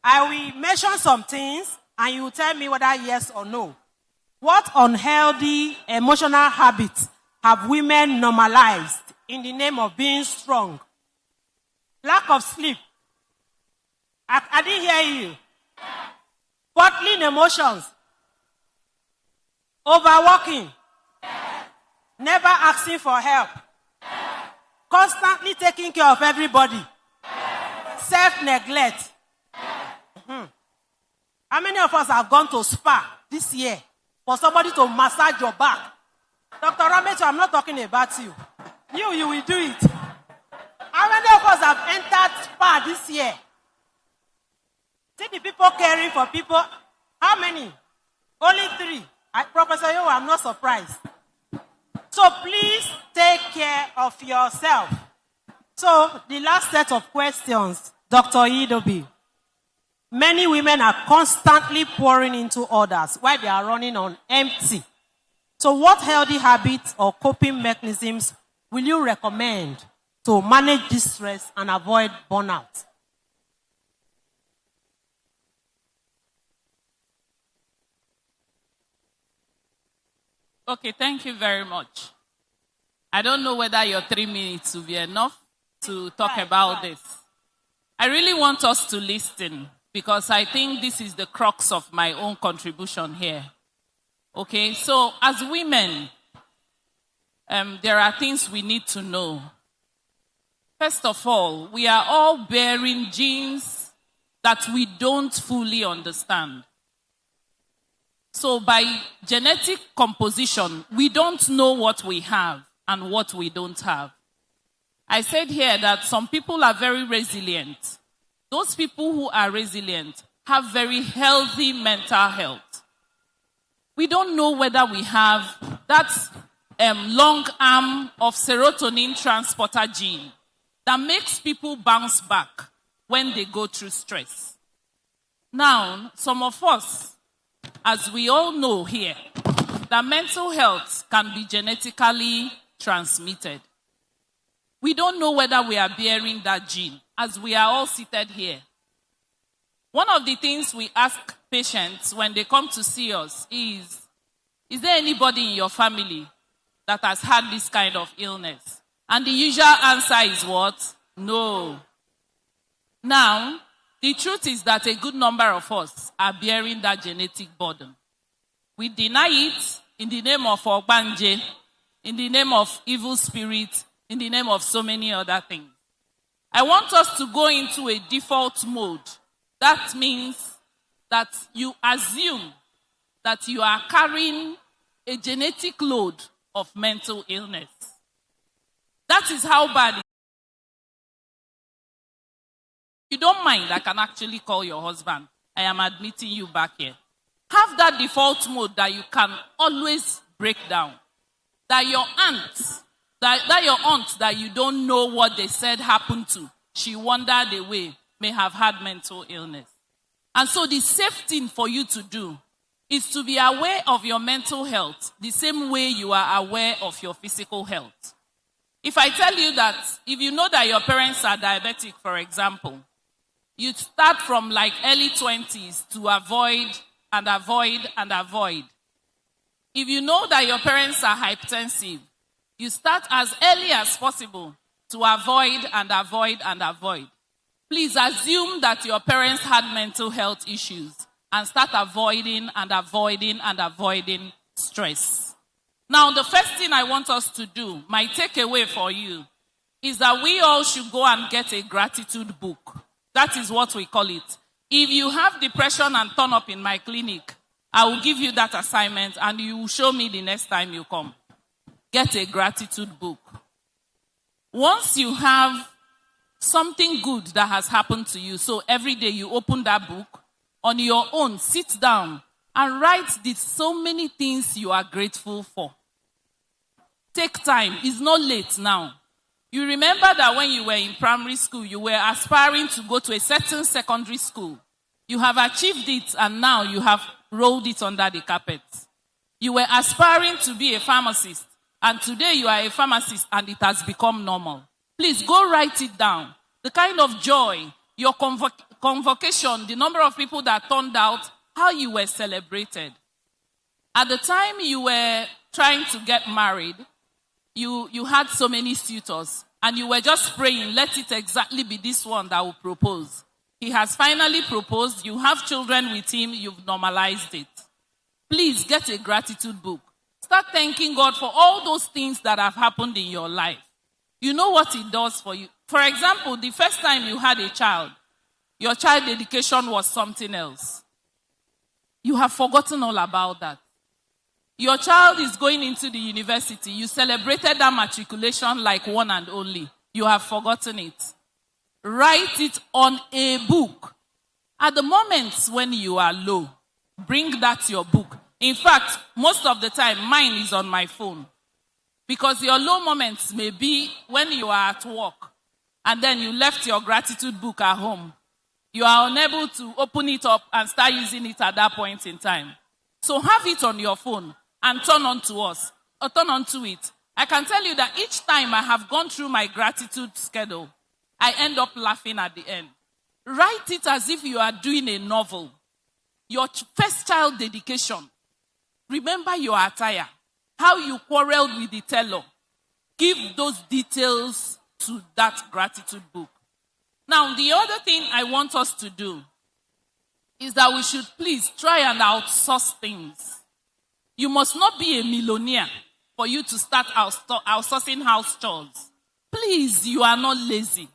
[SPEAKER 9] I will mention some things and you will tell me whether yes or no. What unhealthy emotional habits have women normalized in the name of being strong? Lack of sleep. I didn't hear you. Bottling emotions. Overworking. Never asking for help. Constantly taking care of everybody. Self-neglect. How many of us have gone to spa this year for somebody to massage your back? Dr. Ramesh, I'm not talking about you. You will do it. How many of us have entered spa this year? See the people caring for people. How many? Only 3. Professor Yo, I'm not surprised. So please take care of yourself. So the last set of questions, Dr. Idobi. Many women are constantly pouring into others while they are running on empty. So what healthy habits or coping mechanisms will you recommend to manage this stress and avoid burnout?
[SPEAKER 4] Okay, thank you very much. I don't know whether your 3 minutes will be enough to talk about this. I really want us to listen because I think this is the crux of my own contribution here. Okay, so as women, there are things we need to know. First of all, we are all bearing genes that we don't fully understand. So by genetic composition, we don't know what we have and what we don't have. I said here that some people are very resilient. Those people who are resilient have very healthy mental health. We don't know whether we have that long arm of serotonin transporter gene that makes people bounce back when they go through stress. Now, some of us, as we all know here, that mental health can be genetically transmitted. We don't know whether we are bearing that gene, as we are all seated here. One of the things we ask patients when they come to see us is there anybody in your family that has had this kind of illness? And the usual answer is what? No. Now, the truth is that a good number of us are bearing that genetic burden. We deny it in the name of Ogbanje, in the name of evil spirit, in the name of so many other things. I want us to go into a default mode. That means that you assume that you are carrying a genetic load of mental illness. That is how bad it is. If you don't mind, I can actually call your husband. I am admitting you back here. Have that default mode that you can always break down. That your aunt that you don't know what they said happened to, she wandered away, may have had mental illness. And so the safe thing for you to do is to be aware of your mental health the same way you are aware of your physical health. If I tell you that, if you know that your parents are diabetic, for example, you start from like early 20s to avoid and avoid and avoid. If you know that your parents are hypertensive, you start as early as possible to avoid and avoid and avoid. Please assume that your parents had mental health issues and start avoiding and avoiding and avoiding stress. Now, the first thing I want us to do, my takeaway for you, is that we all should go and get a gratitude book. That is what we call it. If you have depression and turn up in my clinic, I will give you that assignment and you will show me the next time you come. Get a gratitude book. Once you have something good that has happened to you. So every day you open that book on your own, sit down and write so many things you are grateful for. Take time. It's not late now. You remember that when you were in primary school, you were aspiring to go to a certain secondary school. You have achieved it and now you have rolled it under the carpet. You were aspiring to be a pharmacist and today you are a pharmacist and it has become normal. Please go write it down. The kind of joy, your convocation, the number of people that turned out, how you were celebrated. At the time you were trying to get married, you had so many suitors and you were just praying, let it exactly be this one that will propose. He has finally proposed. You have children with him. You've normalized it. Please get a gratitude book. Start thanking God for all those things that have happened in your life. You know what it does for you. For example, the first time you had a child, your child dedication was something else. You have forgotten all about that. Your child is going into the university. You celebrated that matriculation like one and only. You have forgotten it. Write it on a book. At the moments when you are low, bring that your book. In fact, most of the time, mine is on my phone. Because your low moments may be when you are at work and then you left your gratitude book at home. You are unable to open it up and start using it at that point in time. So have it on your phone and turn on to it. I can tell you that each time I have gone through my gratitude schedule, I end up laughing at the end. Write it as if you are doing a novel. Your first child dedication. Remember your attire. How you quarreled with the tailor. Give those details to that gratitude book. Now, the other thing I want us to do is that we should please try and outsource things. You must not be a millionaire for you to start outsourcing house chores. Please, you are not lazy.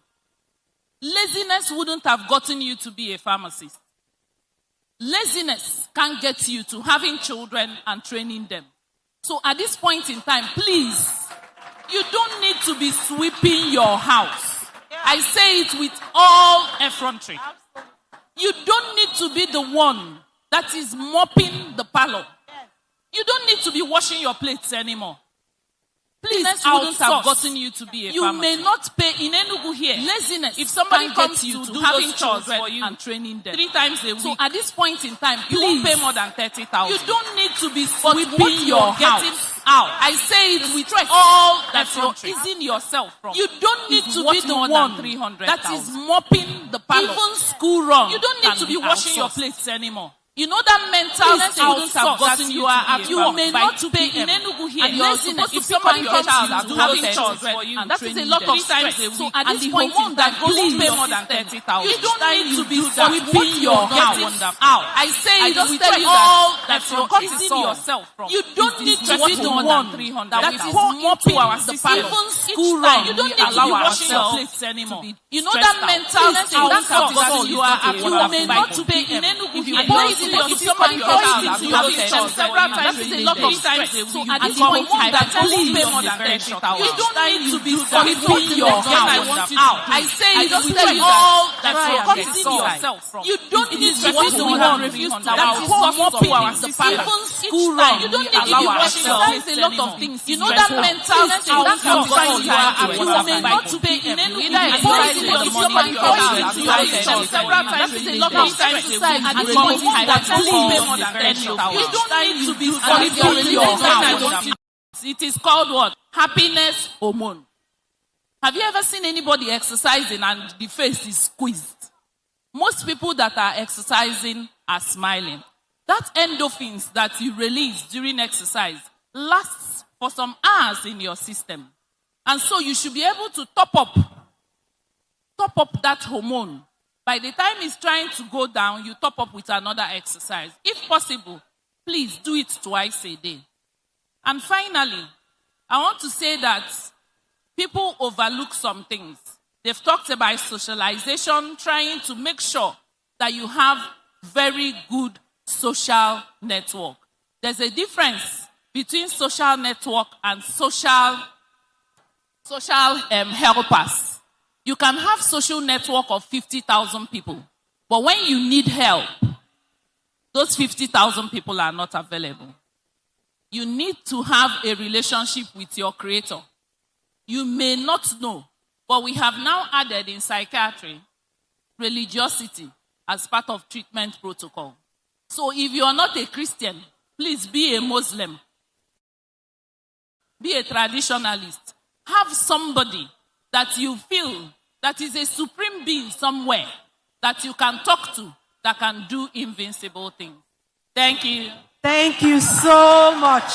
[SPEAKER 4] Laziness wouldn't have gotten you to be a pharmacist. Laziness can get you to having children and training them. So at this point in time, please, you don't need to be sweeping your house. I say it with all effrontery. You don't need to be the one that is mopping the parlor. You don't need to be washing your plates anymore. Please, wouldn't have gotten you to be a pharmacist. You may not pay in Enugu here. Laziness. If somebody comes you to having chores for you and training them 3 times a week. So at this point in time, you won't pay more than 30,000. You don't need to be sweeping your house out. I say it with all that you're easing yourself from. You don't need to be the one that is mopping the parlor. Even school run. You don't need to be washing your plates anymore. You know that mental state wouldn't have gotten you at you may not pay in Enugu here. And you're supposed to pick up your child and do having chores for you. And that is a lot of stress. So at this point in time, please pay more than 30,000. You don't need to be sweeping your house out. I say it with all that you're easing yourself from. You don't need to be the one that is mopping the parlor. Even school run. You don't need to be washing your plates anymore. You know that mental state wouldn't have gotten you at you may not pay in Enugu here. If somebody calls you to have it several times a day, so at this point in time, please pay more than 30,000. You don't need to be sweeping your house out. I say it with all that you're easing yourself from. You don't need to be the one that is mopping the parlor. Even school run. You don't need to be washing your hands. A lot of things. You know that mental state that you may not pay in any somebody calls you to have it several times a day. At this point in time, please pay more than 30,000. You don't need to be sweeping your house. It is called what? Happiness hormone. Have you ever seen anybody exercising and the face is squeezed? Most people that are exercising are smiling. That endorphins that you release during exercise lasts for some hours in your system. And so you should be able to top up that hormone. By the time it's trying to go down, you top up with another exercise. If possible, please do it twice a day. And finally, I want to say that people overlook some things. They've talked about socialization, trying to make sure that you have very good social network. There's a difference between social network and social helpers. You can have social network of 50,000 people, but when you need help, those 50,000 people are not available. You need to have a relationship with your creator. You may not know, but we have now added in psychiatry religiosity as part of treatment protocol. So if you are not a Christian, please be a Muslim. Be a traditionalist. Have somebody that you feel that is a supreme being somewhere that you can talk to that can do invincible things. Thank you.
[SPEAKER 9] Thank you so much.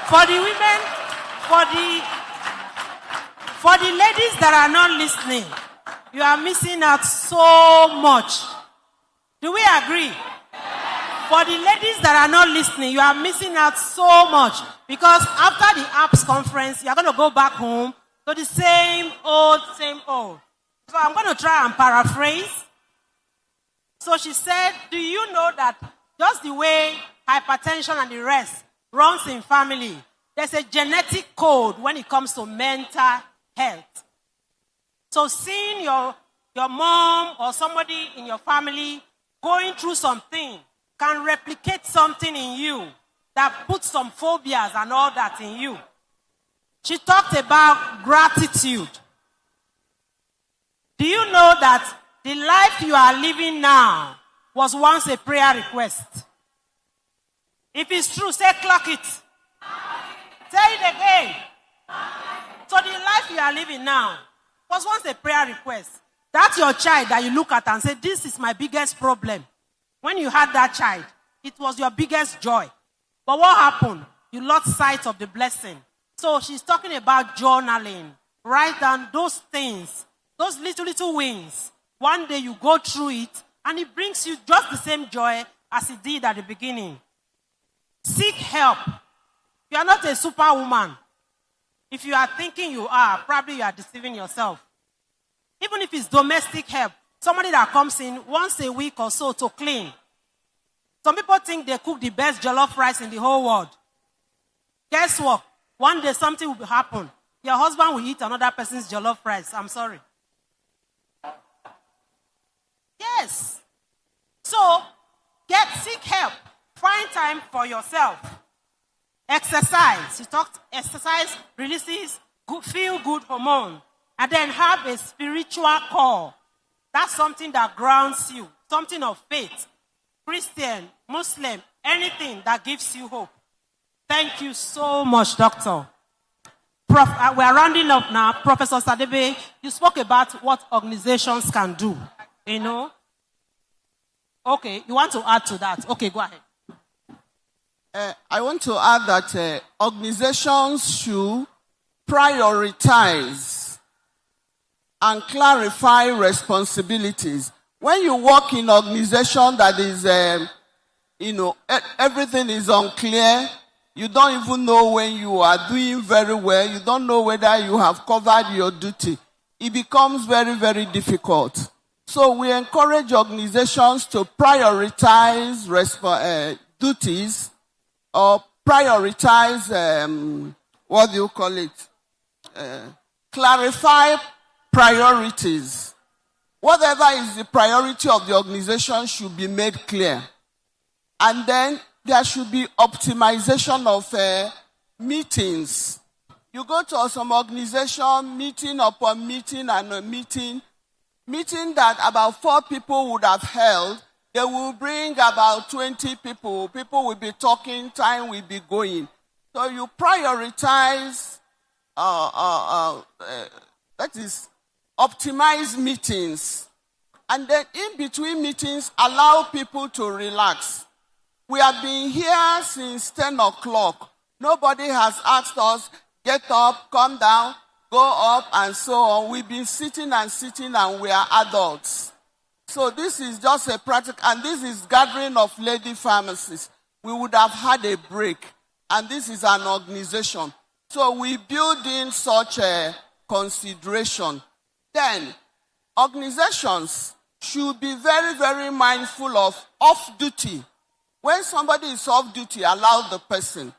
[SPEAKER 9] For the women, for the ladies that are not listening, you are missing out so much. Do we agree? For the ladies that are not listening, you are missing out so much. Because after the ALPs conference, you are going to go back home to the same old. So I'm going to try and paraphrase. So she said, do you know that just the way hypertension and the rest runs in family, there's a genetic code when it comes to mental health. So seeing your mom or somebody in your family going through something can replicate something in you that puts some phobias and all that in you. She talked about gratitude. Do you know that the life you are living now was once a prayer request? If it's true, say clock it. Say it again. So the life you are living now was once a prayer request. That's your child that you look at and say, this is my biggest problem. When you had that child, it was your biggest joy. But what happened? You lost sight of the blessing. So she's talking about journaling. Write down those things, those little wins. One day you go through it, and it brings you just the same joy as it did at the beginning. Seek help. You are not a superwoman. If you are thinking you are, probably you are deceiving yourself. Even if it's domestic help, somebody that comes in once a week or so to clean. Some people think they cook the best jollof rice in the whole world. Guess what? One day something will happen. Your husband will eat another person's jollof rice. I'm sorry. Yes. So, seek help. Find time for yourself. Exercise. You talked, exercise releases feel-good hormone. And then have a spiritual core. That's something that grounds you. Something of faith. Christian, Muslim, anything that gives you hope. Thank you so much, Doctor. Prof, we are rounding up now. Professor Osadebe, you spoke about what organizations can do. You know? Okay, you want to add to that? Okay, go ahead.
[SPEAKER 13] I want to add that organizations should prioritize and clarify responsibilities. When you work in an organization that is, everything is unclear, you don't even know when you are doing very well, you don't know whether you have covered your duty. It becomes very, very difficult. So we encourage organizations to prioritize duties or prioritize, clarify priorities. Whatever is the priority of the organization should be made clear. And then there should be optimization of meetings. You go to some organization, meeting upon meeting and a meeting that about 4 people would have held, they will bring about 20 people. People will be talking, time will be going. So you prioritize, that is, optimize meetings. And then in between meetings, allow people to relax. We have been here since 10 o'clock. Nobody has asked us, get up, come down, go up, and so on. We've been sitting and we are adults. So this is just a practical, and this is gathering of lady pharmacists. We would have had a break, and this is an organization. So we build in such a consideration. Then, organizations should be very, very mindful of off-duty. When somebody is off-duty, allow the person.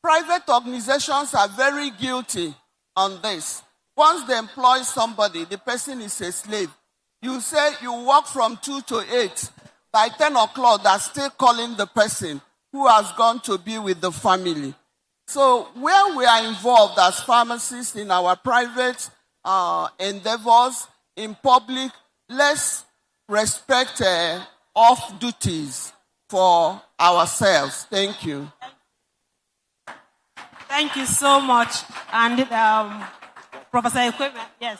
[SPEAKER 13] Private organizations are very guilty on this. Once they employ somebody, the person is a slave. You say you work from 2 to 8. By 10 o'clock, they're still calling the person who has gone to be with the family. So where we are involved as pharmacists in our private endeavors, in public, let's respect off duties for ourselves. Thank you.
[SPEAKER 9] Thank you so much. And Professor Equipment, yes.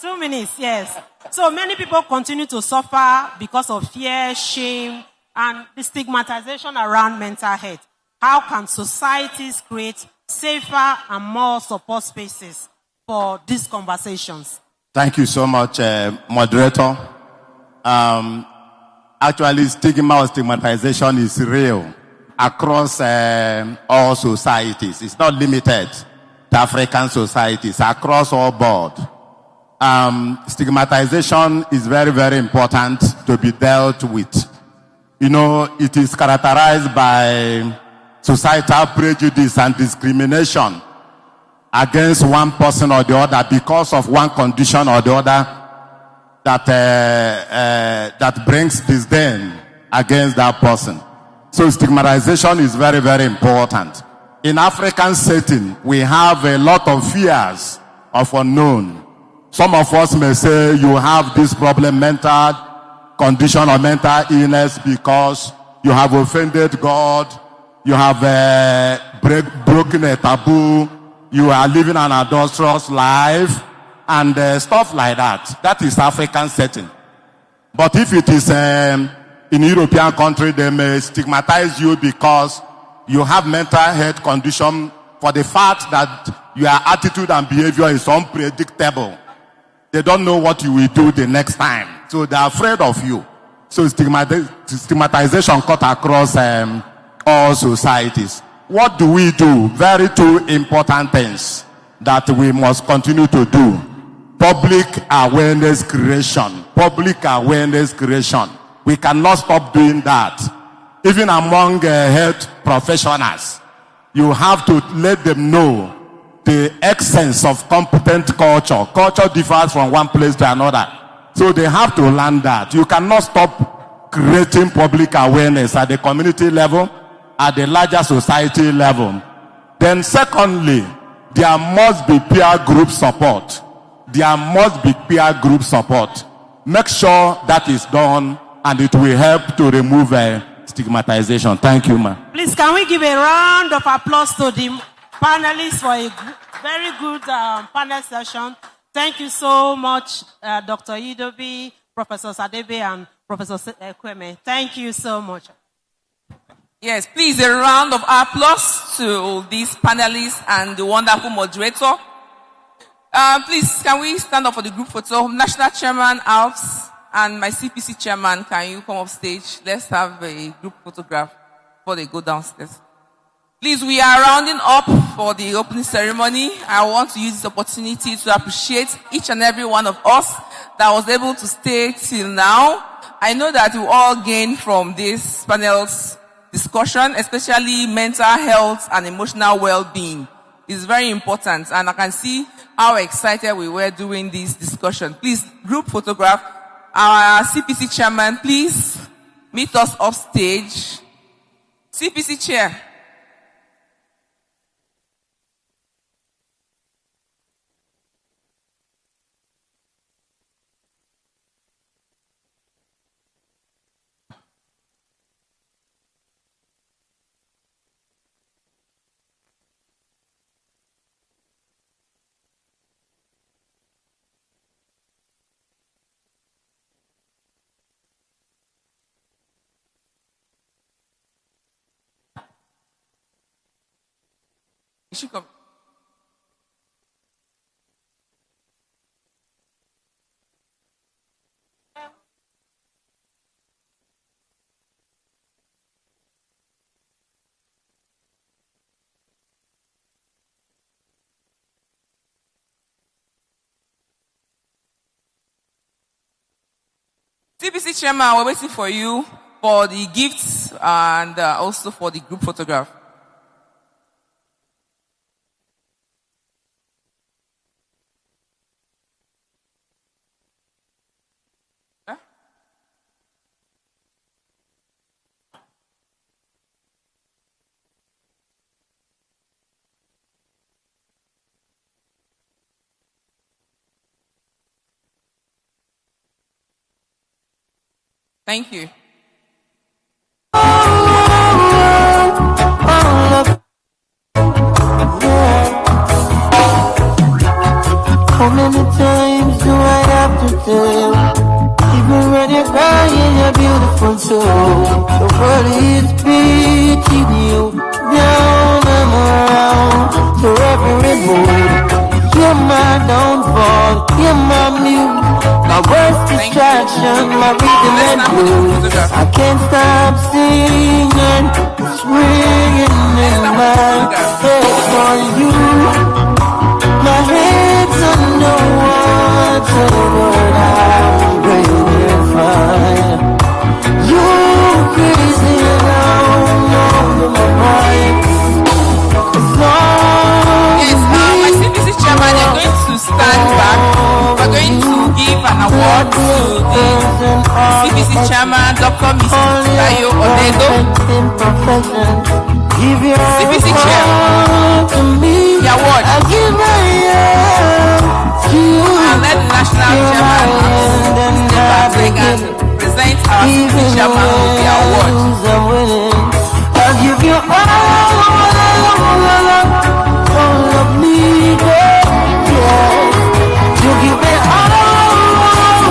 [SPEAKER 9] 2 minutes, yes. So many people continue to suffer because of fear, shame, and the stigmatization around mental health. How can societies create safer and more support spaces for these conversations?
[SPEAKER 15] Thank you so much, moderator. Actually, stigma or stigmatization is real across all societies. It's not limited to African societies, across all board. Stigmatization is very, very important to be dealt with. You know, it is characterized by societal prejudice and discrimination against one person or the other because of one condition or the other that brings disdain against that person. So stigmatization is very, very important. In African setting, we have a lot of fears of unknown. Some of us may say you have this problem, mental condition or mental illness, because you have offended God, you have broken a taboo, you are living an adulterous life, and stuff like that. That is African setting. But if it is in European country, they may stigmatize you because you have mental health condition for the fact that your attitude and behavior is unpredictable. They don't know what you will do the next time. So they're afraid of you. So stigmatization cut across all societies. What do we do? Very two important things that we must continue to do. Public awareness creation. Public awareness creation. We cannot stop doing that. Even among health professionals, you have to let them know the essence of competent culture. Culture differs from one place to another. So they have to learn that. You cannot stop creating public awareness at the community level, at the larger society level. Then secondly, there must be peer group support. There must be peer group support. Make sure that is done, and it will help to remove stigmatization. Thank you, ma'am.
[SPEAKER 9] Please, can we give a round of applause to the panelists for a very good panel session? Thank you so much, Dr. Idobi, Professor Osadebe, and Professor Kweme. Thank you so much.
[SPEAKER 6] Yes, please, a round of applause to these panelists and the wonderful moderator. Please, can we stand up for the group photo? National Chairman, ALPs, and my CPC Chairman, can you come up stage? Let's have a group photograph before they go downstairs. Please, we are rounding up for the opening ceremony. I want to use this opportunity to appreciate each and every one of us that was able to stay till now. I know that you all gained from this panel's discussion, especially mental health and emotional well-being. It's very important, and I can see how excited we were during this discussion. Please, group photograph. Our CPC Chairman, please meet us off stage. CPC Chair. You should come. CPC Chairman, we're waiting for you for the gifts and also for the group photograph. Thank you.
[SPEAKER 7] How many times do I have to tell? Even when you're crying, you're beautiful too. The world is beating you down and around to every mood. You're my downfall, you're my muse, my worst distraction, my rhythm and blues. I can't stop singing, it's ringing in my head for you. My head's under water, but I'm breathing fine. You're crazy around over my mind.
[SPEAKER 6] My CPC chairman, you're going to stand back. We're going to give an award to the CPC chairman, Dr. Mrs. Tayo Onedo. CPC chair, the award. And let the national chairman and present our CPC chairman with the award.
[SPEAKER 7] I'll give you all of me, yeah. You give me all of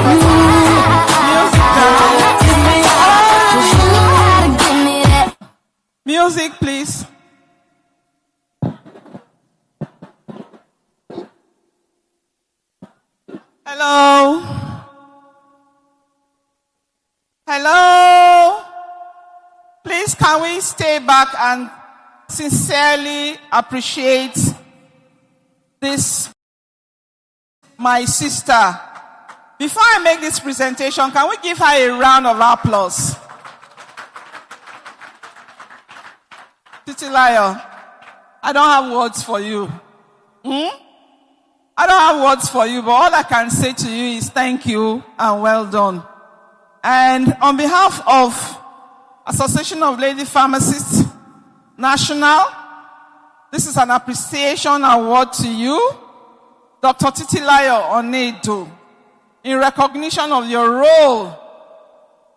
[SPEAKER 7] you. Give me all.
[SPEAKER 14] Music, please. Hello. Hello. Please, can we stay back and sincerely appreciate this, my sister. Before I make this presentation, can we give her a round of applause? Titilayo, I don't have words for you. I don't have words for you, but all I can say to you is thank you and well done. And on behalf of Association of Lady Pharmacists National, this is an appreciation award to you, Dr. Titilayo Onedo, in recognition of your role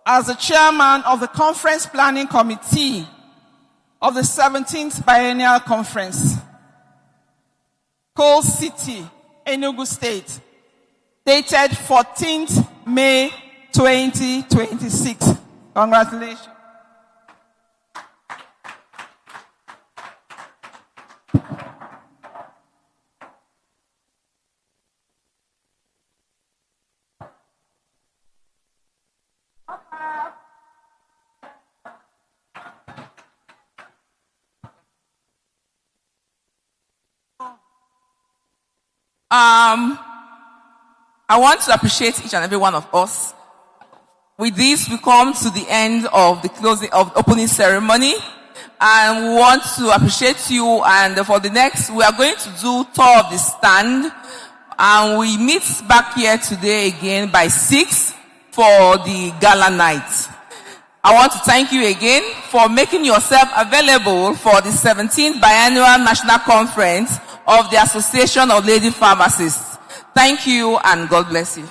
[SPEAKER 14] as the chairman of the Conference Planning Committee of the 17th Biennial Conference, Coal City, Enugu State, dated 14th May 2026. Congratulations.
[SPEAKER 6] I want to appreciate each and every one of us. With this, we come to the end of the closing of the opening ceremony, and we want to appreciate you. And for the next, we are going to do tour of the stand, and we meet back here today again by 6 for the gala night. I want to thank you again for making yourself available for the 17th Biennial National Conference of the Association of Lady Pharmacists. Thank you and God bless you.